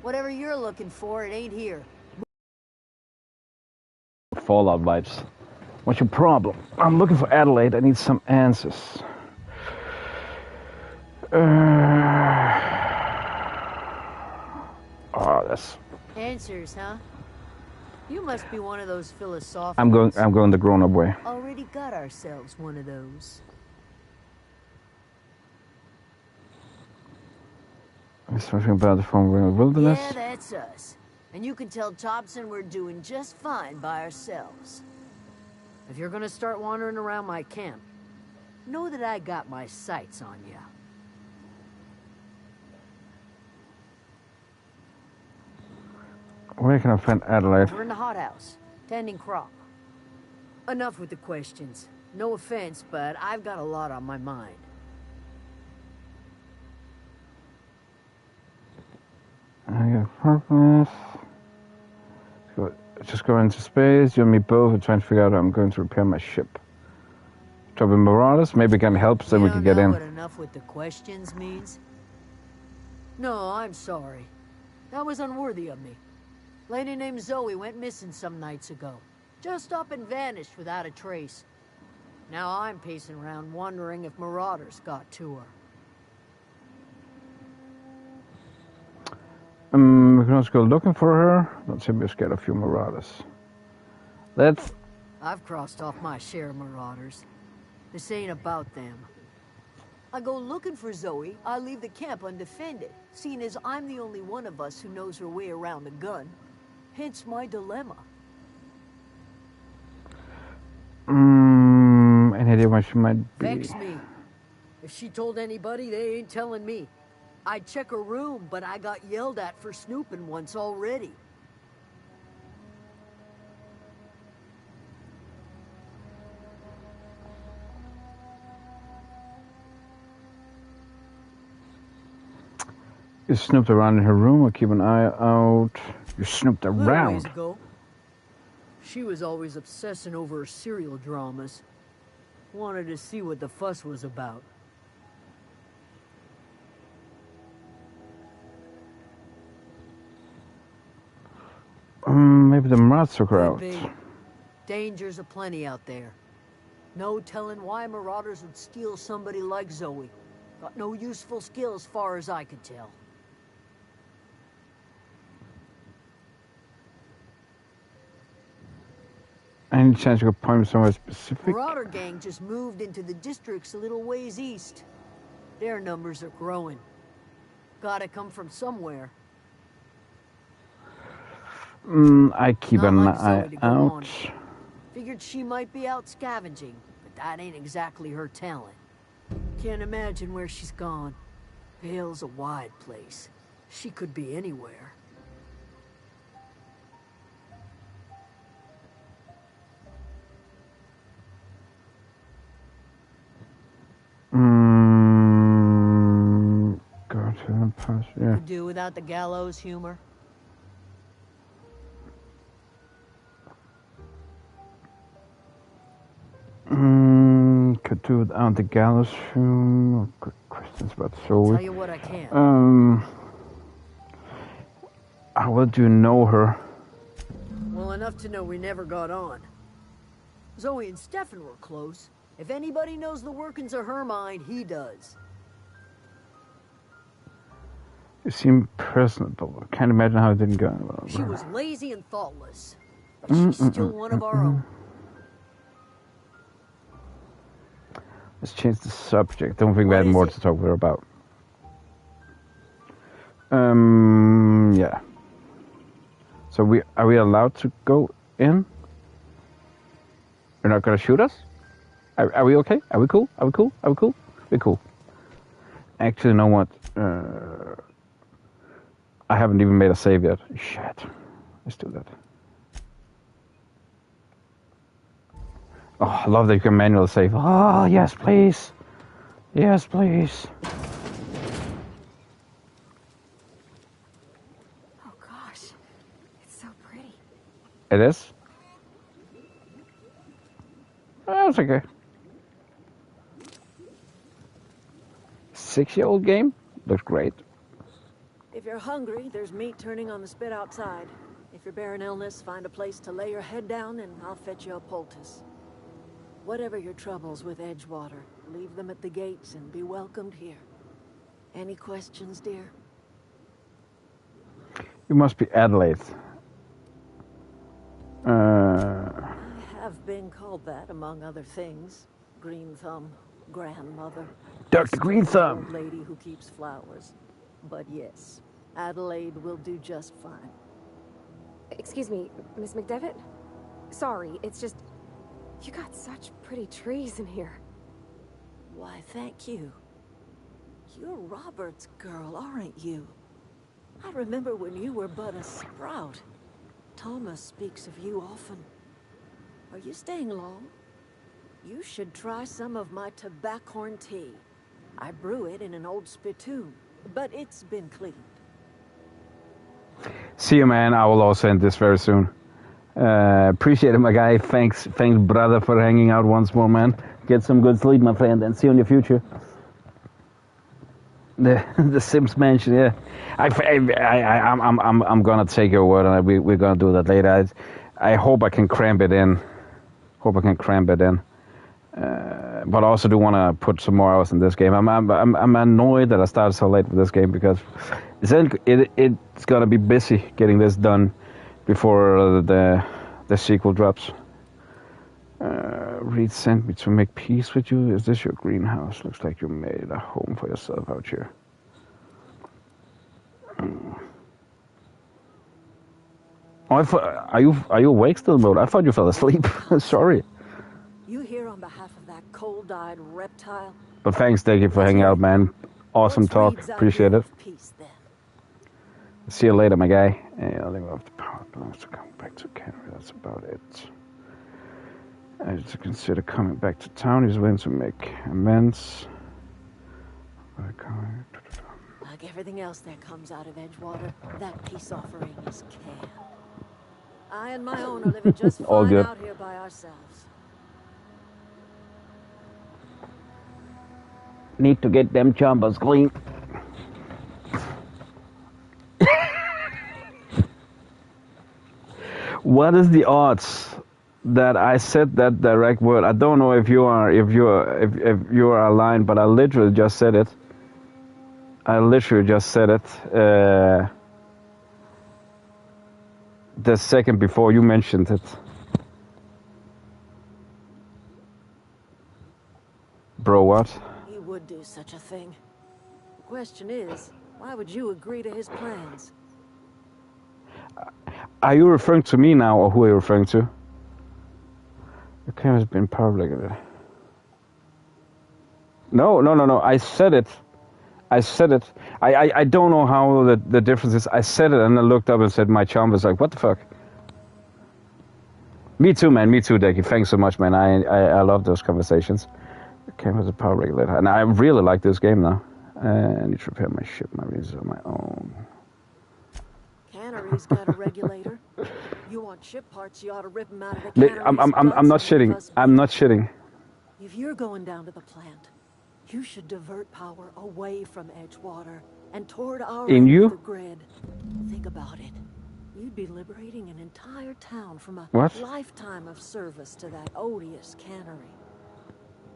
Whatever you're looking for, it ain't here. Fallout vibes. What's your problem? I'm looking for Adelaide. I need some answers. Oh, that's. Answers, huh? You must be one of those philosophical. I'm going the grown-up way. Already got ourselves one of those. Something about the former wilderness. Yeah, that's us. And you can tell Thompson we're doing just fine by ourselves. If you're gonna start wandering around my camp, know that I got my sights on you. Where can I find Adelaide? We're in the hothouse, tending crop. Enough with the questions. No offense, but I've got a lot on my mind. I got purpose. Just go into space. You and me both are trying to figure out how I'm going to repair my ship. Trouble Marauders? Maybe it can help so we can get in. What enough with the questions means? No, I'm sorry. That was unworthy of me. Lady named Zoe went missing some nights ago. Just up and vanished without a trace. Now I'm pacing around wondering if Marauders got to her. We can also go looking for her. Don't seem to be scared of a few Marauders. Let's... I've crossed off my share of Marauders. This ain't about them. I go looking for Zoe, I leave the camp undefended, seeing as I'm the only one of us who knows her way around the gun. Hence my dilemma. Any idea where she might be? Vex me. If she told anybody, they ain't telling me. I'd check her room, but I got yelled at for snooping once already. You snooped around in her room or keep an eye out? You snooped around? Ago, she was always obsessing over her serial dramas. Wanted to see what the fuss was about. Maybe the Marauders took her out. Dangers aplenty out there. No telling why Marauders would steal somebody like Zoe. Got no useful skill as far as I could tell. Any chance you could point me somewhere specific? Marauder gang just moved into the districts a little ways east. Their numbers are growing. Gotta come from somewhere. I keep an eye out. Figured she might be out scavenging, but that ain't exactly her talent. Can't imagine where she's gone. Vale's a wide place. She could be anywhere. Go to the past, yeah. Could do without the gallows humor. Could do without the gallows humor. Good questions about Zoe. Tell you what I can. How well do you know her? Well, enough to know we never got on. Zoe and Stefan were close. If anybody knows the workings of her mind, he does. You seem personable. I can't imagine how it didn't go. She was lazy and thoughtless, but she's still one of our own. Let's change the subject. Don't think we had more to talk with her about. Yeah. So are we allowed to go in? You're not gonna shoot us? Are we okay? Are we cool? Are we cool? Are we cool? We're cool. Actually, you know what? I haven't even made a save yet. Shit. Let's do that. Oh, I love that you can manually save. Oh, yes, please. Yes, please. Oh, gosh. It's so pretty. It is? That's okay. 6-year-old game? Looks great. If you're hungry, there's meat turning on the spit outside. If you're bearing illness, find a place to lay your head down and I'll fetch you a poultice. Whatever your troubles with Edgewater, leave them at the gates and be welcomed here. Any questions, dear? You must be Adelaide. I have been called that, among other things. Green Thumb, grandmother. Dr. Green Thumb! Old lady who keeps flowers. But yes, Adelaide will do just fine. Excuse me, Miss McDevitt? Sorry, it's just... You got such pretty trees in here. Why, thank you. You're Robert's girl, aren't you? I remember when you were but a sprout. Thomas speaks of you often. Are you staying long? You should try some of my tobaccorn tea. I brew it in an old spittoon, but it's been cleaned. See you, man. I will also end this very soon. Appreciate it, my guy. Thanks, brother, for hanging out once more, man. Get some good sleep, my friend, and see you in the future. The Sims Mansion, yeah. I'm gonna take your word, and we're gonna do that later. I hope I can cramp it in. But I also do want to put some more hours in this game. I'm annoyed that I started so late with this game because it's gonna be busy getting this done before the sequel drops. Reed sent me to make peace with you. Is this your greenhouse? Looks like you made a home for yourself out here. Oh, are you awake still, Mode? I thought you fell asleep. Sorry. You here on behalf of that cold-eyed reptile? But thanks, Dickie, for hanging out, man. Awesome talk. Appreciate it. Peace, then. See you later, my guy. Yeah, I'll leave off the power plants to come back to Canada. That's about it. I had to consider coming back to town. He's willing to make amends. Like everything else that comes out of Edgewater, that peace offering is care. I and my own are living just All fine good. out here by ourselves. Need to get them chompers clean. What is the odds that I said that direct word? I don't know if you are aligned, but I literally just said it. The second before you mentioned it. Bro, what? He would do such a thing. The question is, why would you agree to his plans? Are you referring to me now, or who are you referring to? The camera's been public. No. I said it. I don't know how the difference is. I said it and I looked up and said my charm was like, what the fuck? Me too, man. Me too, Decky. Thanks so much, man. I love those conversations. The camera's a power regulator. And I really like this game now. I need to repair my ship. My reasons on my own. Cannery's got a regulator. You want ship parts, you ought to rip them out of the cannery. I'm not shitting. I'm not shitting. If you're going down to the plant, you should divert power away from Edgewater and toward our In you? the grid. Think about it. You'd be liberating an entire town from a lifetime of service to that odious cannery.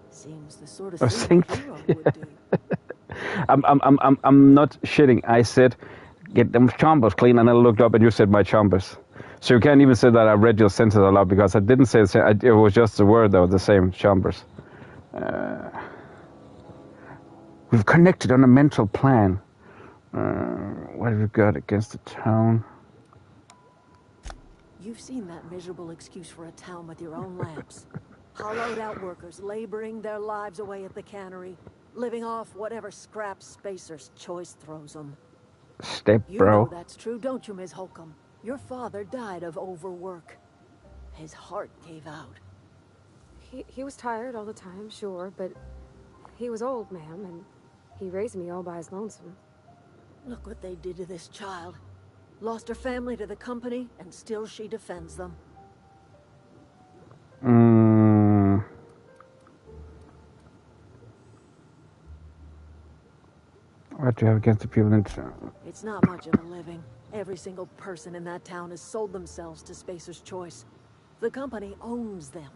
Seems the sort of thing a hero would do. I'm not shitting. I said, get them chompers clean, and I looked up and you said my chompers. So you can't even say that I read your sentence aloud because I didn't say the same. It was just the word that was the same, chompers. We've connected on a mental plan. What have you got against the town? You've seen that miserable excuse for a town with your own lamps. Hollowed out workers laboring their lives away at the cannery, living off whatever scraps Spacer's Choice throws them. Step, You bro. know that's true, don't you, Ms. Holcomb? Your father died of overwork. His heart gave out. He was tired all the time, sure, but he was old, ma'am, and he raised me all by his lonesome. Look what they did to this child. Lost her family to the company, and still she defends them. What do you have against the people in... It's not much of a living. Every single person in that town has sold themselves to Spacer's Choice. The company owns them.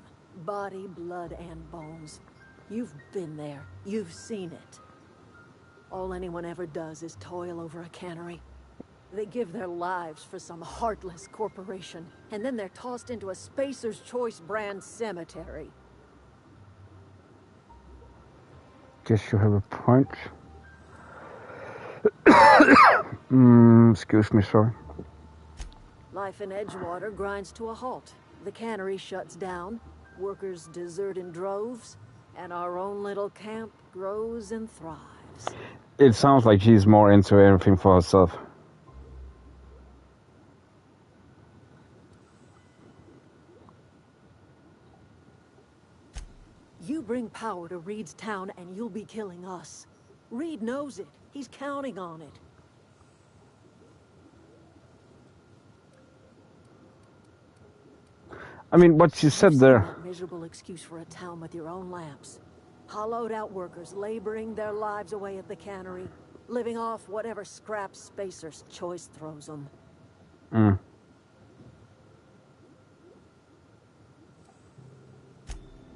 Body, blood, and bones. You've been there. You've seen it. All anyone ever does is toil over a cannery. They give their lives for some heartless corporation, and then they're tossed into a Spacer's Choice brand cemetery. Guess you have a point. Excuse me, sorry. Life in Edgewater grinds to a halt. The cannery shuts down, workers desert in droves, and our own little camp grows and thrives. It sounds like she's more into everything for herself. You bring power to Reed's town and you'll be killing us. Reed knows it. He's counting on it. I mean, what she said there... That miserable excuse for a town with your own lamps. Hollowed out workers laboring their lives away at the cannery, living off whatever scrap Spacer's Choice throws them.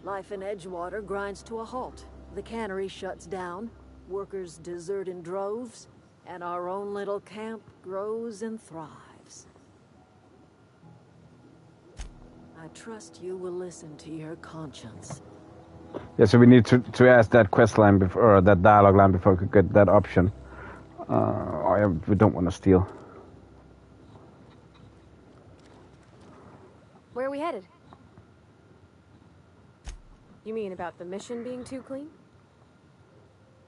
Life in Edgewater grinds to a halt. The cannery shuts down, workers desert in droves, and our own little camp grows and thrives. I trust you will listen to your conscience. Yeah, so we need to ask that quest line before, or that dialogue line before we could get that option. We don't want to steal. Where are we headed? You mean about the mission being too clean?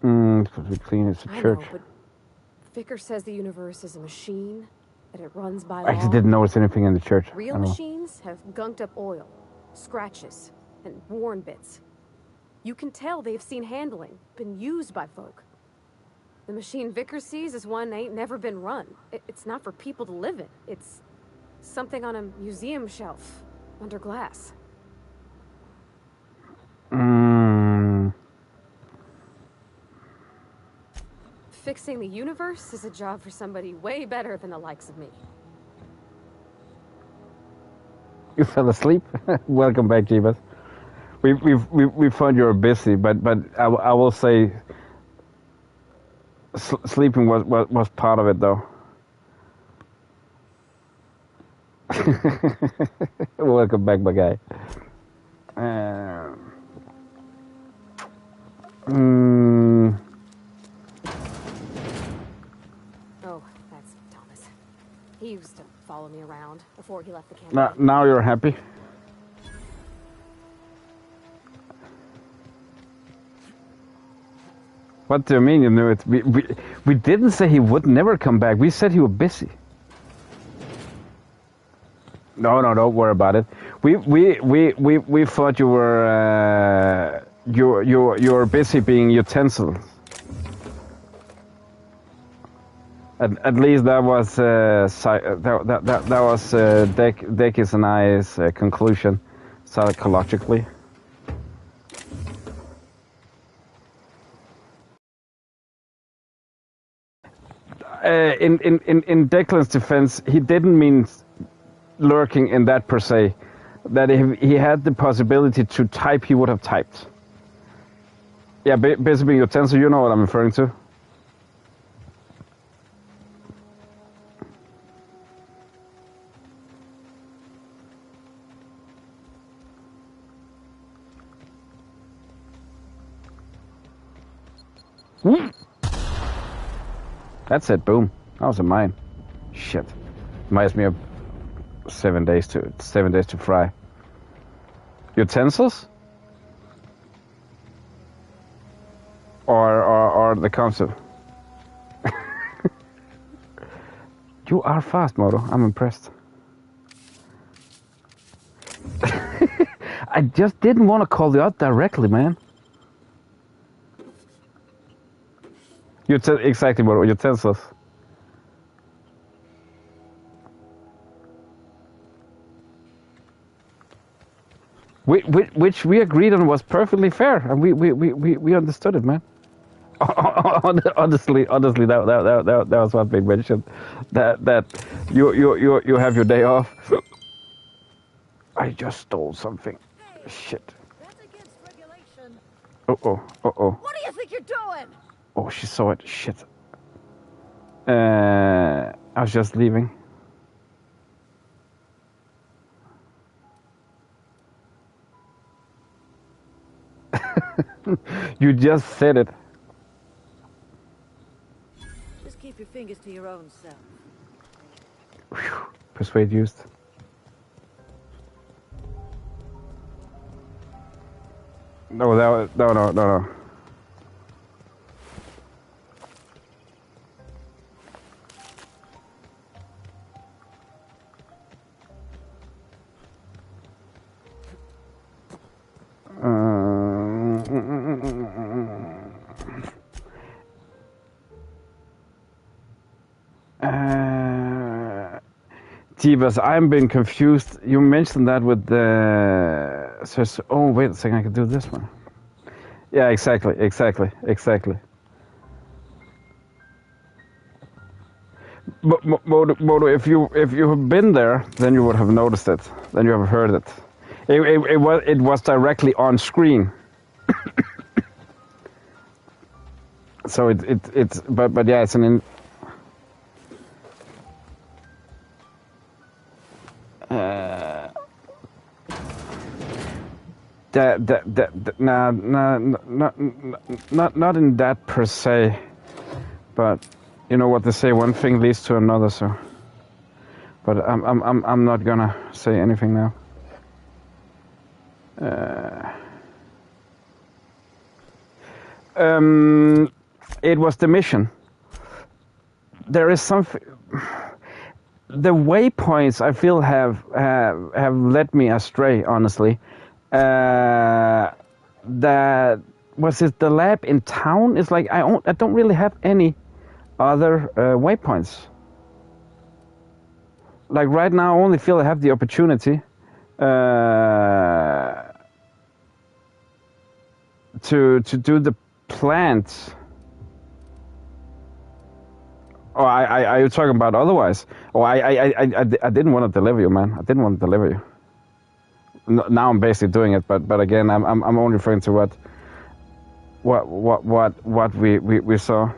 Because we clean it's a I church. know, but Vicker says the universe is a machine, that it runs by I actually law. didn't notice anything in the church. Real machines have gunked up oil, scratches, and worn bits. You can tell they've seen handling, been used by folk. The machine Vicker sees is one ain't never been run. It's not for people to live in. It's something on a museum shelf, under glass. Fixing the universe is a job for somebody way better than the likes of me. You fell asleep? Welcome back, Jeebus. We found you were busy, but I will say sleeping was part of it, though. Welcome back, my guy. Oh, that's Thomas. He used to follow me around before he left the camp. Now you're happy? What do you mean you knew it? We didn't say he would never come back. We said he was busy. No, don't worry about it. We thought you were you were busy being utensils. At least that was that was Dekis and I's conclusion psychologically. In Declan's defense, he didn't mean lurking in that per se. That if he had the possibility to type, he would have typed. Yeah, basically being utensil, you know what I'm referring to. That's it, boom. That was a mine. Shit. Reminds me of 7 days to fry. Utensils? Or the concept? You are fast, Moto. I'm impressed. I just didn't want to call you out directly, man. Exactly, Moto. Utensils. Which we agreed on was perfectly fair, and we understood it, man. Honestly, that was one thing mentioned. That you have your day off. I just stole something. Shit. That's against regulation. Uh-oh. What do you think you're doing? Oh, she saw it. Shit. I was just leaving. You just said it. Just keep your fingers to your own self. Whew. Persuade used. No, no. Jeebus, I'm been confused. You mentioned that with the... Oh, wait a second, I can do this one. Yeah, exactly. But Moto, if you have been there, then you would have noticed it. Then you have heard it. It was directly on screen. So it's but yeah, it's an. Not in that per se, but you know what they say, one thing leads to another. So, but I'm not gonna say anything now. It was the mission. There is something. The waypoints I feel have led me astray, honestly. That was it. The lab in town is like I don't really have any other waypoints. Like right now, I only feel I have the opportunity to do the plant. Oh, are you talking about otherwise? Oh, I didn't want to deliver you, man. I didn't want to deliver you. Now I'm basically doing it, but again, I'm only referring to what we saw.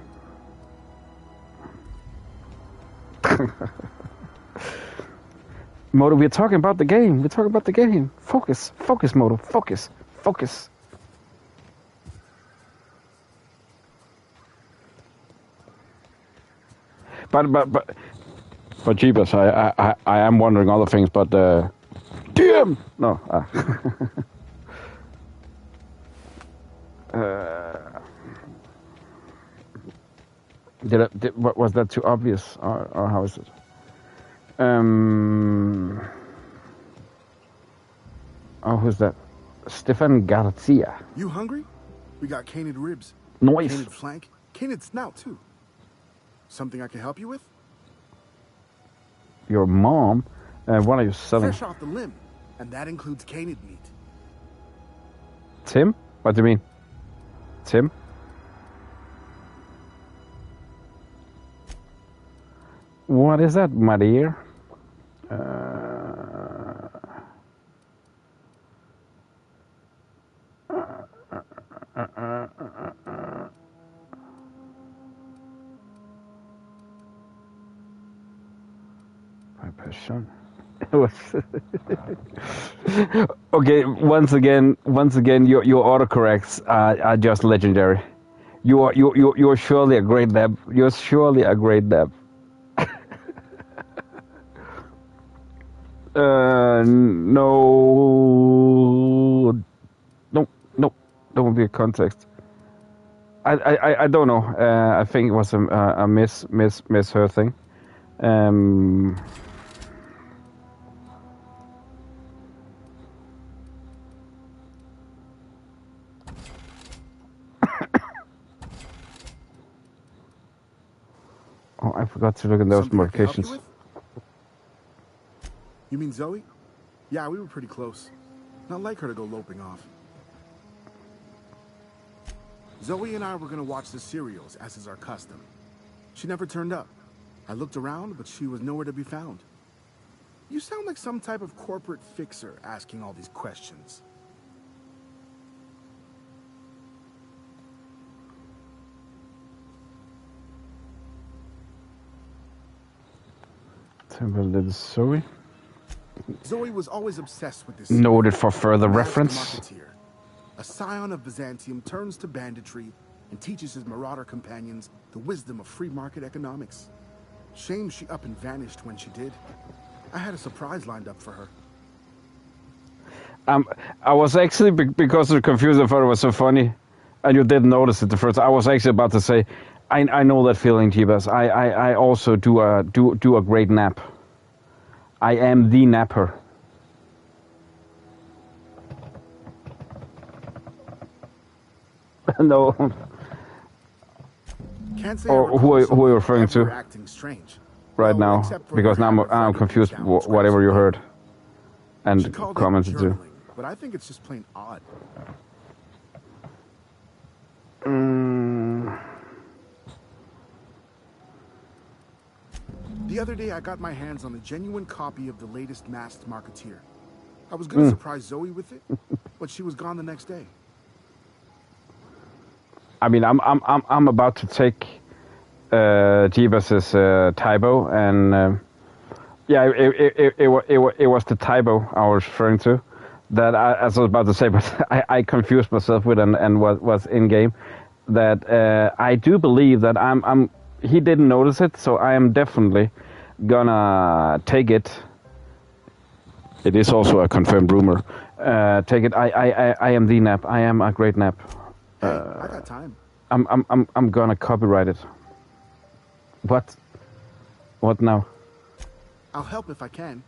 Moto, we're talking about the game. We're talking about the game. Focus, Moto. Focus. But Jeebus, I am wondering other things, but damn! No. Was that too obvious, or how is it? Oh, who's that? Stefan Garcia. You hungry? We got canid ribs. Nice. Canid flank. Canid snout, too. Something I can help you with? Your mom? What are you selling? Fresh off the limb. And that includes canid meat. Tim? What do you mean? Tim? What is that, my dear? My passion. Okay, once again, your autocorrects are just legendary. You're surely a great lab. You're surely a great lab. No, don't be a context. I don't know. I think it was a misheard thing. Oh, I forgot to look at those notifications. You mean Zoe? Yeah, we were pretty close. Not like her to go loping off. Zoe and I were gonna watch the serials, as is our custom. She never turned up. I looked around, but she was nowhere to be found. You sound like some type of corporate fixer asking all these questions. Zoe. Zoe was always obsessed with this. Noted for further reference. Marketeer. A scion of Byzantium turns to banditry and teaches his marauder companions the wisdom of free market economics. Shame she up and vanished when she did. I had a surprise lined up for her. I was actually, because of the confusion, I thought it was so funny, and you didn't notice it the first. I was actually about to say, I know that feeling, Jeebus. I also do a great nap. I am the napper. No. Can't say Or who are you referring to? Acting strange. Right now, because now I'm confused. Whatever you heard, and commented to. But I think it's just plain odd. The other day, I got my hands on a genuine copy of the latest Masked Marketeer. I was gonna surprise Zoe with it, but she was gone the next day. I mean, I'm about to take Jeebus's typo, and yeah, it was the typo I was referring to. That as I was about to say, but I confused myself with and was in game. That I do believe that he didn't notice it, so I am definitely gonna take it. It is also a confirmed rumor. Take it. I am the nap. I am a great nap. Hey, I got time. I'm gonna copyright it. What? What now? I'll help if I can.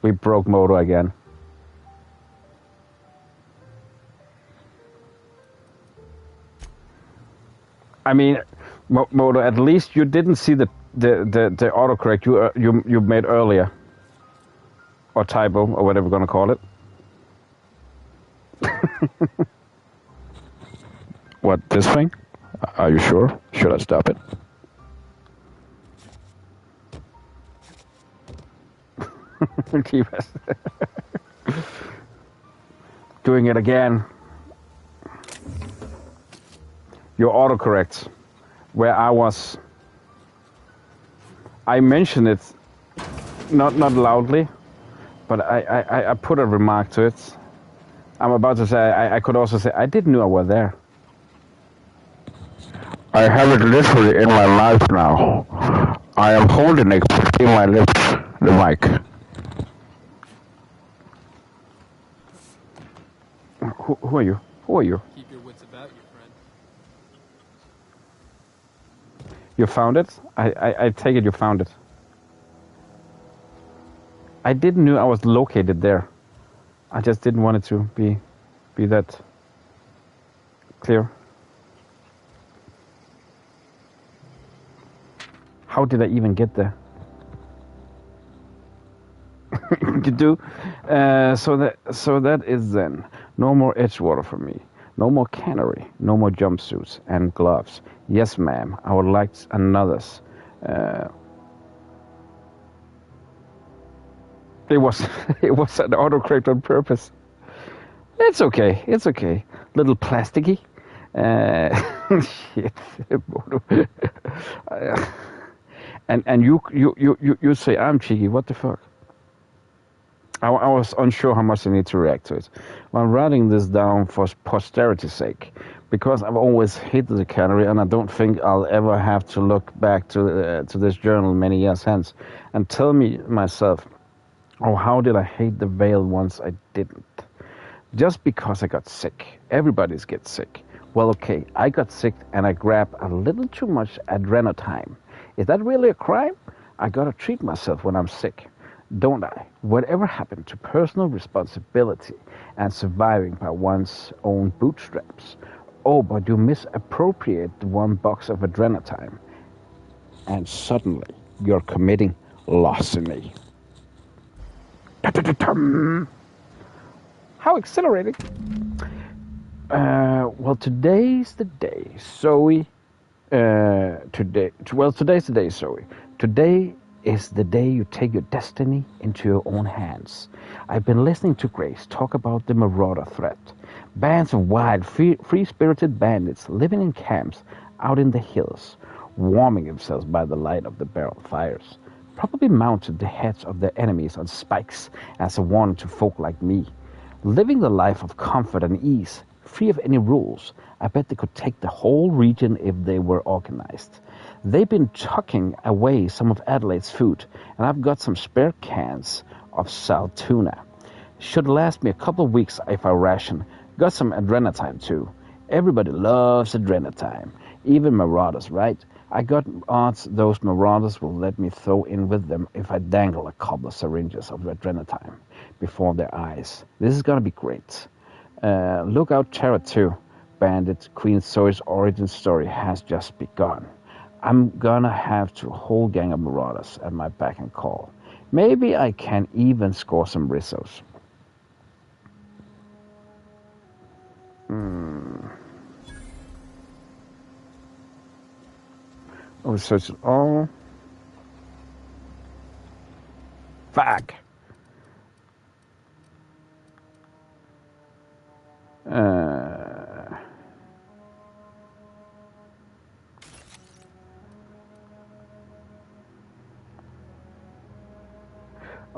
We broke Moto again. I mean, Moto, at least you didn't see the autocorrect you made earlier, or typo, or whatever we're gonna call it. What, this thing? Are you sure? Should I stop it? Doing it again. Your autocorrect, where I mentioned it, not loudly, but I put a remark to it. I'm about to say, I could also say, I didn't know I was there. I have it literally in my mouth now. I am holding it between my lips, the mic. Who are you? Who are you? Keep your wits about you, friend. You found it? I take it you found it. I didn't know I was located there. I just didn't want it to be that clear. How did I even get there? You do. So that is then. No more Edgewater for me. No more cannery. No more jumpsuits and gloves. Yes, ma'am. I would like another's. It was an autocorrect on purpose. It's okay. It's okay. Little plasticky. Shit. And you say I'm cheeky. What the fuck? I was unsure how much I need to react to it. Well, I'm writing this down for posterity's sake, because I've always hated the cannery, and I don't think I'll ever have to look back to this journal many years hence and tell myself, oh, how did I hate the veil once I didn't? Just because I got sick. Everybody gets sick. Well, okay, I got sick and I grabbed a little too much adrenotime. Is that really a crime? I gotta treat myself when I'm sick, don't I? Whatever happened to personal responsibility and surviving by one's own bootstraps? Oh, but you misappropriate the one box of adrenotime, and suddenly you're committing larceny. How exhilarating. Well, today's the day, Zoe. Today's the day, Zoe. Today is the day you take your destiny into your own hands. I've been listening to Grace talk about the marauder threat. Bands of wild, free-spirited bandits living in camps out in the hills, warming themselves by the light of the barrel fires. Probably mounted the heads of their enemies on spikes as a warning to folk like me. Living the life of comfort and ease, free of any rules. I bet they could take the whole region if they were organized. They've been tucking away some of Adelaide's food, and I've got some spare cans of salt tuna. Should last me a couple of weeks if I ration. Got some adrenatime too. Everybody loves adrenatime, even marauders, right? I got odds those marauders will let me throw in with them if I dangle a couple of syringes of adrenatime before their eyes. This is gonna be great. Look out, Terra 2. Bandit Queen Zoe's origin story has just begun. I'm gonna have a whole gang of marauders at my beck and call. Maybe I can even score some rissos. Oh, search it all. Fuck.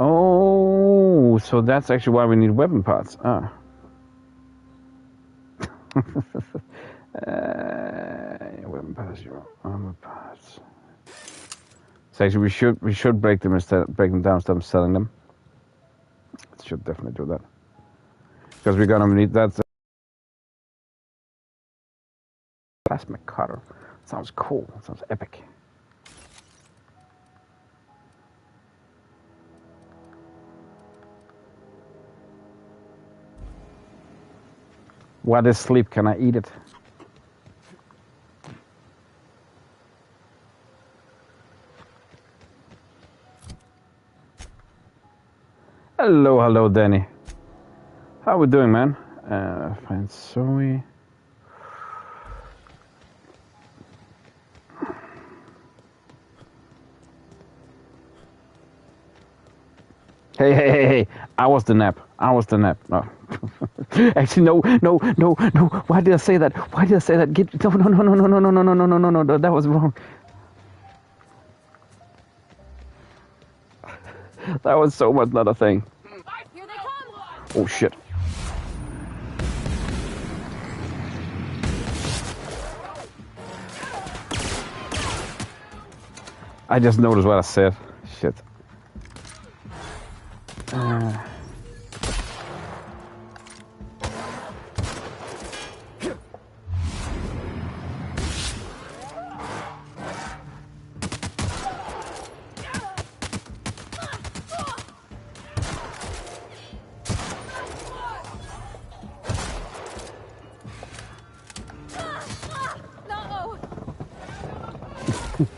Oh, so that's actually why we need weapon parts. Ah. Weapon parts, your armor parts. So actually, we should break them down instead of selling them. Should definitely do that because we're gonna need that. Plasma cutter. Sounds cool. Sounds epic. What is sleep? Can I eat it? Hello, Danny. How we doing, man? Find Zoe. Hey. I was the nap. No. Actually, no. Why did I say that? No. That was wrong. That was so much not a thing. Here they come. Oh, shit. I just noticed what I said. Shit.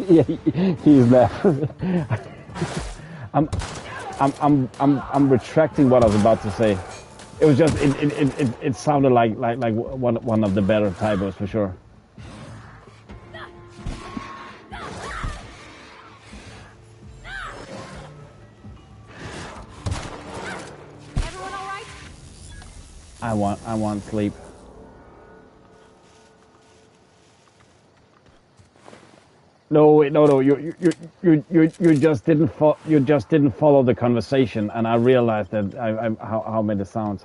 Yeah, he's there. I'm retracting what I was about to say. It was just it sounded like one of the better typos for sure. Everyone all right? I want sleep. No, you just didn't follow the conversation, and I realized that how made it sound.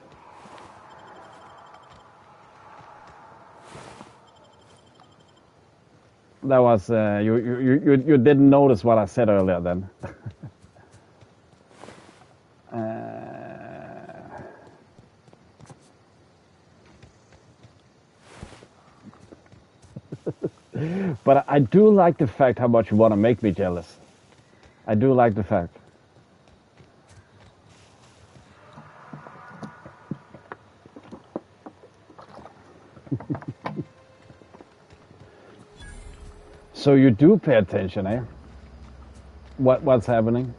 That was you didn't notice what I said earlier then. But I do like the fact how much you want to make me jealous. I do like the fact. So you do pay attention, eh? What's happening?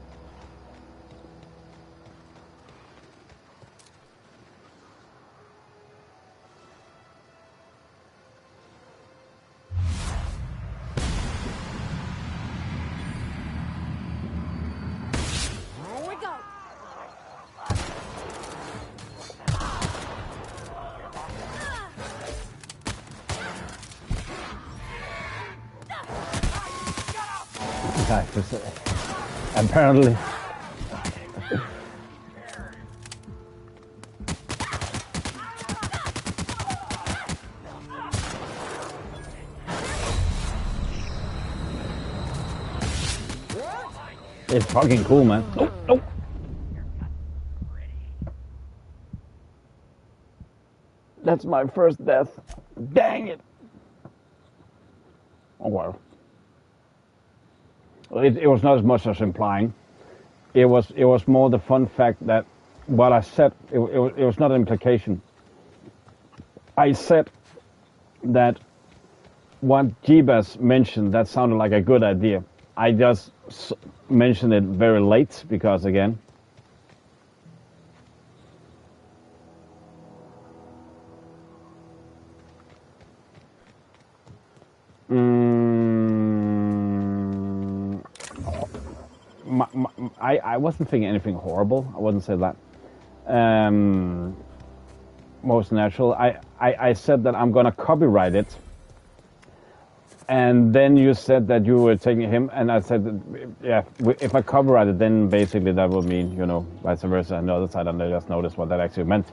Apparently. It's fucking cool, man. Nope, nope. That's my first death. Dang it. Oh well. It was not as much as implying. It was more the fun fact that what I said, it was not an implication. I said that what Jeebus mentioned, that sounded like a good idea. I just mentioned it very late because, again, I wasn't thinking anything horrible. I wouldn't say that. Most natural. I said that I'm gonna copyright it. And then you said that you were taking him, and I said, that, yeah, if I copyright it, then basically that would mean, you know, vice versa on the other side, and I just noticed what that actually meant,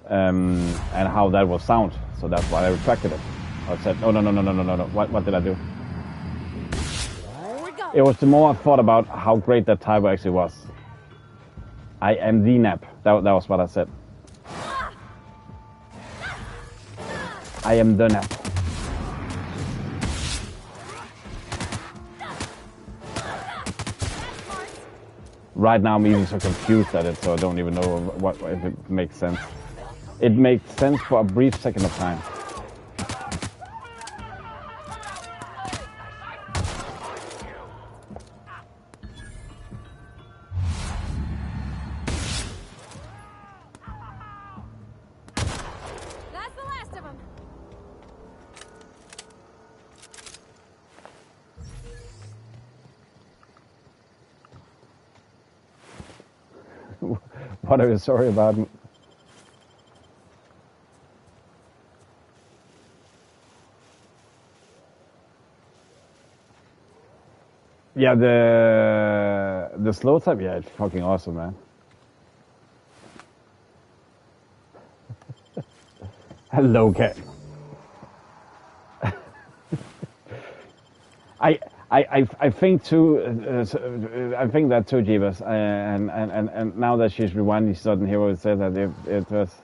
and how that would sound. So that's why I retracted it. I said, no. What did I do? It was the more I thought about how great that typo actually was. I am the nap. That was what I said. I am the nap. Right now I'm even so confused at it, so I don't even know what if it makes sense. It makes sense for a brief second of time. That's the last of them. What are you sorry about? Yeah, the slow type, yeah, it's fucking awesome, man. Hello, cat. I think too. I think that too, Jeebus. And now that she's rewinding, she doesn't hear what it said. That it was.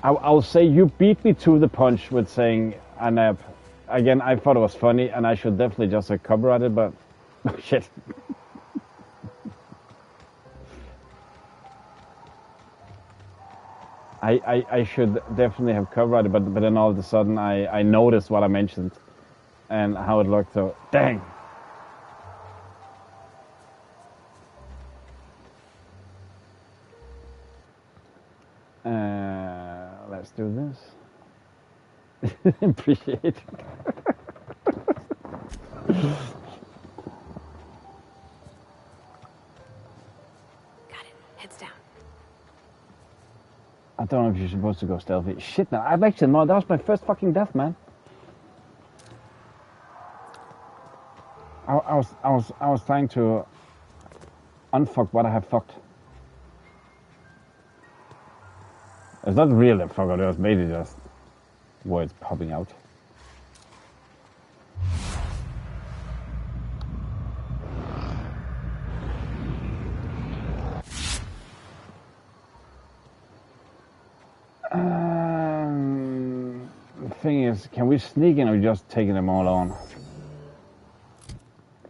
I'll say you beat me to the punch with saying Anab. Again, I thought it was funny, and I should definitely just have copyright it, but oh, shit. I should definitely have covered it, but then all of a sudden I noticed what I mentioned and how it looked, so dang. Let's do this. Appreciate it. Heads down. I don't know if you're supposed to go stealthy. Shit, man. I've actually no. That was my first fucking death, man. I was trying to unfuck what I have fucked. It's not really a fuck. It was maybe just words popping out. The thing is, can we sneak in or just taking them all on? I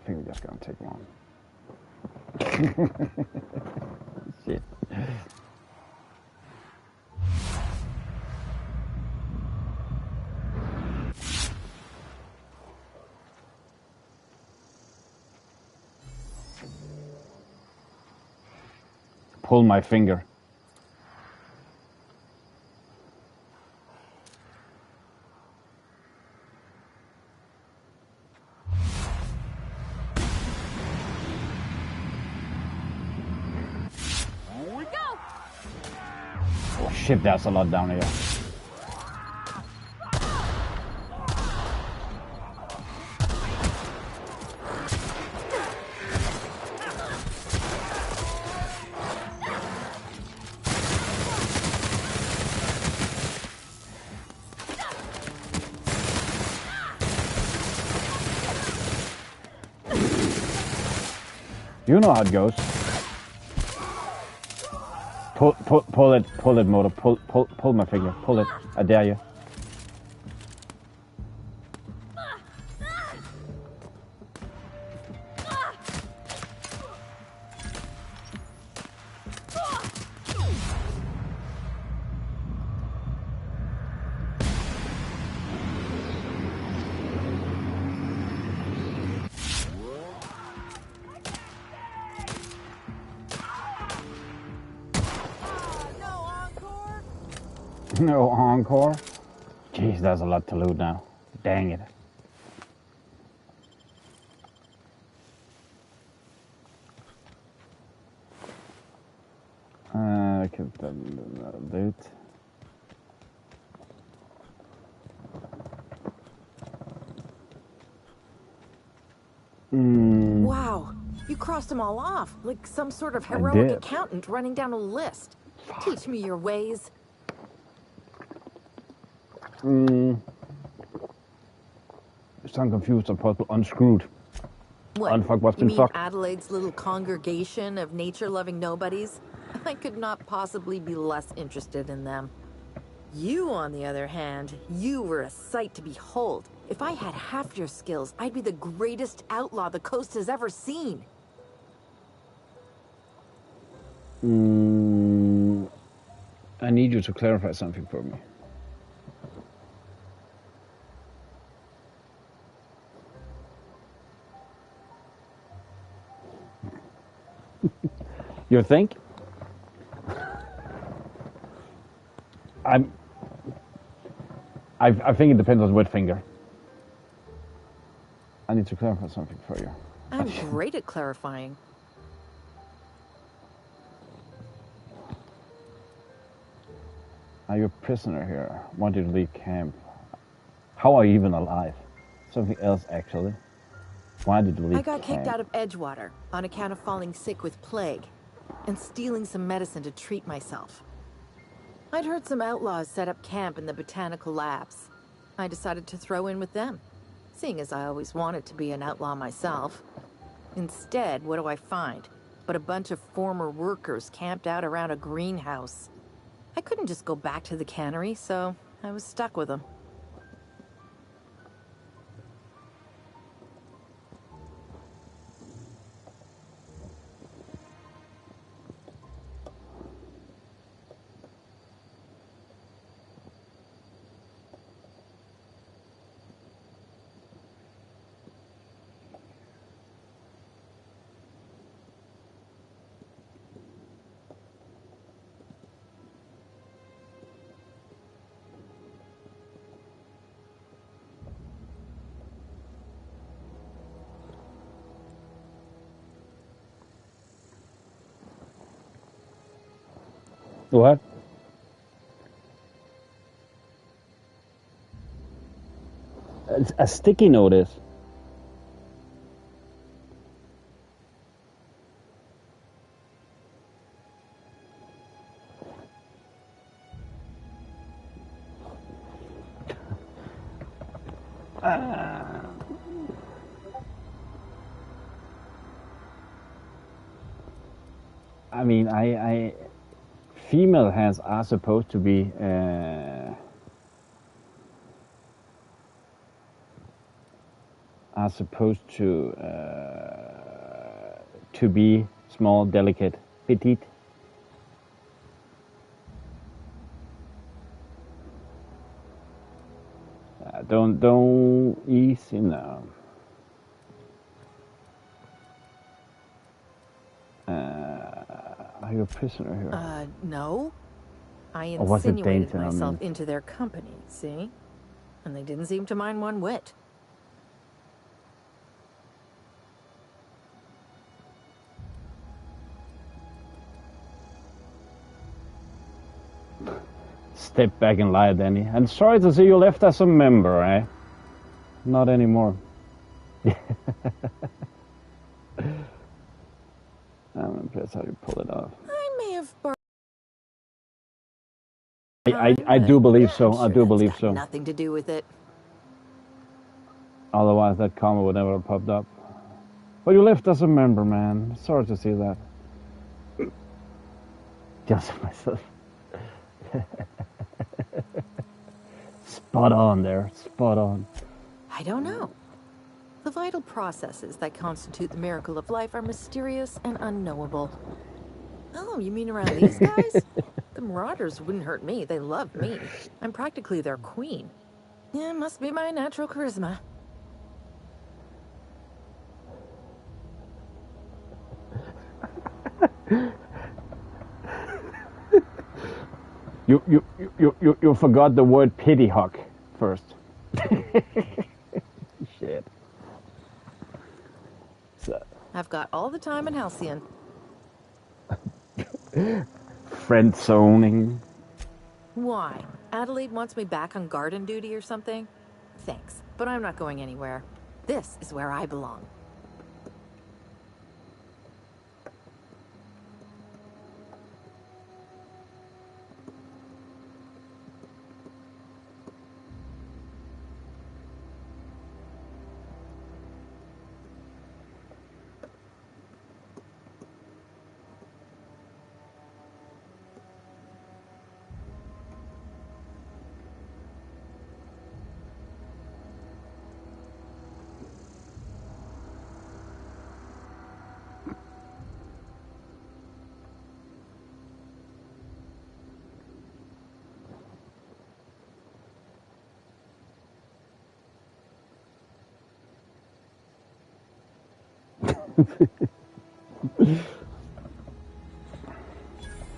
think we're just gonna take them on. Shit. Pull my finger. Shit, there's a lot down here. You know how it goes. Pull it, motor. Pull my finger. Pull it. I dare you. No encore. Jeez, there's a lot to loot now. Dang it. I can loot. Wow, you crossed them all off, like some sort of heroic accountant running down a list. Teach me your ways. So I'm confused. I'm possible unscrewed. What? Unfuck what's You been mean fucked. Adelaide's little congregation of nature-loving nobodies? I could not possibly be less interested in them. You, on the other hand, you were a sight to behold. If I had half your skills, I'd be the greatest outlaw the coast has ever seen. I need you to clarify something for me. You think? I think it depends on what finger. I need to clarify something for you. I'm great at clarifying. Are you a prisoner here? Want you to leave camp? How are you even alive? Something else, actually. Why did you leave I got camp? kicked out of Edgewater on account of falling sick with plague and stealing some medicine to treat myself. I'd heard some outlaws set up camp in the botanical labs. I decided to throw in with them, seeing as I always wanted to be an outlaw myself. Instead, what do I find? But a bunch of former workers camped out around a greenhouse. I couldn't just go back to the cannery, so I was stuck with them. What? It's a sticky note is. I mean, female hands are supposed to be to be small, delicate, petite. Don't ease in now. Are you a prisoner here? No. I Or was it insinuated danger, I myself mean? into their company, see? And they didn't seem to mind one whit. Step back and lie, Danny. And sorry to see you left as a member, eh? Not anymore. I'm impressed how you pull it off. I may have borrowed. I do believe so. I do believe so. Nothing to do with it. Otherwise, that comment would never have popped up. Well, you left us a member, man. Sorry to see that. Just myself. Spot on there. Spot on. I don't know. The vital processes that constitute the miracle of life are mysterious and unknowable. Oh, you mean around these guys? The Marauders wouldn't hurt me. They love me. I'm practically their queen. Yeah, must be my natural charisma. You forgot the word pity hawk first. Shit. So. I've got all the time in Halcyon. Friend zoning. Why? Adelaide wants me back on garden duty or something? Thanks, but I'm not going anywhere. This is where I belong.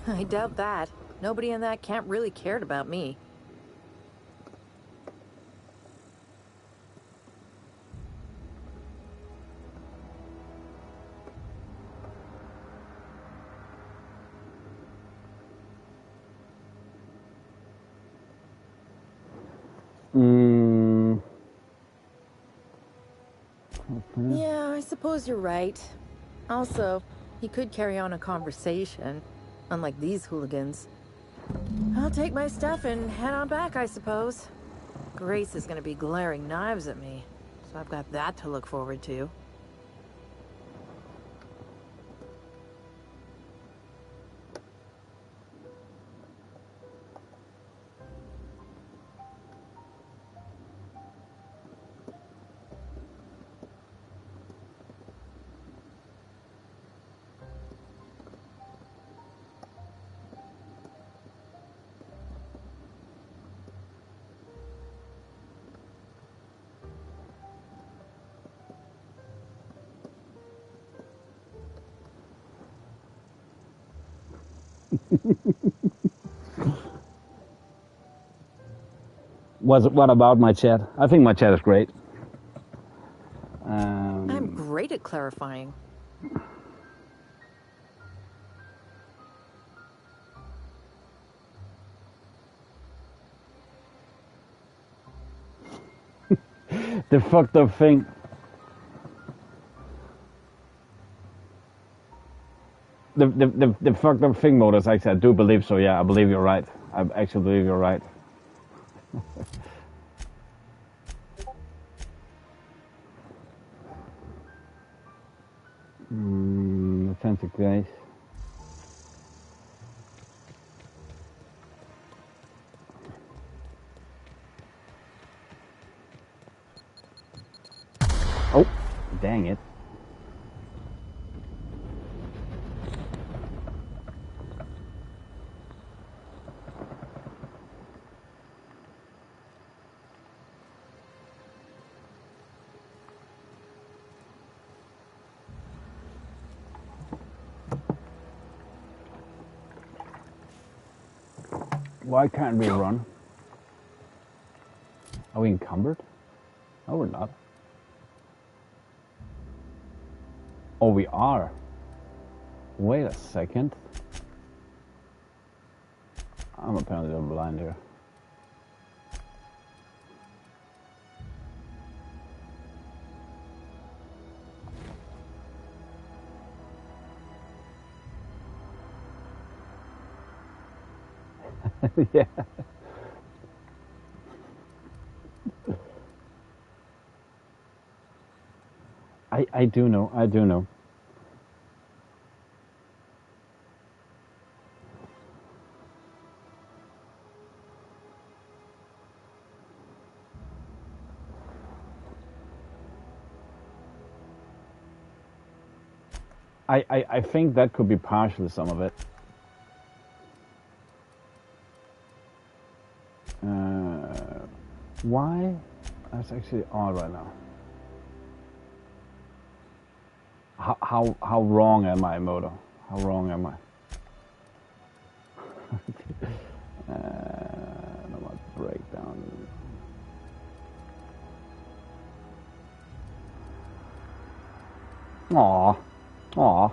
I doubt that. Nobody in that camp really cared about me. Yeah, I suppose you're right. Also, he could carry on a conversation, unlike these hooligans. I'll take my stuff and head on back, I suppose. Grace is gonna be glaring knives at me, so I've got that to look forward to. What about my chat? I think my chat is great. I'm great at clarifying. The fucked up thing. The fucked up thing, Modus, actually, I do believe so, yeah. I believe you're right. I actually believe you're right. Authentic guys. Oh, dang it. Why can't we run? Are we encumbered? No, we're not. Oh, we are. Wait a second. I'm apparently blind here. Yeah. I do know. I do know. I think that could be partially some of it. Why? That's actually odd right now. How wrong am I, Moto? How wrong am I? No breakdown. Aw. Aw.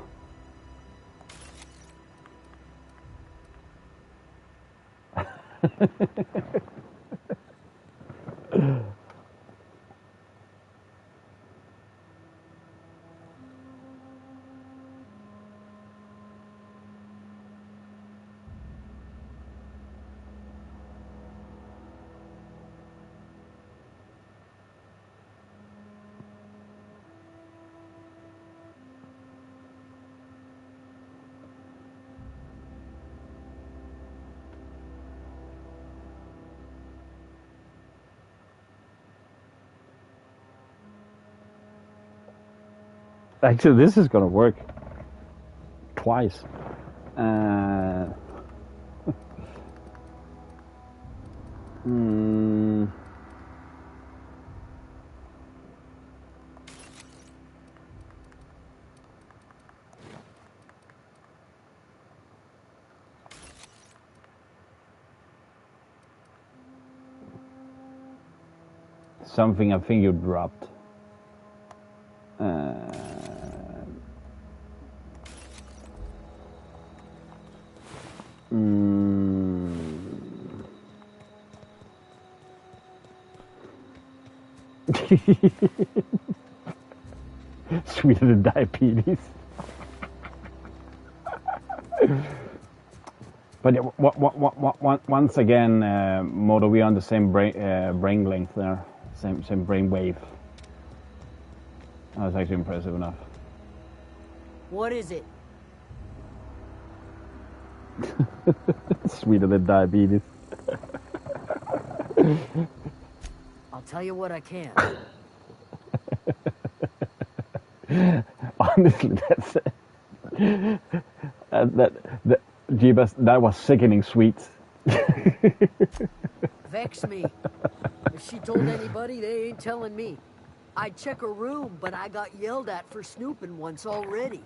Actually, this is gonna work twice. Something I think you dropped. Sweeter than diabetes. But once again, Moto, we're on the same brain length there, same brain wave. That was actually impressive enough. What is it? Sweeter than diabetes. I'll tell you what I can. Honestly, that's Jeebus, that was sickening sweet. Vex me. If she told anybody, they ain't telling me. I'd check her room, but I got yelled at for snooping once already.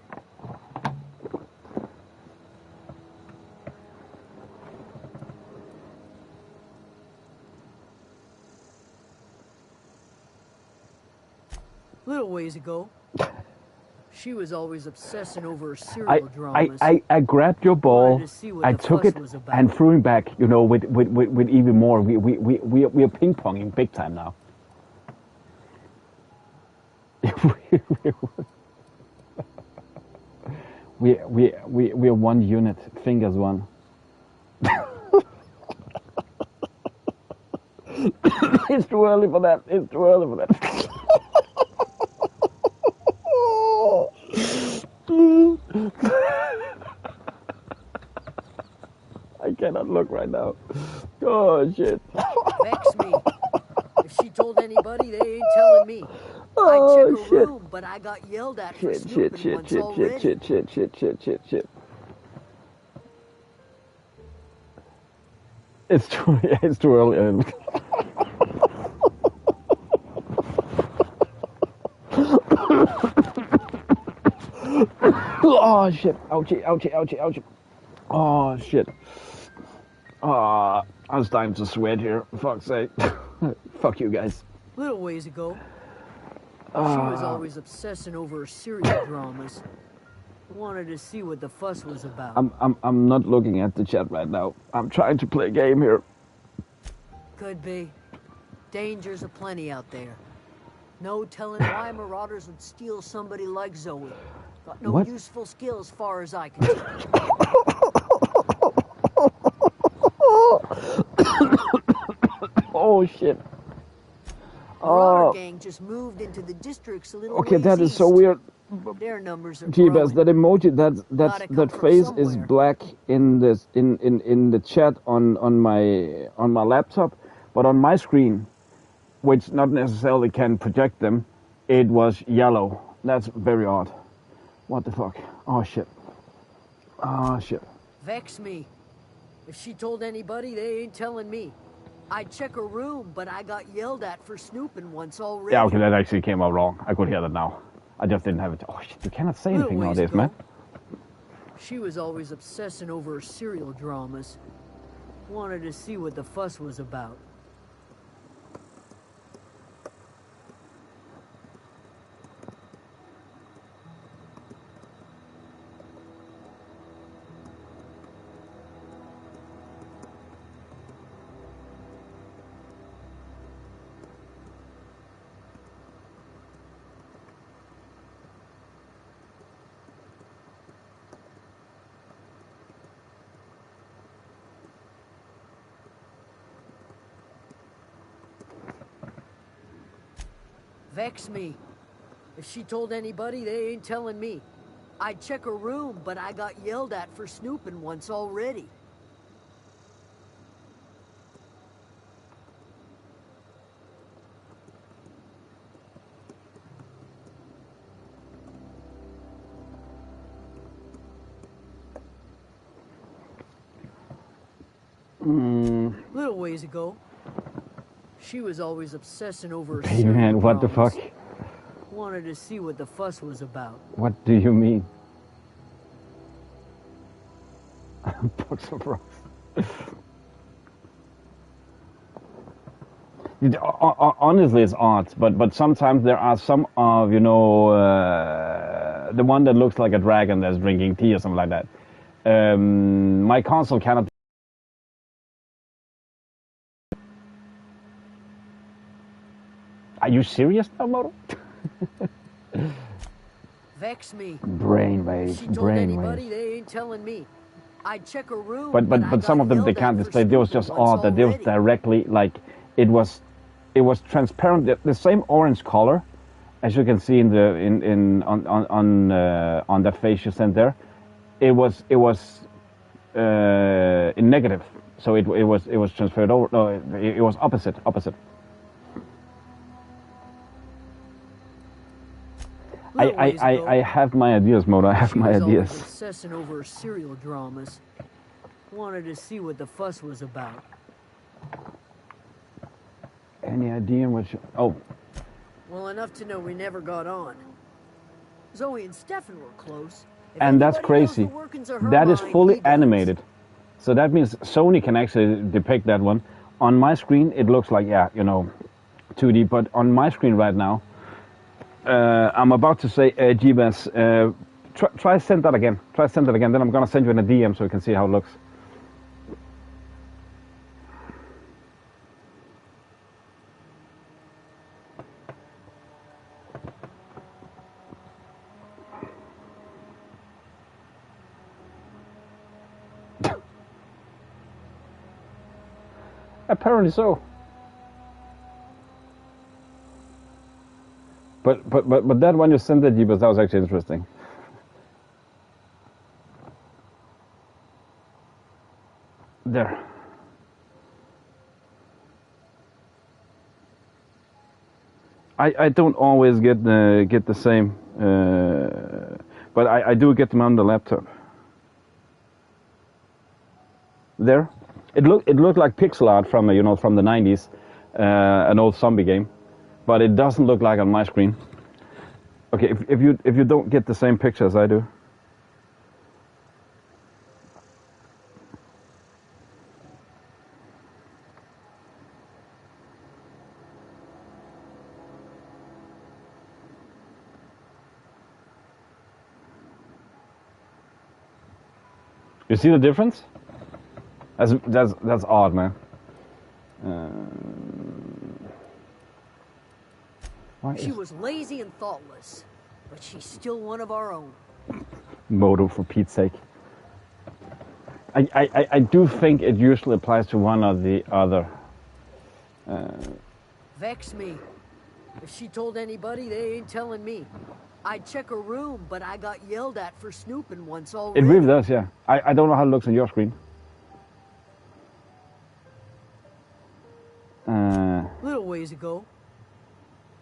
Little ways ago, she was always obsessing over her serial dramas. I grabbed your ball, I took it and threw him back, you know, with even more. We're ping-ponging big time now. We're one unit, fingers one. It's too early for that. It's too early for that. I cannot look right now. Oh shit. Vex me. If she told anybody, they ain't telling me. I'd check her room, but I got yelled at for snooping once already. Shit. It's too early. Oh shit! Ouchie! Oh shit! I was starting to sweat here. Fuck's sake! Fuck you guys. Little ways ago, she was always obsessing over her serial dramas. Wanted to see what the fuss was about. I'm not looking at the chat right now. I'm trying to play a game here. Could be. Dangers aplenty out there. No telling why marauders would steal somebody like Zoe. Got no useful skill as far as I can tell. Oh shit. Marauder gang just moved into the districts a little Okay, ways that is so east. weird. Their numbers are Jeebus, growing. that emoji, Gotta that come from face is somewhere. black in this in the chat on my laptop, but on my screen, which not necessarily can project them, it was yellow. That's very odd. What the fuck? Oh shit. Oh shit. Vex me. If she told anybody, they ain't telling me. I'd check her room, but I got yelled at for snooping once already. Yeah, okay, that actually came out wrong. I could hear that now. I just didn't have it. Oh shit, you cannot say anything Little ways nowadays, ago, man. She was always obsessing over her serial dramas. Wanted to see what the fuss was about. Vex me. If she told anybody, they ain't telling me. I'd check her room, but I got yelled at for snooping once already. Little ways ago, she was always obsessing over her Hey serial man, what the dramas. fuck? Wanted to see what the fuss was about. What do you mean? Box of rocks. Honestly, it's odd, but sometimes there are some of the one that looks like a dragon that's drinking tea or something like that. My console cannot. Are you serious now, Moto? Vex me. Brainwaves, She told brainwaves. anybody, they ain't telling me. I'd check her room, But some of them they can't display. It was just odd that they was directly like it was transparent. The same orange color, as you can see in the on that face you sent there. It was in negative, so it was transferred over. No, it was opposite. I have my ideas, Moda. I have my ideas. Always obsessing over her serial dramas. Wanted to see what the fuss was about. Any idea what you... Oh. Well, enough to know we never got on. Zoe and Stefan were close. If And that's anybody knows crazy. the workings of her That is mind, fully he does. animated. So that means Sony can actually depict that one. On my screen, it looks like, 2D. But on my screen right now, I'm about to say, Jeebus, try send that again. Try send that again. Then I'm going to send you in a DM so you can see how it looks. Apparently so. But that one you sent it, Jeebus, that was actually interesting. There. I don't always get the same, but I do get them on the laptop. There, it looked like pixel art from from the 90s, an old zombie game, but it doesn't look like on my screen. Okay, if you don't get the same picture as I do. You see the difference? That's odd, man. She was lazy and thoughtless, but she's still one of our own. Moto, for Pete's sake. I do think it usually applies to one or the other. Vex me. If she told anybody, they ain't telling me. I'd check her room, but I got yelled at for snooping once already. It really does, yeah. I don't know how it looks on your screen. Little ways ago,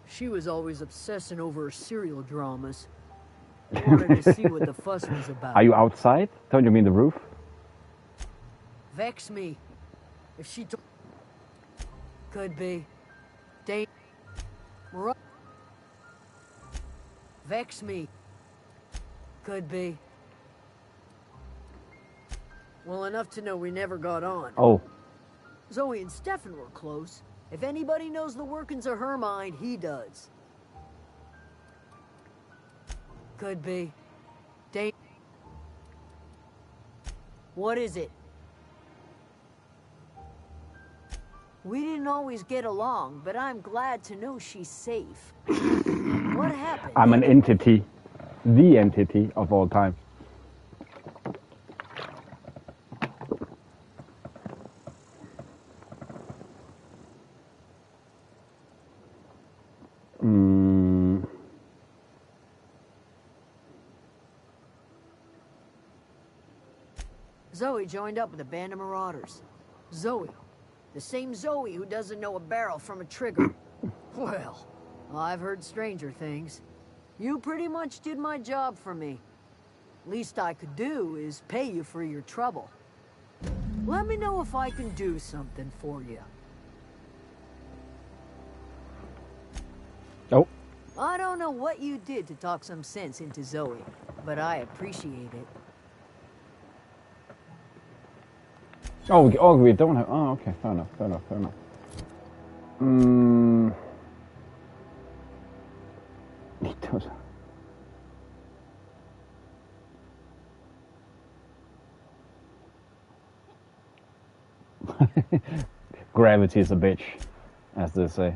she was always obsessing over her serial dramas. Wanted to see what the fuss was about. Are you outside? Don't you mean the roof? Vex me. If she told... Could be. Vex me. Could be. Well, enough to know we never got on. Oh. Zoe and Stefan were close. If anybody knows the workings of her mind, he does. Could be. What is it? We didn't always get along, but I'm glad to know she's safe. What happened? I'm an entity. The entity of all time. Zoe joined up with a band of marauders. Zoe. The same Zoe who doesn't know a barrel from a trigger. Well, I've heard stranger things. You pretty much did my job for me. Least I could do is pay you for your trouble. Let me know if I can do something for you. Oh. I don't know what you did to talk some sense into Zoe, but I appreciate it. Oh, we don't have... Oh, okay, fair enough. It does. Gravity is a bitch, as they say.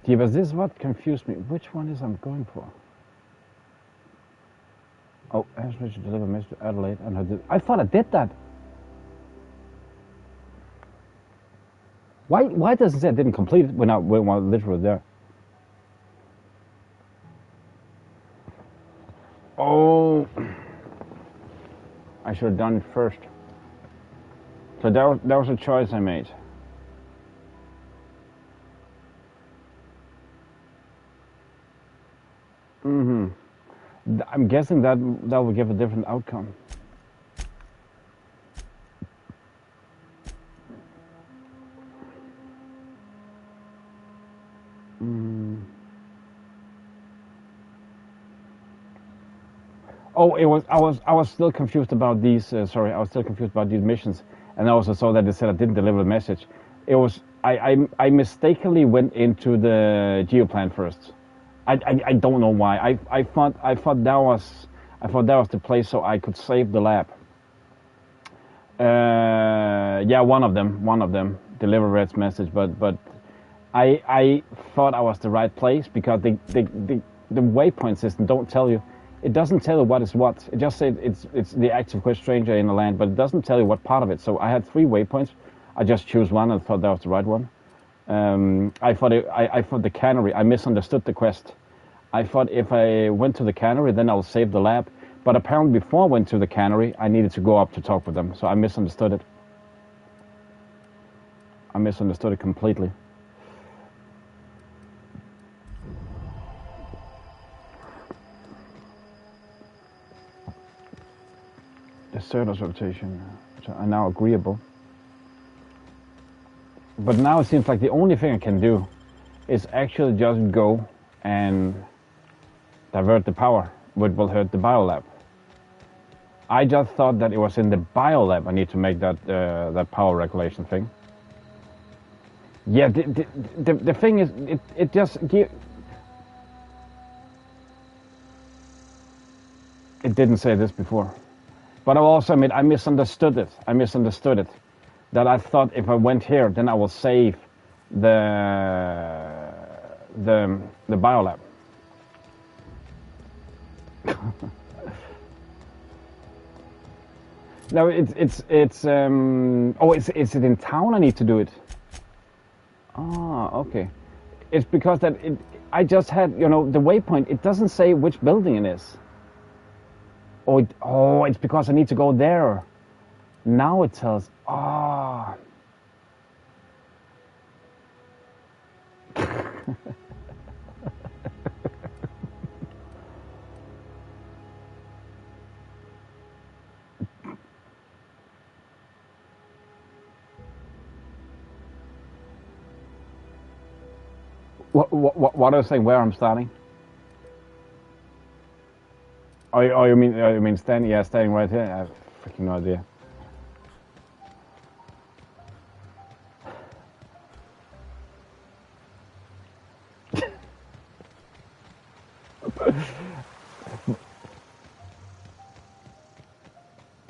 Yeah, but this is what confused me. Which one is I'm going for? Oh, I should deliver a message to Adelaide and her... I thought I did that. Why does it say I didn't complete it when I literally there? Oh, I should have done it first. So that was a choice I made. I'm guessing that will give a different outcome. Oh, I was still confused about these. Sorry, I was still confused about these missions, and I also saw that they said I didn't deliver the message. It was I mistakenly went into the geoplan first. I don't know why. I thought that was the place so I could save the lab. Yeah, one of them deliver Red's message, but I thought I was the right place because the waypoint system don't tell you. It doesn't tell you what is what. It just said it's the active quest stranger in the land, but it doesn't tell you what part of it. So I had 3 waypoints. I just chose one and thought that was the right one. I thought the cannery. I misunderstood the quest. I thought if I went to the cannery, then I'll save the lab. But apparently, before I went to the cannery, I needed to go up to talk with them. So I misunderstood it. I misunderstood it completely. The service rotation are now agreeable. But now it seems like the only thing I can do is actually just go and divert the power, which will hurt the biolab. I just thought that it was in the biolab I need to make that that power regulation thing. Yeah, the thing is, it just give. It didn't say this before, but I also admit I misunderstood it. That I thought if I went here, then I will save the the biolab. No, oh, is it in town? I need to do it. Ah, okay. It's because that I just had, you know, the waypoint. It doesn't say which building it is. Oh, it's because I need to go there. Now it tells. Ah. What are you saying? Where I'm starting? Oh, you mean standing? Yeah, standing right here. I have freaking no idea.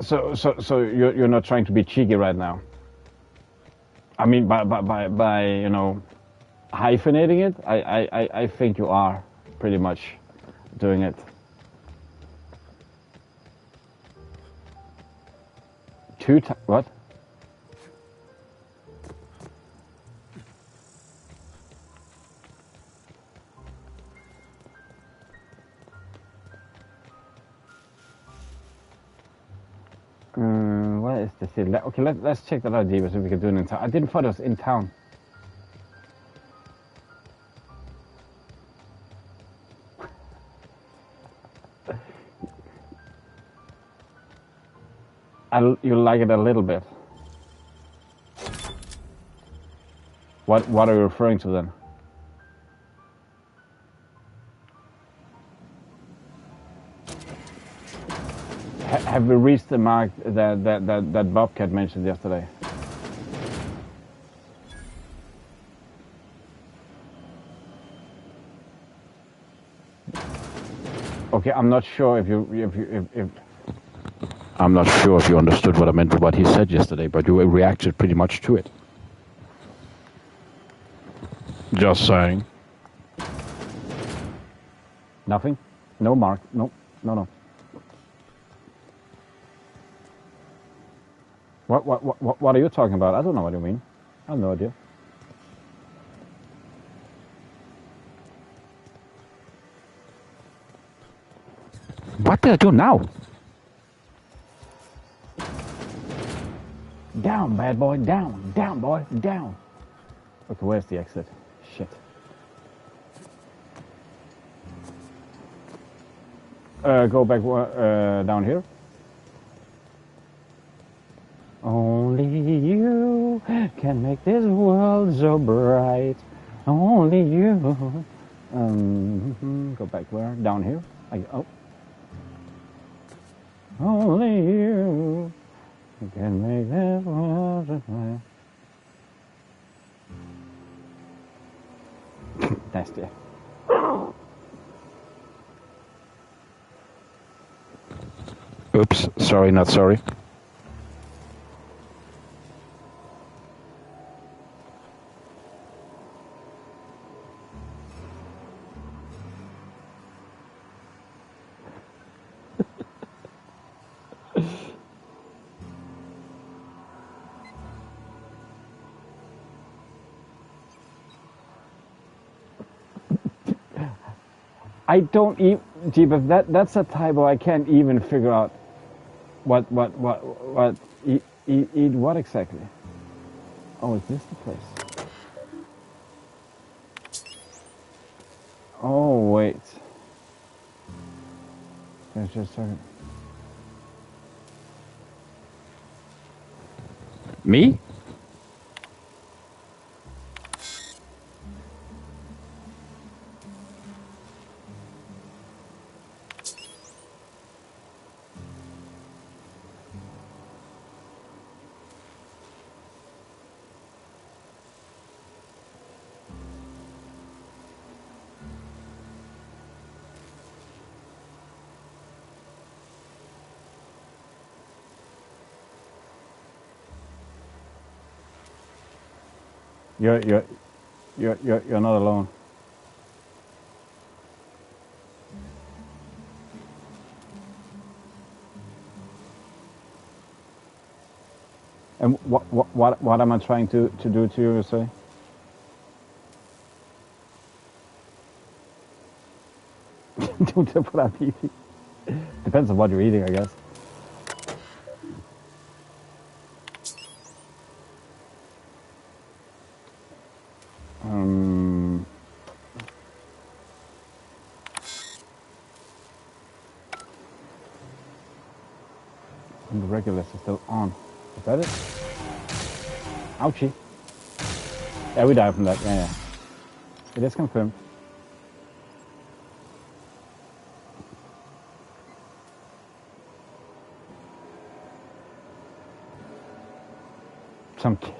So you're not trying to be cheeky right now. I mean, by you know, hyphenating it, I think you are pretty much doing it. What? Where is the city? Okay, let's check that out, Jeeva, so we can do it in town. I didn't thought it was in town. You like it a little bit. What are you referring to then? Have we reached the mark that Bobcat mentioned yesterday? Okay, I'm not sure if I'm not sure if you understood what I meant with what he said yesterday, but you reacted pretty much to it. Just saying. Nothing? No mark? No. What are you talking about? I don't know what you mean. I have no idea. What did I do now? Down, bad boy, down, boy, down. Okay, where's the exit? Shit. Go back down here. Only you can make this world so bright. Only you. Go back where? Down here. Oh. Only you can make this world so bright. Nasty. Oops, sorry, not sorry. I don't even, Jeeva, that's a typo. I can't even figure out what eat what exactly. Oh, is this the place? Oh, wait. There's just a second. Me? You're not alone. And what am I trying to do to you say? Don't tell what I'm eating. Depends on what you're eating, I guess. And the regulars are still on. Is that it? Ouchie. Yeah, we died from that. Yeah, yeah. It is confirmed. Some cake.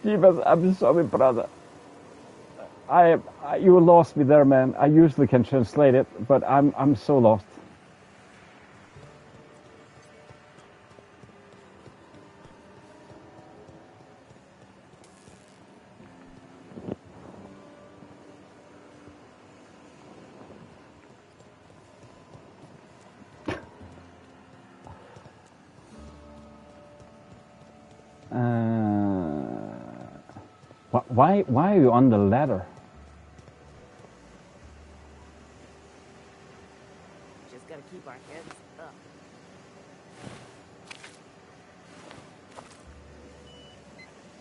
Jeebus, I'm sorry, brother. You lost me there, man. I usually can translate it, but I'm so lost. Why are you on the ladder? Just gotta keep our heads up.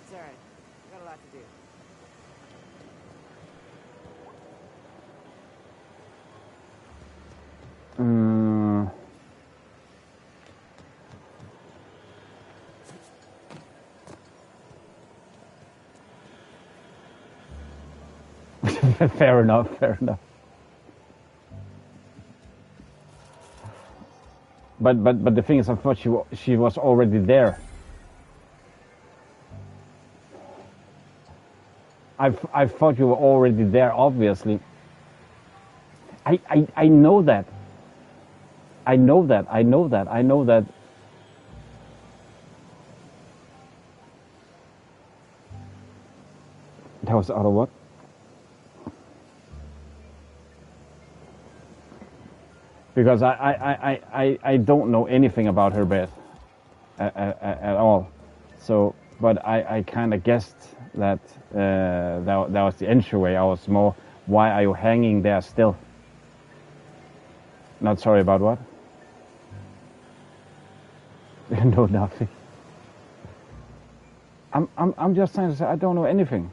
It's alright. We got a lot to do. Fair enough, fair enough. But the thing is, I thought she was already there. I thought you were already there, obviously. I know that. I know that. I know that. I know that. That was out of what? Because I don't know anything about her bed at all. So, but I kind of guessed that that was the entryway. I was more, why are you hanging there still? Not sorry about what? No, nothing. I'm just trying to say I don't know anything.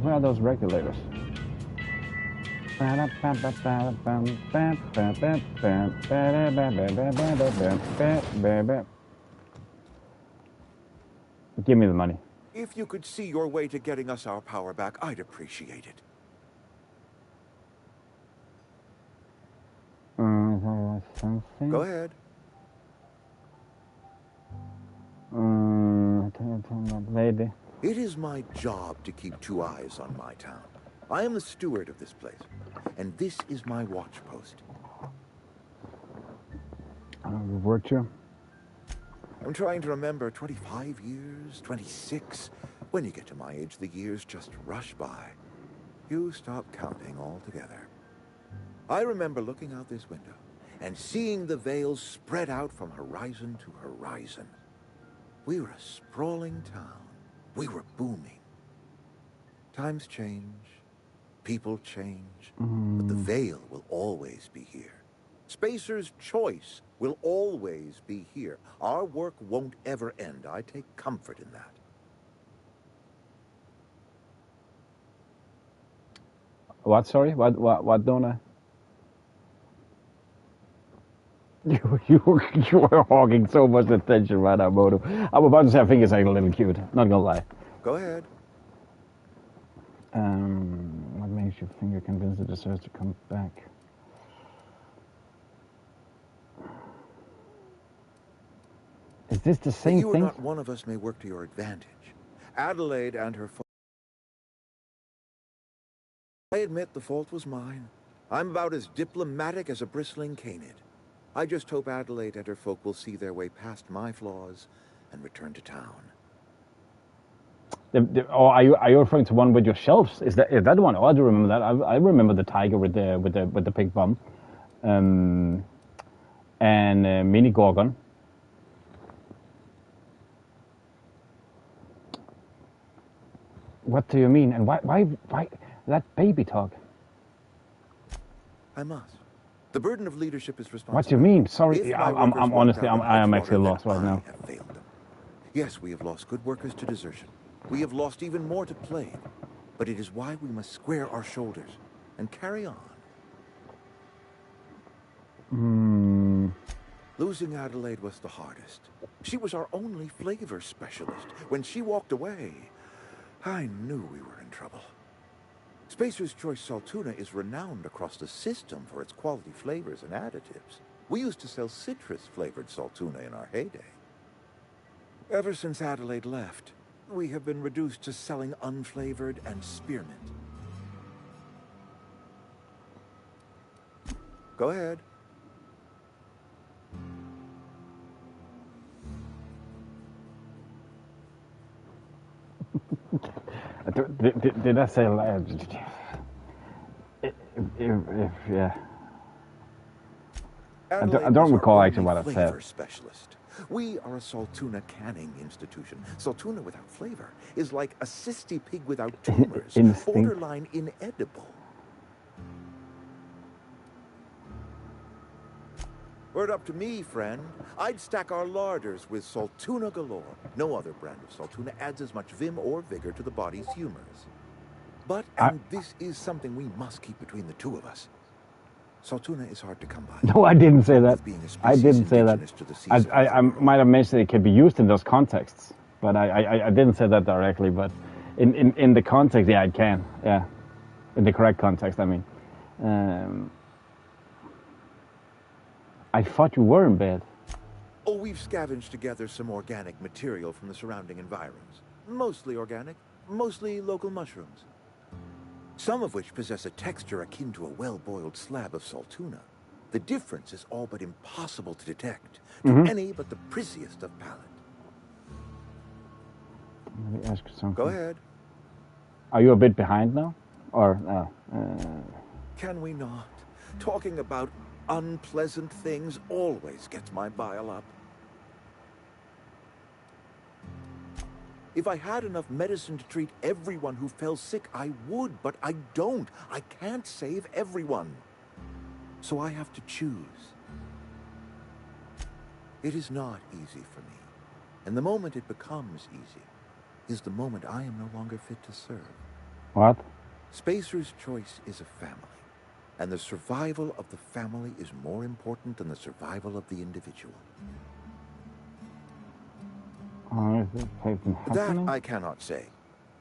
Where are those regulators? Give me the money. If you could see your way to getting us our power back, I'd appreciate it. Go ahead. Lady. It is my job to keep two eyes on my town. I am the steward of this place, and this is my watch post. You've worked here? I'm trying to remember 25 years, 26. When you get to my age, the years just rush by. You stop counting altogether. I remember looking out this window and seeing the veils spread out from horizon to horizon. We were a sprawling town. We were booming. Times change, people change, but the veil will always be here. Spacer's choice will always be here. Our work won't ever end. I take comfort in that. What? Sorry? What don't I? You were hogging so much attention right now, Moto. I'm about to say I think it's like a little cute. Not gonna lie. Go ahead. What makes you think you convince the deserters to come back? Is this the same you thing? You or not one of us may work to your advantage. Adelaide and her fault. I admit the fault was mine. I'm about as diplomatic as a bristling canid. I just hope Adelaide and her folk will see their way past my flaws and return to town. Or are you referring to one with your shelves? Is that the one? Oh, I do remember that. I remember the tiger with the pig bum, and mini gorgon. What do you mean? And why that baby talk? I must. The burden of leadership is responsible. What do you mean? Sorry, If I'm my workers honestly, want I am Edgewater, actually lost then right now. I have failed them. Yes, we have lost good workers to desertion. We have lost even more to plague. But it is why we must square our shoulders and carry on. Losing Adelaide was the hardest. She was our only flavor specialist. When she walked away, I knew we were in trouble. Spacer's Choice Saltuna is renowned across the system for its quality flavors and additives. We used to sell citrus-flavored Saltuna in our heyday. Ever since Adelaide left, we have been reduced to selling unflavored and spearmint. Go ahead. Did I say yeah? I don't recall actually what I said. Specialist. We are a Saltuna canning institution. Saltuna without flavor is like a cysty pig without tumors, borderline inedible. Were it up to me, friend, I'd stack our larders with Saltuna galore. No other brand of Saltuna adds as much vim or vigor to the body's humors. But, and this is something we must keep between the two of us, Saltuna is hard to come by. No, I didn't say that. I didn't say that. I might have mentioned it could be used in those contexts, but I didn't say that directly. But in the context, yeah, it can. Yeah, in the correct context, I mean. I thought you were in bed. Oh, we've scavenged together some organic material from the surrounding environs. Mostly organic, mostly local mushrooms. Some of which possess a texture akin to a well-boiled slab of Saltuna. The difference is all but impossible to detect to any but the prissiest of palate. Let me ask you something. Go ahead. Are you a bit behind now? Or, Can we not? Talking about unpleasant things always gets my bile up. If I had enough medicine to treat everyone who fell sick, I would, but I don't. I can't save everyone. So I have to choose. It is not easy for me. And the moment it becomes easy is the moment I am no longer fit to serve. What? Spacer's Choice is a family. And the survival of the family is more important than the survival of the individual. That I cannot say.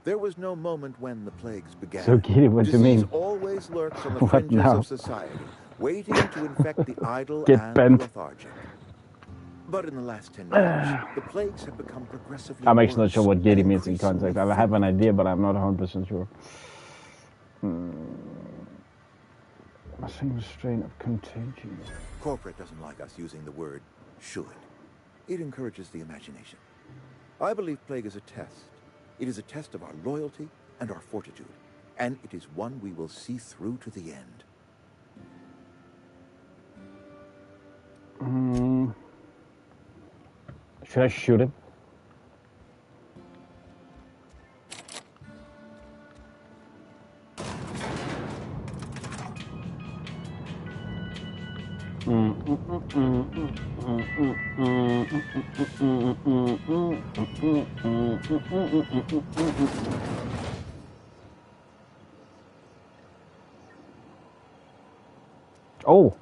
There was no moment when the plagues began. So, Kitty, what do you mean? Disease always lurks on the fringes of society, waiting to infect the idle and bent. lethargic. But in the last 10 years, the plagues have become progressively I'm actually not sure what Giddy worse means in context. I have an idea, but I'm not 100% sure. A single strain of contagion. Corporate doesn't like us using the word should. It encourages the imagination. I believe plague is a test. It is a test of our loyalty and our fortitude. And it is one we will see through to the end. Should I shoot him? Oh.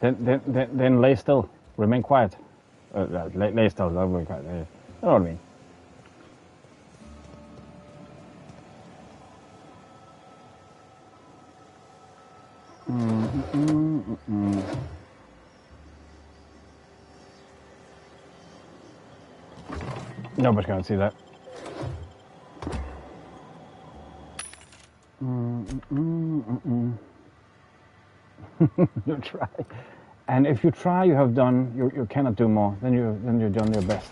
Then lay still. Remain quiet. Lay still. Don't remain quiet. You know what I mean. Nobody's gonna see that. You try. And if you try, you have done, you cannot do more. Then you've done your best.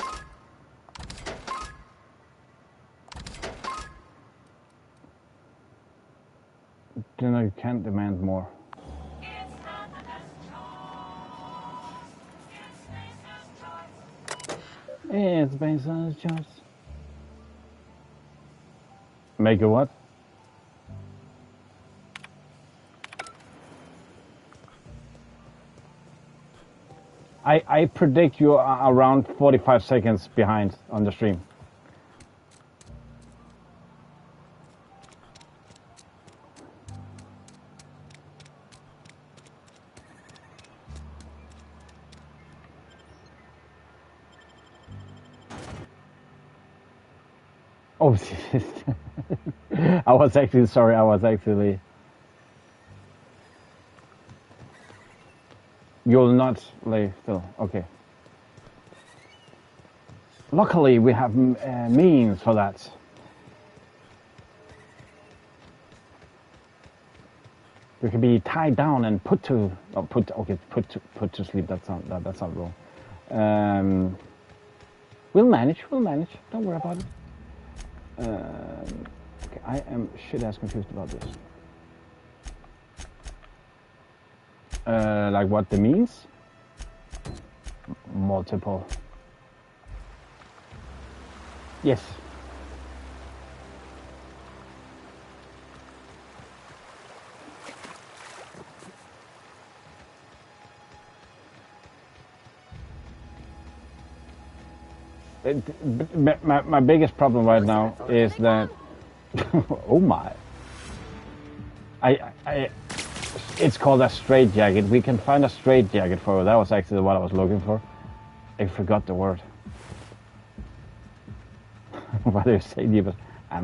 Then you can't demand more. It's based on his choice. Make a what? I predict you are around 45 seconds behind on the stream. Oh, I was actually sorry. I was actually. You'll not lay still. Okay. Luckily, we have means for that. You can be tied down and put to sleep. That's not wrong. We'll manage. Don't worry about it. Okay, I am shit-ass confused about this. Like what the means? Multiple. Yes. My biggest problem right now is that oh my, it's called a straitjacket. We can find a straitjacket for it. That was actually what I was looking for. I forgot the word. What are you saying, but I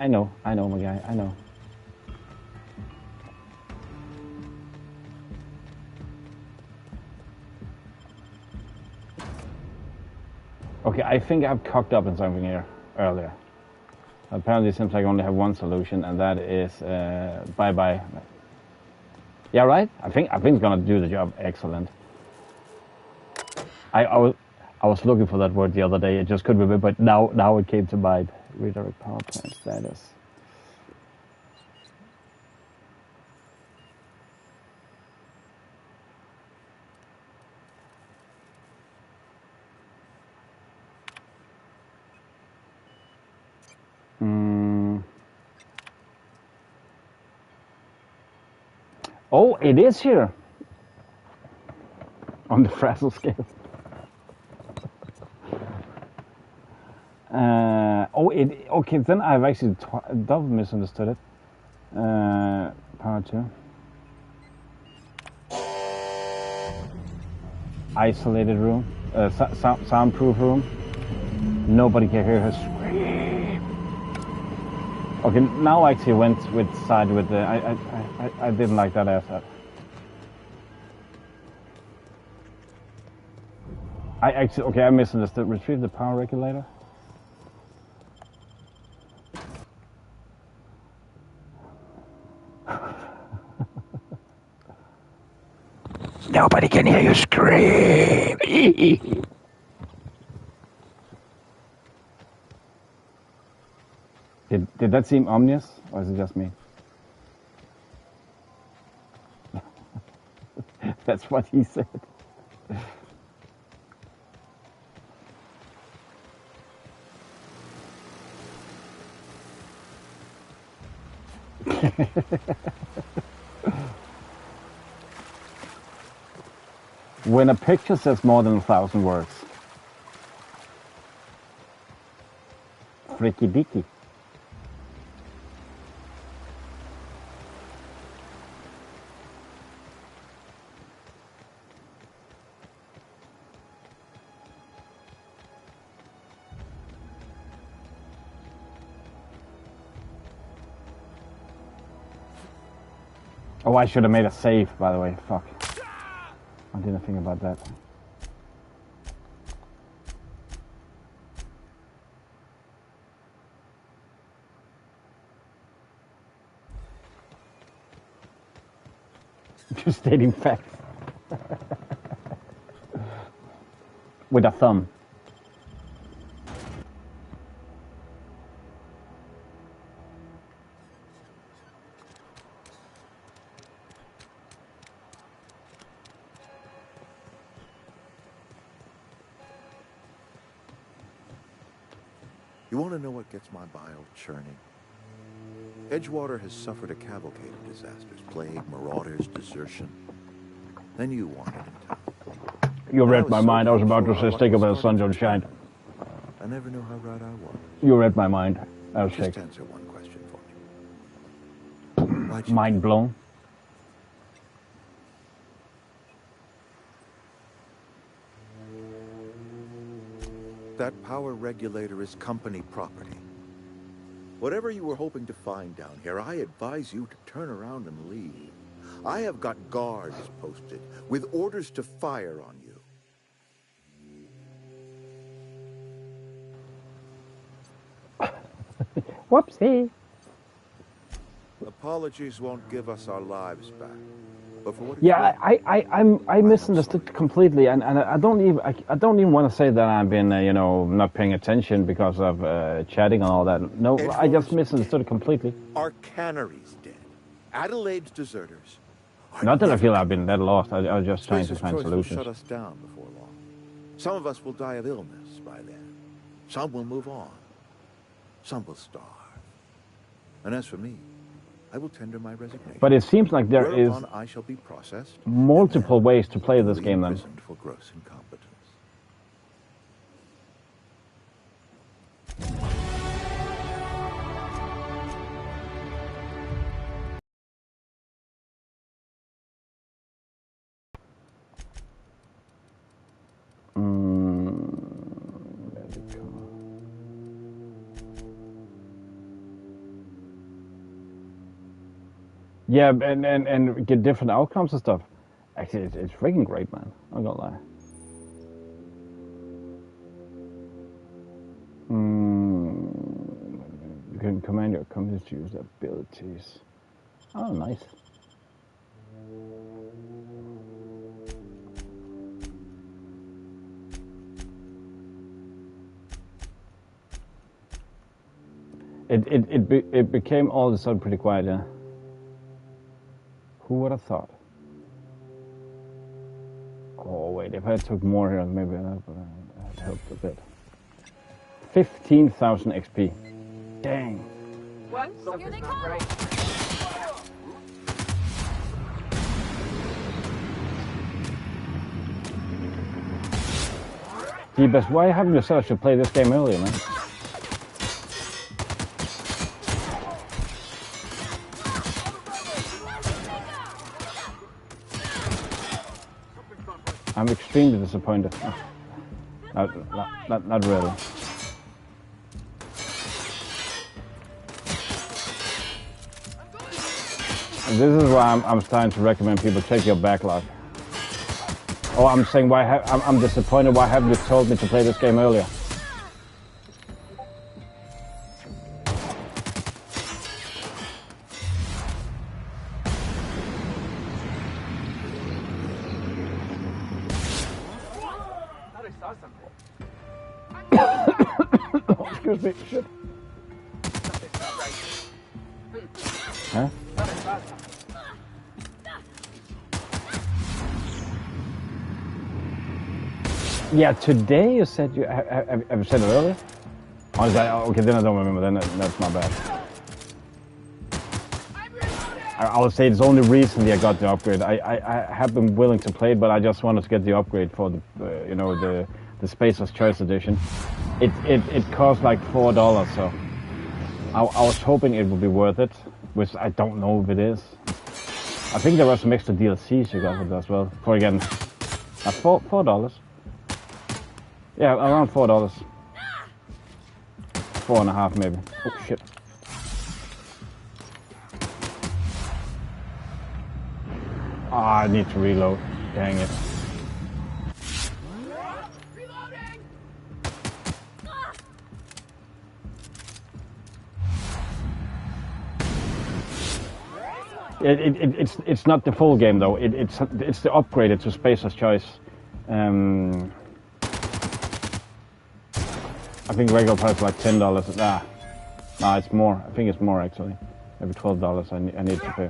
know, my guy, I know. Okay, I think I've cocked up in something here earlier. Apparently it seems like I only have one solution, and that is bye-bye. Yeah, right? I think it's gonna do the job excellent. I was looking for that word the other day, it just couldn't remember, but now it came to mind. Redirect power plant status. Oh, it is here on the frazzle scale. Okay, then I've actually double misunderstood it. Power 2. Isolated room, soundproof room. Nobody can hear her scream. Okay, now I actually went with the. I didn't like that asset. I misunderstood. Retrieve the power regulator. Nobody can hear you scream. Did that seem ominous, or is it just me? That's what he said. When a picture says more than 1,000 words. Freaky dicky. Oh, I should have made a save, by the way. Fuck. I didn't think about that. Just stating facts. With a thumb. You want to know what gets my bile churning? Edgewater has suffered a cavalcade of disasters. Plague, marauders, desertion. Then you wandered in town. You read my mind. I was about to say, stick about the sun don't shine. I never knew how right I was. You read my mind. I was Just sick. answer one question for me. Mind blown. That power regulator is company property. Whatever you were hoping to find down here, I advise you to turn around and leave. I have got guards posted with orders to fire on you. Whoopsie. Apologies won't give us our lives back. But for what Yeah, I misunderstood completely, and I don't even want to say that I've been not paying attention because of chatting and all that. No, I just misunderstood it completely. Our cannery's dead. Adelaide's deserters. Not that I feel I've been that lost. I was just trying to Spacer's find choice will solutions. shut us down before long. Some of us will die of illness by then. Some will move on. Some will starve. And as for me, I will tender my resignation. But it seems like there is Whereupon I shall be processed, multiple ways to play this game then. imprisoned for gross incompetence. Yeah, and get different outcomes and stuff. Actually, it's freaking great, man. I'm not gonna lie. You can command your companies to use their abilities. Oh, nice. It became all of a sudden pretty quiet, yeah. Who would have thought? Oh wait, if I took more here, maybe that would help a bit. 15,000 XP. Dang. What? Something's not right. Jeebus, why haven't you said I should play this game earlier, man? I'm extremely disappointed. Not really. And this is why I'm starting to recommend people check your backlog. Oh, I'm saying I'm disappointed. Why haven't you told me to play this game earlier? Excuse me, shit. Huh? Yeah, today you said you have you said it earlier? Oh, is that, okay, then I don't remember. Then that's my bad. I would say it's only recently I got the upgrade. I have been willing to play it, but I just wanted to get the upgrade for the the Spacer's Choice Edition. It cost like $4, so I was hoping it would be worth it, which I don't know if it is. I think there were some extra DLCs you got with it as well. For again, $4. Yeah, around $4. 4.5 maybe. Oh shit. Ah, I need to reload. Dang it. It's not the full game though. It's the upgraded to Spacer's Choice. I think regular price is like $10. Nah, it's more. I think it's more actually. Maybe $12. I need to pay.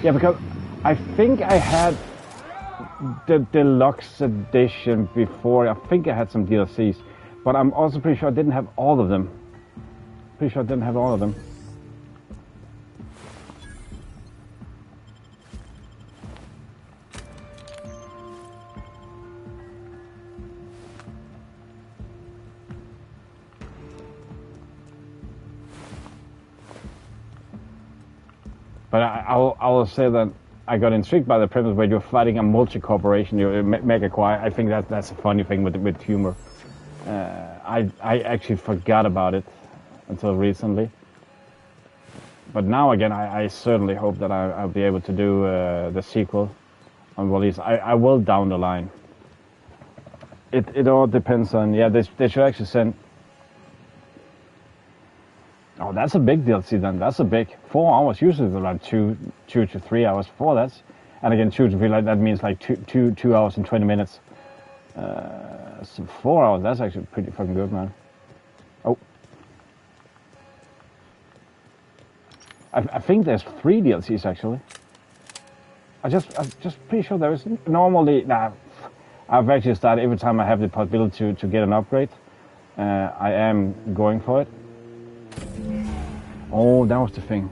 Yeah, because I think I had the deluxe edition before. I think I had some DLCs, but I'm also pretty sure I didn't have all of them. Pretty sure I didn't have all of them. But I will say that I got intrigued by the premise where you're fighting a multi-corporation, you're a megacorp. I think that's a funny thing with humor. I actually forgot about it until recently. But now again, I certainly hope that I'll be able to do the sequel on release. I will down the line. It all depends on, yeah, they should actually send. Oh, that's a big DLC then. That's a big 4 hours. Usually it's around 2 to 3 hours. 4, that's, and again 2 to 3, like that means like 2 hours and 20 minutes. So 4 hours. That's actually pretty fucking good, man. Oh, I think there's 3 DLCs actually. I'm just pretty sure there is. Normally, nah, I've actually started every time I have the possibility to get an upgrade. I am going for it. Oh, that was the thing.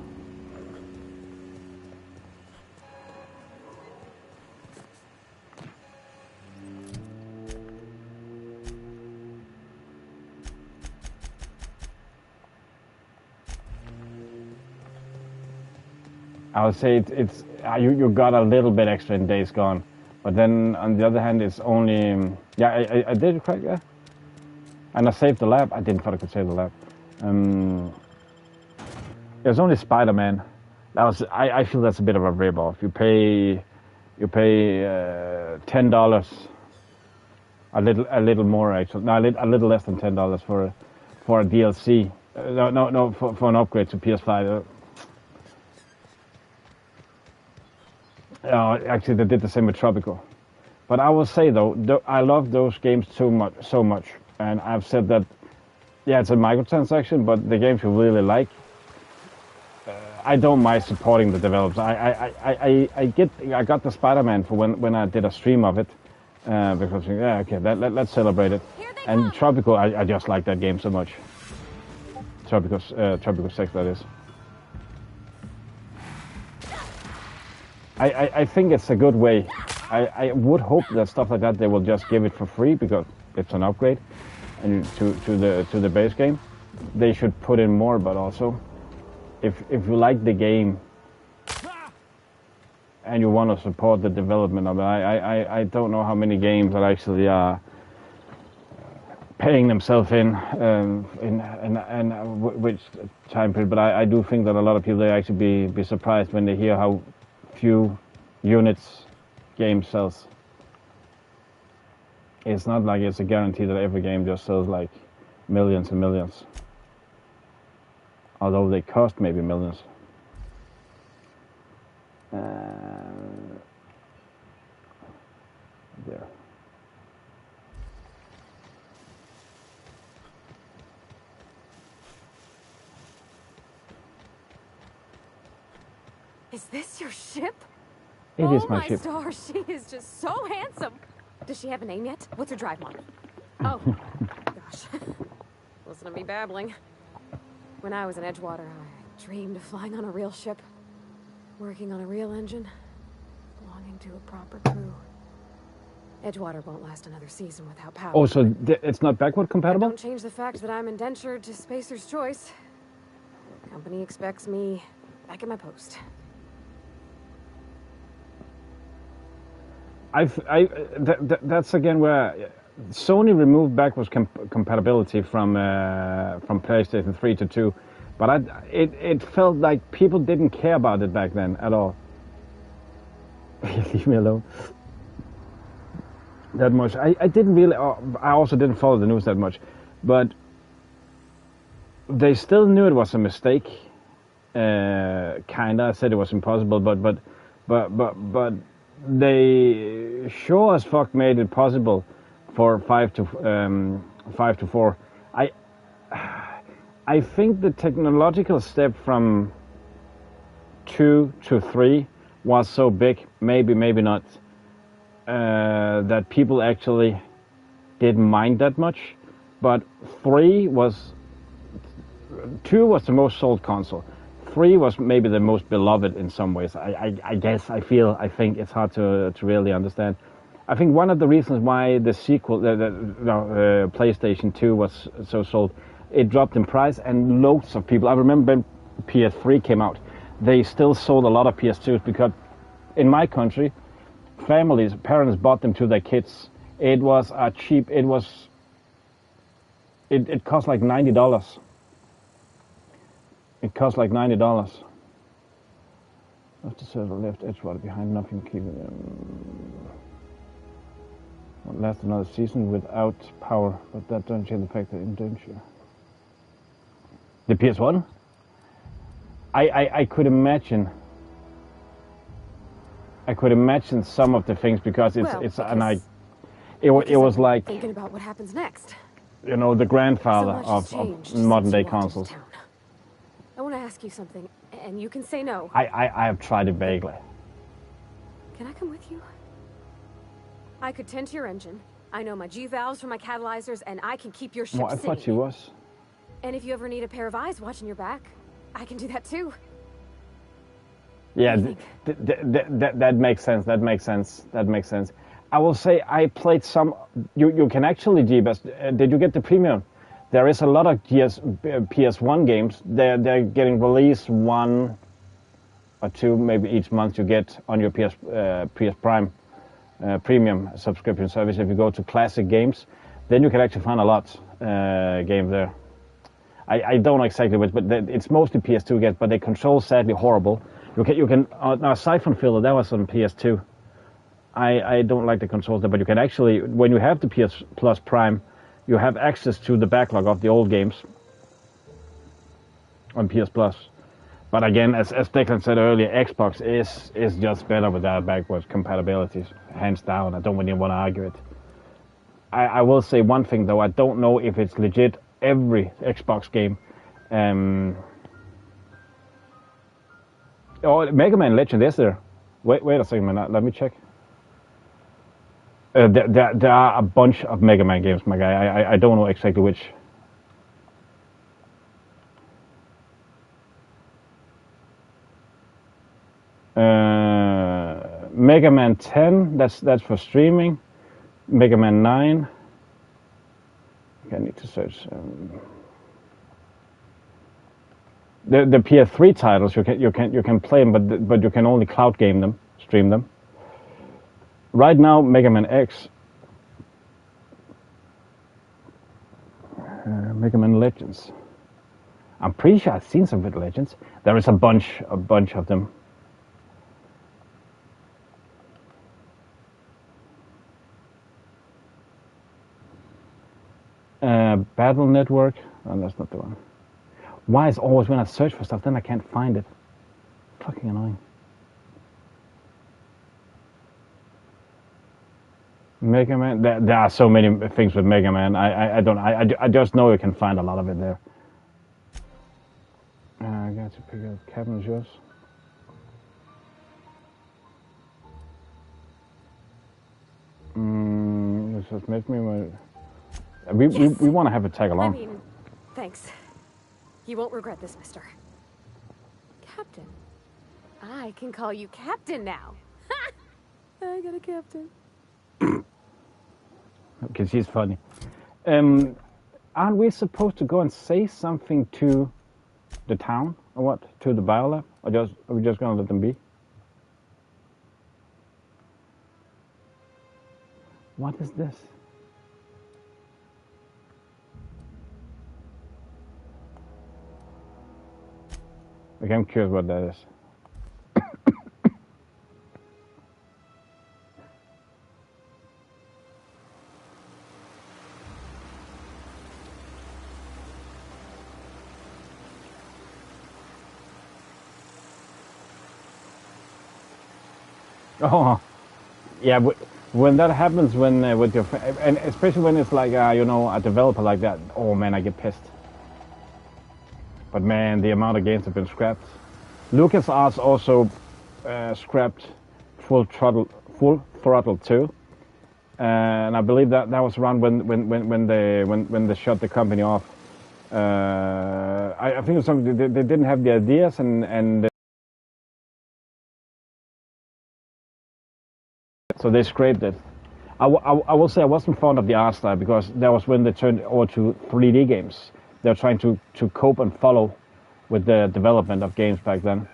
I would say it's you got a little bit extra in Days Gone, but then on the other hand, it's only yeah I did it correct, yeah, and I saved the lab. I didn't thought I could save the lab. There's only Spider-Man. That was I feel that's a bit of a rip-off. You pay $10, a little more actually. No, a little less than $10 for a DLC. No, for an upgrade to PS5. Actually, they did the same with Tropical. But I will say though, I love those games so much, and I've said that. Yeah, it's a microtransaction, but the games you really like. I don't mind supporting the developers. I got the Spider-Man for when I did a stream of it, because yeah, okay, let's celebrate it. And Tropical, I just like that game so much. Tropical 6, that is. I think it's a good way. I would hope that stuff like that they will just give it for free because it's an upgrade, and to the base game, they should put in more, but also. If you like the game and you want to support the development of it, I don't know how many games are actually paying themselves in which time period. But I do think that a lot of people they actually be surprised when they hear how few units game sells. It's not like it's a guarantee that every game just sells like millions and millions. Although they cost maybe millions. There. Is this your ship? It is my ship. Oh my stars, she is just so handsome. Does she have a name yet? What's her drive model? Oh, gosh. Listen to me babbling. When I was in Edgewater, I dreamed of flying on a real ship, working on a real engine, belonging to a proper crew. Edgewater won't last another season without power. Oh, so it's not backward compatible? Don't change the fact that I'm indentured to Spacer's Choice. The company expects me back at my post. That's again where Sony removed backwards compatibility from PlayStation 3 to 2, but it felt like people didn't care about it back then at all. Leave me alone. That much. I didn't really. I also didn't follow the news that much, but they still knew it was a mistake, Kinda. I said it was impossible, but they sure as fuck made it possible for 5 to 4. I think the technological step from 2 to 3 was so big, maybe not, that people actually didn't mind that much. But 2 was the most sold console. 3 was maybe the most beloved in some ways. I guess, I think it's hard to really understand. I think one of the reasons why the sequel, PlayStation 2 was so sold, it dropped in price and loads of people. I remember when PS3 came out, they still sold a lot of PS2s because in my country, parents bought them to their kids. It was cheap. It cost like $90. It cost like $90. Left to server, left edge water behind, nothing keeping them. Won't last another season without power, but that doesn't change the fact that in danger. The PS1? I could imagine. I could imagine some of the things because it was like, thinking about what happens next. You know, the grandfather of modern day consoles. I want to ask you something, and you can say no. I have tried it vaguely. Can I come with you? I could tend to your engine. I know my G-valves from my catalyzers, and I can keep your ship Well, I thought she was. And if you ever need a pair of eyes watching your back, I can do that too. Yeah, that makes sense. That makes sense. I will say I played some. You can actually, Jeebus, did you get the premium? There is a lot of PS1 games. They're getting released 1 or 2 maybe each month. You get on your PS Prime premium subscription service. If you go to classic games, then you can actually find a lot games there. I don't know exactly which, but it's mostly PS2 games. But they control sadly horrible. You can now Siphon Filter, that was on PS2. I don't like the controls there, but you can actually, when you have the PS Plus Prime, you have access to the backlog of the old games on PS Plus. But again, as Declan said earlier, Xbox is just better without backwards compatibility, hands down. I don't really want to argue it. I will say one thing though, I don't know if it's legit every Xbox game. Oh, Mega Man Legend is there. Wait a second, man. Let me check. There are a bunch of Mega Man games, my guy. I don't know exactly which. Mega Man 10, that's for streaming. Mega Man 9. Okay, I need to search. The PS3 titles you can play them, but you can only cloud game them, stream them. Right now, Mega Man X, Mega Man Legends. I'm pretty sure I've seen some with Legends. There is a bunch of them. Battle Network. Oh, that's not the one. Why is always when I search for stuff, then I can't find it? Fucking annoying. Mega Man. There are so many things with Mega Man. I just know you can find a lot of it there. I got to pick up Captain Joe's. This has made me. We want to have a tag along. I mean, thanks. You won't regret this, mister. Captain. I can call you Captain now. I got a captain. Okay, she's funny. Aren't we supposed to go and say something to the town? Or what? To the biolab? Or are we just going to let them be? What is this? Okay, I'm curious what that is. Oh, yeah. When that happens, when with your and especially when it's like you know, a developer like that. Oh man, I get pissed. But man, the amount of games have been scrapped. LucasArts also scrapped Full Throttle 2, and I believe that was around when they shut the company off. I think it's something they didn't have the ideas and so they scraped it. I will say I wasn't fond of the art style because that was when they turned over to 3D games. They were trying to cope and follow with the development of games back then.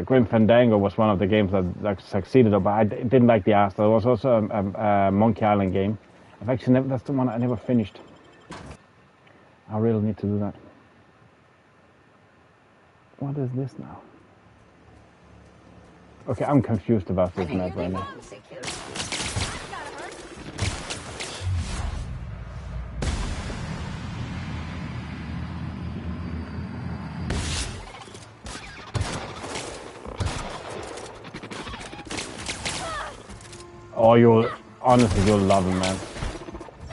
Grim Fandango was one of the games that succeeded, but I didn't like the art style. There was also a Monkey Island game. I've actually never, that's the one I never finished. I really need to do that. What is this now? Okay, I'm confused about this map right now. Oh, you'll love them, man.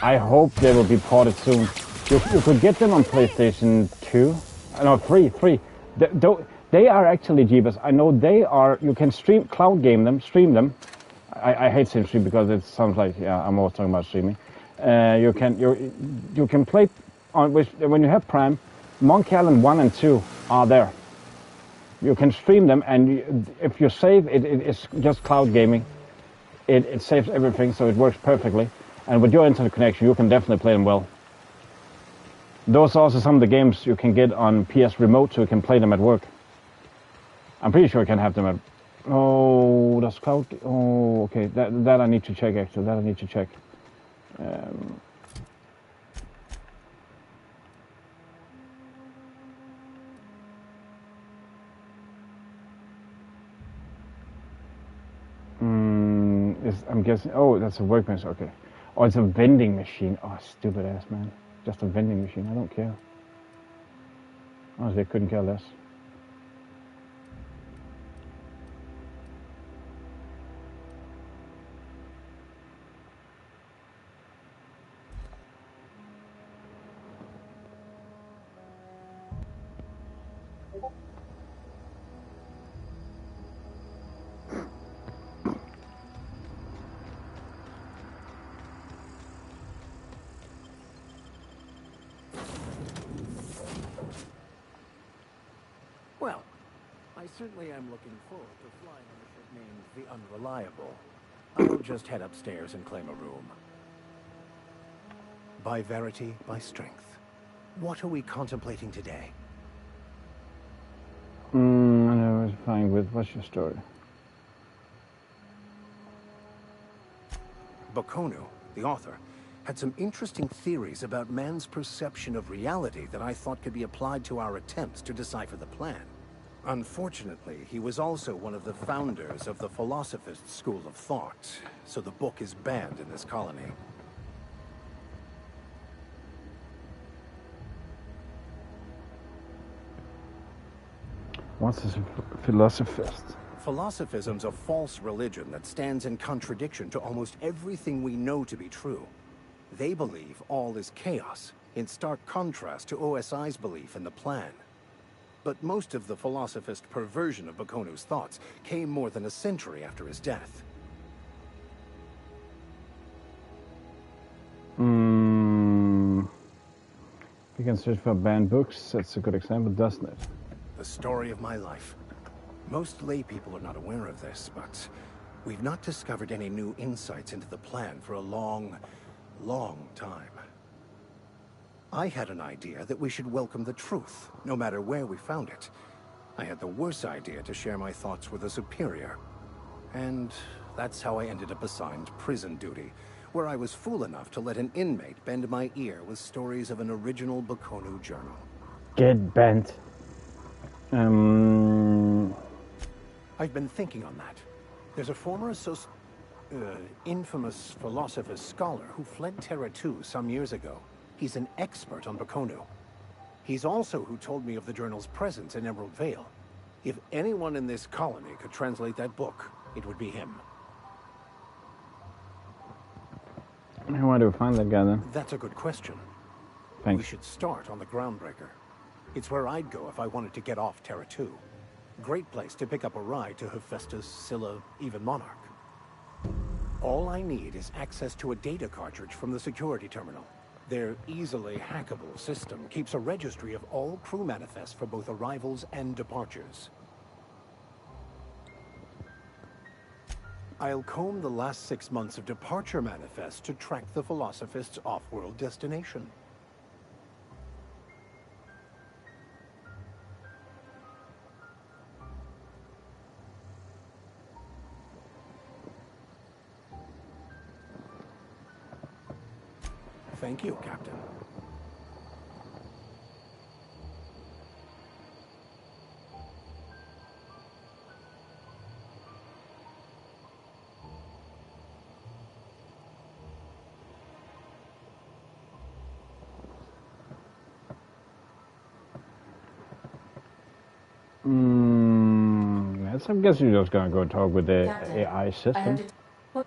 I hope they will be ported soon. You could get them on PlayStation 2, no 3. They are actually Jeebus. I know they are. You can stream stream them. I hate saying stream because it sounds like I'm always talking about streaming. You can play on when you have Prime. Monkey Island 1 and 2 are there. You can stream them, and if you save, it's just cloud gaming. It saves everything, so it works perfectly. And with your internet connection, you can definitely play them well. Those are also some of the games you can get on PS Remote, so you can play them at work. I'm pretty sure you can have them at... Oh, that's cloud... Oh, okay. That I need to check, actually. That I need to check. I'm guessing... Oh, that's a workbench. Okay. Oh, it's a vending machine. Oh, stupid ass, man. Just a vending machine. I don't care. Honestly, I couldn't care less. Well, I certainly am looking forward to flying on a ship named the Unreliable. I'll just head upstairs and claim a room. By verity, by strength. What are we contemplating today? I was fine with... What's your story? Bakonu, the author, had some interesting theories about man's perception of reality that I thought could be applied to our attempts to decipher the plan. Unfortunately, he was also one of the founders of the Philosophist school of thought, so the book is banned in this colony. What's a philosophist? Philosophism's a false religion that stands in contradiction to almost everything we know to be true. They believe all is chaos, in stark contrast to OSI's belief in the plan. But most of the philosophist perversion of Bakonu's thoughts came more than a century after his death. You can search for banned books. That's a good example, doesn't it? The story of my life. Most lay people are not aware of this, but we've not discovered any new insights into the plan for a long, long time. I had an idea that we should welcome the truth, no matter where we found it. I had the worse idea to share my thoughts with a superior. And that's how I ended up assigned prison duty, where I was fool enough to let an inmate bend my ear with stories of an original Bakonu journal. Get bent. I've been thinking on that. There's a former infamous philosopher scholar who fled Terra 2 some years ago. He's an expert on Bakonu. He's also who told me of the journal's presence in Emerald Vale. If anyone in this colony could translate that book, it would be him. How do we find that guy then? That's a good question. Thanks. We should start on the Groundbreaker. It's where I'd go if I wanted to get off Terra 2. Great place to pick up a ride to Hephaestus, Scylla, even Monarch. All I need is access to a data cartridge from the security terminal. Their easily hackable system keeps a registry of all crew manifests for both arrivals and departures. I'll comb the last 6 months of departure manifests to track the Philosophist's off-world destination. Thank you, Captain. Yes, I guess you're just gonna go talk with the Captain, AI system. I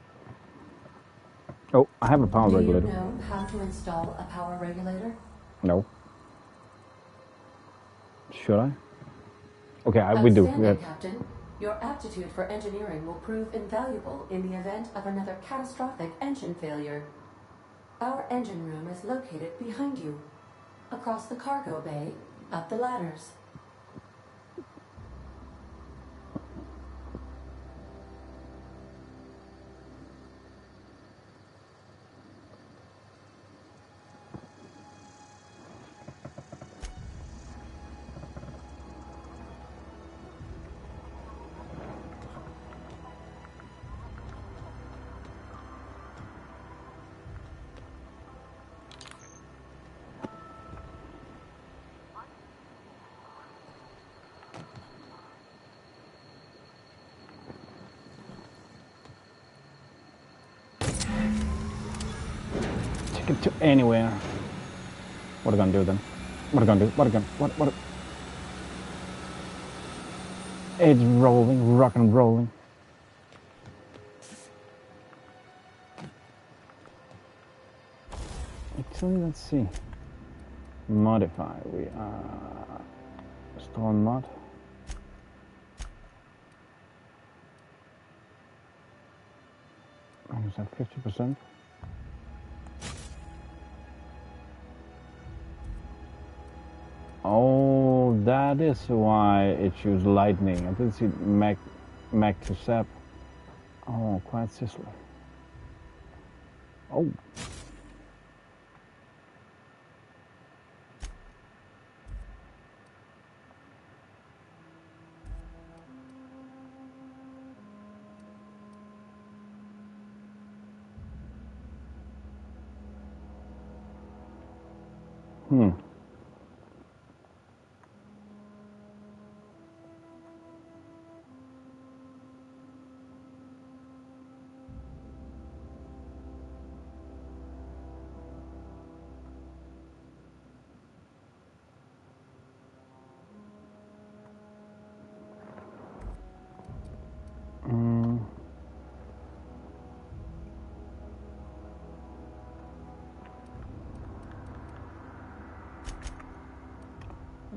Oh, I have a power Do regulator. you know how to install a power regulator? No. Should I? Okay, we do. Outstanding, Captain. Your aptitude for engineering will prove invaluable in the event of another catastrophic engine failure. Our engine room is located behind you, across the cargo bay, up the ladders. Take it to anywhere. What are we gonna do then? What are we gonna do? What? It's rolling, rock and rolling. Actually, let's see. Modify. We are storm mod. Is that 50%? Oh, that is why it used lightning. I didn't see Mac to Sap. Oh, quite sizzler. Oh.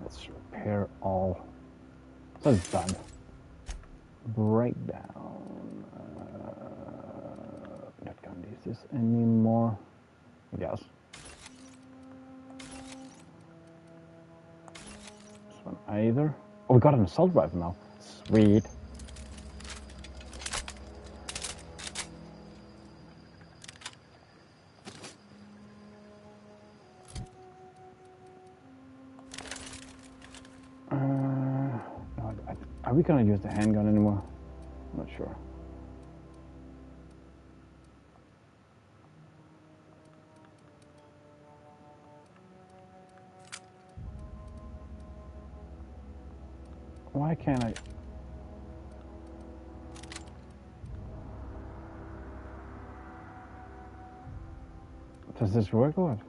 Let's repair all. That's done. Breakdown. Not gonna use this anymore. Yes. This one either. Oh, we got an assault rifle now. Sweet. Are we gonna use the handgun anymore? I'm not sure. Why can't I? Does this work or what?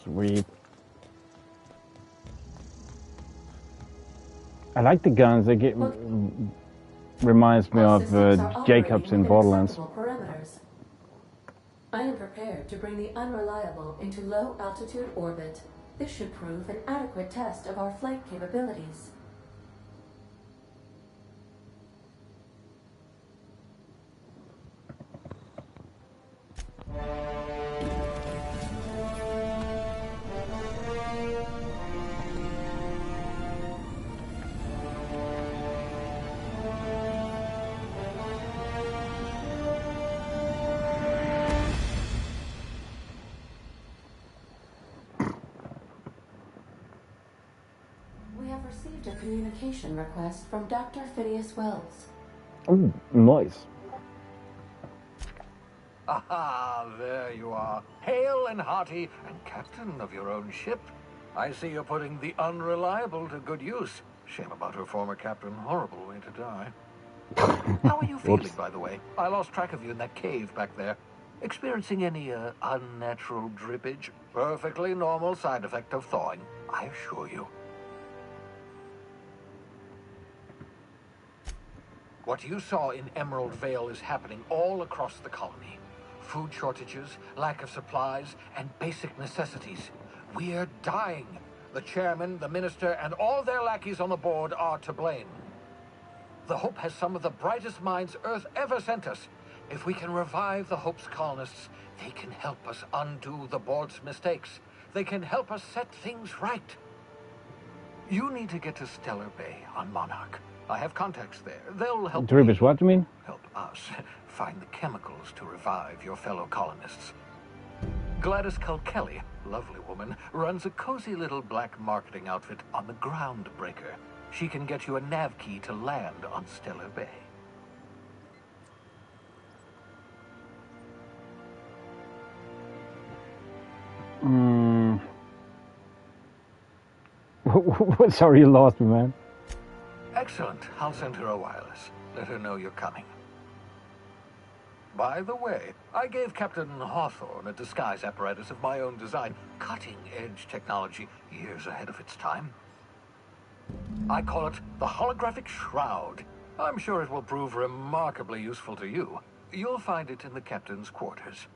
Sweet. I like the guns. They get reminds me of Jacobs in Borderlands. Parameters. I am prepared to bring the unreliable into low altitude orbit. This should prove an adequate test of our flight capabilities. A communication request from Dr. Phineas Wells. Oh, nice. Aha, there you are. Hale and hearty and captain of your own ship. I see you're putting the unreliable to good use. Shame about her former captain. Horrible way to die. How are you feeling, by the way? I lost track of you in that cave back there. Experiencing any unnatural drippage? Perfectly normal side effect of thawing, I assure you. What you saw in Emerald Vale is happening all across the colony. Food shortages, lack of supplies, and basic necessities. We're dying. The chairman, the minister, and all their lackeys on the board are to blame. The Hope has some of the brightest minds Earth ever sent us. If we can revive the Hope's colonists, they can help us undo the board's mistakes. They can help us set things right. You need to get to Stellar Bay on Monarch. I have contacts there. They'll help Dribbage, what do you mean? Help us find the chemicals to revive your fellow colonists. Gladys Culkelly, lovely woman, runs a cozy little black marketing outfit on the Groundbreaker. She can get you a nav key to land on Stellar Bay. Sorry, you lost me, man. Excellent. I'll send her a wireless. Let her know you're coming. By the way, I gave Captain Hawthorne a disguise apparatus of my own design. Cutting-edge technology, years ahead of its time. I call it the Holographic Shroud. I'm sure it will prove remarkably useful to you. You'll find it in the captain's quarters.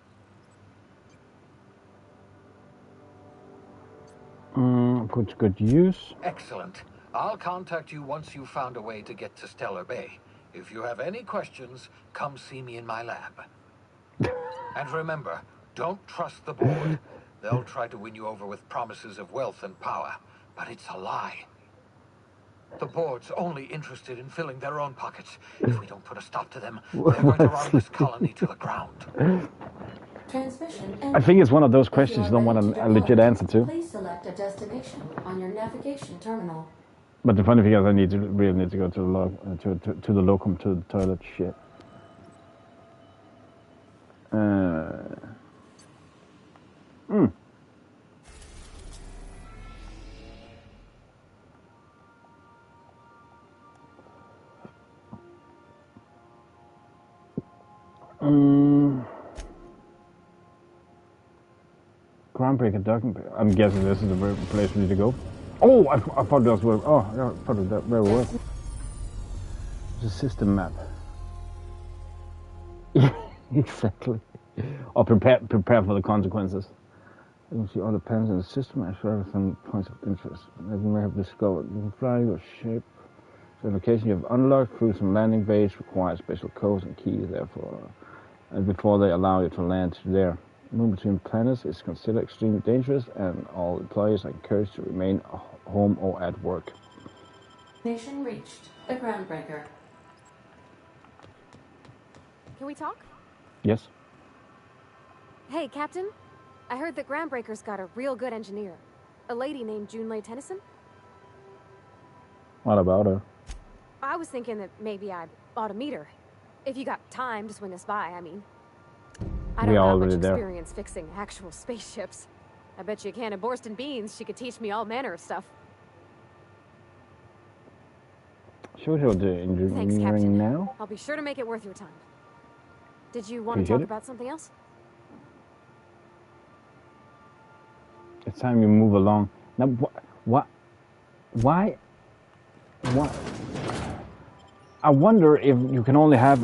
Put good use. Excellent. I'll contact you once you've found a way to get to Stellar Bay. If you have any questions, come see me in my lab. And remember, don't trust the board. They'll try to win you over with promises of wealth and power, but it's a lie. The board's only interested in filling their own pockets. If we don't put a stop to them, they're going to run this colony to the ground. I think it's one of those questions you don't want a legit answer to. Please select a destination on your navigation terminal. But the funny thing is, I really need to go to the locum, to the toilet. Shit. Groundbreaker docking. I'm guessing this is the place we need to go. Oh, I thought that was where. Oh, yeah, I thought that where it was. It's a system map. Exactly. Or prepare for the consequences. You can see all the panels in the system as well as some points of interest that you may have discovered. You can fly your ship to a location you have unlocked through some landing base, require special codes and keys, therefore, and before they allow you to land there. Moving between planets is considered extremely dangerous, and all employees are encouraged to remain home or at work. Nation reached. The Groundbreaker. Can we talk? Yes. Hey, Captain. I heard that Groundbreaker's got a real good engineer. A lady named Junlei Tennyson. What about her? I was thinking that maybe I ought to meet her. If you got time to swing us by, I mean. I don't have much experience fixing actual spaceships. I bet you a can of Borston beans she could teach me all manner of stuff. Should we do engineering now? I'll be sure to make it worth your time. Did you want to talk about something else? It's time you move along. Now, why? I wonder if you can only have.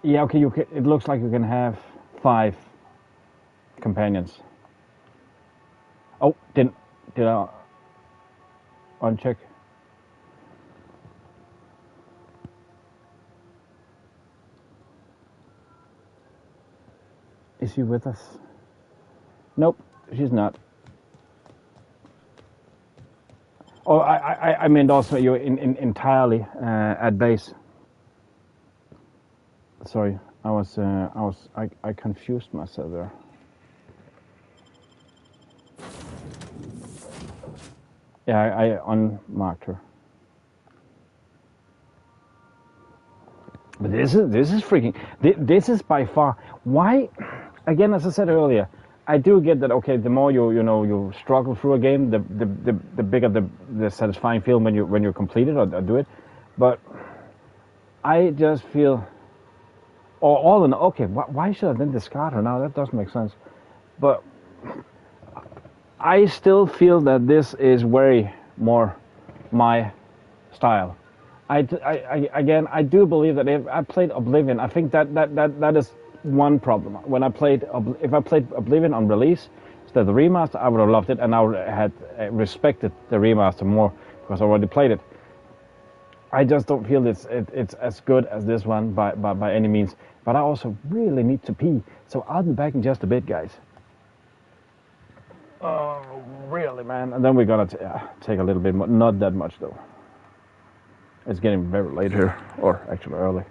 Yeah, okay. You can, it looks like you can have 5 companions. Oh, did I uncheck? Is she with us? Nope, she's not. Oh, I meant also you're entirely at base. Sorry, I confused myself there. Yeah, I unmarked her. But this is freaking. This is by far why. Again, as I said earlier, I do get that. Okay, the more you struggle through a game, the bigger the satisfying feeling when you complete it or do it. But I just feel, or all in okay, why should I then discard her now? That doesn't make sense. But I still feel that this is very more my style. I do believe that if I played Oblivion, I think that is one problem. When if I played Oblivion on release instead of the remaster, I would have loved it, and I would have respected the remaster more because I already played it. I just don't feel it's as good as this one by any means. But I also really need to pee, so I'll be back in just a bit, guys. Oh, really, man? And then we're gonna take a little bit more, not that much though. It's getting very late here, or actually early.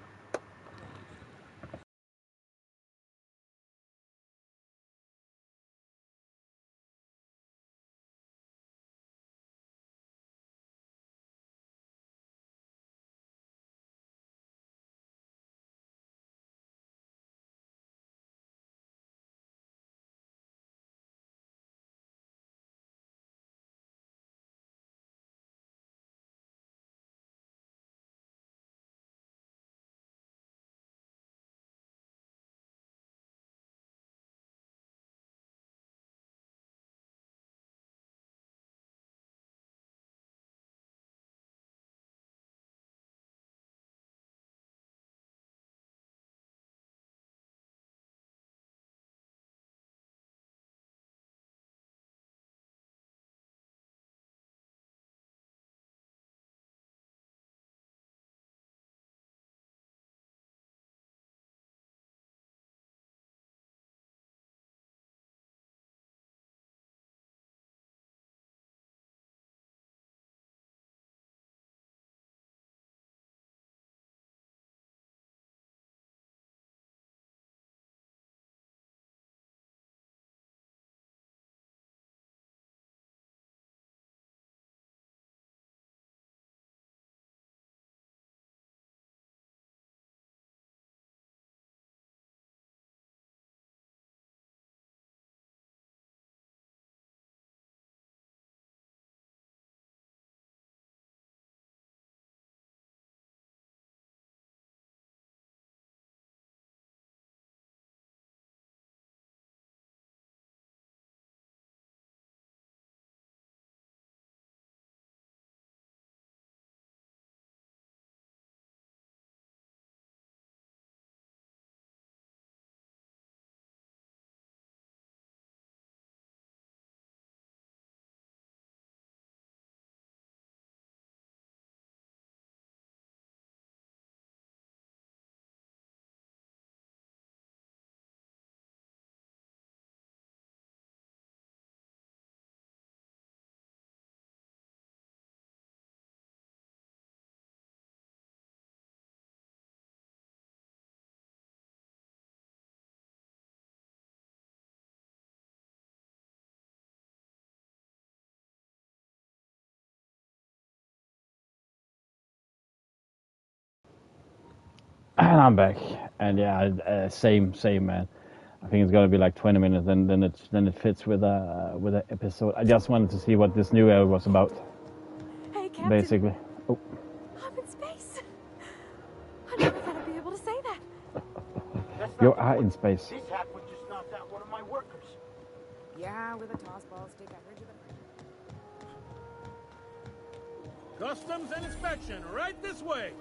And I'm back, and yeah, same man. I think it's gonna be like 20 minutes, then it fits with a episode. I just wanted to see what this new area was about. Hey, Captain. Basically. Oh. I'm in space. I never thought I'd be able to say that. You are in space. This hat would just around with a toss ball, stick that ridge of the... Customs and inspection, right this way.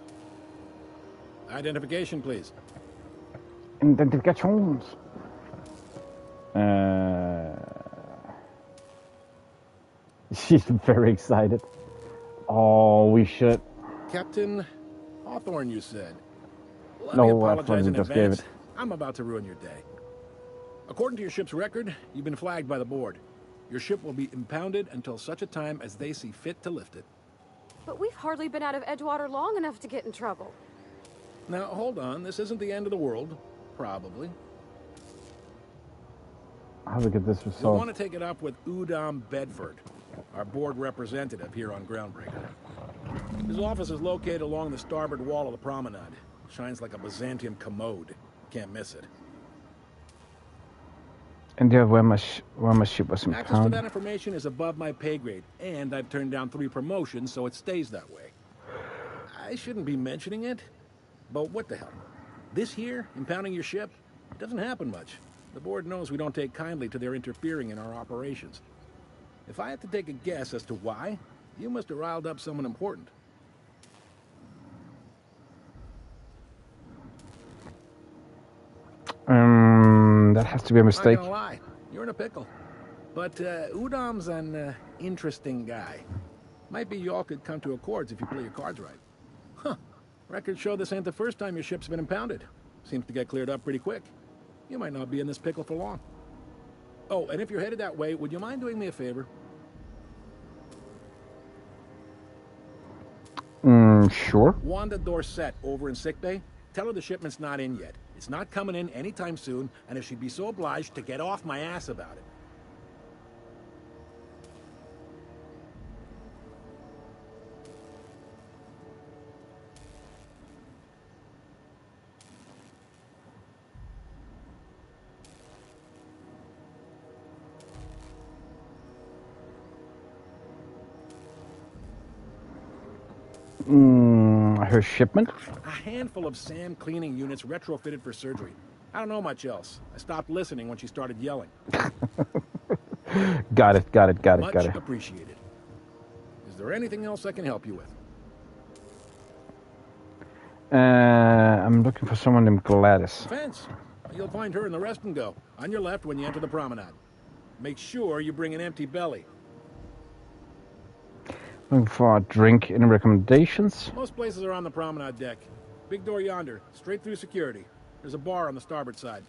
Identification, please. Identifications. She's very excited. Oh, we should. Captain Hawthorne, you said. Let No, me I apologize in just gave advance. it. I'm about to ruin your day. According to your ship's record, you've been flagged by the board. Your ship will be impounded until such a time as they see fit to lift it. But we've hardly been out of Edgewater long enough to get in trouble. Now, hold on. This isn't the end of the world. Probably. How do we get this You'll resolved? want to take it up with Udom Bedford, our board representative here on Groundbreaker. His office is located along the starboard wall of the promenade. Shines like a Byzantium commode. Can't miss it. And yeah, where my ship was Access to impounded. that information is above my pay grade, and I've turned down 3 promotions, so it stays that way. I shouldn't be mentioning it, but what the hell? This here, impounding your ship, doesn't happen much. The board knows we don't take kindly to their interfering in our operations. If I had to take a guess as to why, you must have riled up someone important. That has to be a mistake. Not gonna lie, you're in a pickle. But Udom's an interesting guy. Might be y'all could come to accords if you play your cards right. Huh. Records show this ain't the first time your ship's been impounded. Seems to get cleared up pretty quick. You might not be in this pickle for long. Oh, and if you're headed that way, would you mind doing me a favor? Sure. Wanda Dorset over in sickbay. Tell her the shipment's not in yet. It's not coming in anytime soon, and if she'd be so obliged to get off my ass about it. Her shipment? A handful of SAM cleaning units retrofitted for surgery. I don't know much else. I stopped listening when she started yelling. Got it. Much appreciated. Is there anything else I can help you with? I'm looking for someone named Gladys. Fence. You'll find her in the rest and go. On your left when you enter the promenade. Make sure you bring an empty belly. Looking for a drink. Any recommendations? Most places are on the promenade deck. Big door yonder, straight through security. There's a bar on the starboard side.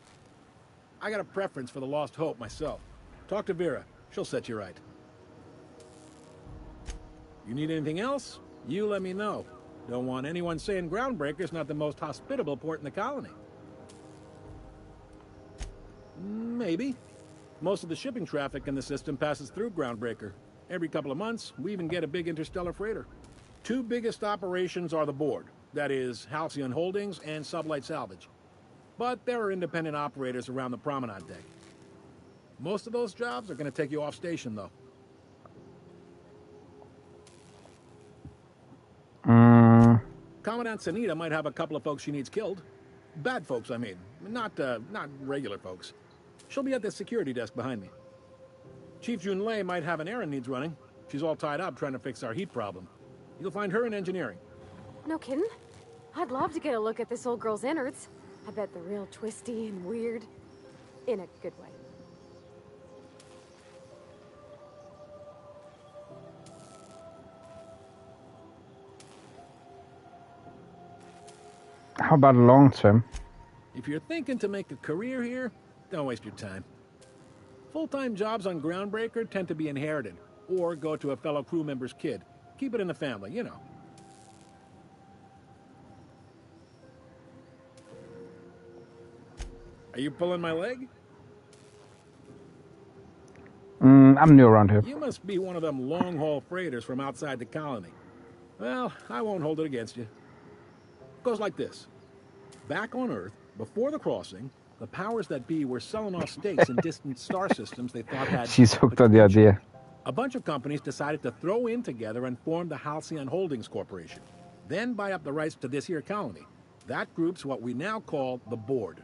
I got a preference for the Lost Hope myself. Talk to Vera. She'll set you right. You need anything else? You let me know. Don't want anyone saying Groundbreaker's not the most hospitable port in the colony. Maybe. Most of the shipping traffic in the system passes through Groundbreaker. Every couple of months, we even get a big interstellar freighter. 2 biggest operations are the board. That is, Halcyon Holdings and Sublight Salvage. But there are independent operators around the promenade deck. Most of those jobs are going to take you off station, though. Commandant Sanita might have a couple of folks she needs killed. Bad folks, I mean. Not regular folks. She'll be at the security desk behind me. Chief Junlei might have an errand needs running. She's all tied up trying to fix our heat problem. You'll find her in engineering. No kidding? I'd love to get a look at this old girl's innards. I bet they're real twisty and weird. In a good way. How about long term? If you're thinking to make a career here, don't waste your time. Full-time jobs on Groundbreaker tend to be inherited, or go to a fellow crew member's kid. Keep it in the family, you know. Are you pulling my leg? I'm new around here. You must be one of them long-haul freighters from outside the colony. Well, I won't hold it against you. Goes like this. Back on Earth, before the crossing, the powers that be were selling off stakes in distant star systems they thought had... She's hooked on the idea. A bunch of companies decided to throw in together and form the Halcyon Holdings Corporation. Then buy up the rights to this here colony. That group's what we now call the Board.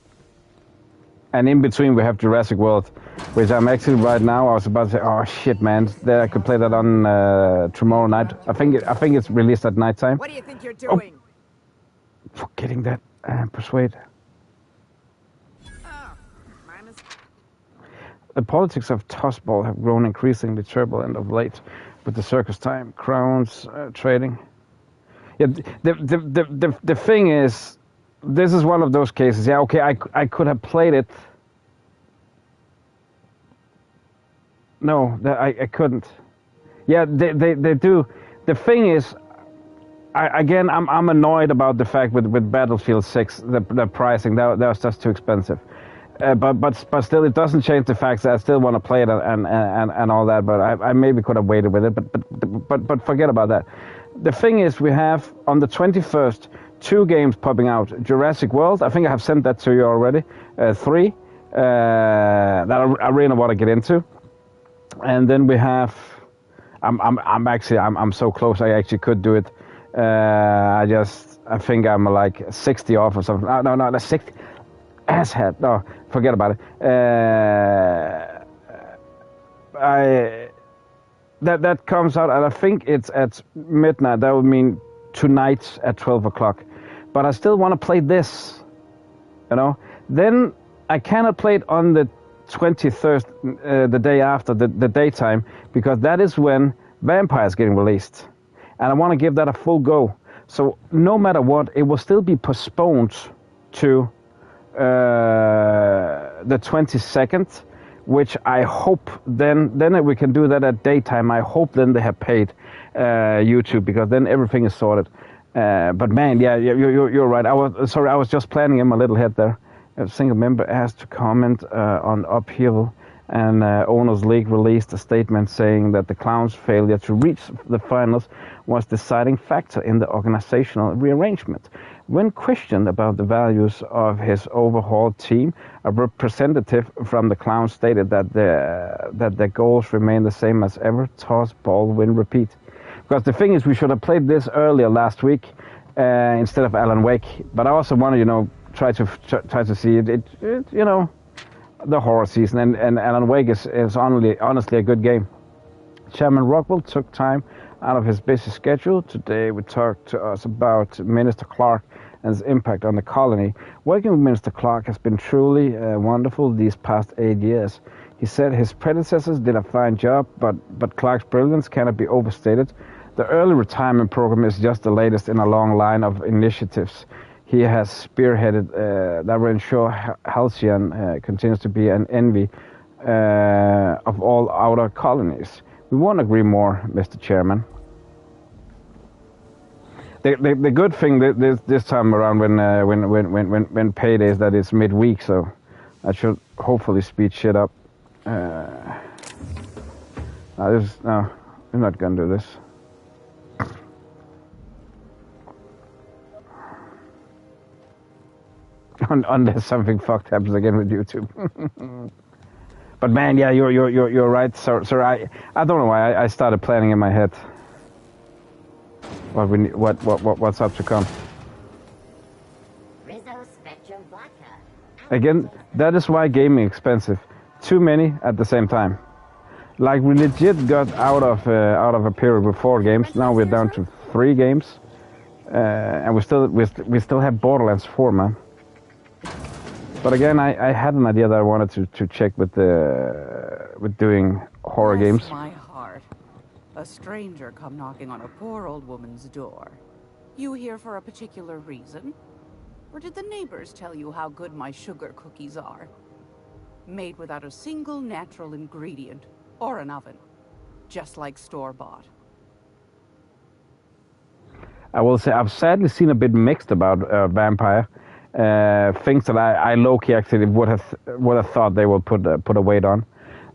And in between we have Jurassic World, which I'm actually right now. I was about to say, oh shit, man, I could play that on tomorrow night. I think it's released at nighttime. What do you think you're doing? Forgetting that persuade. The politics of tossball have grown increasingly turbulent of late, with the circus time, crowns, trading. Yeah, the thing is, this is one of those cases. Yeah, okay, I could have played it. No, I couldn't. Yeah, they do. The thing is, I'm annoyed about the fact with Battlefield 6, the pricing that was just too expensive. But still, it doesn't change the fact that I still want to play it and all that. But I maybe could have waited with it. But forget about that. The thing is, we have on the 21st 2 games popping out. Jurassic World. I think I have sent that to you already. 3 that I really want to get into. And then we have. I'm so close. I actually could do it. I think I'm like 60 off or something. No, that's 60. Asshat. No, forget about it. That comes out, and I think it's at midnight. That would mean tonight at 12 o'clock. But I still want to play this, you know. Then I cannot play it on the 23rd, the day after, the daytime, because that is when Vampire is getting released. And I want to give that a full go. So no matter what, it will still be postponed to the 22nd, which I hope then we can do that at daytime. I hope then they have paid YouTube, because then everything is sorted. But man, yeah, you're right. I was just planning in my little head there. A single member asked to comment on Upheaval, and Owners League released a statement saying that the Clowns' failure to reach the finals was the deciding factor in the organizational rearrangement. When questioned about the values of his overhauled team, a representative from the Clowns stated that their goals remain the same as ever: toss, ball, win, repeat. Because the thing is, we should have played this earlier last week instead of Alan Wake. But I also want to, try to see it, the horror season, and Alan Wake is honestly a good game. Chairman Rockwell took time out of his busy schedule. Today we talked to us about Minister Clark and his impact on the colony. Working with Minister Clark has been truly wonderful these past 8 years. He said his predecessors did a fine job, but Clark's brilliance cannot be overstated. The early retirement program is just the latest in a long line of initiatives he has spearheaded that will ensure Halcyon continues to be an envy of all outer colonies. We won't agree more, Mr. Chairman. The good thing this time around when payday is that it's midweek, so I should hopefully speed shit up. No, we're not gonna do this. Unless something fucked happens again with YouTube. But man, yeah, you're right, sir. I don't know why I started planning in my head what's up to come. Again, that is why gaming is expensive. Too many at the same time. Like, we legit got out of a period with 4 games. Now we're down to 3 games, and we still have Borderlands 4, man. But again, I had an idea that I wanted to check with doing horror games. My heart. A stranger come knocking on a poor old woman's door. You here for a particular reason? Or did the neighbors tell you how good my sugar cookies are? Made without a single natural ingredient or an oven. Just like store-bought. I will say I've sadly seen a bit mixed about Vampire. Things that I low-key actually would have thought they would put a weight on.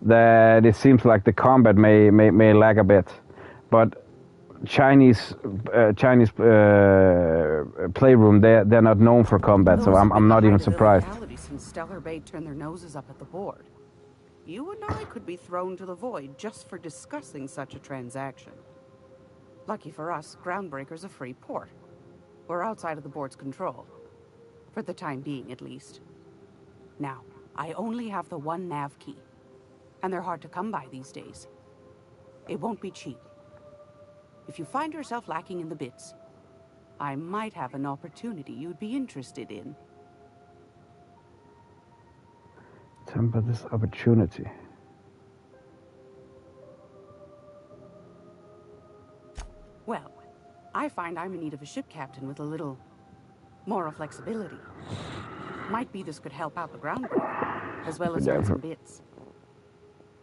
That it seems like the combat may lag a bit, but Chinese playroom they're not known for combat, so I'm not even surprised. Since Stellar Bay turned their noses up at the board, you and I could be thrown to the void just for discussing such a transaction. Lucky for us, Groundbreaker's a free port. We're outside of the board's control. For the time being, at least. Now, I only have the one nav key, and they're hard to come by these days. It won't be cheap. If you find yourself lacking in the bits, I might have an opportunity you'd be interested in. Temper this opportunity. Well, I find I'm in need of a ship captain with a little moral flexibility. Might be this could help out the groundbreaker, as well as earn some bits.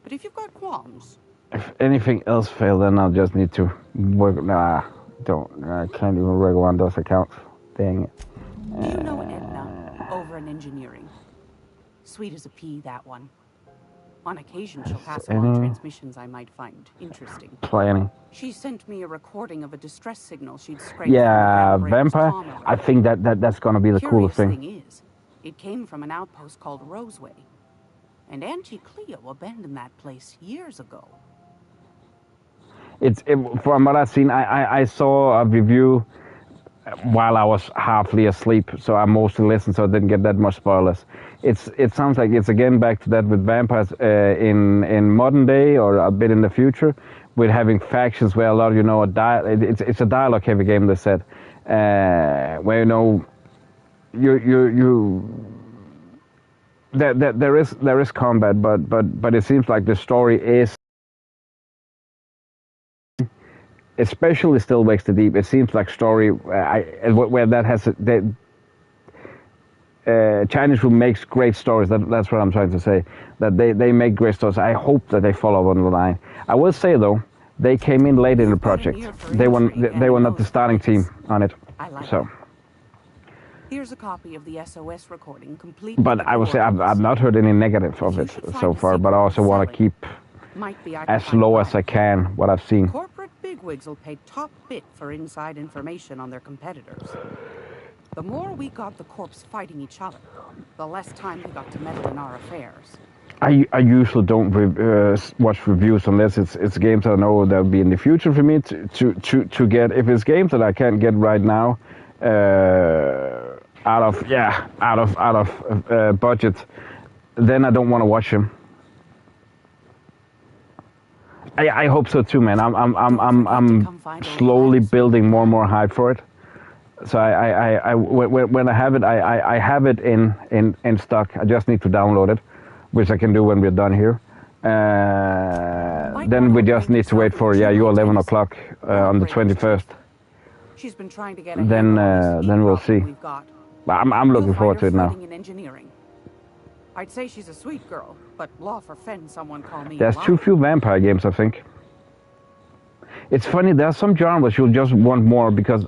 But if you've got qualms... If anything else fails, then I'll just need to work... Nah, I can't even work on those accounts. Dang it. Do you know Edna, over in engineering? Sweet as a pea, that one. On occasion, she'll pass along transmissions I might find interesting. Planning. She sent me a recording of a distress signal she'd scraped. Yeah, vampire. I think that's gonna be the coolest thing. Thing is, it came from an outpost called Roseway, and Auntie Cleo abandoned that place years ago. From what I've seen, I saw a review while I was halfly asleep, so I mostly listened, so I didn't get that much spoilers. It sounds like it's again back to that with vampires in modern day or a bit in the future, with having factions where a lot of it's a dialogue heavy game. They said where there is combat, but it seems like the story is. Especially Still Wakes the Deep, it seems like story where that has Chinese who makes great stories. That's what I'm trying to say. That they make great stories. I hope that they follow on the line. I will say though, they came in late in the project. They were not the starting team on it. So. Here's a copy of the SOS recording, complete. But I would say I've not heard any negative of it so far. But I also want to keep as low as I can what I've seen. Corporate bigwigs will pay top bit for inside information on their competitors. The more we got the corps fighting each other, the less time we got to meddle in our affairs. I usually don't watch reviews unless it's games I know that'll be in the future for me to get. If it's games that I can't get right now, out of budget, then I don't want to watch them. I hope so too, man. I'm slowly building more and more hype for it. So when I have it, I have it in stock. I just need to download it, which I can do when we're done here. Then we just need to wait for you 11 o'clock on the 21st. She's been trying to get then we'll see. I'm looking forward to it now. I'd say she's a sweet girl, but law for Fen, someone call me. There's too few vampire games, I think. It's funny, there are some genres you'll just want more because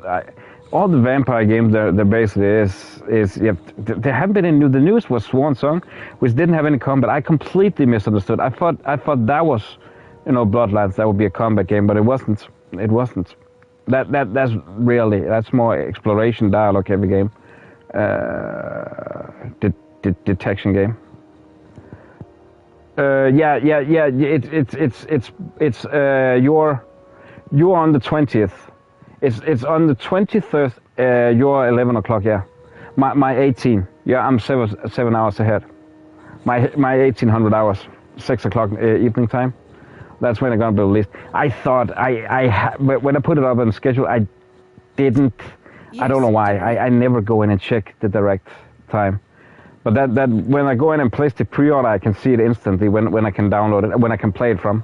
all the vampire games there basically is there haven't been any new. The newest was Swan Song, which didn't have any combat. I completely misunderstood. I thought that was, Bloodlines. That would be a combat game, but it wasn't. It wasn't. That's more exploration dialogue heavy game. Detection game. It's you're on the 20th. It's on the 23rd. You're 11 o'clock. Yeah, my 18. Yeah, I'm 7 hours ahead. My 1800 hours, 6 o'clock evening time. That's when it's gonna be released. I thought when I put it up on the schedule, I didn't. Yes, I don't know why. I never go in and check the direct time. But that when I go in and place the pre-order, I can see it instantly when I can download it, when I can play it from.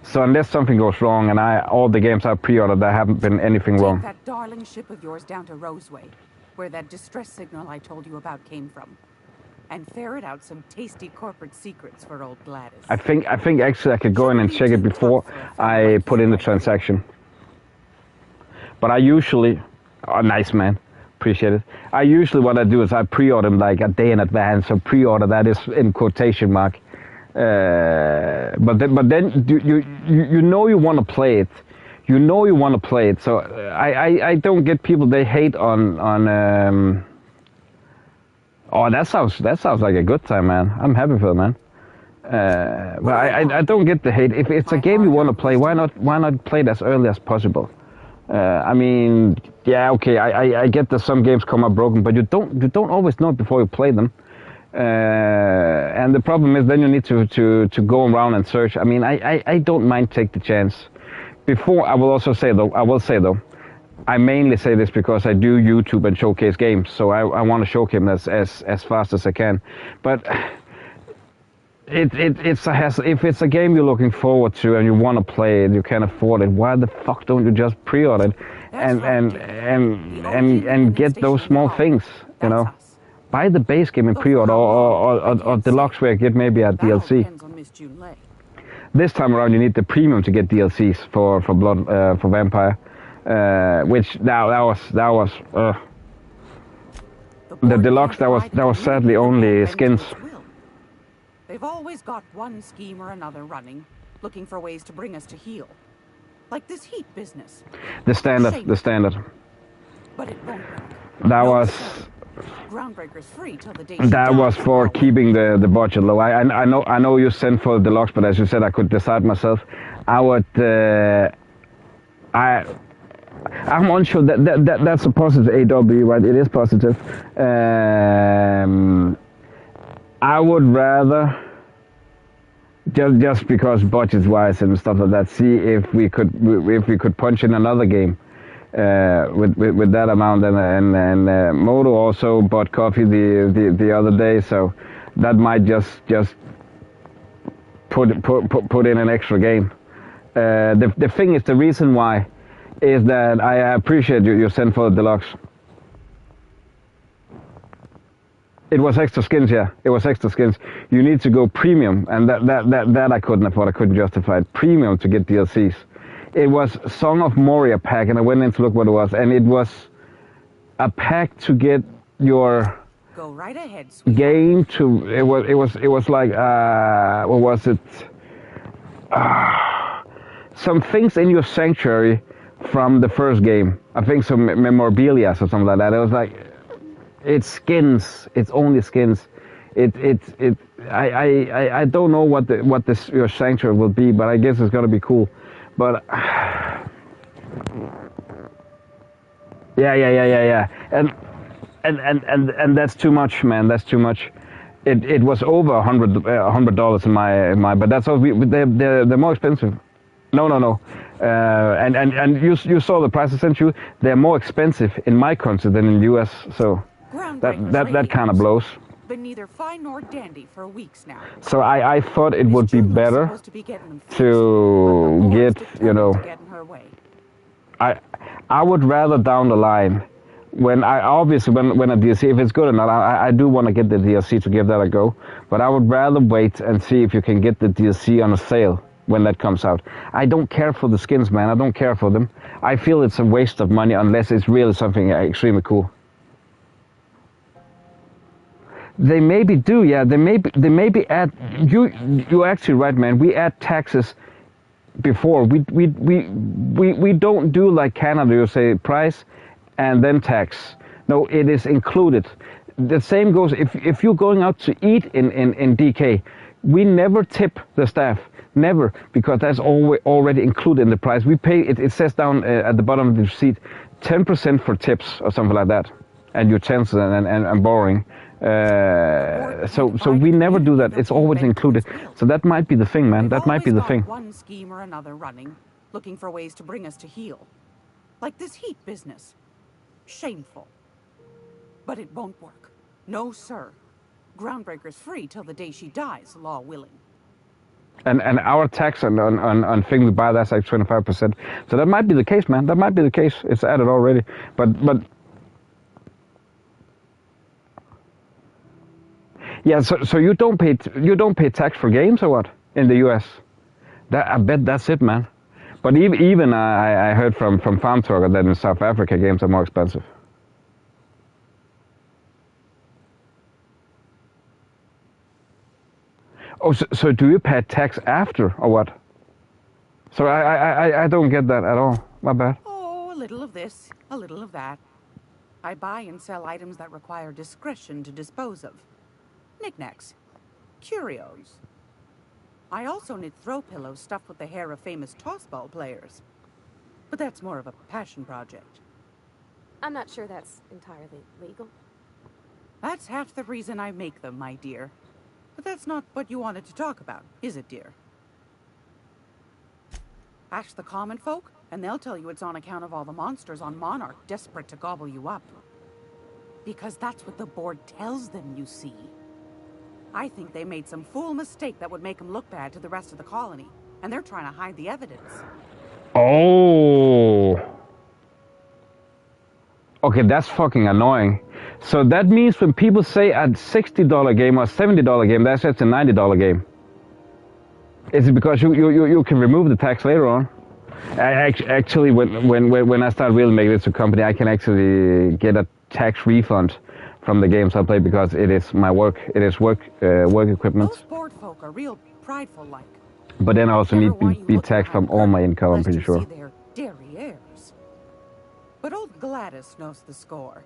So unless something goes wrong, and all the games I pre-ordered, there haven't been anything wrong. Take that darling ship of yours down to Roseway, where that distress signal I told you about came from, and ferret out some tasty corporate secrets for old Gladys. I think actually I could go in and check it before I put in the transaction. But I usually, nice man. Appreciate it. I usually what I do is I pre-order them like a day in advance. So pre-order, that is in quotation mark. But then you know you want to play it. You know you want to play it. So I don't get people, they hate on oh, that sounds like a good time, man. I'm happy for it, man. But I don't get the hate. If it's a game you want to play, why not play it as early as possible? I mean, yeah, okay, I get that some games come out broken, but you don't always know it before you play them. And the problem is then you need to go around and search. I mean, I don't mind take the chance. Before, I will say though, I mainly say this because I do YouTube and showcase games, so I want to showcase them as fast as I can. But if it's a game you're looking forward to and you want to play it, you can afford it, why the fuck don't you just pre-order it and get those small things, you know? Buy the base game in pre-order or deluxe where you get maybe a DLC. This time around you need the premium to get DLCs for Vampire, which that was the deluxe. That was sadly only skins. They've always got one scheme or another running, looking for ways to bring us to heel, like this heat business. The standard. But it won't work. That was. Groundbreaker's free till the day That was for keeping the budget low. I know you sent for the deluxe, but as you said, I could decide myself. I would. I'm unsure that's a positive AW, right? It is positive. I would rather just because budget-wise and stuff like that, see if we could punch in another game. With that amount, and Moto also bought coffee the other day, so that might just put in an extra game. The thing is, the reason why is that I appreciate you sent for the deluxe. It was extra skins, yeah. It was extra skins. You need to go premium, and that I couldn't afford. I couldn't justify it. Premium to get DLCs. It was Song of Moria pack, and I went in to look what it was, and it was a pack to get your Go right ahead, game to. It was like what was it? Some things in your sanctuary from the first game. I think some memorabilia or something like that. It was like it's skins. It's only skins. I don't know what your sanctuary will be, but I guess it's gonna be cool. But yeah, and that's too much, man. That's too much. It was over $100 in my. But that's all. They're more expensive. No. And you saw the price I sent you. They're more expensive in my country than in the US. So that kind of blows. Been neither fine nor dandy for weeks now. So I thought it would be better to get, you know, I would rather down the line, when a DLC, if it's good or not, I do want to get the DLC to give that a go, but I would rather wait and see if you can get the DLC on a sale when that comes out. I don't care for the skins, man. I don't care for them. I feel it's a waste of money unless it's really something extremely cool. They maybe do, yeah. They maybe add. You're actually right, man. We add taxes before. We don't do like Canada. You say price and then tax. No, it is included. The same goes if you're going out to eat in DK. We never tip the staff, never, because that's already included in the price. We pay. It says down at the bottom of the receipt, 10% for tips or something like that, and utensils and borrowing. So we never do that. It's always included. So that might be the thing, man. That might be the thing. One scheme or another running, looking for ways to bring us to heel, like this heat business. Shameful. But it won't work. No, sir. Groundbreaker's free till the day she dies, law willing. And our tax on thing we buy, that's like 25%. So that might be the case, man. That might be the case. It's added already. But yeah, so you don't pay tax for games or what in the US? I bet that's it, man. But even I heard from Farm Talker that in South Africa games are more expensive. Oh, so do you pay tax after or what? So I don't get that at all. My bad. Oh, a little of this, a little of that. I buy and sell items that require discretion to dispose of. Knickknacks. Curios. I also knit throw pillows stuffed with the hair of famous tossball players. But that's more of a passion project. I'm not sure that's entirely legal. That's half the reason I make them, my dear. But that's not what you wanted to talk about, is it, dear? Ask the common folk, and they'll tell you it's on account of all the monsters on Monarch desperate to gobble you up. Because that's what the board tells them, you see. I think they made some fool mistake that would make them look bad to the rest of the colony, and they're trying to hide the evidence. Oh. Okay, that's fucking annoying. So that means when people say a $60 game or $70 game, that's just a $90 game. Is it because you can remove the tax later on? Actually, when I start really making this a company, I can actually get a tax refund from the games I play because it is my work. It is work equipment. Those board folk are real prideful like. But then I also need to be taxed from all my income, I'm pretty sure. They're derrieres. But old Gladys knows the score.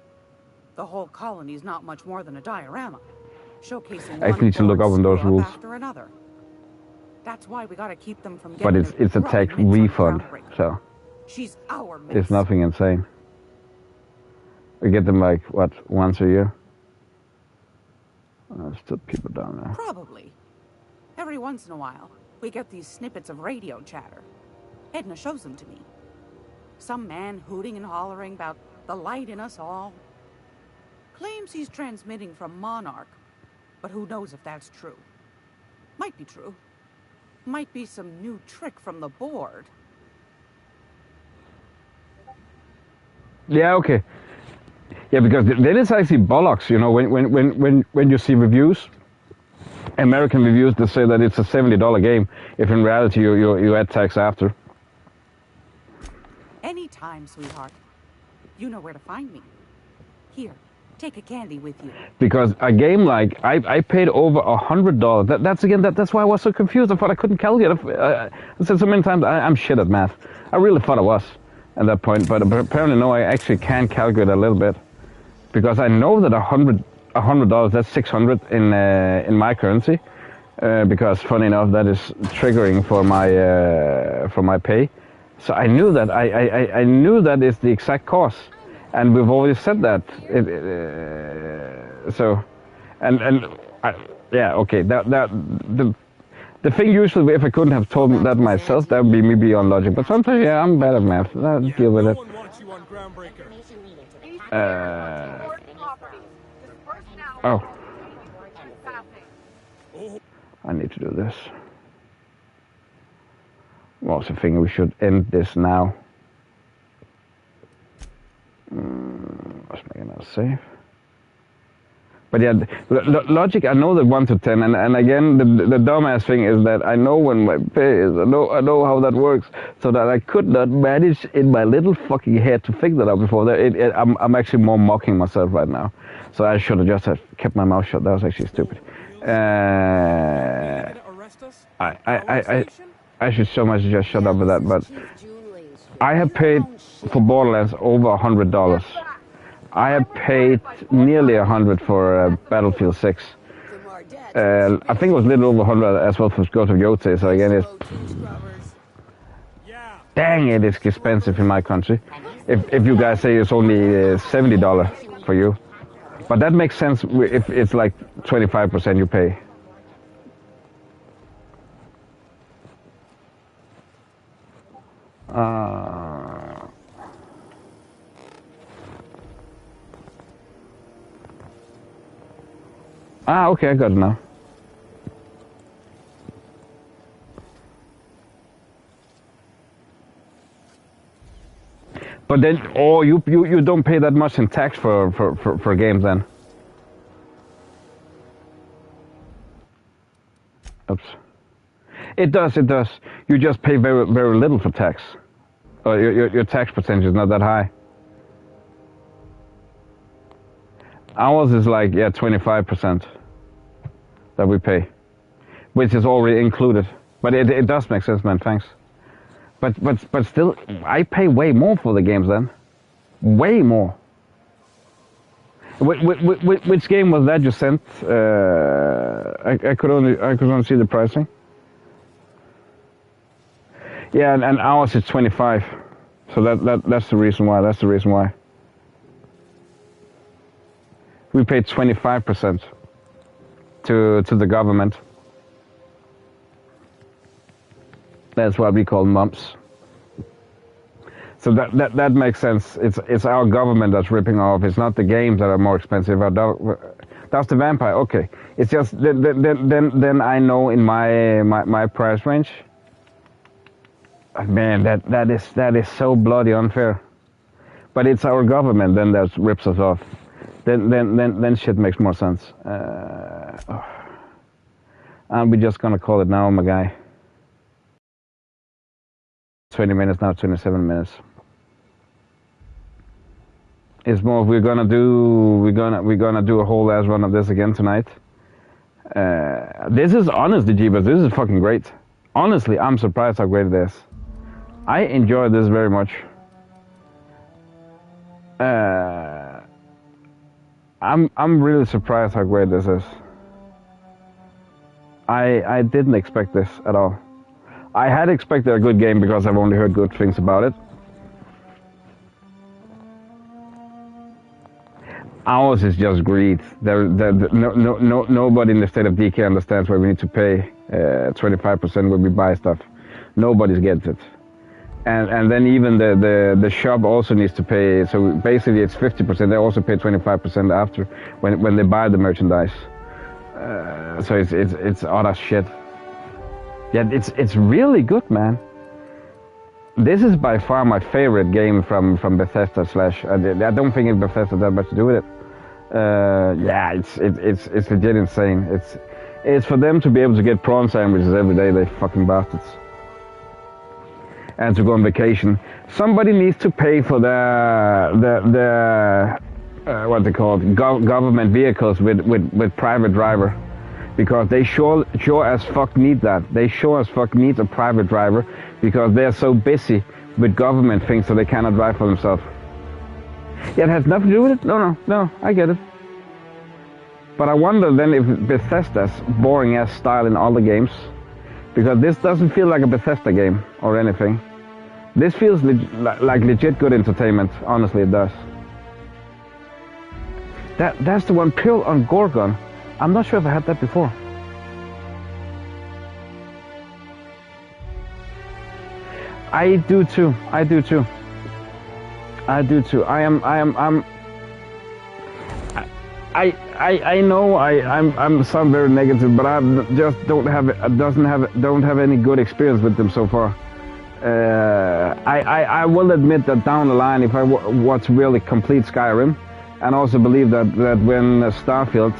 The whole colony's not much more than a diorama, showcasing I actually need to look up on those rules. After another. That's why we gotta keep them from getting. But it's a tax refund, so she's our miss. It's nothing insane. We get them like what, once a year? There's still people down there. Probably. Every once in a while, we get these snippets of radio chatter. Edna shows them to me. Some man hooting and hollering about the light in us all. Claims he's transmitting from Monarch, but who knows if that's true. Might be true. Might be some new trick from the board. Yeah, okay. Yeah, because then it's actually bollocks, you know, when you see reviews, American reviews that say that it's a $70 game, if in reality you add tax after. Anytime, sweetheart. You know where to find me. Here, take a candy with you. Because a game like, I paid over $100. That's why I was so confused. I thought I couldn't calculate. I said so many times, I'm shit at math. I really thought I was at that point, but apparently no, I actually can calculate a little bit. Because I know that $100, that's 600 in my currency. Because funny enough, that is triggering for my pay. So I knew that I knew that is the exact cost, and we've always said that. Yeah, okay. The thing usually, if I couldn't have told that myself, that would be me beyond logic. But sometimes, yeah, I'm bad at math. I'll deal with it. Oh. I need to do this. I also think we should end this now. Let's make another save. But yeah, logic, I know that 1 to 10, and again, the dumbass thing is that I know when my pay is, I know how that works, so that I could not manage in my little fucking head to figure that out before. I'm actually more mocking myself right now. So I should have just kept my mouth shut. That was actually stupid. I should so much just shut up with that, but I have paid for Borderlands over $100. I have paid nearly $100 for Battlefield 6. I think it was a little over $100 as well for Ghost of Yotze, so again, it's... Dang, it is expensive in my country. If you guys say it's only $70 for you. But that makes sense if it's like 25% you pay. Okay, I got it now. But then, you don't pay that much in tax for games then. Oops. It does. You just pay very, very little for tax. Your tax percentage is not that high. Ours is like, 25% that we pay, which is already included. But it does make sense, man, thanks. But still, I pay way more for the games then. Way more. Which game was that you sent? I could only see the pricing. Yeah, and ours is 25. So that's the reason why. We pay 25% to the government. That's what we call mumps. So that makes sense. It's our government that's ripping off. It's not the games that are more expensive. That's the vampire. Okay. It's just then I know in my price range. Man, that is so bloody unfair. But it's our government then that rips us off. Then shit makes more sense. And we're just gonna call it now, my guy. 20 minutes now, 27 minutes. It's more. We're gonna do a whole ass run of this again tonight. This is honestly, Jeebus, this is fucking great. Honestly, I'm surprised how great it is. I enjoy this very much. I'm really surprised how great this is. I didn't expect this at all. I had expected a good game because I've only heard good things about it. Ours is just greed. Nobody in the state of DK understands why we need to pay 25% when we buy stuff. Nobody gets it. And then even the shop also needs to pay. So basically it's 50%. They also pay 25% after when they buy the merchandise. So it's utter shit. Yeah, it's really good, man. This is by far my favorite game from Bethesda / I don't think Bethesda had much to do with it. Yeah, it's legit insane. It's for them to be able to get prawn sandwiches every day, they fucking bastards. And to go on vacation. Somebody needs to pay for the what they call it, government vehicles with private driver. Because they sure as fuck need that. They sure as fuck need a private driver because they're so busy with government things so they cannot drive for themselves. Yeah, it has nothing to do with it? No, I get it. But I wonder then if Bethesda's boring ass style in all the games, because this doesn't feel like a Bethesda game or anything. This feels like legit good entertainment, honestly it does. That's the one, Pill on Gorgon. I'm not sure if I had that before. I do too. I know I'm sound very negative, but I just don't have any good experience with them so far. I will admit that down the line, if I watch really complete Skyrim, and also believe that when Starfield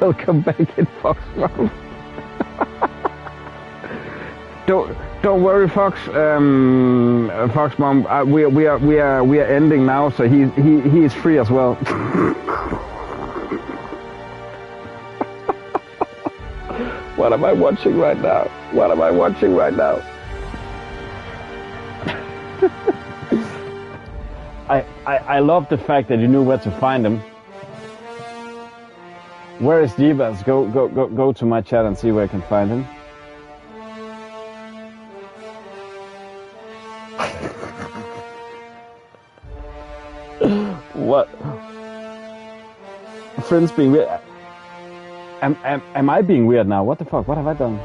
welcome back in Foxmouth. Don't worry, Fox. Fox Mom, we are ending now, so he is free as well. What am I watching right now? I love the fact that you knew where to find him. Where is Jeebus? Go to my chat and see where I can find him. What? Friends being weird. Am I being weird now? What the fuck? What have I done?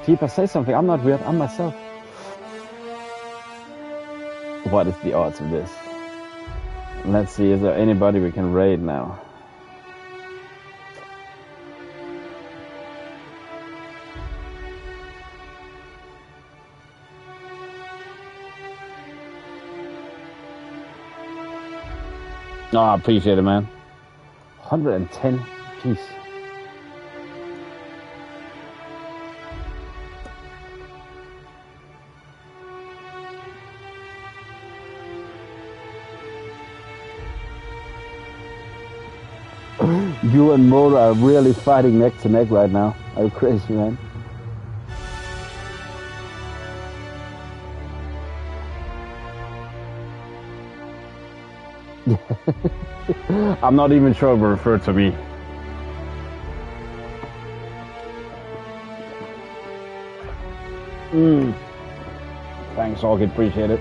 Jeebus, say something. I'm not weird. I'm myself. What is the odds of this? Let's see, is there anybody we can raid now? Oh, I appreciate it, man. 110 piece. You and Mora are really fighting neck to neck right now. Are you crazy, man? I'm not even sure it will refer to me. Thanks, Orchid. Appreciate it.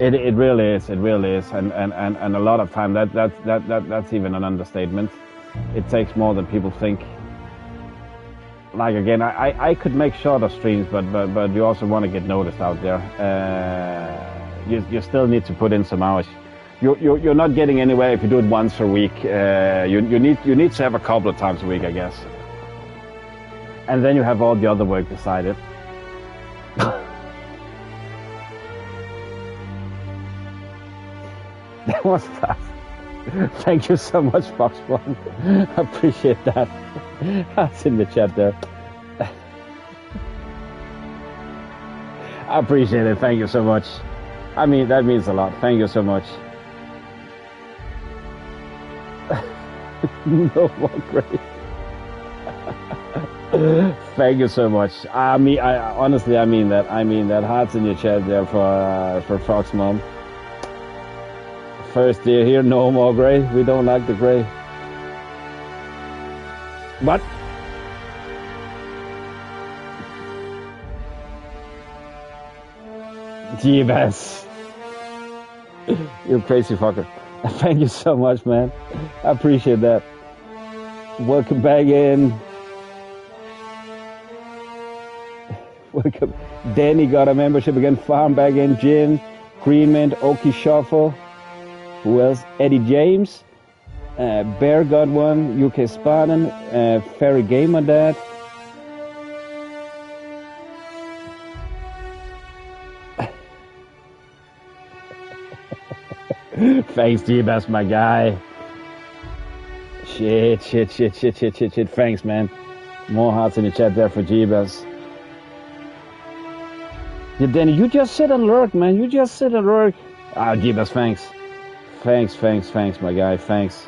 It really is. It really is. And a lot of time that's even an understatement. It takes more than people think. Like again, I could make shorter streams, but you also want to get noticed out there. You still need to put in some hours. You're not getting anywhere if you do it once a week. You need to have a couple of times a week, I guess. And then you have all the other work beside it. That was fast. Thank you so much, Fox1. I appreciate that. That's in the chat there. I appreciate it. Thank you so much. I mean, that means a lot. Thank you so much. No more great. Thank you so much. I honestly, I mean that. I mean that. Hearts in your chat there for Fox Mom. First year here, no more gray. We don't like the gray. What? Jeebus. You crazy fucker. Thank you so much, man. I appreciate that. Welcome back in. Welcome. Danny got a membership again. Farm back in. Jin, Greenmint, Okie Shuffle. Who else? Eddie James. Bear got one. UK Spartan. Fairy Gamer Dad. Thanks, Jeebus, my guy. Shit. Thanks, man. More hearts in the chat there for Jeebus. Yeah, Danny, you just sit and lurk, man. You just sit and lurk. Ah, Jeebus, thanks. Thanks, my guy. Thanks.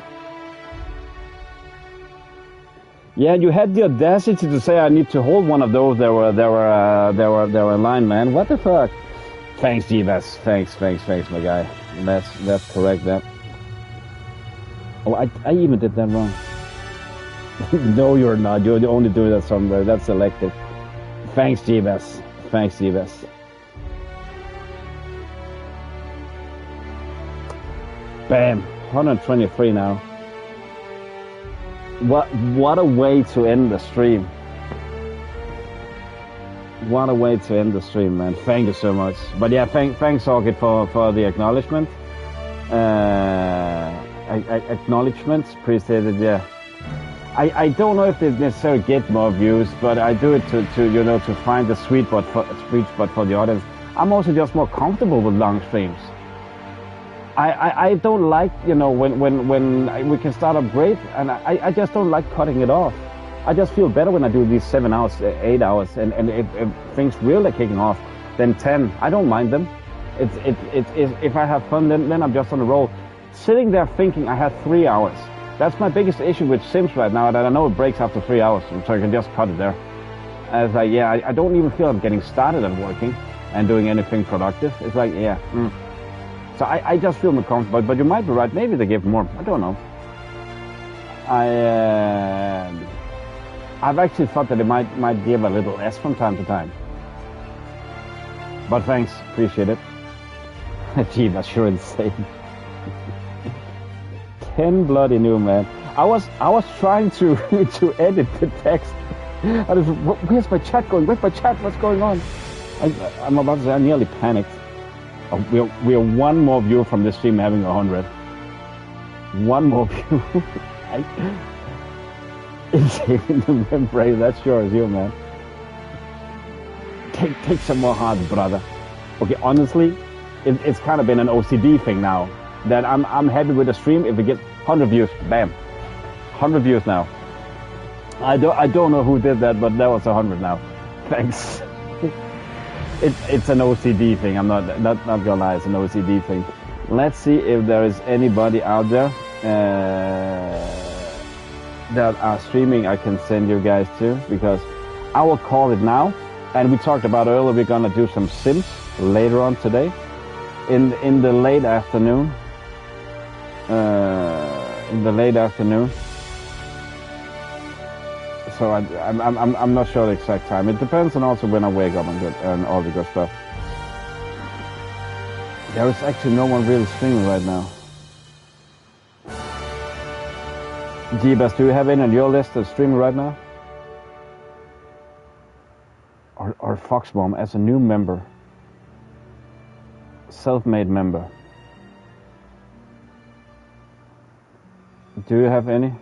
Yeah, you had the audacity to say I need to hold one of those. They were in line, man. What the fuck? Thanks, Jeebus. Thanks, my guy. That's correct. That. Oh, I even did that wrong. No, you're not. You're only doing that somewhere. That's selective. Thanks, Jeebus. Bam, 123 now. What a way to end the stream. What a way to end the stream, man. Thank you so much. But yeah, thanks Orchid for the acknowledgement. Acknowledgements, appreciated. Yeah. I don't know if they necessarily get more views, but I do it to find the sweet spot for the audience. I'm also just more comfortable with long streams. I don't like, when we can start up great, and I just don't like cutting it off. I just feel better when I do these 7 hours, 8 hours, and if things really are kicking off, then 10. I don't mind them. If I have fun, then I'm just on the roll. Sitting there thinking I had 3 hours. That's my biggest issue with Sims right now, that I know it breaks after 3 hours, so I can just cut it there. And it's like, yeah, I don't even feel I'm getting started at working and doing anything productive. It's like, yeah. So I just feel more comfortable, but you might be right. Maybe they give more. I don't know. I've actually thought that it might give a little less from time to time. But thanks, appreciate it. Gee, that's sure insane. 10 bloody new, man. I was trying to edit the text. I was, where's my chat going? Where's my chat? What's going on? I'm about to say I nearly panicked. We are one more view from this stream having 100. One more view. It's saving the membrane. That sure is you, man. Take some more hearts, brother. Okay, honestly, it's kind of been an OCD thing now. That I'm happy with the stream if we get 100 views. Bam, 100 views now. I don't know who did that, but that was 100 now. Thanks. It's an OCD thing. I'm not gonna lie. It's an OCD thing. Let's see if there is anybody out there that are streaming I can send you guys to, because I will call it now. And we talked about earlier we're gonna do some Sims later on today, in the late afternoon. So I'm not sure the exact time. It depends on also when I wake up and all the good stuff. There is actually no one really streaming right now. Jeebus, do you have any on your list that's streaming right now? Or Foxbomb as a new member? Self-made member. Do you have any?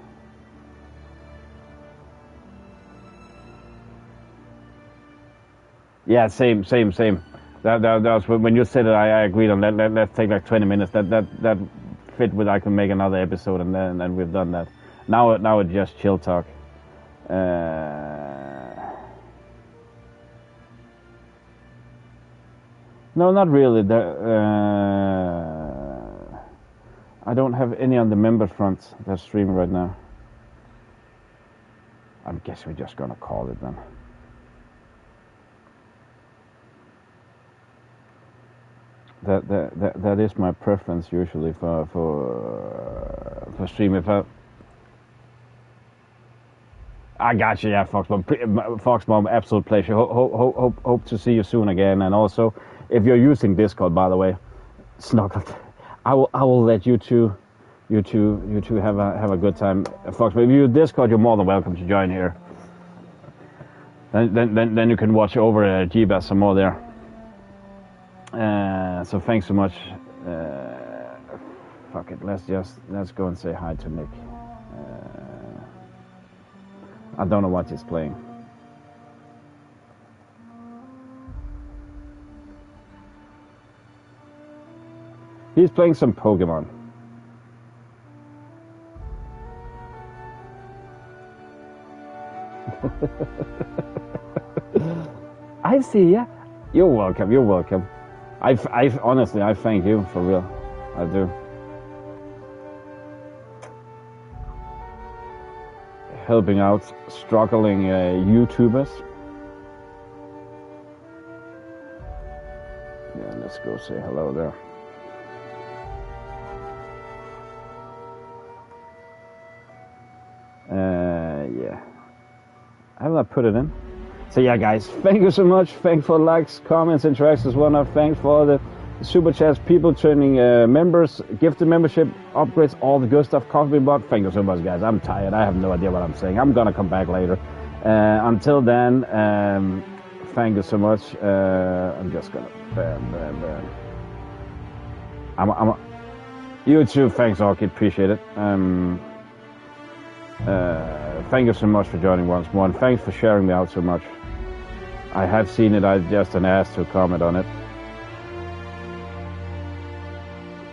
Yeah, same. That was when you said it. I agreed on that. Let's take like 20 minutes. That fit with. I can make another episode, and then we've done that. Now it's just chill talk. No, not really. I don't have any on the member front that's streaming right now. I guess we're just gonna call it then. That is my preference usually for stream. If I got you, yeah, Foxbomb, absolute pleasure. Hope to see you soon again. And also, if you're using Discord, by the way, Snuggled, I will let you two have a good time. Foxbomb, if you use Discord, you're more than welcome to join here. Then you can watch over Jeebus some more there. So thanks so much. Fuck it, let's go and say hi to Nick. I don't know what he's playing. He's playing some Pokemon. I see ya. You're welcome. I honestly, I thank you for real. I do. Helping out struggling YouTubers. Yeah, let's go say hello there. Yeah. Haven't I put it in? So yeah, guys, thank you so much. Thanks for likes, comments, interactions, whatnot. Thanks for the super chats, people turning members, gifted membership, upgrades, all the good stuff, coffee bot. Thank you so much, guys. I'm tired. I have no idea what I'm saying. I'm gonna come back later. Until then, thank you so much. I'm just gonna you too. Thanks, Orchid. Appreciate it. Thank you so much for joining once more, and thanks for sharing me out so much. I have seen it. I just an ass to comment on it.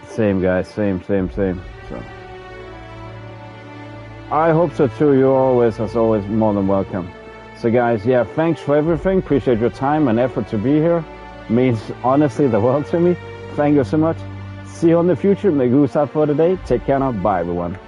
Same, guys. Same. So I hope so too. You're always, as always, more than welcome. So, guys, yeah, thanks for everything. Appreciate your time and effort to be here. Means honestly the world to me. Thank you so much. See you in the future. Make use out for today. Take care now. Bye, everyone.